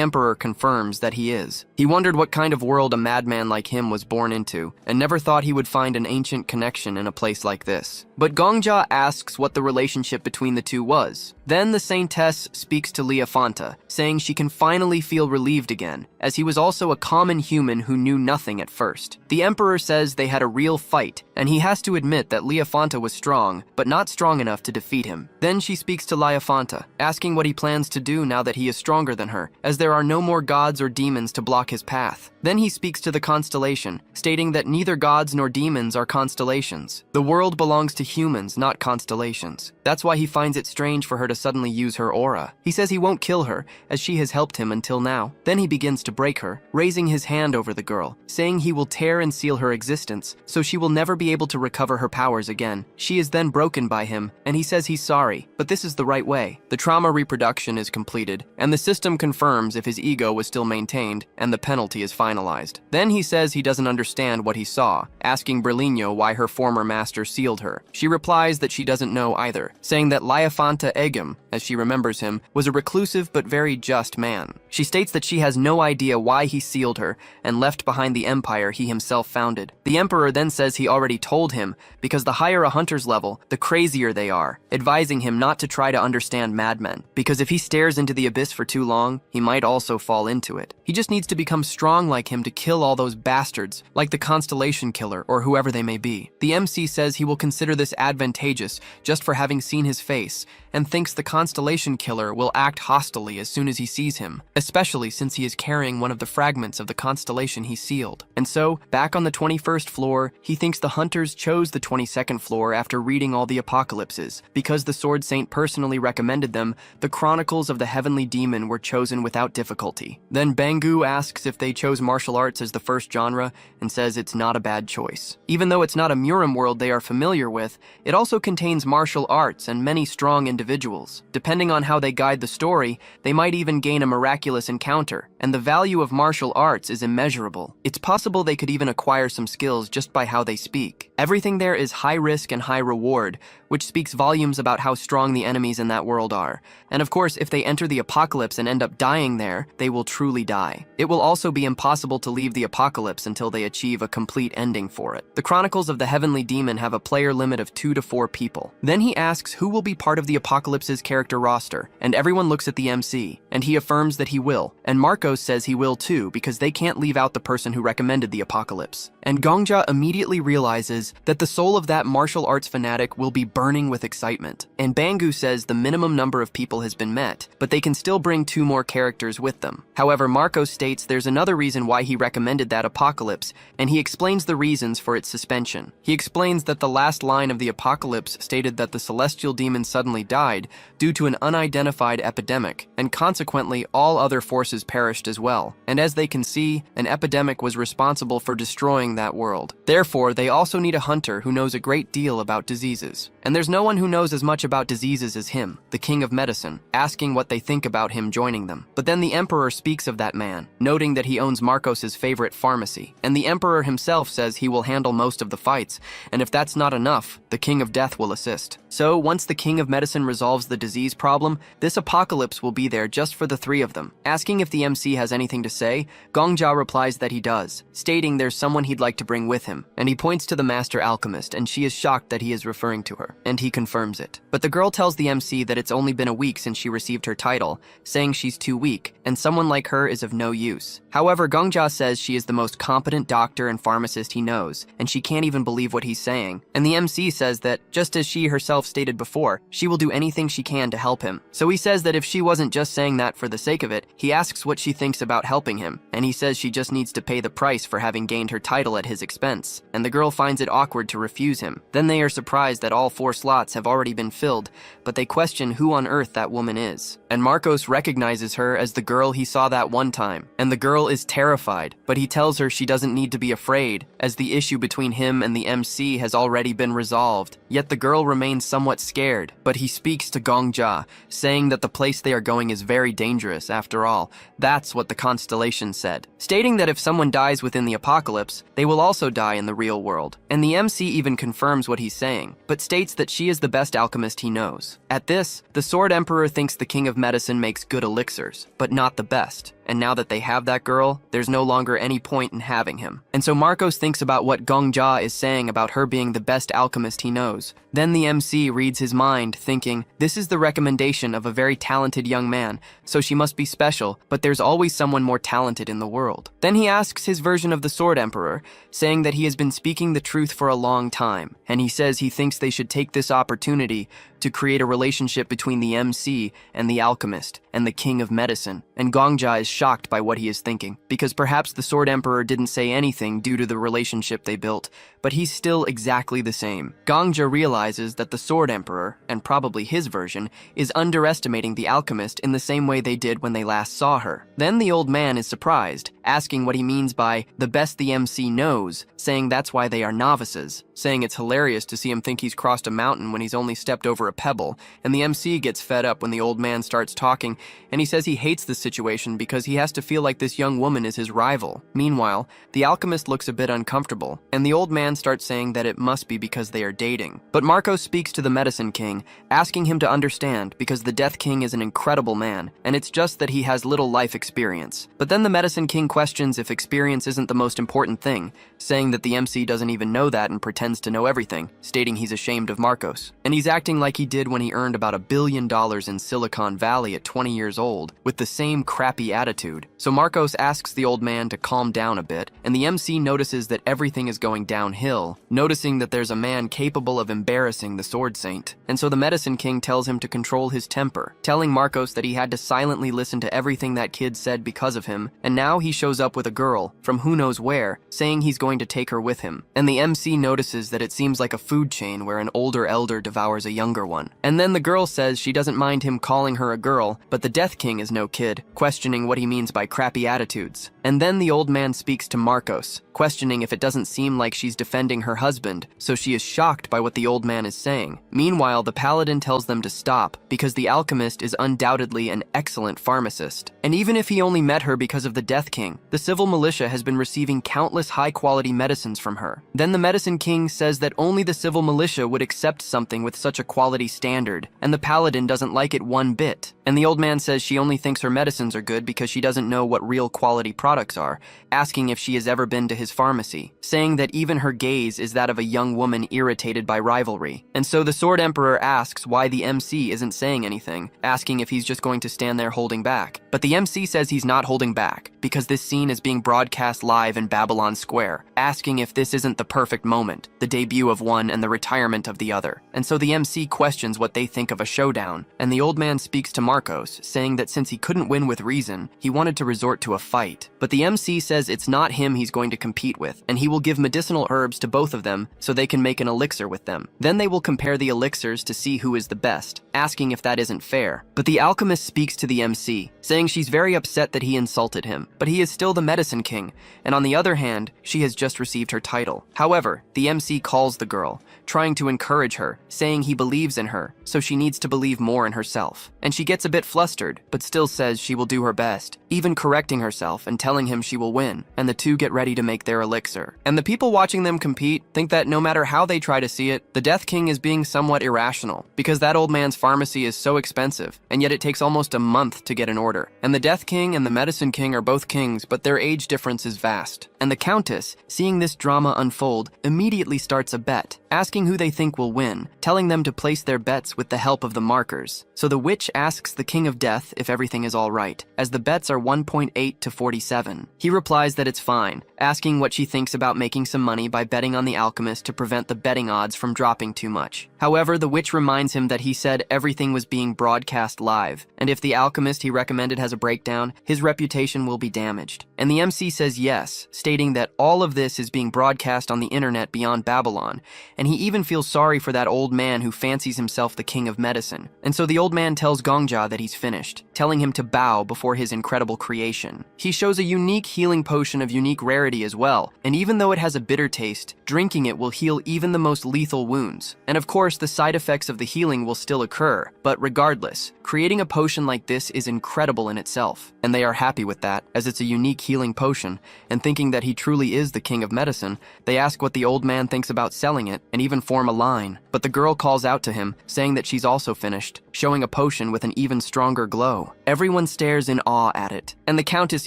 Emperor confirms that he is. He wondered what kind of world a madman like him was born into, and never thought he would find an ancient connection in a place like this. But Gongja asks what the relationship between the two was. Then the Saintess speaks to Liafanta, saying she can finally feel relieved again, as he was also a common human who knew nothing at first. The Emperor says they had a real fight, and he has to admit that Liafanta was strong, but not strong enough to defeat him. Then she speaks to Liafanta, asking what he plans to do now that he is stronger than her, as there are no more gods or demons to block his path. Then he speaks to the constellation, stating that neither gods nor demons are constellations. The world belongs to humans, not constellations. That's why he finds it strange for her to suddenly use her aura. He says he won't kill her, as she has helped him until now. Then he begins to break her, raising his hand over the girl, saying he will tear and seal her existence, so she will never be able to recover her powers again. She is then broken by him, and he says he's sorry, but this is the right way. The trauma reproduction is completed, and the system confirms if his ego was still maintained, and the penalty is finalized. Then he says he doesn't understand what he saw, asking Berlino why her former master sealed her. She replies that she doesn't know either, saying that Liafanta Egum, as she remembers him, was a reclusive but very just man. She states that she has no idea why he sealed her and left behind the empire he himself founded. The emperor then says he already told him, because the higher a hunter's level, the crazier they are, advising him not to try to understand madmen, because if he stares into the abyss for too long, he might also fall into it. He just needs to become strong like him to kill all those bastards, like the Constellation Killer or whoever they may be. The MC says he will consider this advantageous just for having seen his face, and thinks the Constellation Killer will act hostilely as soon as he sees him, especially since he is carrying one of the fragments of the constellation he sealed. And so, back on the 21st floor, he thinks the hunters chose the 22nd floor after reading all the apocalypses. Because the Sword Saint personally recommended them, the Chronicles of the Heavenly Demon were chosen without difficulty. Then Bangu asks if they chose martial arts as the first genre, and says it's not a bad choice. Even though it's not a Murim world they are familiar with, it also contains martial arts and many strong individuals. Depending on how they guide the story, they might even gain a miraculous encounter, and the value of martial arts is immeasurable. It's possible they could even acquire some skills just by how they speak. Everything there is high risk and high reward, which speaks volumes about how strong the enemies in that world are. And of course, if they enter the apocalypse and end up dying there, they will truly die. It will also be impossible to leave the apocalypse until they achieve a complete ending for it. The Chronicles of the Heavenly Demon have a player limit of 2 to 4 people. Then he asks who will be part of the apocalypse's character roster, and everyone looks at the MC, and he affirms that he will, and Marcos says he will too because they can't leave out the person who recommended the apocalypse. And Gongja immediately realizes that the soul of that martial arts fanatic will be burning with excitement. And Bangu says the minimum number of people has been met, but they can still bring 2 more characters with them. However, Marcos states there's another reason why he recommended that apocalypse, and he explains the reasons for its suspension. He explains that the last line of the apocalypse stated that the celestial demon suddenly died due to an unidentified epidemic, and consequently all other forces perished as well. And as they can see, an epidemic was responsible for destroying that world. Therefore, they also need a hunter who knows a great deal about diseases. And there's no one who knows as much about diseases as him, the king of medicine, asking what they think about him joining them. But then the emperor speaks of that man, noting that he owns Marcos's favorite pharmacy. And the emperor himself says he will handle most of the fights, and if that's not enough, the king of death will assist. So once the king of medicine resolves the disease problem, this apocalypse will be there just for the 3 of them. Asking if the MC has anything to say, Gongja replies that he does, stating there's someone he'd like to bring with him, and he points to the master alchemist, and she is shocked that he is referring to her, and he confirms it. But the girl tells the MC that it's only been a week since she received her title, saying she's too weak, and someone like her is of no use. However, Gongja says she is the most competent doctor and pharmacist he knows, and she can't even believe what he's saying. And the MC says that, just as she herself stated before, she will do anything she can to help him. So he says that if she wasn't just saying that for the sake of it, he asks what she thinks about helping him, and he says she just needs to pay the price for having gained her title at his expense, and the girl finds it awkward to refuse him. Then they are surprised that all 4 slots have already been filled, but they question who on earth that woman is. And Marcos recognizes her as the girl he saw that one time, and the girl is terrified, but he tells her she doesn't need to be afraid, as the issue between him and the MC has already been resolved. Yet the girl remains somewhat scared, but he speaks to Gongja, saying that the place they are going is very dangerous after all. That's what the constellation said, stating that if someone dies within the apocalypse, they will also die in the real world. And the MC even confirms what he's saying, but states that she is the best alchemist he knows. At this, the Sword Emperor thinks the king of medicine makes good elixirs, but not the best. And now that they have that girl, there's no longer any point in having him. And so Marcos thinks about what Gongja is saying about her being the best alchemist he knows. Then the MC reads his mind, thinking, this is the recommendation of a very talented young man, so she must be special, but there's always someone more talented in the world. Then he asks his version of the Sword Emperor, saying that he has been speaking the truth for a long time, and he says he thinks they should take this opportunity to create a relationship between the MC and the alchemist and the king of medicine. And Gongja is shocked by what he is thinking, because perhaps the Sword Emperor didn't say anything due to the relationship they built, but he's still exactly the same. Gongja realizes that the Sword Emperor, and probably his version, is underestimating the alchemist in the same way they did when they last saw her. Then the old man is surprised, asking what he means by the best the MC knows, saying that's why they are novices, saying it's hilarious to see him think he's crossed a mountain when he's only stepped over a pebble, and the MC gets fed up when the old man starts talking, and he says he hates this situation because he has to feel like this young woman is his rival. Meanwhile, the alchemist looks a bit uncomfortable, and the old man starts saying that it must be because they are dating. But Marco speaks to the Medicine King, asking him to understand because the Death King is an incredible man, and it's just that he has little life experience. But then the Medicine King questions if experience isn't the most important thing, saying that the MC doesn't even know that and pretends to know everything, stating he's ashamed of Marcos. And he's acting like he did when he earned about $1 billion in Silicon Valley at 20 years old, with the same crappy attitude. So Marcos asks the old man to calm down a bit, and the MC notices that everything is going downhill, noticing that there's a man capable of embarrassing the Sword Saint. And so the Medicine King tells him to control his temper, telling Marcos that he had to silently listen to everything that kid said because of him, and now he shows up with a girl, from who knows where, saying he's going to take her with him. And the MC notices that it seems like a food chain where an older elder devours a younger one. And then the girl says she doesn't mind him calling her a girl, but the Death King is no kid, questioning what he means by crappy attitudes. And then the old man speaks to Marcos, questioning if it doesn't seem like she's defending her husband, so she is shocked by what the old man is saying. Meanwhile, the paladin tells them to stop, because the alchemist is undoubtedly an excellent pharmacist. And even if he only met her because of the Death King, the civil militia has been receiving countless high-quality medicines from her. Then the Medicine King says that only the civil militia would accept something with such a quality standard, and the paladin doesn't like it one bit. And the old man says she only thinks her medicines are good because she doesn't know what real quality products are, asking if she has ever been to his pharmacy, saying that even her gaze is that of a young woman irritated by rivalry. And so the Sword Emperor asks why the MC isn't saying anything, asking if he's just going to stand there holding back. But the MC says he's not holding back, because this scene is being broadcast live in Babylon Square, asking if this isn't the perfect moment, the debut of one and the retirement of the other. And so the MC questions what they think of a showdown, and the old man speaks to Marcos, saying that since he couldn't win with reason, he wanted to resort to a fight. But the MC says it's not him he's going to compete with, and he will give medicinal herbs to both of them so they can make an elixir with them. Then they will compare the elixirs to see who is the best, asking if that isn't fair. But the alchemist speaks to the MC, saying she's very upset that he insulted him, but he is still the Medicine King, and on the other hand, she has just received her title. However, the MC calls the girl, trying to encourage her, saying he believes in her, so she needs to believe more in herself. And she gets a bit flustered, but still says she will do her best, even correcting herself and telling him she will win, and the two get ready to make their elixir. And the people watching them compete think that no matter how they try to see it, the Death King is being somewhat irrational, because that old man's pharmacy is so expensive, and yet it takes almost a month to get an order. And the Death King and the Medicine King are both kings, but their age difference is vast. And the Countess, seeing this drama unfold, immediately starts a bet, asking who they think will win, telling them to place their bets with the help of the markers. So the witch asks the King of Death if everything is all right, as the bets are 1.8 to 47. He replies that it's fine, asking what she thinks about making some money by betting on the alchemist to prevent the betting odds from dropping too much. However, the witch reminds him that he said everything was being broadcast live, and if the alchemist he recommended has a breakdown, his reputation will be damaged. And the MC says yes, stating that all of this is being broadcast on the internet beyond Babylon, and he even feels sorry for that old man who fancies himself the king of medicine. And so the old man tells Gongja that he's finished, telling him to bow before his incredible creation. He shows a unique healing potion of unique rarity as well, and even though it has a bitter taste, drinking it will heal even the most lethal wounds. And of course, the side effects of the healing will still occur, but regardless, creating a potion like this is incredible in itself. And they are happy with that, as it's a unique healing potion, and thinking that he truly is the king of medicine, they ask what the old man thinks about selling it, and even form a line. But the girl calls out to him, saying that she's also finished, showing a potion with an even stronger glow. Everyone stares in awe at it, and the Countess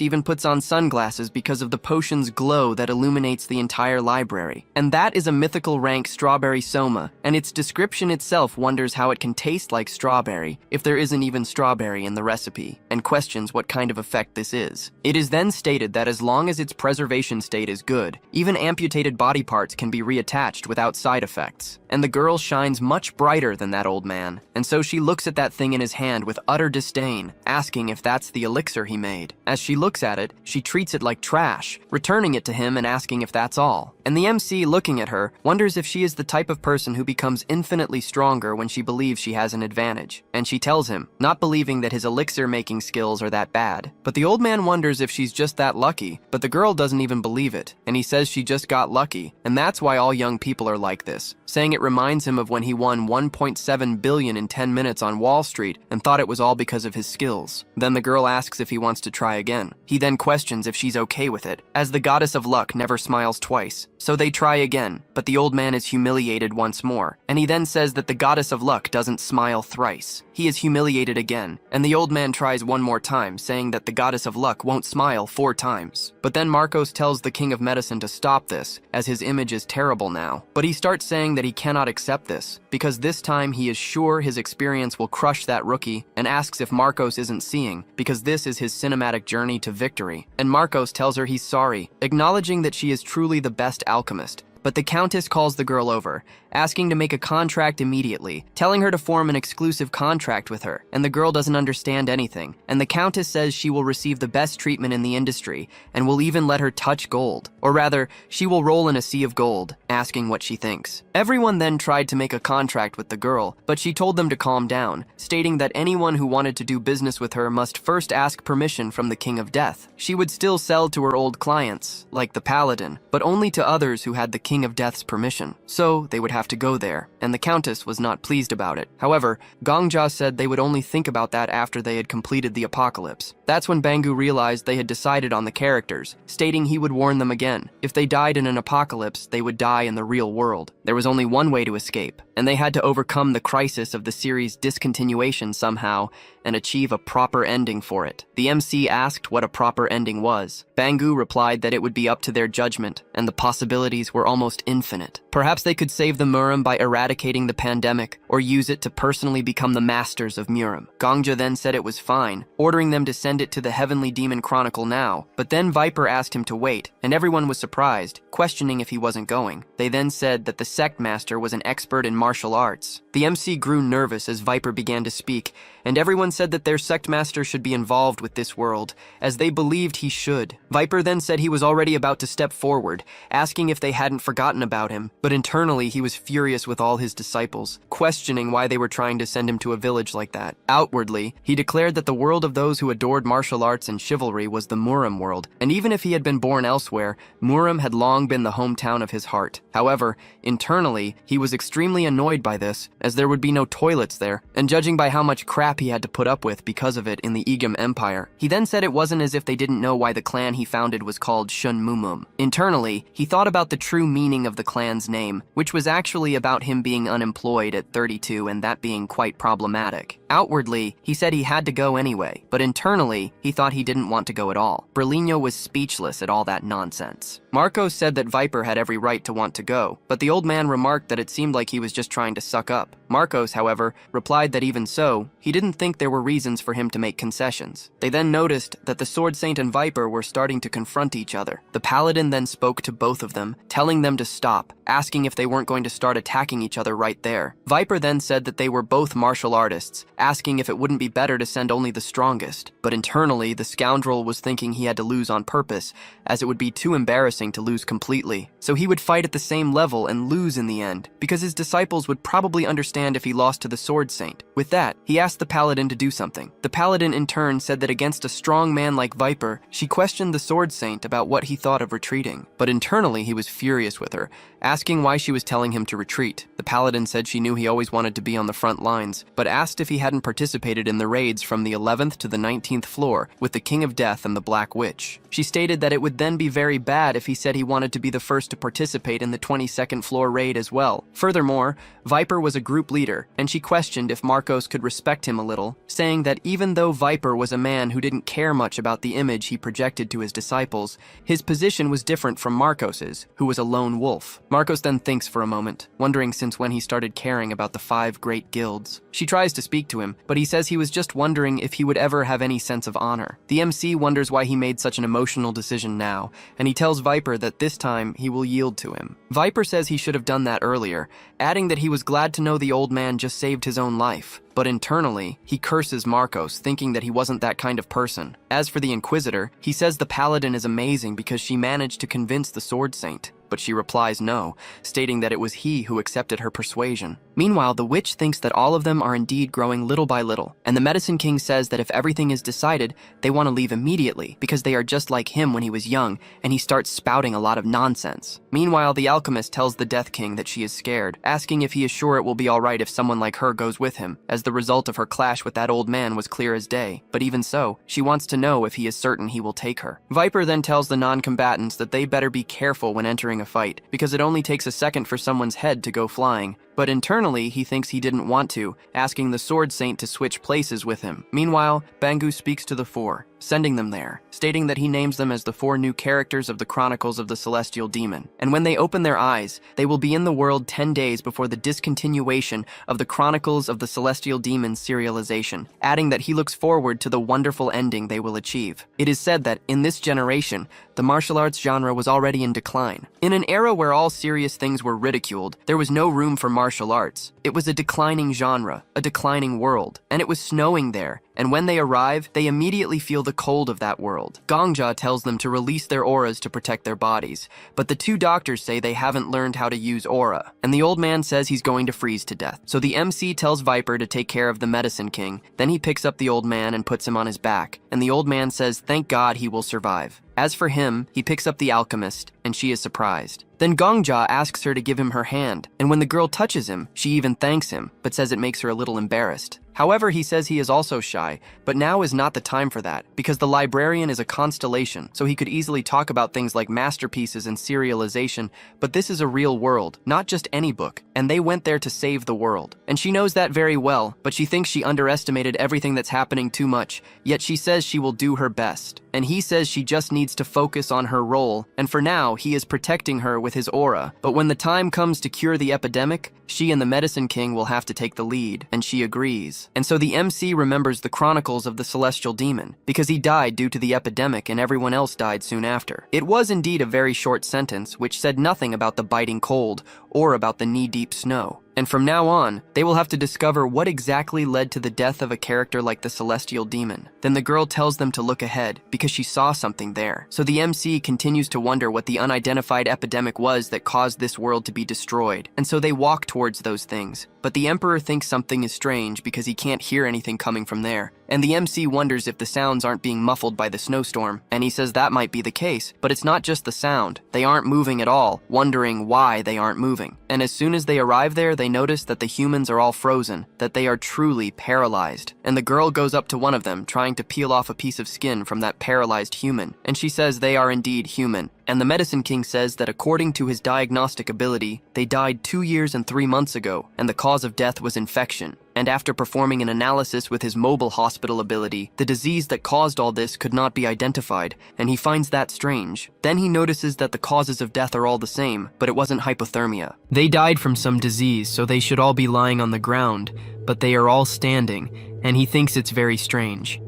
even puts on sunglasses because of the potion's glow that illuminates the entire library. And that is a mythical rank strawberry soma, and its description itself wonders how it can taste like strawberry if there isn't even strawberry in the recipe, and questions what kind of effect this is. It is then stated that as long as its preservation state is good, even amputated body parts can be reattached without side effects. And the girl girl shines much brighter than that old man, and so she looks at that thing in his hand with utter disdain, asking if that's the elixir he made. As she looks at it, she treats it like trash, returning it to him and asking if that's all. And the MC, looking at her, wonders if she is the type of person who becomes infinitely stronger when she believes she has an advantage. And she tells him, not believing that his elixir-making skills are that bad. But the old man wonders if she's just that lucky, but the girl doesn't even believe it, and he says she just got lucky, and that's why all young people are like this, saying it reminds him of when he won 1.7 billion in 10 minutes on Wall Street and thought it was all because of his skills. Then the girl asks if he wants to try again. He then questions if she's okay with it, as the goddess of luck never smiles twice. So they try again, but the old man is humiliated once more, and he then says that the goddess of luck doesn't smile thrice. He is humiliated again, and the old man tries one more time, saying that the goddess of luck won't smile 4 times. But then Marcos tells the king of medicine to stop this, as his image is terrible now. But he starts saying that he cannot accept this, because this time he is sure his experience will crush that rookie, and asks if Marcos isn't seeing, because this is his cinematic journey to victory. And Marcos tells her he's sorry, acknowledging that she is truly the best alchemist. But the Countess calls the girl over, asking to make a contract immediately, telling her to form an exclusive contract with her, and the girl doesn't understand anything. And the Countess says she will receive the best treatment in the industry, and will even let her touch gold. Or rather, she will roll in a sea of gold, asking what she thinks. Everyone then tried to make a contract with the girl, but she told them to calm down, stating that anyone who wanted to do business with her must first ask permission from the King of Death. She would still sell to her old clients, like the Paladin, but only to others who had the King of Death's permission. So they would have to go there, and the Countess was not pleased about it. However, Gongja said they would only think about that after they had completed the apocalypse. That's when Bangu realized they had decided on the characters, stating he would warn them again. If they died in an apocalypse, they would die in the real world. There was only one way to escape, and they had to overcome the crisis of the series' discontinuation somehow and achieve a proper ending for it. The MC asked what a proper ending was. Bangu replied that it would be up to their judgment, and the possibilities were almost infinite. Perhaps they could save the Murim by eradicating the pandemic, or use it to personally become the masters of Murim. Gongja then said it was fine, ordering them to send it to the Heavenly Demon Chronicle now. But then Viper asked him to wait, and everyone was surprised, questioning if he wasn't going. They then said that the sect master was an expert in martial arts. The MC grew nervous as Viper began to speak, and everyone said that their sect master should be involved with this world, as they believed he should. Viper then said he was already about to step forward, asking if they hadn't forgotten about him, but internally he was furious with all his disciples, questioning why they were trying to send him to a village like that. Outwardly, he declared that the world of those who adored martial arts and chivalry was the Murim world, and even if he had been born elsewhere, Murim had long been the hometown of his heart. However, internally, he was extremely annoyed by this, as there would be no toilets there, and judging by how much crap he had to put up with because of it in the Igam Empire. He then said it wasn't as if they didn't know why the clan he founded was called Shun Mumum. Internally, he thought about the true meaning of the clan's name, which was actually about him being unemployed at 32 and that being quite problematic. Outwardly, he said he had to go anyway, but internally, he thought he didn't want to go at all. Berlino was speechless at all that nonsense. Marco said that Viper had every right to want to go, but the old man remarked that it seemed like he was just trying to suck up. Marcos, however, replied that even so, he didn't think there were reasons for him to make concessions. They then noticed that the Sword Saint and Viper were starting to confront each other. The Paladin then spoke to both of them, telling them to stop, asking if they weren't going to start attacking each other right there. Viper then said that they were both martial artists, asking if it wouldn't be better to send only the strongest. But internally, the scoundrel was thinking he had to lose on purpose, as it would be too embarrassing to lose completely. So he would fight at the same level and lose in the end, because his disciples would probably understand if he lost to the Sword Saint. With that, he asked the Paladin to do something. The Paladin in turn said that against a strong man like Viper, she questioned the Sword Saint about what he thought of retreating. But internally, he was furious with her, asking why she was telling him to retreat. The Paladin said she knew he always wanted to be on the front lines, but asked if he hadn't participated in the raids from the 11th to the 19th floor with the King of Death and the Black Witch. She stated that it would then be very bad if he said he wanted to be the first to participate in the 22nd floor raid as well. Furthermore, Viper was a group leader, and she questioned if Marcos could respect him a little, saying that even though Viper was a man who didn't care much about the image he projected to his disciples, his position was different from Marcos's, who was a lone wolf. Marcos then thinks for a moment, wondering since when he started caring about the 5 great guilds. She tries to speak to him, but he says he was just wondering if he would ever have any sense of honor. The MC wonders why he made such an emotional decision now, and he tells Viper that this time he will yield to him. Viper says he should have done that earlier, adding saying that he was glad to know the old man just saved his own life. But internally, he curses Marcos, thinking that he wasn't that kind of person. As for the Inquisitor, he says the Paladin is amazing because she managed to convince the Sword Saint. But she replies no, stating that it was he who accepted her persuasion. Meanwhile, the witch thinks that all of them are indeed growing little by little, and the Medicine King says that if everything is decided, they want to leave immediately because they are just like him when he was young, and he starts spouting a lot of nonsense. Meanwhile, the alchemist tells the Death King that she is scared, asking if he is sure it will be alright if someone like her goes with him, as the result of her clash with that old man was clear as day. But even so, she wants to know if he is certain he will take her. Viper then tells the non-combatants that they better be careful when entering a fight, because it only takes a second for someone's head to go flying. But internally, he thinks he didn't want to, asking the Sword Saint to switch places with him. Meanwhile, Bangu speaks to the four, sending them there, stating that he names them as the 4 new characters of the Chronicles of the Celestial Demon. And when they open their eyes, they will be in the world 10 days before the discontinuation of the Chronicles of the Celestial Demon serialization, adding that he looks forward to the wonderful ending they will achieve. It is said that, in this generation, the martial arts genre was already in decline. In an era where all serious things were ridiculed, there was no room for martial arts. It was a declining genre, a declining world, and it was snowing there. And when they arrive, they immediately feel the cold of that world. Gongja tells them to release their auras to protect their bodies, but the 2 doctors say they haven't learned how to use aura, and the old man says he's going to freeze to death. So the MC tells Viper to take care of the Medicine King, then he picks up the old man and puts him on his back, and the old man says thank God he will survive. As for him, he picks up the alchemist, and she is surprised. Then Gongja asks her to give him her hand, and when the girl touches him, she even thanks him, but says it makes her a little embarrassed. However, he says he is also shy, but now is not the time for that, because the librarian is a constellation, so he could easily talk about things like masterpieces and serialization, but this is a real world, not just any book, and they went there to save the world. And she knows that very well, but she thinks she underestimated everything that's happening too much, yet she says she will do her best. And he says she just needs to focus on her role, and for now, he is protecting her with his aura. But when the time comes to cure the epidemic, she and the Medicine King will have to take the lead, and she agrees. And so the MC remembers the Chronicles of the Celestial Demon, because he died due to the epidemic and everyone else died soon after. It was indeed a very short sentence, which said nothing about the biting cold, or about the knee-deep snow. And from now on, they will have to discover what exactly led to the death of a character like the Celestial Demon. Then the girl tells them to look ahead, because she saw something there. So the MC continues to wonder what the unidentified epidemic was that caused this world to be destroyed. And so they walk towards those things. But the Emperor thinks something is strange because he can't hear anything coming from there. And the MC wonders if the sounds aren't being muffled by the snowstorm. And he says that might be the case, but it's not just the sound. They aren't moving at all, wondering why they aren't moving. And as soon as they arrive there, they notice that the humans are all frozen, that they are truly paralyzed. And the girl goes up to one of them, trying to peel off a piece of skin from that paralyzed human. And she says they are indeed human. And the Medicine King says that according to his diagnostic ability, they died 2 years and 3 months ago, and the cause of death was infection. And after performing an analysis with his mobile hospital ability, the disease that caused all this could not be identified, and he finds that strange. Then he notices that the causes of death are all the same, but it wasn't hypothermia. They died from some disease, so they should all be lying on the ground, but they are all standing, and he thinks it's very strange.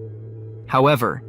However,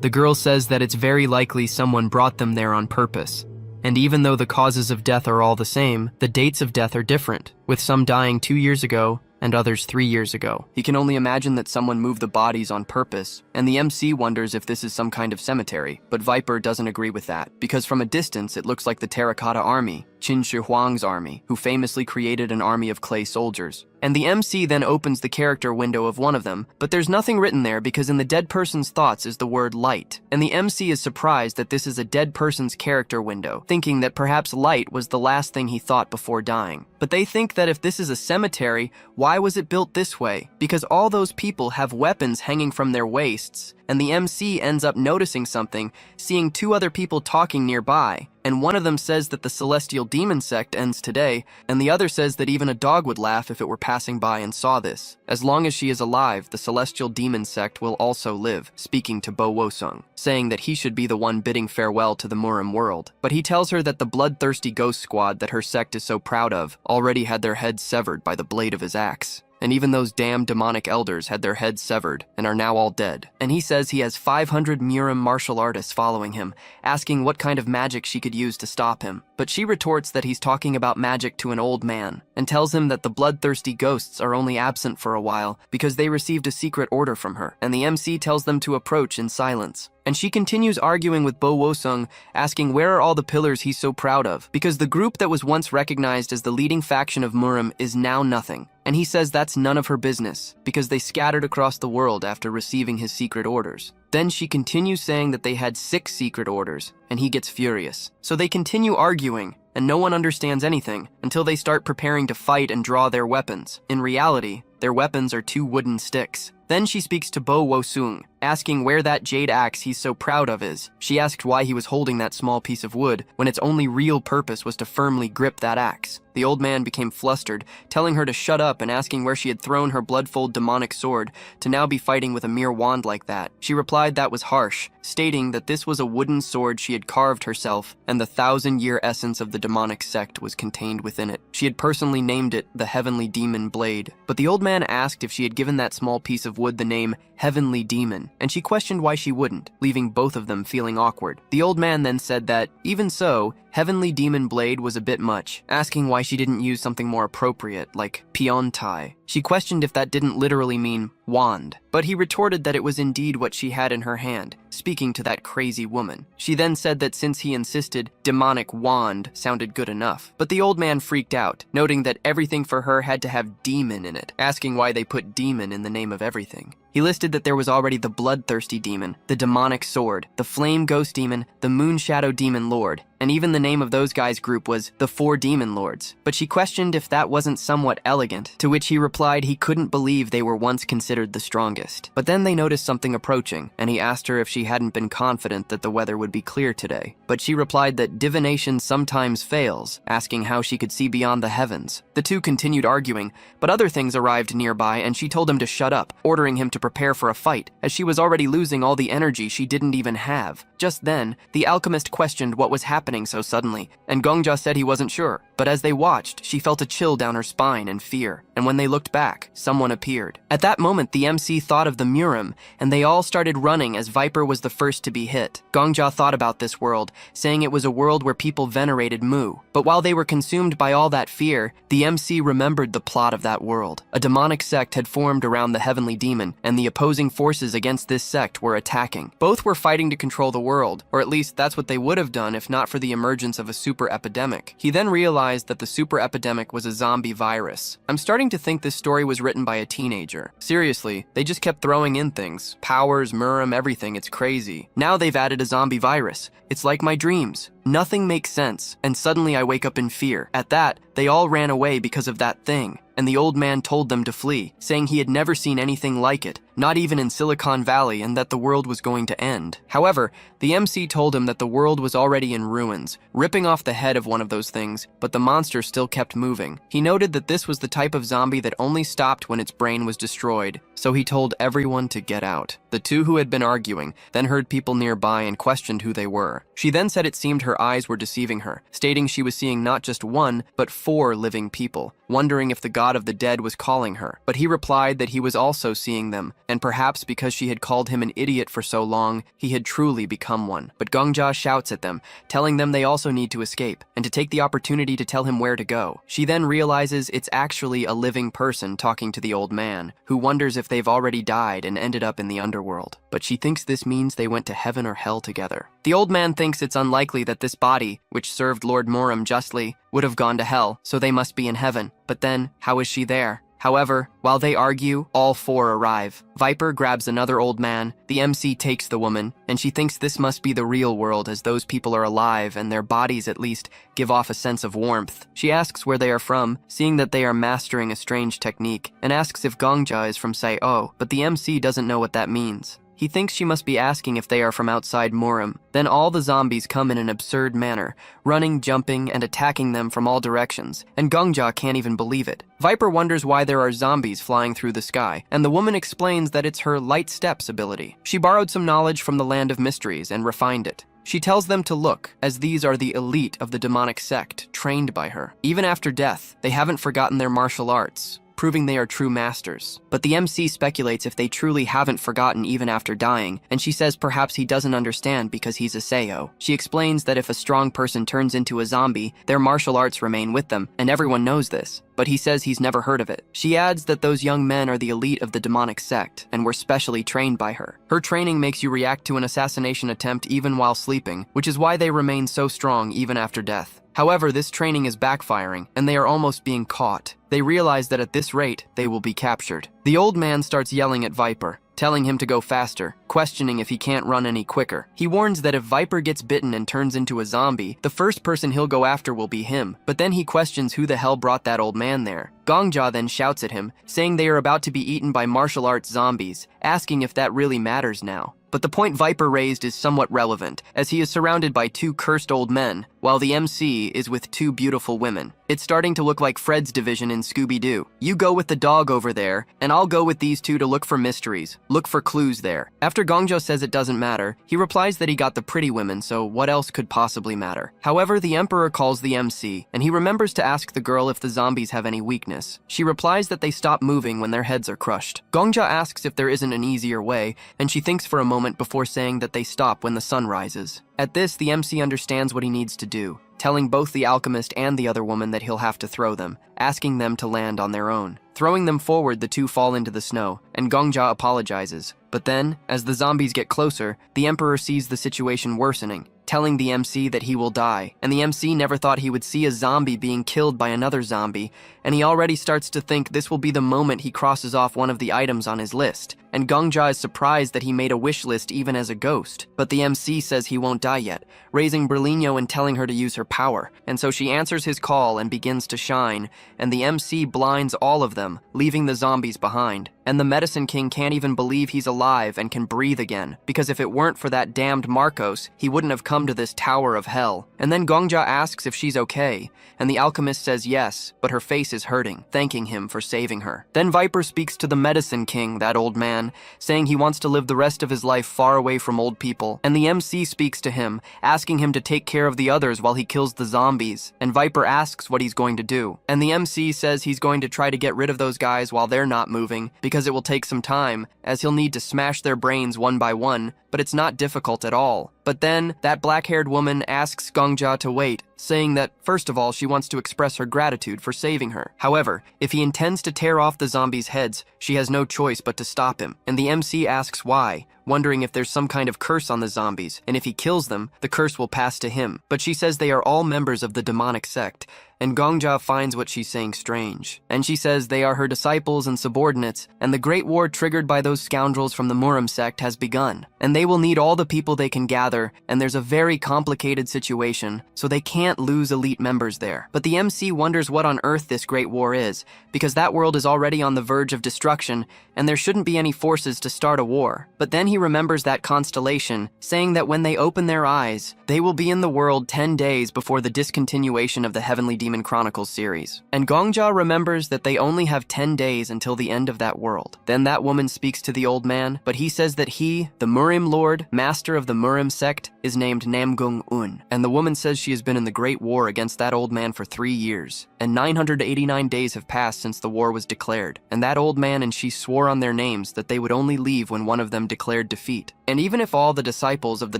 the girl says that it's very likely someone brought them there on purpose. And even though the causes of death are all the same, the dates of death are different, with some dying 2 years ago and others 3 years ago. He can only imagine that someone moved the bodies on purpose, and the MC wonders if this is some kind of cemetery, but Viper doesn't agree with that, because from a distance it looks like the Terracotta Army, Qin Shi Huang's army, who famously created an army of clay soldiers. And the MC then opens the character window of one of them, but there's nothing written there because in the dead person's thoughts is the word light. And the MC is surprised that this is a dead person's character window, thinking that perhaps light was the last thing he thought before dying. But they think that if this is a cemetery, why was it built this way? Because all those people have weapons hanging from their waists, and the MC ends up noticing something, seeing 2 other people talking nearby. And one of them says that the Celestial Demon sect ends today, and the other says that even a dog would laugh if it were passing by and saw this. As long as she is alive, the Celestial Demon sect will also live, speaking to Bo Wosung, saying that he should be the one bidding farewell to the Murim world. But he tells her that the bloodthirsty ghost squad that her sect is so proud of already had their heads severed by the blade of his axe. And even those damn demonic elders had their heads severed and are now all dead. And he says he has 500 Murim martial artists following him, asking what kind of magic she could use to stop him. but she retorts that he's talking about magic to an old man and tells him that the bloodthirsty ghosts are only absent for a while because they received a secret order from her, and the MC tells them to approach in silence. And she continues arguing with Bo Wosung, asking where are all the pillars he's so proud of, because the group that was once recognized as the leading faction of Murim is now nothing. And he says that's none of her business, because they scattered across the world after receiving his secret orders. Then she continues saying that they had 6 secret orders, and he gets furious. So they continue arguing, and no one understands anything until they start preparing to fight and draw their weapons. In reality, their weapons are 2 wooden sticks. Then she speaks to Bo Wosung, asking where that jade axe he's so proud of is. She asked why he was holding that small piece of wood when its only real purpose was to firmly grip that axe. The old man became flustered, telling her to shut up and asking where she had thrown her blood-full demonic sword to now be fighting with a mere wand like that. She replied that was harsh, stating that this was a wooden sword she had carved herself and the 1,000-year essence of the demonic sect was contained within it. She had personally named it the Heavenly Demon Blade. But the old man asked if she had given that small piece of wood the name Heavenly Demon, and she questioned why she wouldn't, leaving both of them feeling awkward. The old man then said that, even so, Heavenly Demon Blade was a bit much, asking why she didn't use something more appropriate, like Piontai. She questioned if that didn't literally mean wand, but he retorted that it was indeed what she had in her hand, speaking to that crazy woman. She then said that since he insisted, demonic wand sounded good enough. But the old man freaked out, noting that everything for her had to have demon in it, asking why they put demon in the name of everything. He listed that there was already the bloodthirsty demon, the demonic sword, the flame ghost demon, the moon shadow demon lord, and even the name of those guys' group was the 4 demon lords. But she questioned if that wasn't somewhat elegant, to which he replied he couldn't believe they were once considered the strongest. But then they noticed something approaching, and he asked her if she hadn't been confident that the weather would be clear today. But she replied that divination sometimes fails, asking how she could see beyond the heavens. The two continued arguing, but other things arrived nearby and she told him to shut up, ordering him to prepare for a fight, as she was already losing all the energy she didn't even have. Just then, the alchemist questioned what was happening so suddenly, and Gongja said he wasn't sure. But as they watched, she felt a chill down her spine in fear, and when they looked back, someone appeared. At that moment, the MC thought of the Murim, and they all started running as Viper was the first to be hit. Gongja thought about this world, saying it was a world where people venerated Mu. But while they were consumed by all that fear, the MC remembered the plot of that world. A demonic sect had formed around the heavenly demon, and the opposing forces against this sect were attacking. Both were fighting to control the world, or at least that's what they would have done if not for the emergence of a super epidemic. He then realized that the super epidemic was a zombie virus. I'm starting to think this story was written by a teenager. Seriously, they just kept throwing in things. Powers, Murim, everything, it's crazy. Now they've added a zombie virus. It's like my dreams. Nothing makes sense, and suddenly I wake up in fear. At that, they all ran away because of that thing, and the old man told them to flee, saying he had never seen anything like it, not even in Silicon Valley, and that the world was going to end. However, the MC told him that the world was already in ruins, ripping off the head of one of those things, but the monster still kept moving. He noted that this was the type of zombie that only stopped when its brain was destroyed, so he told everyone to get out. The two who had been arguing then heard people nearby and questioned who they were. She then said it seemed her eyes were deceiving her, stating she was seeing not just 1, but 4 living people, wondering if the god of the dead was calling her. But he replied that he was also seeing them, and perhaps because she had called him an idiot for so long, he had truly become one. But Gongja shouts at them, telling them they also need to escape, and to take the opportunity to tell him where to go. She then realizes it's actually a living person talking to the old man, who wonders if they've already died and ended up in the underworld. But she thinks this means they went to heaven or hell together. The old man thinks it's unlikely that this body, which served Lord Murim justly, would have gone to hell, so they must be in heaven. But then, how is she there? However, while they argue, all 4 arrive. Viper grabs another old man, the MC takes the woman, and she thinks this must be the real world as those people are alive and their bodies at least give off a sense of warmth. She asks where they are from, seeing that they are mastering a strange technique, and asks if Gongja is from Sayo, but the MC doesn't know what that means. He thinks she must be asking if they are from outside Murim. Then all the zombies come in an absurd manner, running, jumping, and attacking them from all directions, and Gongja can't even believe it. Viper wonders why there are zombies flying through the sky, and the woman explains that it's her light steps ability. She borrowed some knowledge from the Land of Mysteries and refined it. She tells them to look, as these are the elite of the demonic sect, trained by her. Even after death, they haven't forgotten their martial arts. proving they are true masters. But the MC speculates if they truly haven't forgotten even after dying, and she says perhaps he doesn't understand because he's a Seiyo. She explains that if a strong person turns into a zombie, their martial arts remain with them, and everyone knows this. But he says he's never heard of it. She adds that those young men are the elite of the demonic sect and were specially trained by her. Her training makes you react to an assassination attempt even while sleeping, which is why they remain so strong even after death. However, this training is backfiring, and they are almost being caught. They realize that at this rate, they will be captured. The old man starts yelling at Viper, telling him to go faster, questioning if he can't run any quicker. He warns that if Viper gets bitten and turns into a zombie, the first person he'll go after will be him, but then he questions who the hell brought that old man there. Gongja then shouts at him, saying they are about to be eaten by martial arts zombies, asking if that really matters now. But the point Viper raised is somewhat relevant, as he is surrounded by two cursed old men, while the MC is with two beautiful women. It's starting to look like Fred's division in Scooby-Doo. You go with the dog over there, and I'll go with these two to look for mysteries, look for clues there. After Gongjo says it doesn't matter, he replies that he got the pretty women, so what else could possibly matter? However, the Emperor calls the MC, and he remembers to ask the girl if the zombies have any weakness. She replies that they stop moving when their heads are crushed. Gongja asks if there isn't an easier way, and she thinks for a moment before saying that they stop when the sun rises. At this, the MC understands what he needs to do, telling both the alchemist and the other woman that he'll have to throw them, asking them to land on their own. Throwing them forward, the two fall into the snow, and Gongja apologizes. But then, as the zombies get closer, the Emperor sees the situation worsening, telling the MC that he will die, and the MC never thought he would see a zombie being killed by another zombie, and he already starts to think this will be the moment he crosses off one of the items on his list, and Gongja is surprised that he made a wish list even as a ghost. But the MC says he won't die yet, raising Berlino and telling her to use her power, and so she answers his call and begins to shine, and the MC blinds all of them, leaving the zombies behind. And the Medicine King can't even believe he's alive and can breathe again, because if it weren't for that damned Marcos, he wouldn't have come to this tower of hell. And then Gongja asks if she's okay, and the alchemist says yes, but her face is hurting, thanking him for saving her. Then Viper speaks to the Medicine King, that old man, saying he wants to live the rest of his life far away from old people, and the MC speaks to him, asking him to take care of the others while he kills the zombies, and Viper asks what he's going to do. And the MC says he's going to try to get rid of those guys while they're not moving, because it will take some time, as he'll need to smash their brains one by one, but it's not difficult at all. But then, that black-haired woman asks Gongja to wait, saying that, first of all, she wants to express her gratitude for saving her. However, if he intends to tear off the zombies' heads, she has no choice but to stop him, and the MC asks why, wondering if there's some kind of curse on the zombies, and if he kills them, the curse will pass to him. But she says they are all members of the demonic sect, and Gongja finds what she's saying strange. And she says they are her disciples and subordinates, and the great war triggered by those scoundrels from the Murim sect has begun, and they will need all the people they can gather, and there's a very complicated situation, so they can't lose elite members there. But the MC wonders what on earth this great war is, because that world is already on the verge of destruction, and there shouldn't be any forces to start a war. But then he remembers that constellation, saying that when they open their eyes, they will be in the world 10 days before the discontinuation of the Heavenly Demon Chronicles series. And Gongja remembers that they only have 10 days until the end of that world. Then that woman speaks to the old man, but he says that he, the Murim Lord, master of the Murim sect, is named Namgung-un. And the woman says she has been in the Great War against that old man for 3 years, and 989 days have passed since the war was declared, and that old man and she swore on their names that they would only leave when one of them declared defeat. And even if all the disciples of the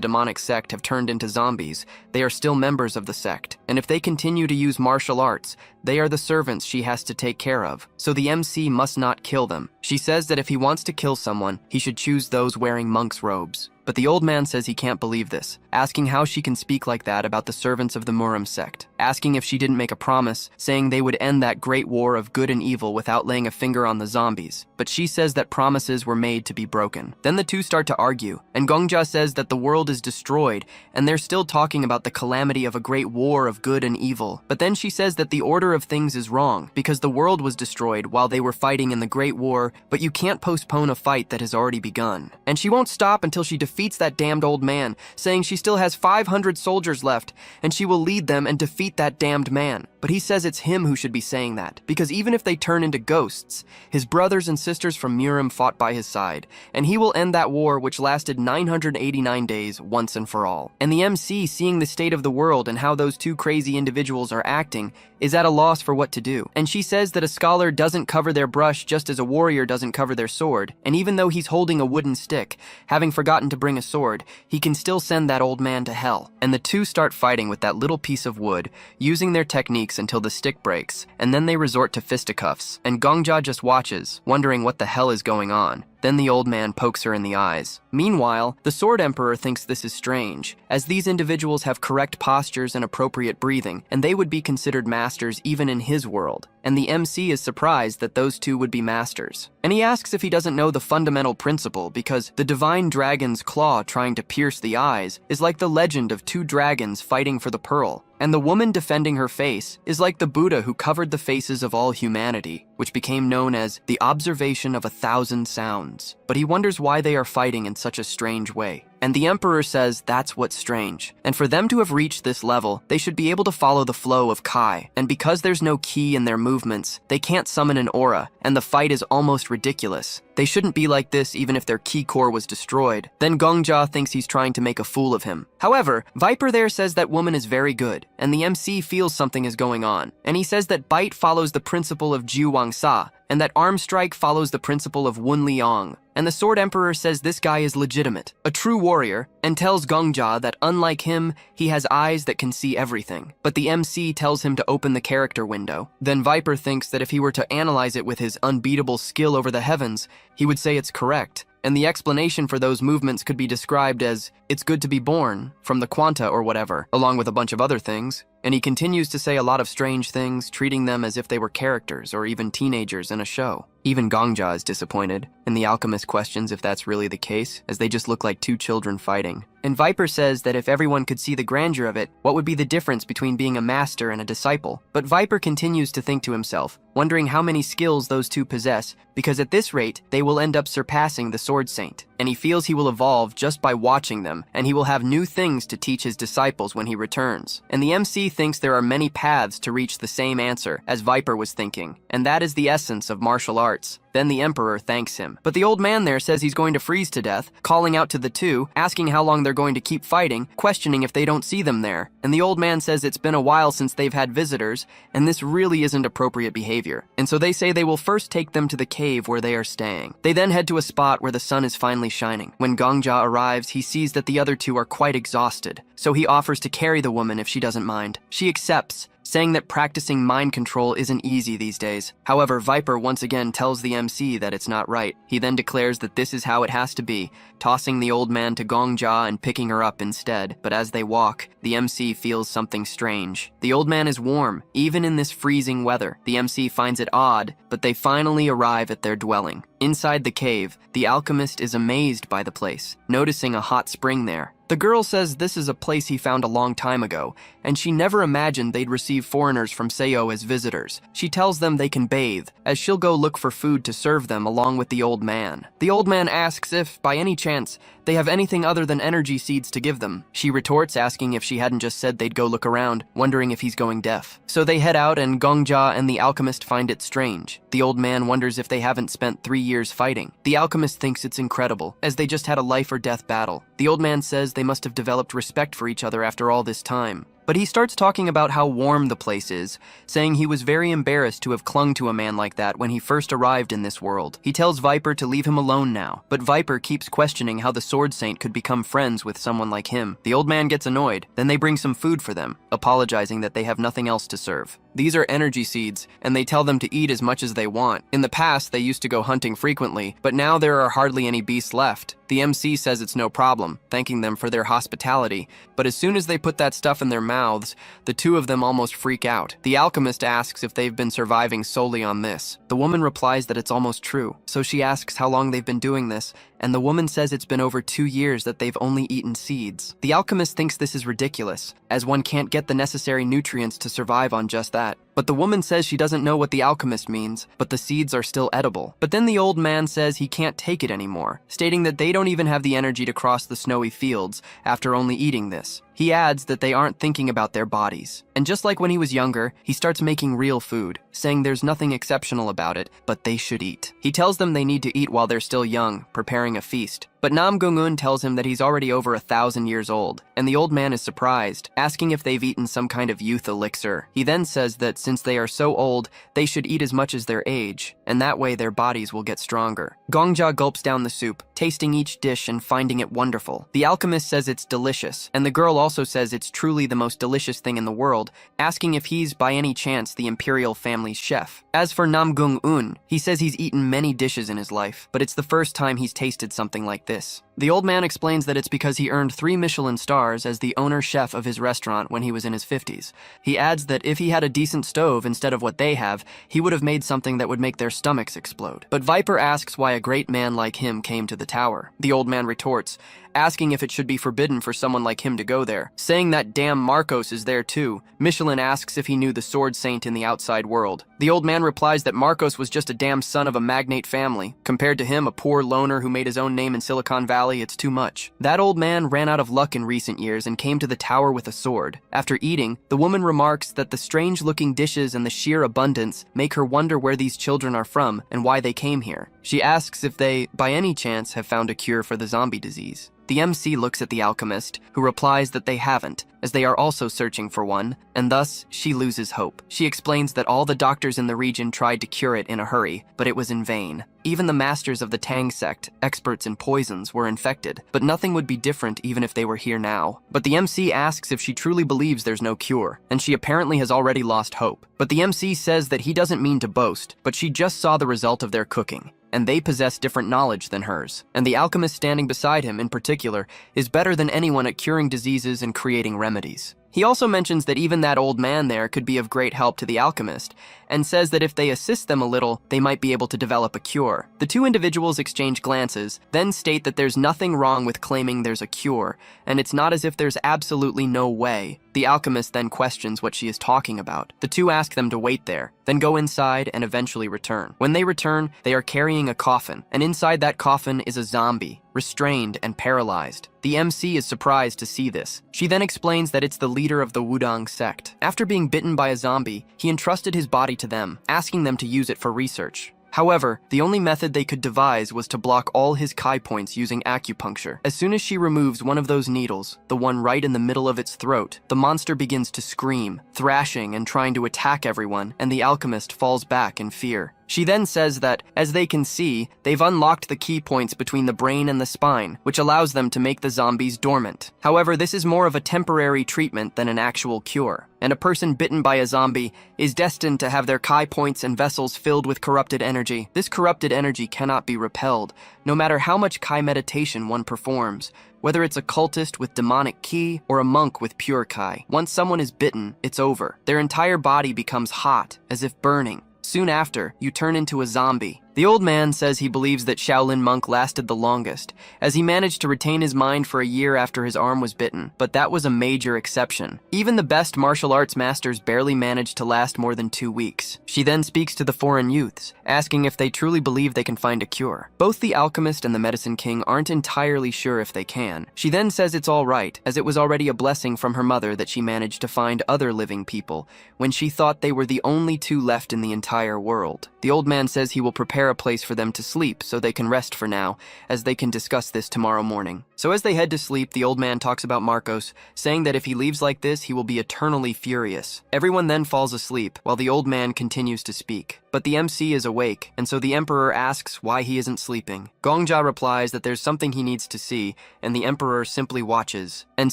demonic sect have turned into zombies, they are still members of the sect, and if they continue to use martial arts, they are the servants she has to take care of, so the MC must not kill them. She says that if he wants to kill someone, he should choose those wearing monk's robes. But the old man says he can't believe this, asking how she can speak like that about the servants of the Murim sect, asking if she didn't make a promise, saying they would end that great war of good and evil without laying a finger on the zombies. But she says that promises were made to be broken. Then the two start to argue, and Gongja says that the world is destroyed, and they're still talking about the calamity of a great war of good and evil. But then she says that the order of things is wrong, because the world was destroyed while they were fighting in the Great War, but you can't postpone a fight that has already begun. And she won't stop until she defeats defeats that damned old man, saying she still has 500 soldiers left, and she will lead them and defeat that damned man. But he says it's him who should be saying that, because even if they turn into ghosts, his brothers and sisters from Murim fought by his side, and he will end that war which lasted 989 days once and for all. And the MC, seeing the state of the world and how those two crazy individuals are acting, is at a loss for what to do. And she says that a scholar doesn't cover their brush just as a warrior doesn't cover their sword, and even though he's holding a wooden stick, having forgotten to bring a sword, he can still send that old man to hell. And the two start fighting with that little piece of wood, using their techniques until the stick breaks, and then they resort to fisticuffs, and Gongja just watches, wondering what the hell is going on. Then the old man pokes her in the eyes. Meanwhile, the Sword Emperor thinks this is strange, as these individuals have correct postures and appropriate breathing, and they would be considered masters even in his world. And the MC is surprised that those two would be masters. And he asks if he doesn't know the fundamental principle, because the divine dragon's claw trying to pierce the eyes is like the legend of two dragons fighting for the pearl. And the woman defending her face is like the Buddha who covered the faces of all humanity, which became known as the observation of 1,000 sounds. But he wonders why they are fighting in such a strange way. And the Emperor says that's what's strange. And for them to have reached this level, they should be able to follow the flow of Kai. And because there's no ki in their movements, they can't summon an aura, and the fight is almost ridiculous. They shouldn't be like this even if their ki core was destroyed. Then Gongja thinks he's trying to make a fool of him. However, Viper there says that woman is very good, and the MC feels something is going on. And he says that bite follows the principle of Jiu Wang Sa, and that arm strike follows the principle of Wun Liang. And the Sword Emperor says this guy is legitimate, a true warrior, and tells Gongja that unlike him, he has eyes that can see everything. But the MC tells him to open the character window. Then Viper thinks that if he were to analyze it with his unbeatable skill over the heavens, he would say it's correct. And the explanation for those movements could be described as, it's good to be born, from the quanta or whatever, along with a bunch of other things. And he continues to say a lot of strange things, treating them as if they were characters or even teenagers in a show. Even Gongja is disappointed, and the alchemist questions if that's really the case, as they just look like two children fighting. And Viper says that if everyone could see the grandeur of it, what would be the difference between being a master and a disciple? But Viper continues to think to himself, wondering how many skills those two possess, because at this rate, they will end up surpassing the Sword Saint. And he feels he will evolve just by watching them, and he will have new things to teach his disciples when he returns. And the MC thinks there are many paths to reach the same answer, as Viper was thinking, and that is the essence of martial arts. Then the Emperor thanks him. But the old man there says he's going to freeze to death, calling out to the two, asking how long they're going to keep fighting, questioning if they don't see them there. And the old man says it's been a while since they've had visitors, and this really isn't appropriate behavior. And so they say they will first take them to the cave where they are staying. They then head to a spot where the sun is finally shining. When Gongja arrives, he sees that the other two are quite exhausted, so he offers to carry the woman if she doesn't mind. She accepts, saying that practicing mind control isn't easy these days. However, Viper once again tells the MC that it's not right. He then declares that this is how it has to be, tossing the old man to Gongja and picking her up instead. But as they walk, the MC feels something strange. The old man is warm, even in this freezing weather. The MC finds it odd, but they finally arrive at their dwelling. Inside the cave, the alchemist is amazed by the place, noticing a hot spring there. The girl says this is a place he found a long time ago, and she never imagined they'd receive foreigners from Seo as visitors. She tells them they can bathe, as she'll go look for food to serve them along with the old man. The old man asks if, by any chance, they have anything other than energy seeds to give them. She retorts, asking if she hadn't just said they'd go look around, wondering if he's going deaf. So they head out, and Gongja and the alchemist find it strange. The old man wonders if they haven't spent 3 years fighting. The alchemist thinks it's incredible, as they just had a life or death battle. The old man says they must have developed respect for each other after all this time. But he starts talking about how warm the place is, saying he was very embarrassed to have clung to a man like that when he first arrived in this world. He tells Viper to leave him alone now, but Viper keeps questioning how the Sword Saint could become friends with someone like him. The old man gets annoyed, then they bring some food for them, apologizing that they have nothing else to serve. These are energy seeds, and they tell them to eat as much as they want. In the past, they used to go hunting frequently, but now there are hardly any beasts left. The MC says it's no problem, thanking them for their hospitality, but as soon as they put that stuff in their mouths, the two of them almost freak out. The alchemist asks if they've been surviving solely on this. The woman replies that it's almost true, so she asks how long they've been doing this, and the woman says it's been over 2 years that they've only eaten seeds. The alchemist thinks this is ridiculous, as one can't get the necessary nutrients to survive on just that. But the woman says she doesn't know what the alchemist means, but the seeds are still edible. But then the old man says he can't take it anymore, stating that they don't even have the energy to cross the snowy fields after only eating this. He adds that they aren't thinking about their bodies. And just like when he was younger, he starts making real food, saying there's nothing exceptional about it, but they should eat. He tells them they need to eat while they're still young, preparing a feast. But Nam Gung-un tells him that he's already over 1,000 years old, and the old man is surprised, asking if they've eaten some kind of youth elixir. He then says that since they are so old, they should eat as much as their age, and that way their bodies will get stronger. Gongja gulps down the soup, tasting each dish and finding it wonderful. The alchemist says it's delicious, and the girl also says it's truly the most delicious thing in the world, asking if he's by any chance the imperial family's chef. As for Nam Gung-un, he says he's eaten many dishes in his life, but it's the first time he's tasted something like this. The old man explains that it's because he earned 3 Michelin stars as the owner-chef of his restaurant when he was in his 50s. He adds that if he had a decent stove instead of what they have, he would have made something that would make their stomachs explode. But Viper asks why a great man like him came to the tower. The old man retorts, asking if it should be forbidden for someone like him to go there, saying that damn Marcos is there too. Michelin asks if he knew the sword saint in the outside world. The old man replies that Marcos was just a damn son of a magnate family. Compared to him, a poor loner who made his own name in Silicon Valley, it's too much. That old man ran out of luck in recent years and came to the tower with a sword. After eating, the woman remarks that the strange-looking dishes and the sheer abundance make her wonder where these children are from and why they came here. She asks if they, by any chance, have found a cure for the zombie disease. The MC looks at the alchemist, who replies that they haven't, as they are also searching for one, and thus she loses hope. She explains that all the doctors in the region tried to cure it in a hurry, but it was in vain. Even the masters of the Tang sect, experts in poisons, were infected, but nothing would be different even if they were here now. But the MC asks if she truly believes there's no cure, and she apparently has already lost hope. But the MC says that he doesn't mean to boast, but she just saw the result of their cooking, and they possess different knowledge than hers. And the alchemist standing beside him, in particular, is better than anyone at curing diseases and creating remedies. He also mentions that even that old man there could be of great help to the alchemist, and says that if they assist them a little, they might be able to develop a cure. The two individuals exchange glances, then state that there's nothing wrong with claiming there's a cure, and it's not as if there's absolutely no way. The alchemist then questions what she is talking about. The two ask them to wait there, then go inside and eventually return. When they return, they are carrying a coffin, and inside that coffin is a zombie, restrained and paralyzed. The MC is surprised to see this. She then explains that it's the leader of the Wudang sect. After being bitten by a zombie, he entrusted his body to them, asking them to use it for research. However, the only method they could devise was to block all his Kai points using acupuncture. As soon as she removes one of those needles, the one right in the middle of its throat, the monster begins to scream, thrashing and trying to attack everyone, and the alchemist falls back in fear. She then says that, as they can see, they've unlocked the key points between the brain and the spine, which allows them to make the zombies dormant. However, this is more of a temporary treatment than an actual cure, and a person bitten by a zombie is destined to have their Kai points and vessels filled with corrupted energy. This corrupted energy cannot be repelled, no matter how much Kai meditation one performs, whether it's a cultist with demonic ki or a monk with pure Kai. Once someone is bitten, it's over. Their entire body becomes hot, as if burning. Soon after, you turn into a zombie. The old man says he believes that Shaolin monk lasted the longest, as he managed to retain his mind for a year after his arm was bitten, but that was a major exception. Even the best martial arts masters barely managed to last more than 2 weeks. She then speaks to the foreign youths, asking if they truly believe they can find a cure. Both the alchemist and the medicine king aren't entirely sure if they can. She then says it's all right, as it was already a blessing from her mother that she managed to find other living people, when she thought they were the only 2 left in the entire world. The old man says he will prepare a place for them to sleep so they can rest for now, as they can discuss this tomorrow morning. So as they head to sleep, the old man talks about Marcos, saying that if he leaves like this, he will be eternally furious. Everyone then falls asleep, while the old man continues to speak. But the MC is awake, and so the emperor asks why he isn't sleeping. Gongja replies that there's something he needs to see, and the emperor simply watches. And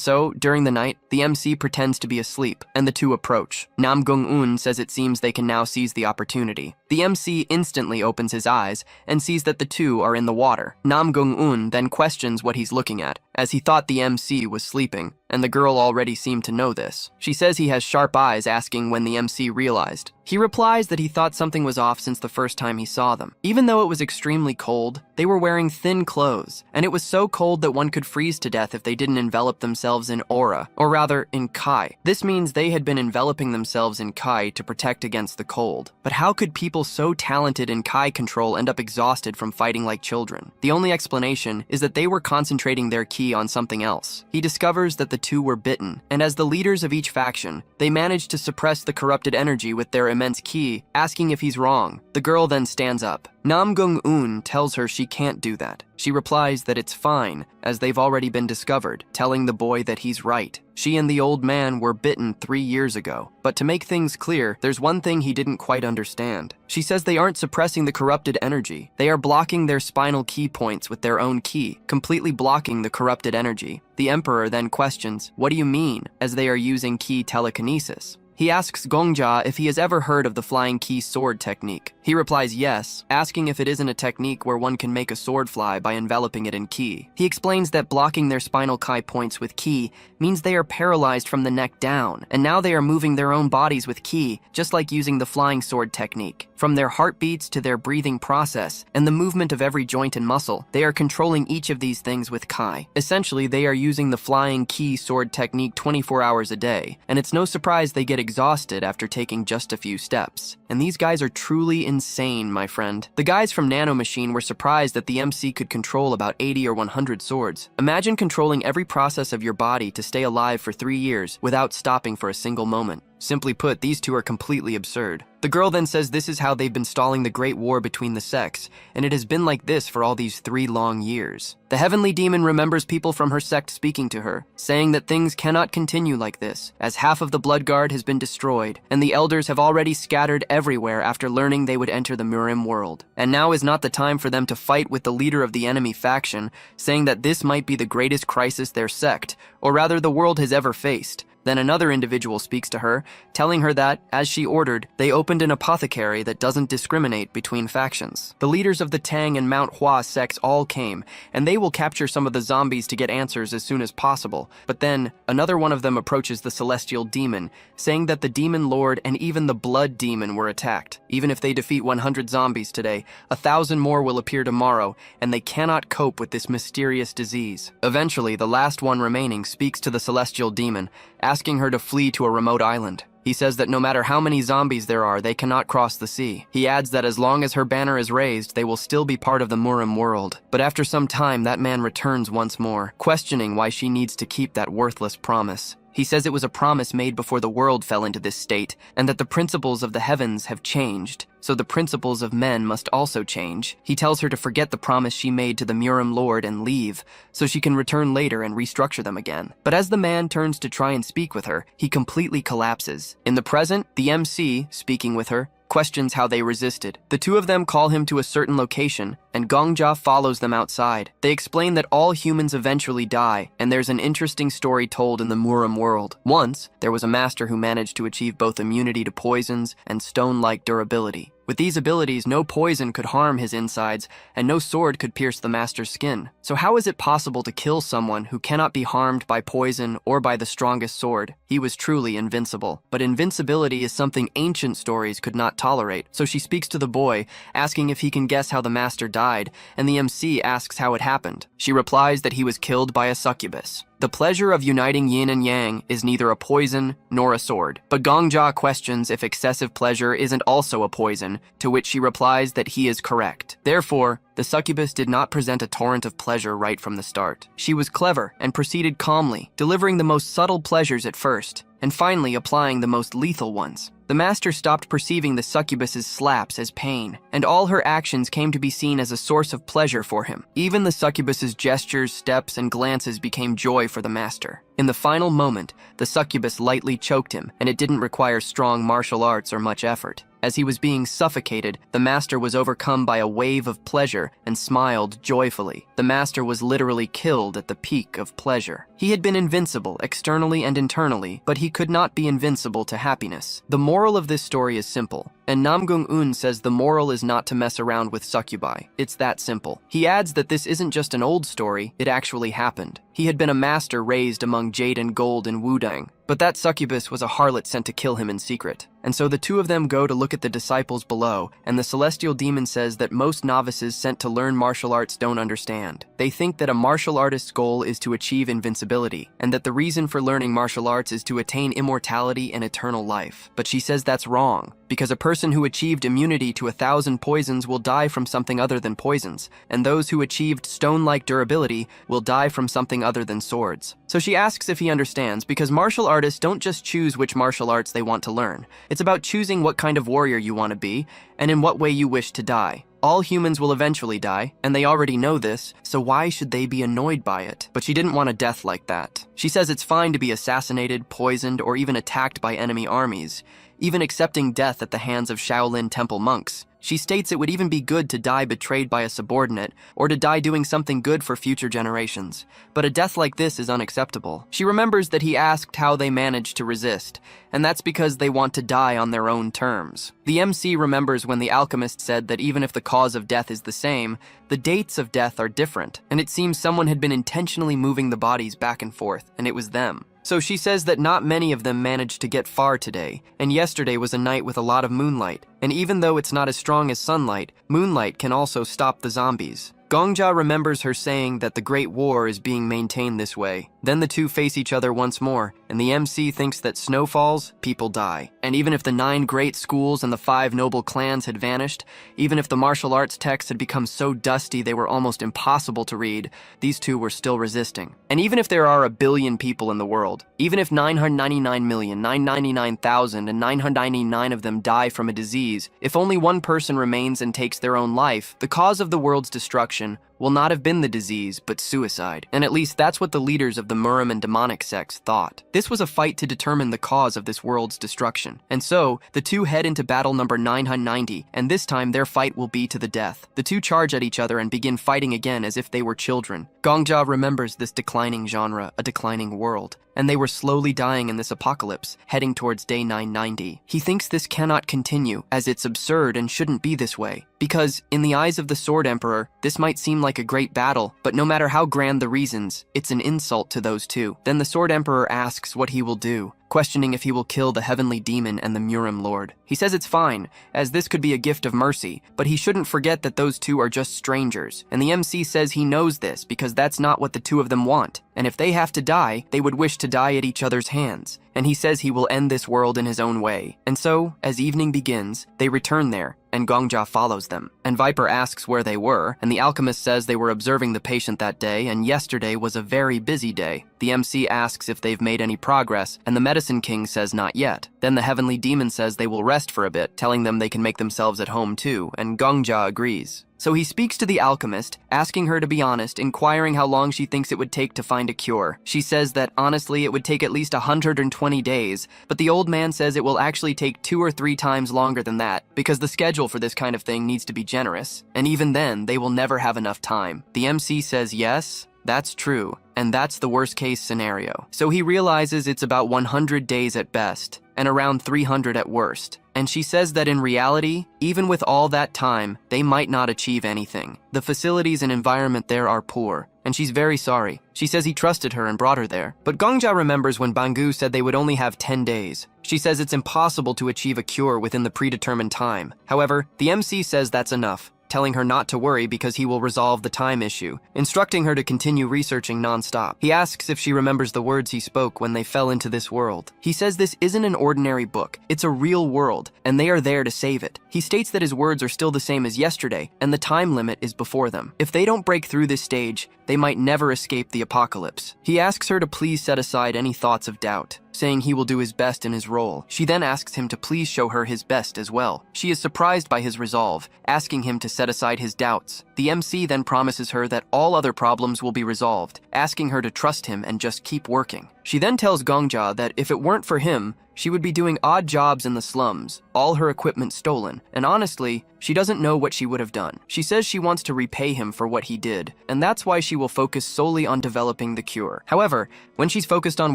so, during the night, the MC pretends to be asleep, and the two approach. Nam Gung-un says it seems they can now seize the opportunity. The MC instantly opens his eyes, and sees that the two are in the water. Nam Gung-un then questions what he's looking at, as he thought the MC was sleeping, and the girl already seemed to know this. She says he has sharp eyes, asking when the MC realized. He replies that he thought something was off since the first time he saw them. Even though it was extremely cold, they were wearing thin clothes, and it was so cold that one could freeze to death if they didn't envelop themselves in aura, or rather, in kai. This means they had been enveloping themselves in kai to protect against the cold. But how could people so talented in kai control end up exhausted from fighting like children? The only explanation is that they were concentrating their ki on something else. He discovers that the two were bitten, and as the leaders of each faction, they managed to suppress the corrupted energy with their immense ki, asking if he's wrong. The girl then stands up. Namgung-un tells her she can't do that. She replies that it's fine, as they've already been discovered, telling the boy that he's right. She and the old man were bitten 3 years ago. But to make things clear, there's one thing he didn't quite understand. She says they aren't suppressing the corrupted energy. They are blocking their spinal ki points with their own ki, completely blocking the corrupted energy. The emperor then questions, "What do you mean?" as they are using ki telekinesis. He asks Gongjia if he has ever heard of the flying ki sword technique. He replies yes, asking if it isn't a technique where one can make a sword fly by enveloping it in ki. He explains that blocking their spinal ki points with ki means they are paralyzed from the neck down, and now they are moving their own bodies with ki, just like using the flying sword technique. From their heartbeats to their breathing process, and the movement of every joint and muscle, they are controlling each of these things with kai. Essentially, they are using the flying ki sword technique 24 hours a day, and it's no surprise they get exhausted after taking just a few steps. And these guys are truly insane, my friend. The guys from Nano Machine were surprised that the MC could control about 80 or 100 swords. Imagine controlling every process of your body to stay alive for 3 years without stopping for a single moment. Simply put, these two are completely absurd. The girl then says this is how they've been stalling the great war between the sects, and it has been like this for all these 3 long years. The heavenly demon remembers people from her sect speaking to her, saying that things cannot continue like this, as half of the Blood Guard has been destroyed, and the elders have already scattered everywhere after learning they would enter the Murim world. And now is not the time for them to fight with the leader of the enemy faction, saying that this might be the greatest crisis their sect, or rather the world has ever faced. Then another individual speaks to her, telling her that, as she ordered, they opened an apothecary that doesn't discriminate between factions. The leaders of the Tang and Mount Hua sects all came, and they will capture some of the zombies to get answers as soon as possible. But then, another one of them approaches the celestial demon, saying that the demon lord and even the blood demon were attacked. Even if they defeat 100 zombies today, 1,000 more will appear tomorrow, and they cannot cope with this mysterious disease. Eventually, the last one remaining speaks to the celestial demon, asking her to flee to a remote island. He says that no matter how many zombies there are, they cannot cross the sea. He adds that as long as her banner is raised, they will still be part of the Murim world. But after some time, that man returns once more, questioning why she needs to keep that worthless promise. He says it was a promise made before the world fell into this state, and that the principles of the heavens have changed, so the principles of men must also change. He tells her to forget the promise she made to the Murim Lord and leave, so she can return later and restructure them again. But as the man turns to try and speak with her, he completely collapses. In the present, the MC, speaking with her, questions how they resisted. The two of them call him to a certain location, and Gongjia follows them outside. They explain that all humans eventually die, and there's an interesting story told in the Murim world. Once, there was a master who managed to achieve both immunity to poisons and stone-like durability. With these abilities, no poison could harm his insides, and no sword could pierce the master's skin. So how is it possible to kill someone who cannot be harmed by poison or by the strongest sword? He was truly invincible. But invincibility is something ancient stories could not tolerate, so she speaks to the boy, asking if he can guess how the master died, and the MC asks how it happened. She replies that he was killed by a succubus. The pleasure of uniting yin and yang is neither a poison nor a sword. But Gongjia questions if excessive pleasure isn't also a poison, to which she replies that he is correct. Therefore, the succubus did not present a torrent of pleasure right from the start. She was clever and proceeded calmly, delivering the most subtle pleasures at first, and finally applying the most lethal ones. The master stopped perceiving the succubus's slaps as pain, and all her actions came to be seen as a source of pleasure for him. Even the succubus's gestures, steps, and glances became joy for the master. In the final moment, the succubus lightly choked him, and it didn't require strong martial arts or much effort. As he was being suffocated, the master was overcome by a wave of pleasure and smiled joyfully. The master was literally killed at the peak of pleasure. He had been invincible externally and internally, but he could not be invincible to happiness. The moral of this story is simple. And Namgung-un says the moral is not to mess around with succubi. It's that simple. He adds that this isn't just an old story, it actually happened. He had been a master raised among jade and gold in Wudang, but that succubus was a harlot sent to kill him in secret. And so the two of them go to look at the disciples below, and the celestial demon says that most novices sent to learn martial arts don't understand. They think that a martial artist's goal is to achieve invincibility, and that the reason for learning martial arts is to attain immortality and eternal life. But she says that's wrong, because a person who achieved immunity to 1,000 poisons will die from something other than poisons, and those who achieved stone-like durability will die from something other than swords. So she asks if he understands, because martial artists don't just choose which martial arts they want to learn. It's about choosing what kind of warrior you want to be, and in what way you wish to die. All humans will eventually die, and they already know this, so why should they be annoyed by it? But she didn't want a death like that. She says it's fine to be assassinated, poisoned, or even attacked by enemy armies, even accepting death at the hands of Shaolin temple monks. She states it would even be good to die betrayed by a subordinate, or to die doing something good for future generations. But a death like this is unacceptable. She remembers that he asked how they managed to resist, and that's because they want to die on their own terms. The MC remembers when the alchemist said that even if the cause of death is the same, the dates of death are different, and it seems someone had been intentionally moving the bodies back and forth, and it was them. So she says that not many of them managed to get far today, and yesterday was a night with a lot of moonlight, and even though it's not as strong as sunlight, moonlight can also stop the zombies. Gongja remembers her saying that the Great War is being maintained this way. Then the two face each other once more, and the MC thinks that snow falls, people die. And even if the 9 great schools and the 5 noble clans had vanished, even if the martial arts texts had become so dusty they were almost impossible to read, these two were still resisting. And even if there are 1 billion people in the world, even if 999,999,999 of them die from a disease, if only one person remains and takes their own life, the cause of the world's destruction will not have been the disease, but suicide. And at least that's what the leaders of the Murim and demonic sects thought. This was a fight to determine the cause of this world's destruction. And so, the two head into battle number 990, and this time their fight will be to the death. The two charge at each other and begin fighting again as if they were children. Gongja remembers this declining genre, a declining world, and they were slowly dying in this apocalypse, heading towards day 990. He thinks this cannot continue, as it's absurd and shouldn't be this way. Because, in the eyes of the Sword Emperor, this might seem like a great battle, but no matter how grand the reasons, it's an insult to those two. Then the Sword Emperor asks what he will do, questioning if he will kill the heavenly demon and the Murim Lord. He says it's fine, as this could be a gift of mercy, but he shouldn't forget that those two are just strangers. And the MC says he knows this because that's not what the two of them want. And if they have to die, they would wish to die at each other's hands. And he says he will end this world in his own way. And so, as evening begins, they return there, and Gongja follows them. And Viper asks where they were, and the alchemist says they were observing the patient that day, and yesterday was a very busy day. The MC asks if they've made any progress, and the medicine king says not yet. Then the heavenly demon says they will rest for a bit, telling them they can make themselves at home too, and Gongja agrees. So he speaks to the alchemist, asking her to be honest, inquiring how long she thinks it would take to find a cure. She says that honestly it would take at least 120 days, but the old man says it will actually take 2 or 3 times longer than that, because the schedule for this kind of thing needs to be generous, and even then, they will never have enough time. The MC says yes, that's true, and that's the worst case scenario. So he realizes it's about 100 days at best, and around 300 at worst. And she says that in reality, even with all that time, they might not achieve anything. The facilities and environment there are poor, and she's very sorry. She says he trusted her and brought her there. But Gongja remembers when Bangu said they would only have 10 days. She says it's impossible to achieve a cure within the predetermined time. However, the MC says that's enough, telling her not to worry because he will resolve the time issue, instructing her to continue researching non-stop. He asks if she remembers the words he spoke when they fell into this world. He says this isn't an ordinary book, it's a real world, and they are there to save it. He states that his words are still the same as yesterday, and the time limit is before them. If they don't break through this stage, they might never escape the apocalypse. He asks her to please set aside any thoughts of doubt, saying he will do his best in his role. She then asks him to please show her his best as well. She is surprised by his resolve, asking him to set aside his doubts. The MC then promises her that all other problems will be resolved, asking her to trust him and just keep working. She then tells Gongja that if it weren't for him, she would be doing odd jobs in the slums, all her equipment stolen, and honestly, she doesn't know what she would have done. She says she wants to repay him for what he did, and that's why she will focus solely on developing the cure. However, when she's focused on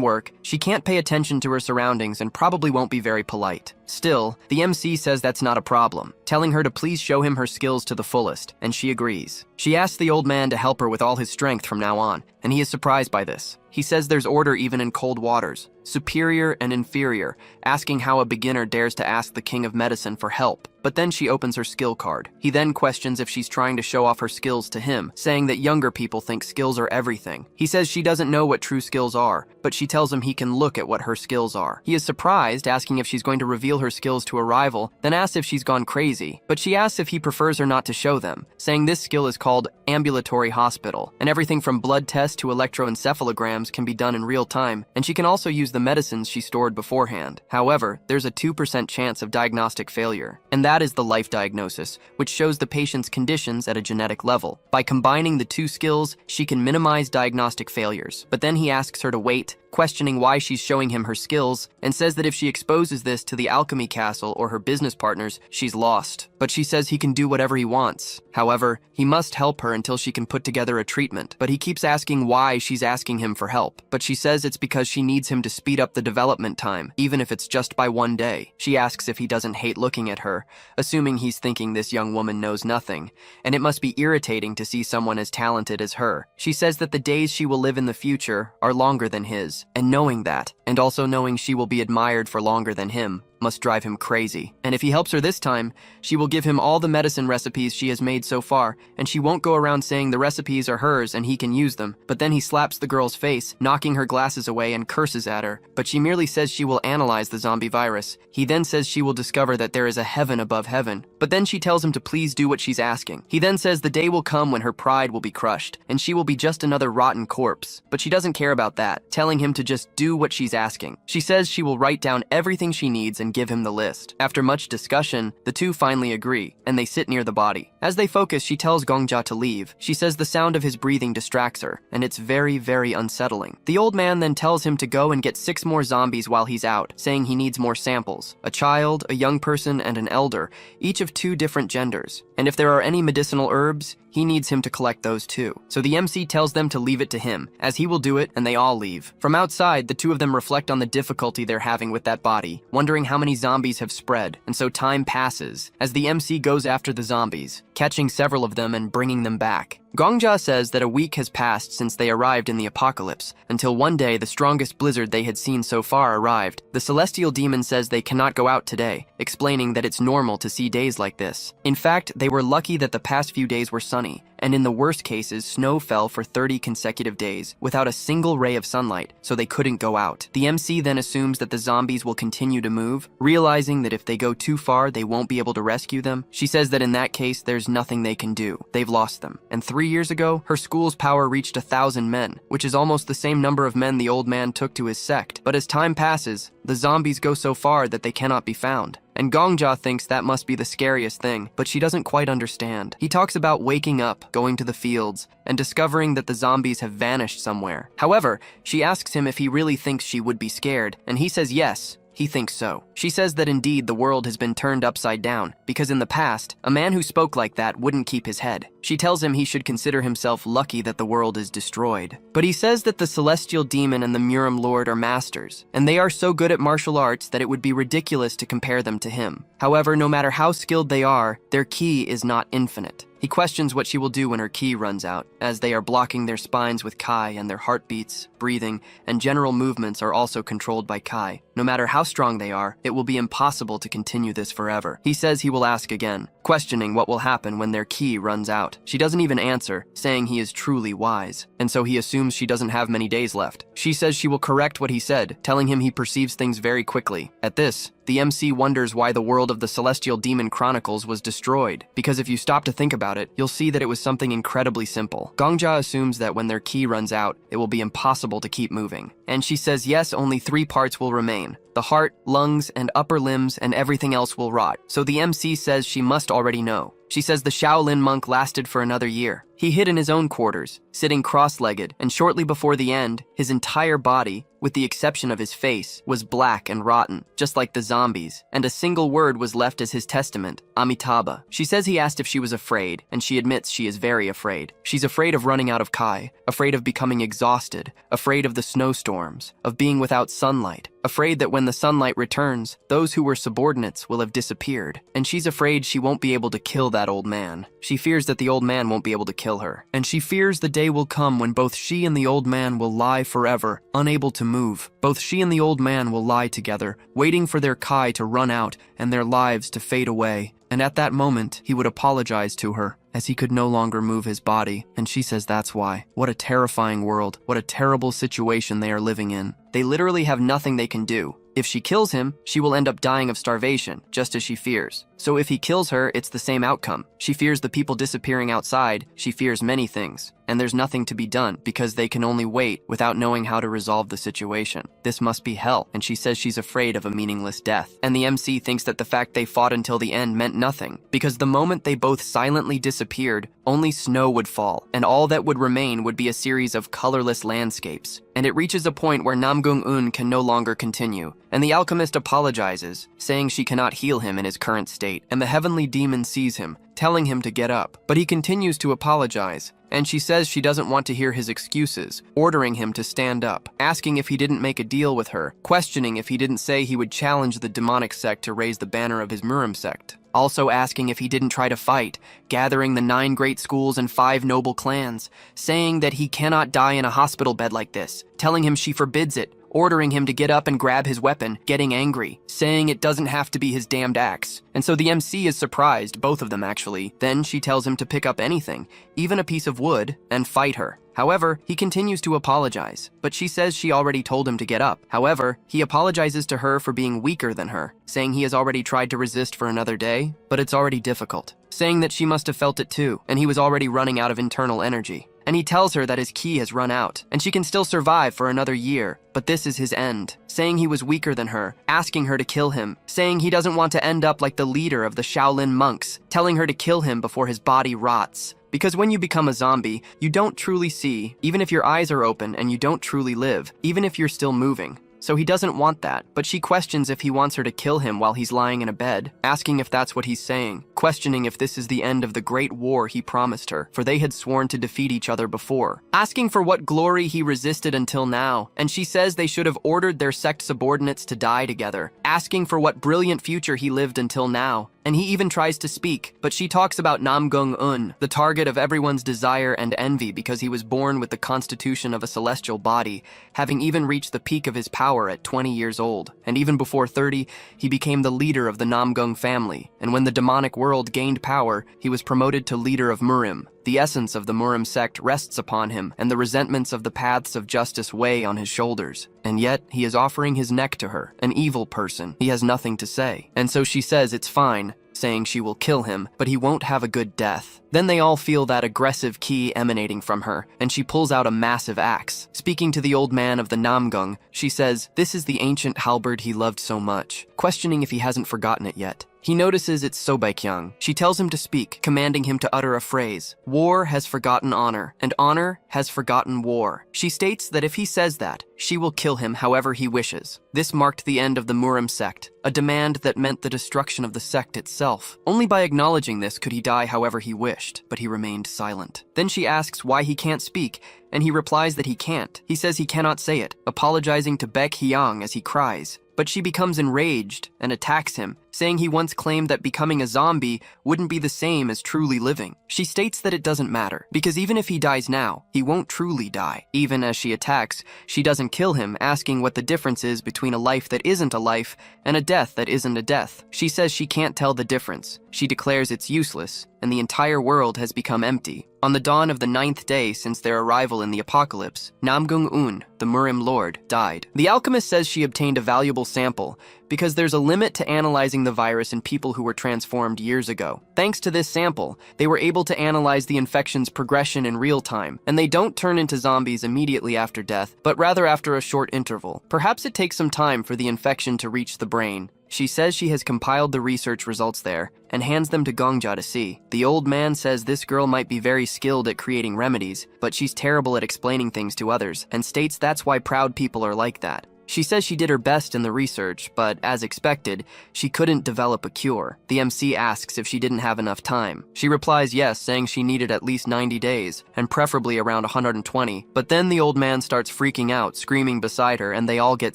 work, she can't pay attention to her surroundings and probably won't be very polite. Still, the MC says that's not a problem, telling her to please show him her skills to the fullest, and she agrees. She asks the old man to help her with all his strength from now on, and he is surprised by this. He says there's order even in cold waters, superior and inferior, asking how a beginner dares to ask the king of medicine for help. But then she opens her skill card. He then questions if she's trying to show off her skills to him, saying that younger people think skills are everything. He says she doesn't know what true skills are, but she tells him he can look at what her skills are. He is surprised, asking if she's going to reveal her skills to a rival, then asks if she's gone crazy. But she asks if he prefers her not to show them, saying this skill is called ambulatory hospital, and everything from blood tests to electroencephalograms can be done in real time, and she can also use the medicines she stored beforehand. However, there's a 2% chance of diagnostic failure, and that is the life diagnosis, which shows the patient's conditions at a genetic level. By combining the two skills, she can minimize diagnostic failures. But then he asks her to wait, questioning why she's showing him her skills, and says that if she exposes this to the alchemy castle or her business partners, she's lost. But she says he can do whatever he wants. However, he must help her until she can put together a treatment. But he keeps asking why she's asking him for help. But she says it's because she needs him to speed up the development time, even if it's just by 1 day. She asks if he doesn't hate looking at her, assuming he's thinking this young woman knows nothing, and it must be irritating to see someone as talented as her. She says that the days she will live in the future are longer than his, and knowing that, and also knowing she will be admired for longer than him, must drive him crazy. And if he helps her this time, she will give him all the medicine recipes she has made so far, and she won't go around saying the recipes are hers and he can use them. But then he slaps the girl's face, knocking her glasses away and curses at her, but she merely says she will analyze the zombie virus. He then says she will discover that there is a heaven above heaven, but then she tells him to please do what she's asking. He then says the day will come when her pride will be crushed, and she will be just another rotten corpse, but she doesn't care about that, telling him to just do what she's asking. She says she will write down everything she needs and give him the list. After much discussion, the two finally agree, and they sit near the body. As they focus, she tells Gongja to leave. She says the sound of his breathing distracts her, and it's very, very unsettling. The old man then tells him to go and get 6 more zombies while he's out, saying he needs more samples. A child, a young person, and an elder, each of 2 different genders. And if there are any medicinal herbs, he needs him to collect those too. So the MC tells them to leave it to him, as he will do it, and they all leave. From outside, the two of them reflect on the difficulty they're having with that body, wondering how many zombies have spread, and so time passes, as the MC goes after the zombies, catching several of them and bringing them back. Gongja says that a week has passed since they arrived in the apocalypse, until one day the strongest blizzard they had seen so far arrived. The celestial demon says they cannot go out today, explaining that it's normal to see days like this. In fact, they were lucky that the past few days were sunny, and in the worst cases, snow fell for 30 consecutive days without a single ray of sunlight, so they couldn't go out. The MC then assumes that the zombies will continue to move, realizing that if they go too far, they won't be able to rescue them. She says that in that case, there's nothing they can do. They've lost them. And 3 years ago, her school's power reached 1,000 men, which is almost the same number of men the old man took to his sect. But as time passes, the zombies go so far that they cannot be found. And Gongja thinks that must be the scariest thing, but she doesn't quite understand. He talks about waking up, going to the fields, and discovering that the zombies have vanished somewhere. However, she asks him if he really thinks she would be scared, and he says yes. He thinks so. She says that indeed the world has been turned upside down, because in the past, a man who spoke like that wouldn't keep his head. She tells him he should consider himself lucky that the world is destroyed. But he says that the celestial demon and the Murim Lord are masters, and they are so good at martial arts that it would be ridiculous to compare them to him. However, no matter how skilled they are, their ki is not infinite. He questions what she will do when her ki runs out, as they are blocking their spines with Kai and their heartbeats, breathing, and general movements are also controlled by Kai. No matter how strong they are, it will be impossible to continue this forever. He says he will ask again, questioning what will happen when their ki runs out. She doesn't even answer, saying he is truly wise, and so he assumes she doesn't have many days left. She says she will correct what he said, telling him he perceives things very quickly. At this, the MC wonders why the world of the Celestial Demon Chronicles was destroyed, because if you stop to think about it, you'll see that it was something incredibly simple. Gongja assumes that when their ki runs out, it will be impossible to keep moving. And she says yes, only 3 parts will remain. The heart, lungs, and upper limbs, and everything else will rot. So the MC says she must already know. She says the Shaolin monk lasted for another year. He hid in his own quarters, sitting cross-legged, and shortly before the end, his entire body, with the exception of his face, was black and rotten, just like the zombies, and a single word was left as his testament, Amitabha. She says he asked if she was afraid, and she admits she is very afraid. She's afraid of running out of Kai, afraid of becoming exhausted, afraid of the snowstorms, of being without sunlight, afraid that when the sunlight returns, those who were subordinates will have disappeared, and she's afraid she won't be able to kill that old man. She fears that the old man won't be able to kill her, and she fears the day will come when both she and the old man will lie forever, unable to move. Both she and the old man will lie together, waiting for their Kai to run out and their lives to fade away. And at that moment, he would apologize to her, as he could no longer move his body, and she says that's why. What a terrifying world, what a terrible situation they are living in. They literally have nothing they can do. If she kills him, she will end up dying of starvation, just as she fears. So if he kills her, it's the same outcome. She fears the people disappearing outside, she fears many things, and there's nothing to be done because they can only wait without knowing how to resolve the situation. This must be hell, and she says she's afraid of a meaningless death. And the MC thinks that the fact they fought until the end meant nothing, because the moment they both silently disappeared, only snow would fall, and all that would remain would be a series of colorless landscapes. And it reaches a point where Namgung-un can no longer continue, and the alchemist apologizes, saying she cannot heal him in his current state, and the heavenly demon sees him, telling him to get up. But he continues to apologize, and she says she doesn't want to hear his excuses, ordering him to stand up, asking if he didn't make a deal with her, questioning if he didn't say he would challenge the demonic sect to raise the banner of his Murim sect. Also asking if he didn't try to fight, gathering the 9 great schools and 5 noble clans, saying that he cannot die in a hospital bed like this, telling him she forbids it, ordering him to get up and grab his weapon, getting angry, saying it doesn't have to be his damned axe. And so the MC is surprised, both of them actually. Then she tells him to pick up anything, even a piece of wood, and fight her. However, he continues to apologize, but she says she already told him to get up. However, he apologizes to her for being weaker than her, saying he has already tried to resist for another day, but it's already difficult, saying that she must have felt it too, and he was already running out of internal energy. And he tells her that his ki has run out, and she can still survive for another year, but this is his end, saying he was weaker than her, asking her to kill him, saying he doesn't want to end up like the leader of the Shaolin monks, telling her to kill him before his body rots. Because when you become a zombie, you don't truly see, even if your eyes are open, and you don't truly live, even if you're still moving. So he doesn't want that, but she questions if he wants her to kill him while he's lying in a bed, asking if that's what he's saying, questioning if this is the end of the great war he promised her, for they had sworn to defeat each other before, asking for what glory he resisted until now, and she says they should have ordered their sect subordinates to die together, asking for what brilliant future he lived until now. And he even tries to speak, but she talks about Namgung-un, the target of everyone's desire and envy because he was born with the constitution of a celestial body, having even reached the peak of his power at 20 years old. And even before 30, he became the leader of the Namgung family, and when the demonic world gained power, he was promoted to leader of Murim. The essence of the Murim sect rests upon him, and the resentments of the paths of justice weigh on his shoulders. And yet, he is offering his neck to her, an evil person. He has nothing to say. And so she says it's fine, saying she will kill him, but he won't have a good death. Then they all feel that aggressive ki emanating from her, and she pulls out a massive axe. Speaking to the old man of the Namgung, she says, this is the ancient halberd he loved so much, questioning if he hasn't forgotten it yet. He notices it's Sobaekyung. She tells him to speak, commanding him to utter a phrase. War has forgotten honor, and honor has forgotten war. She states that if he says that, she will kill him however he wishes. This marked the end of the Murim sect, a demand that meant the destruction of the sect itself. Only by acknowledging this could he die however he wished, but he remained silent. Then she asks why he can't speak, and he replies that he can't. He says he cannot say it, apologizing to Baek Hyang as he cries. But she becomes enraged and attacks him, saying he once claimed that becoming a zombie wouldn't be the same as truly living. She states that it doesn't matter, because even if he dies now, he won't truly die. Even as she attacks, she doesn't kill him, asking what the difference is between a life that isn't a life and a death that isn't a death. She says she can't tell the difference. She declares it's useless, and the entire world has become empty. On the dawn of the 9th day since their arrival in the apocalypse, Namgung-un, the Murim lord, died. The alchemist says she obtained a valuable sample because there's a limit to analyzing the virus in people who were transformed years ago. Thanks to this sample, they were able to analyze the infection's progression in real time, and they don't turn into zombies immediately after death, but rather after a short interval. Perhaps it takes some time for the infection to reach the brain, She says she has compiled the research results there and hands them to Gongja to see. The old man says this girl might be very skilled at creating remedies, but she's terrible at explaining things to others, and states that's why proud people are like that. She says she did her best in the research, but as expected, she couldn't develop a cure. The MC asks if she didn't have enough time. She replies yes, saying she needed at least 90 days, and preferably around 120. But then the old man starts freaking out, screaming beside her, and they all get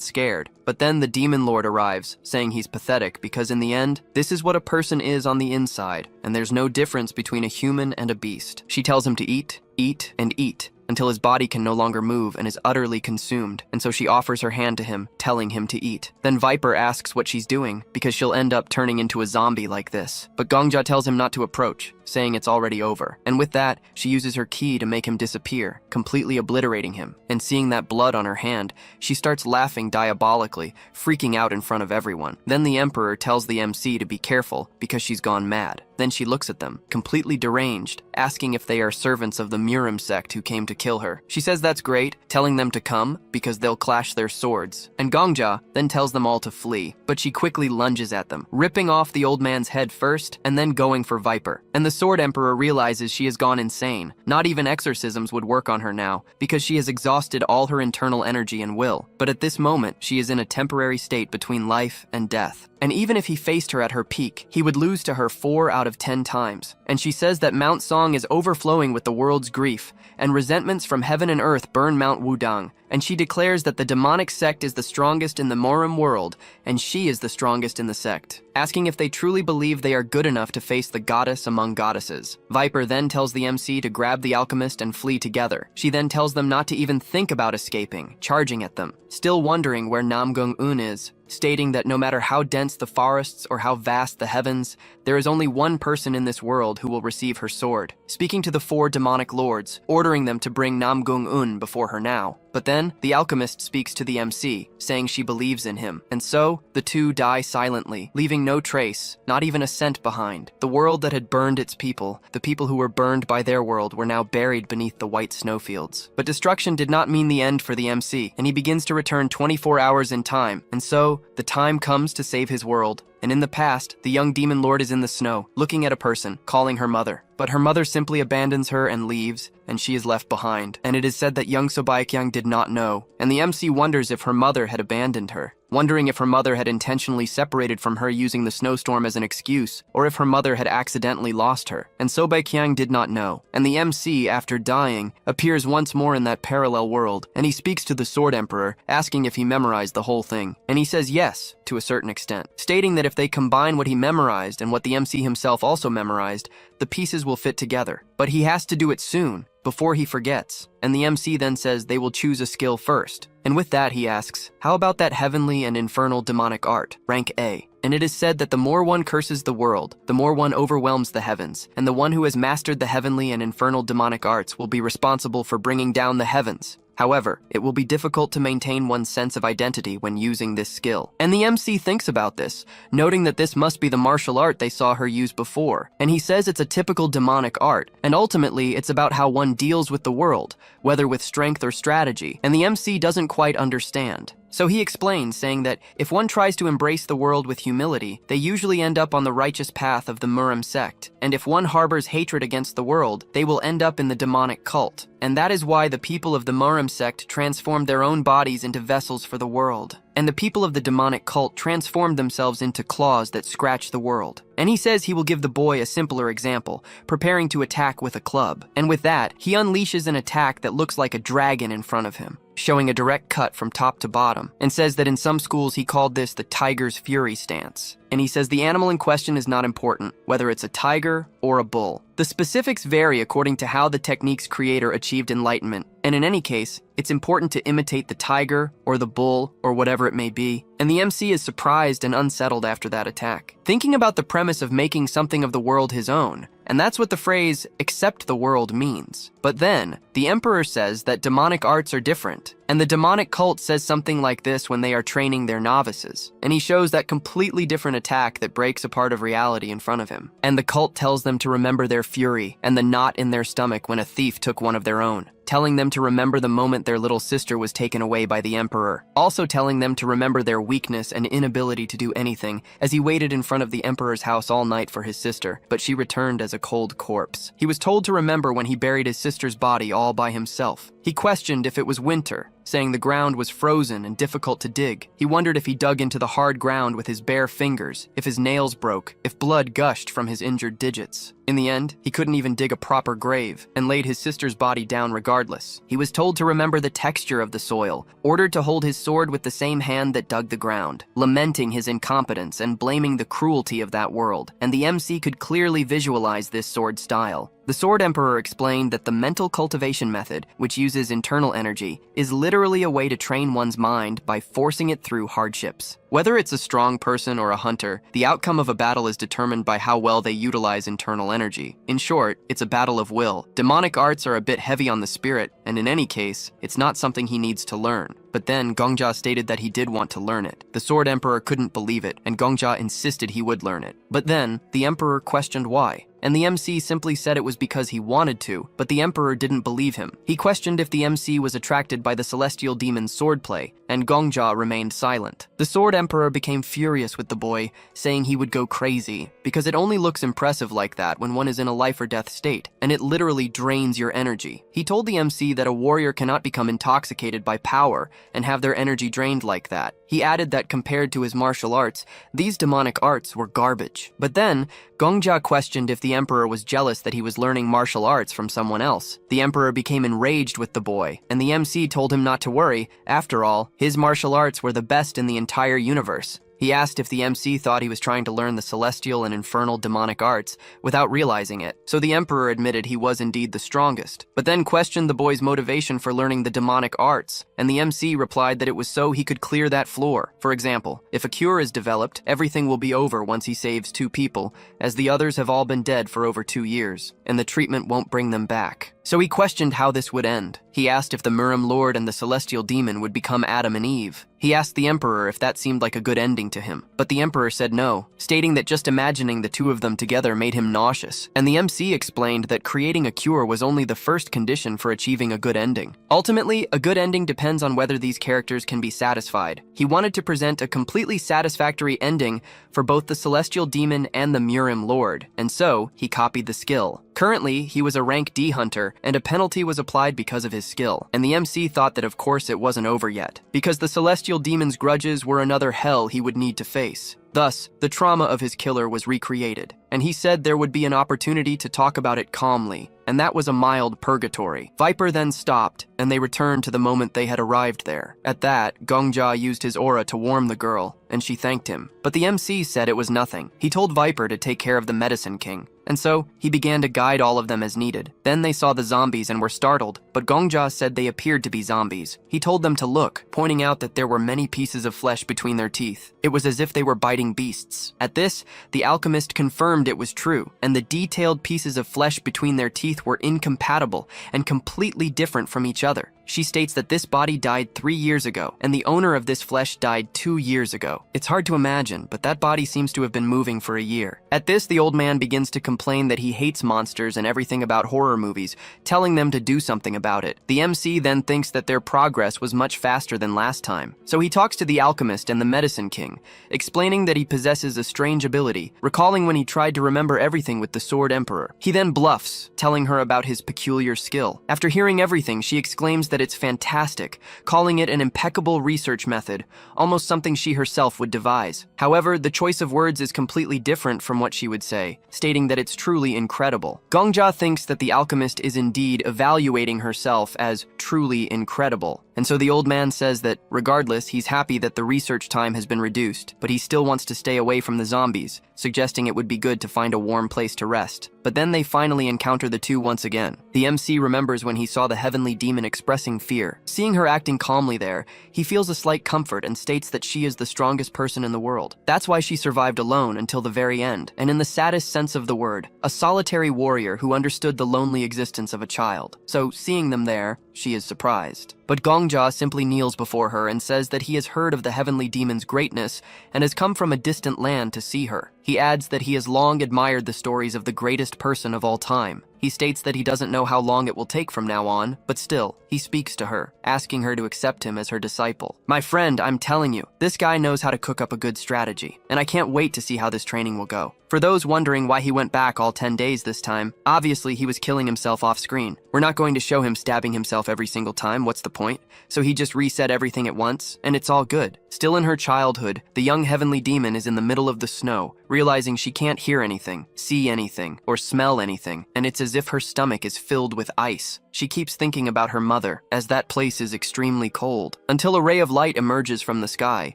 scared. But then the demon lord arrives, saying he's pathetic because in the end, this is what a person is on the inside, and there's no difference between a human and a beast. She tells him to eat, eat, and eat, until his body can no longer move and is utterly consumed, and so she offers her hand to him, telling him to eat. Then Viper asks what she's doing, because she'll end up turning into a zombie like this. But Gongja tells him not to approach, saying it's already over. And with that, she uses her ki to make him disappear, completely obliterating him. And seeing that blood on her hand, she starts laughing diabolically, freaking out in front of everyone. Then the Emperor tells the MC to be careful, because she's gone mad. Then she looks at them, completely deranged, asking if they are servants of the Murim sect who came to kill her. She says that's great, telling them to come, because they'll clash their swords. And Gongja then tells them all to flee, but she quickly lunges at them, ripping off the old man's head first, and then going for Viper. And the Sword Emperor realizes she has gone insane. Not even exorcisms would work on her now, because she has exhausted all her internal energy and will. But at this moment, she is in a temporary state between life and death. And even if he faced her at her peak, he would lose to her 4 out of 10 times. And she says that Mount Song is overflowing with the world's grief, and resentments from heaven and earth burn Mount Wudang. And she declares that the demonic sect is the strongest in the Morim world, and she is the strongest in the sect, asking if they truly believe they are good enough to face the goddess among goddesses. Viper then tells the MC to grab the alchemist and flee together. She then tells them not to even think about escaping, charging at them, still wondering where Namgung-un is, stating that no matter how dense the forests or how vast the heavens, there is only one person in this world who will receive her sword, speaking to the 4 demonic lords, ordering them to bring Namgung-un before her now. But then, the alchemist speaks to the MC, saying she believes in him, and so, the two die silently, leaving no trace, not even a scent behind. The world that had burned its people, the people who were burned by their world, were now buried beneath the white snowfields. But destruction did not mean the end for the MC, and he begins to return 24 hours in time, and so, the time comes to save his world. And in the past, the young demon lord is in the snow, looking at a person, calling her mother. But her mother simply abandons her and leaves, and she is left behind. And it is said that young Sobaekyang did not know, and the MC wonders if her mother had abandoned her, wondering if her mother had intentionally separated from her using the snowstorm as an excuse, or if her mother had accidentally lost her. And Sobaekyang did not know. And the MC, after dying, appears once more in that parallel world, and he speaks to the Sword Emperor, asking if he memorized the whole thing. And he says yes, to a certain extent, stating that if they combine what he memorized and what the MC himself also memorized, the pieces will fit together. But he has to do it soon, before he forgets. And the MC then says they will choose a skill first. And with that he asks, how about that heavenly and infernal demonic art, rank A? And it is said that the more one curses the world, the more one overwhelms the heavens, and the one who has mastered the heavenly and infernal demonic arts will be responsible for bringing down the heavens. However, it will be difficult to maintain one's sense of identity when using this skill. And the MC thinks about this, noting that this must be the martial art they saw her use before. And he says it's a typical demonic art, and ultimately it's about how one deals with the world, whether with strength or strategy. And the MC doesn't quite understand. So he explains, saying that if one tries to embrace the world with humility, they usually end up on the righteous path of the Murim sect. And if one harbors hatred against the world, they will end up in the demonic cult. And that is why the people of the Murim sect transformed their own bodies into vessels for the world. And the people of the demonic cult transformed themselves into claws that scratch the world. And he says he will give the boy a simpler example, preparing to attack with a club. And with that, he unleashes an attack that looks like a dragon in front of him, showing a direct cut from top to bottom, and says that in some schools he called this the tiger's fury stance. And he says the animal in question is not important, whether it's a tiger or a bull. The specifics vary according to how the technique's creator achieved enlightenment, and in any case, it's important to imitate the tiger or the bull or whatever it may be. And the MC is surprised and unsettled after that attack, thinking about the premise of making something of the world his own. And that's what the phrase, accept the world means. But then, the Emperor says that demonic arts are different, And the demonic cult says something like this when they are training their novices. And he shows that completely different attack that breaks a part of reality in front of him. And the cult tells them to remember their fury and the knot in their stomach when a thief took one of their own, telling them to remember the moment their little sister was taken away by the emperor, also telling them to remember their weakness and inability to do anything as he waited in front of the emperor's house all night for his sister, but she returned as a cold corpse. He was told to remember when he buried his sister's body all by himself. He questioned if it was winter, saying the ground was frozen and difficult to dig. He wondered if he dug into the hard ground with his bare fingers, if his nails broke, if blood gushed from his injured digits. In the end, he couldn't even dig a proper grave and laid his sister's body down regardless. He was told to remember the texture of the soil, ordered to hold his sword with the same hand that dug the ground, lamenting his incompetence and blaming the cruelty of that world. And the MC could clearly visualize this sword style. The Sword Emperor explained that the mental cultivation method, which uses internal energy, is literally a way to train one's mind by forcing it through hardships. Whether it's a strong person or a hunter, the outcome of a battle is determined by how well they utilize internal energy. In short, it's a battle of will. Demonic arts are a bit heavy on the spirit, and in any case, it's not something he needs to learn. But then Gongja stated that he did want to learn it. The Sword Emperor couldn't believe it, and Gongja insisted he would learn it. But then, the Emperor questioned why. And the MC simply said it was because he wanted to, but the Emperor didn't believe him. He questioned if the MC was attracted by the celestial demon's swordplay, and Gongja remained silent. The Sword Emperor became furious with the boy, saying he would go crazy, because it only looks impressive like that when one is in a life or death state, and it literally drains your energy. He told the MC that a warrior cannot become intoxicated by power and have their energy drained like that. He added that compared to his martial arts, these demonic arts were garbage. But then, Gongja questioned if the Emperor was jealous that he was learning martial arts from someone else. The Emperor became enraged with the boy, and the MC told him not to worry. After all, his martial arts were the best in the entire universe. He asked if the MC thought he was trying to learn the celestial and infernal demonic arts without realizing it, so the Emperor admitted he was indeed the strongest, but then questioned the boy's motivation for learning the demonic arts, and the MC replied that it was so he could clear that floor. For example, if a cure is developed, everything will be over once he saves 2 people, as the others have all been dead for over 2 years, and the treatment won't bring them back. So he questioned how this would end. He asked if the Murim Lord and the Celestial Demon would become Adam and Eve. He asked the Emperor if that seemed like a good ending to him, but the Emperor said no, stating that just imagining the 2 of them together made him nauseous. And the MC explained that creating a cure was only the first condition for achieving a good ending. Ultimately, a good ending depends on whether these characters can be satisfied. He wanted to present a completely satisfactory ending for both the Celestial Demon and the Murim Lord, and so he copied the skill. Currently, he was a rank D hunter, and a penalty was applied because of his skill. And the MC thought that of course it wasn't over yet, because the Celestial Demon's grudges were another hell he would need to face. Thus, the trauma of his killer was recreated, and he said there would be an opportunity to talk about it calmly, and that was a mild purgatory. Viper then stopped, and they returned to the moment they had arrived there. At that, Gongja used his aura to warm the girl, and she thanked him. But the MC said it was nothing. He told Viper to take care of the Medicine King, and so he began to guide all of them as needed. Then they saw the zombies and were startled, but Gongja said they appeared to be zombies. He told them to look, pointing out that there were many pieces of flesh between their teeth. It was as if they were biting beasts. At this, the alchemist confirmed it was true, and the detailed pieces of flesh between their teeth were incompatible and completely different from each other. She states that this body died 3 years ago, and the owner of this flesh died 2 years ago. It's hard to imagine, but that body seems to have been moving for a year. At this, the old man begins to complain that he hates monsters and everything about horror movies, telling them to do something about it. The MC then thinks that their progress was much faster than last time. So he talks to the alchemist and the Medicine King, explaining that he possesses a strange ability, recalling when he tried to remember everything with the Sword Emperor. He then bluffs, telling her about his peculiar skill. After hearing everything, she exclaims that it's fantastic, calling it an impeccable research method, almost something she herself would devise. However, the choice of words is completely different from what she would say, stating that it's truly incredible. Gongja thinks that the alchemist is indeed evaluating herself as truly incredible, and so the old man says that, regardless, he's happy that the research time has been reduced, but he still wants to stay away from the zombies, suggesting it would be good to find a warm place to rest. But then they finally encounter the 2 once again. The MC remembers when he saw the heavenly demon expressing fear. Seeing her acting calmly there, he feels a slight comfort and states that she is the strongest person in the world. That's why she survived alone until the very end, and in the saddest sense of the word, a solitary warrior who understood the lonely existence of a child. So, seeing them there, She is surprised. But Gongja simply kneels before her and says that he has heard of the heavenly demon's greatness and has come from a distant land to see her. He adds that he has long admired the stories of the greatest person of all time. He states that he doesn't know how long it will take from now on, but still, he speaks to her, asking her to accept him as her disciple. My friend, I'm telling you, this guy knows how to cook up a good strategy, and I can't wait to see how this training will go. For those wondering why he went back all 10 days this time, obviously he was killing himself off screen. We're not going to show him stabbing himself every single time, what's the point? So he just reset everything at once, and it's all good. Still in her childhood, the young heavenly demon is in the middle of the snow, realizing she can't hear anything, see anything, or smell anything, and it's as if her stomach is filled with ice. She keeps thinking about her mother, as that place is extremely cold, until a ray of light emerges from the sky,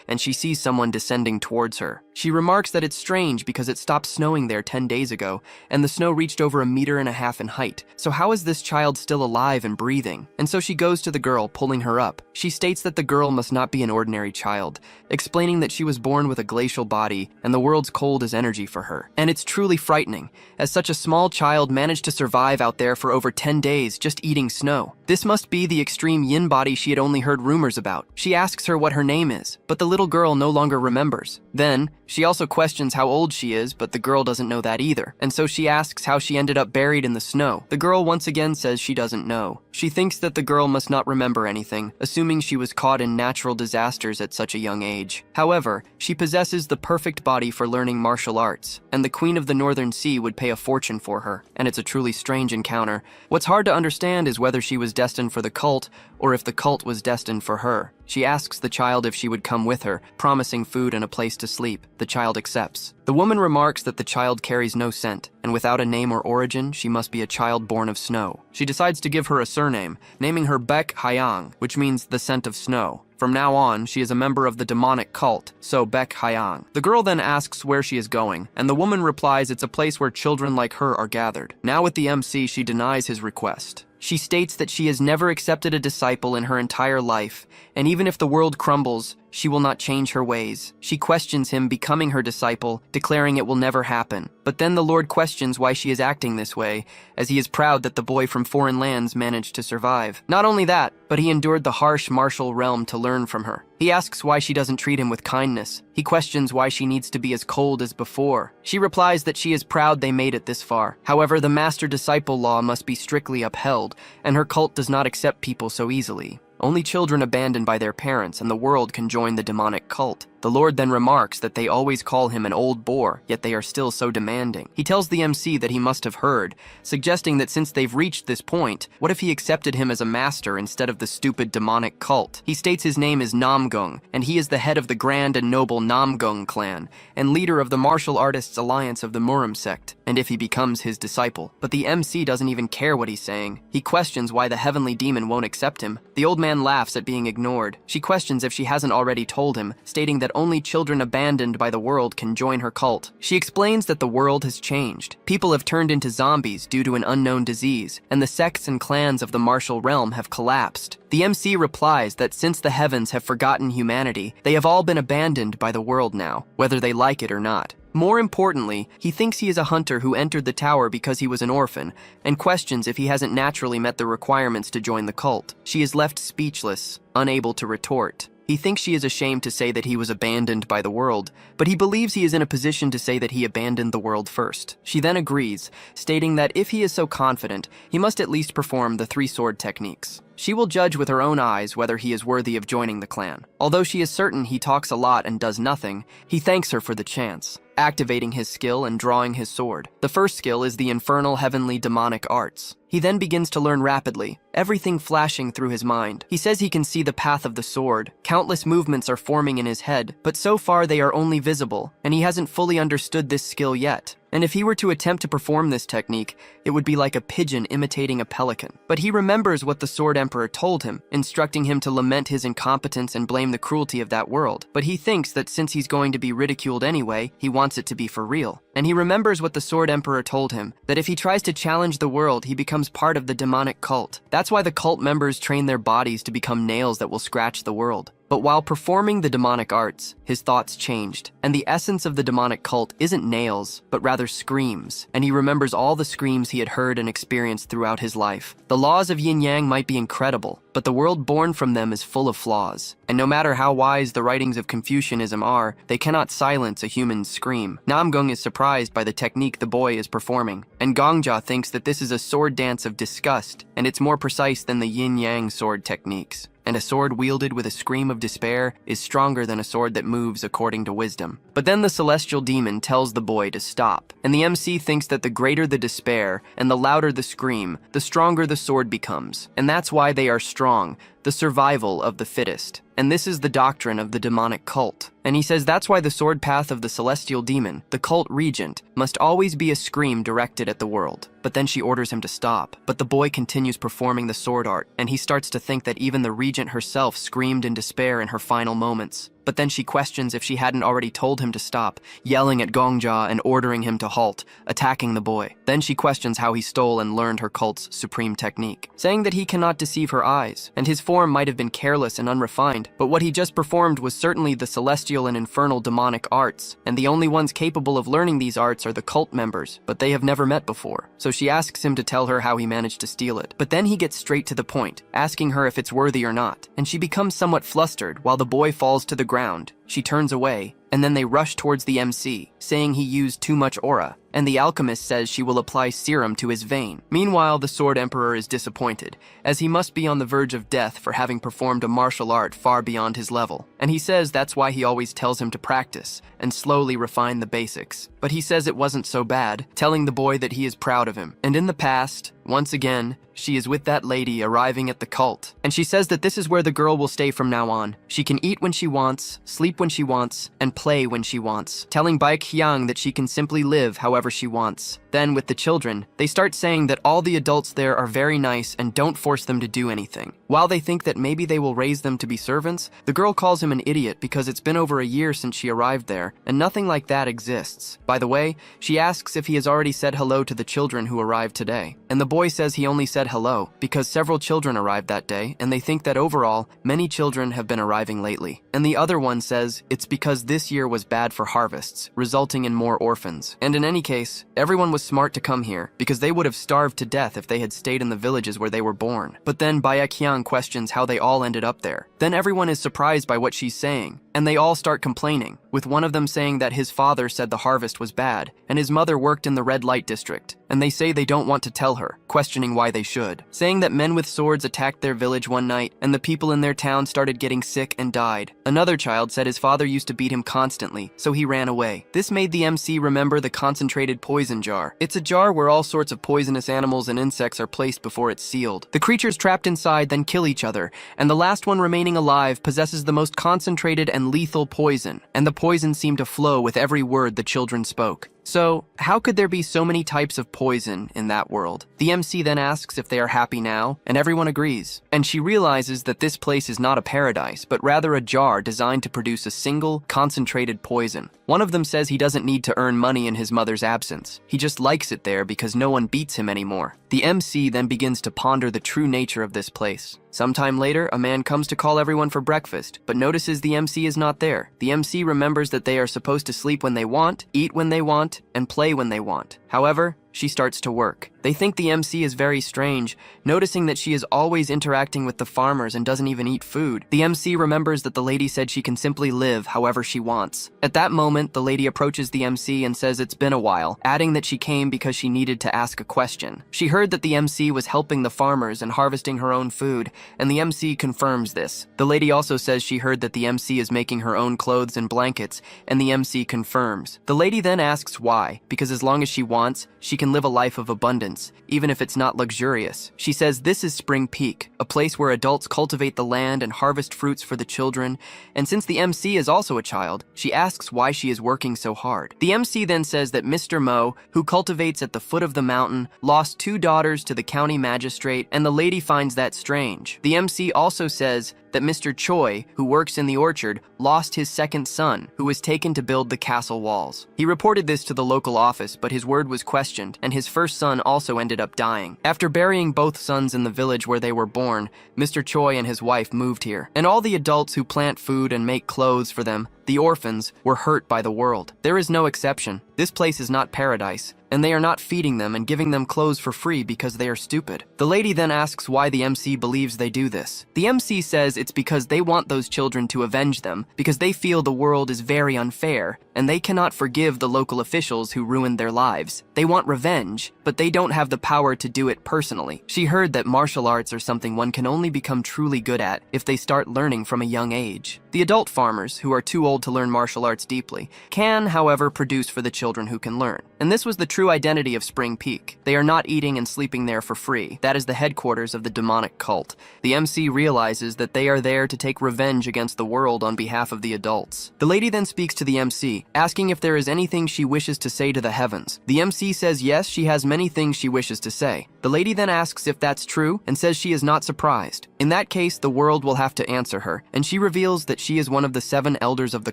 and she sees someone descending towards her. She remarks that it's strange because it stopped snowing there 10 days ago, and the snow reached over 1.5 meters in height. So how is this child still alive and breathing? And so she goes to the girl, pulling her up. She states that the girl must not be an ordinary child, explaining that she was born with a glacial body, and the world's cold is energy for her. And it's truly frightening, as such a small child managed to survive out there for over 10 days just eating snow. This must be the extreme yin body she had only heard rumors about. She asks her what her name is, but the little girl no longer remembers. Then, she also questions how old she is, but the girl doesn't know that either. And so she asks how she ended up buried in the snow. The girl once again says she doesn't know. She thinks that the girl must not remember anything, assuming she was caught in natural disasters at such a young age. However, she possesses the perfect body for learning martial arts, and the Queen of the Northern Sea would pay a fortune for her, and it's a truly strange encounter. What's hard to understand is whether she was destined for the cult, or if the cult was destined for her. She asks the child if she would come with her, promising food and a place to sleep. The child accepts. The woman remarks that the child carries no scent, and without a name or origin, she must be a child born of snow. She decides to give her a surname, naming her Baek Hyang, which means the scent of snow. From now on, she is a member of the demonic cult, so Baek Hyang. The girl then asks where she is going, and the woman replies it's a place where children like her are gathered. Now with the MC, she denies his request. She states that she has never accepted a disciple in her entire life, and even if the world crumbles, she will not change her ways. She questions him becoming her disciple, declaring it will never happen. But then the Lord questions why she is acting this way, as he is proud that the boy from foreign lands managed to survive. Not only that, but he endured the harsh martial realm to learn from her. He asks why she doesn't treat him with kindness. He questions why she needs to be as cold as before. She replies that she is proud they made it this far. However, the master-disciple law must be strictly upheld, and her cult does not accept people so easily. Only children abandoned by their parents and the world can join the demonic cult. The Lord then remarks that they always call him an old boar, yet they are still so demanding. He tells the MC that he must have heard, suggesting that since they've reached this point, what if he accepted him as a master instead of the stupid demonic cult? He states his name is Namgung, and he is the head of the grand and noble Namgung clan, and leader of the martial artists alliance of the Murim sect, and if he becomes his disciple. But the MC doesn't even care what he's saying. He questions why the heavenly demon won't accept him. The old man laughs at being ignored. She questions if she hasn't already told him, stating that only children abandoned by the world can join her cult. She explains that the world has changed. People have turned into zombies due to an unknown disease, and the sects and clans of the martial realm have collapsed. The MC replies that since the heavens have forgotten humanity, they have all been abandoned by the world now, whether they like it or not. More importantly, he thinks he is a hunter who entered the tower because he was an orphan, and questions if he hasn't naturally met the requirements to join the cult. She is left speechless, unable to retort. He thinks she is ashamed to say that he was abandoned by the world, but he believes he is in a position to say that he abandoned the world first. She then agrees, stating that if he is so confident, he must at least perform the 3 sword techniques. She will judge with her own eyes whether he is worthy of joining the clan. Although she is certain he talks a lot and does nothing, he thanks her for the chance, activating his skill and drawing his sword. The first skill is the infernal heavenly demonic arts. He then begins to learn rapidly, everything flashing through his mind. He says he can see the path of the sword. Countless movements are forming in his head, but so far they are only visible, and he hasn't fully understood this skill yet. And if he were to attempt to perform this technique, it would be like a pigeon imitating a pelican. But he remembers what the Sword Emperor told him, instructing him to lament his incompetence and blame the cruelty of that world. But he thinks that since he's going to be ridiculed anyway, he wants it to be for real. And he remembers what the Sword Emperor told him, that if he tries to challenge the world, he becomes part of the demonic cult. That's why the cult members train their bodies to become nails that will scratch the world. But while performing the demonic arts, his thoughts changed, and the essence of the demonic cult isn't nails, but rather screams, and he remembers all the screams he had heard and experienced throughout his life. The laws of yin-yang might be incredible, but the world born from them is full of flaws, and no matter how wise the writings of Confucianism are, they cannot silence a human's scream. Namgung is surprised by the technique the boy is performing, and Gongjia thinks that this is a sword dance of disgust, and it's more precise than the yin-yang sword techniques. And a sword wielded with a scream of despair is stronger than a sword that moves according to wisdom. But then the celestial demon tells the boy to stop, and the MC thinks that the greater the despair and the louder the scream, the stronger the sword becomes. And that's why they are strong, the survival of the fittest. And this is the doctrine of the demonic cult. And he says that's why the sword path of the celestial demon, the cult regent, must always be a scream directed at the world. But then she orders him to stop. But the boy continues performing the sword art, and he starts to think that even the regent herself screamed in despair in her final moments. But then she questions if she hadn't already told him to stop, yelling at Gongjia and ordering him to halt, attacking the boy. Then she questions how he stole and learned her cult's supreme technique, saying that he cannot deceive her eyes, and his form might have been careless and unrefined, but what he just performed was certainly the celestial and infernal demonic arts, and the only ones capable of learning these arts are the cult members, but they have never met before. So she asks him to tell her how he managed to steal it. But then he gets straight to the point, asking her if it's worthy or not, and she becomes somewhat flustered while the boy falls to the ground. She turns away, and then they rush towards the MC, saying he used too much aura, and the alchemist says she will apply serum to his vein. Meanwhile, the Sword Emperor is disappointed, as he must be on the verge of death for having performed a martial art far beyond his level, and he says that's why he always tells him to practice and slowly refine the basics. But he says it wasn't so bad, telling the boy that he is proud of him. And in the past, once again, she is with that lady arriving at the cult, and she says that this is where the girl will stay from now on. She can eat when she wants, sleep when she wants, and play when she wants, telling Bai Qiang that she can simply live however she wants. Then, with the children, they start saying that all the adults there are very nice and don't force them to do anything. While they think that maybe they will raise them to be servants, the girl calls him an idiot because it's been over a year since she arrived there, and nothing like that exists. By the way, she asks if he has already said hello to the children who arrived today, and the boy says he only said hello because several children arrived that day, and they think that overall, many children have been arriving lately. And the other one says it's because this year was bad for harvests, resulting in more orphans. And in any case, everyone was smart to come here because they would have starved to death if they had stayed in the villages where they were born. But then Bai Qiang questions how they all ended up there. Then everyone is surprised by what she's saying, and they all start complaining, with one of them saying that his father said the harvest was bad, and his mother worked in the red light district, and they say they don't want to tell her, questioning why they should, saying that men with swords attacked their village one night, and the people in their town started getting sick and died. Another child said his father used to beat him constantly, so he ran away. This made the MC remember the concentrated poison jar. It's a jar where all sorts of poisonous animals and insects are placed before it's sealed. The creatures trapped inside then kill each other, and the last one remaining alive possesses the most concentrated and lethal poison, and the poison seemed to flow with every word the children spoke. So, how could there be so many types of poison in that world? The MC then asks if they are happy now, and everyone agrees. And she realizes that this place is not a paradise, but rather a jar designed to produce a single, concentrated poison. One of them says he doesn't need to earn money in his mother's absence. He just likes it there because no one beats him anymore. The MC then begins to ponder the true nature of this place. Sometime later, a man comes to call everyone for breakfast, but notices the MC is not there. The MC remembers that they are supposed to sleep when they want, eat when they want, and play when they want. However, she starts to work. They think the MC is very strange, noticing that she is always interacting with the farmers and doesn't even eat food. The MC remembers that the lady said she can simply live however she wants. At that moment, the lady approaches the MC and says it's been a while, adding that she came because she needed to ask a question. She heard that the MC was helping the farmers and harvesting her own food, and the MC confirms this. The lady also says she heard that the MC is making her own clothes and blankets, and the MC confirms. The lady then asks why, because as long as she wants, she can live a life of abundance, even if it's not luxurious. She says this is Spring Peak, a place where adults cultivate the land and harvest fruits for the children, and since the MC is also a child, she asks why she is working so hard. The MC then says that Mr. Mo, who cultivates at the foot of the mountain, lost 2 daughters to the county magistrate, and the lady finds that strange. The MC also says that Mr. Choi, who works in the orchard, lost his second son, who was taken to build the castle walls. He reported this to the local office, but his word was questioned, and his first son also ended up dying. After burying both sons in the village where they were born, Mr. Choi and his wife moved here, and all the adults who plant food and make clothes for them, the orphans, were hurt by the world. There is no exception. This place is not paradise, and they are not feeding them and giving them clothes for free because they are stupid. The lady then asks why the MC believes they do this. The MC says it's because they want those children to avenge them, because they feel the world is very unfair, and they cannot forgive the local officials who ruined their lives. They want revenge, but they don't have the power to do it personally. She heard that martial arts are something one can only become truly good at if they start learning from a young age. The adult farmers, who are too old to learn martial arts deeply, can, however, produce for the children who can learn. And this was the true identity of Spring Peak. They are not eating and sleeping there for free. That is the headquarters of the demonic cult. The MC realizes that they are there to take revenge against the world on behalf of the adults. The lady then speaks to the MC, asking if there is anything she wishes to say to the heavens. The MC says yes, she has many things she wishes to say. The lady then asks if that's true and says she is not surprised. In that case, the world will have to answer her, and she reveals that she is one of the 7 elders of the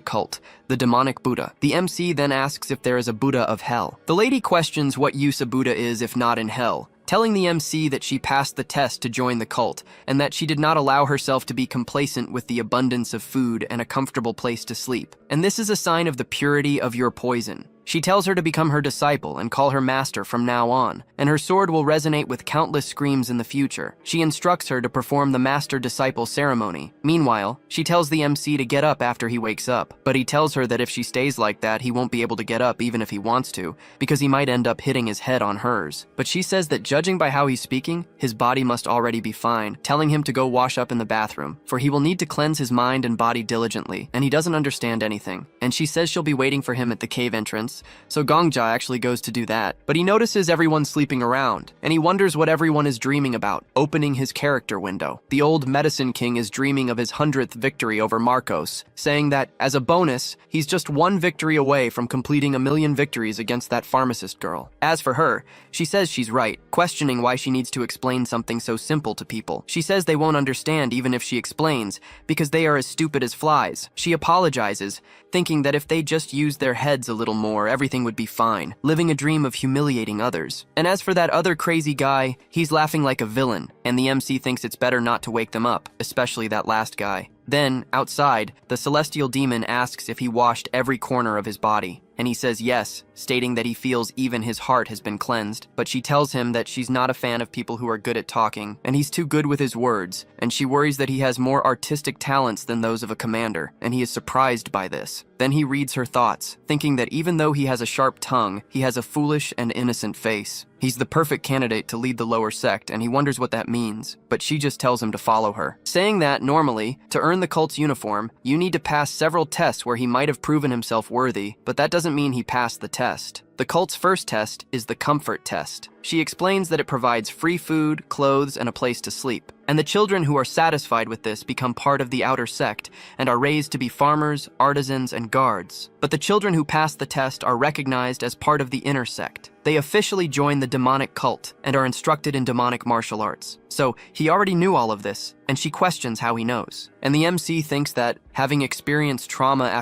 cult, the demonic Buddha. The MC then asks if there is a Buddha of hell. The lady questions what use a Buddha is if not in hell, telling the MC that she passed the test to join the cult, and that she did not allow herself to be complacent with the abundance of food and a comfortable place to sleep. And this is a sign of the purity of your poison. She tells her to become her disciple and call her master from now on, and her sword will resonate with countless screams in the future. She instructs her to perform the master-disciple ceremony. Meanwhile, she tells the MC to get up after he wakes up, but he tells her that if she stays like that, he won't be able to get up even if he wants to, because he might end up hitting his head on hers. But she says that judging by how he's speaking, his body must already be fine, telling him to go wash up in the bathroom, for he will need to cleanse his mind and body diligently, and he doesn't understand anything. And she says she'll be waiting for him at the cave entrance, so Gongja actually goes to do that. But he notices everyone sleeping around, and he wonders what everyone is dreaming about, opening his character window. The old medicine king is dreaming of his 100th victory over Marcos, saying that, as a bonus, he's just 1 victory away from completing 1,000,000 victories against that pharmacist girl. As for her, she says she's right, questioning why she needs to explain something so simple to people. She says they won't understand even if she explains, because they are as stupid as flies. She apologizes, thinking that if they just used their heads a little more, everything would be fine, living a dream of humiliating others. And as for that other crazy guy, he's laughing like a villain, and the MC thinks it's better not to wake them up, especially that last guy. Then, outside, the celestial demon asks if he washed every corner of his body, and he says yes, stating that he feels even his heart has been cleansed. But she tells him that she's not a fan of people who are good at talking, and he's too good with his words, and she worries that he has more artistic talents than those of a commander, and he is surprised by this. Then he reads her thoughts, thinking that even though he has a sharp tongue, he has a foolish and innocent face. He's the perfect candidate to lead the lower sect, and he wonders what that means, but she just tells him to follow her, saying that, normally, to earn the cult's uniform, you need to pass several tests where he might have proven himself worthy, but that doesn't mean he passed the test. The cult's first test is the comfort test. She explains that it provides free food, clothes, and a place to sleep. And the children who are satisfied with this become part of the outer sect and are raised to be farmers, artisans, and guards. But the children who pass the test are recognized as part of the inner sect. They officially join the demonic cult and are instructed in demonic martial arts. So he already knew all of this, and she questions how he knows. And the MC thinks that, having experienced trauma after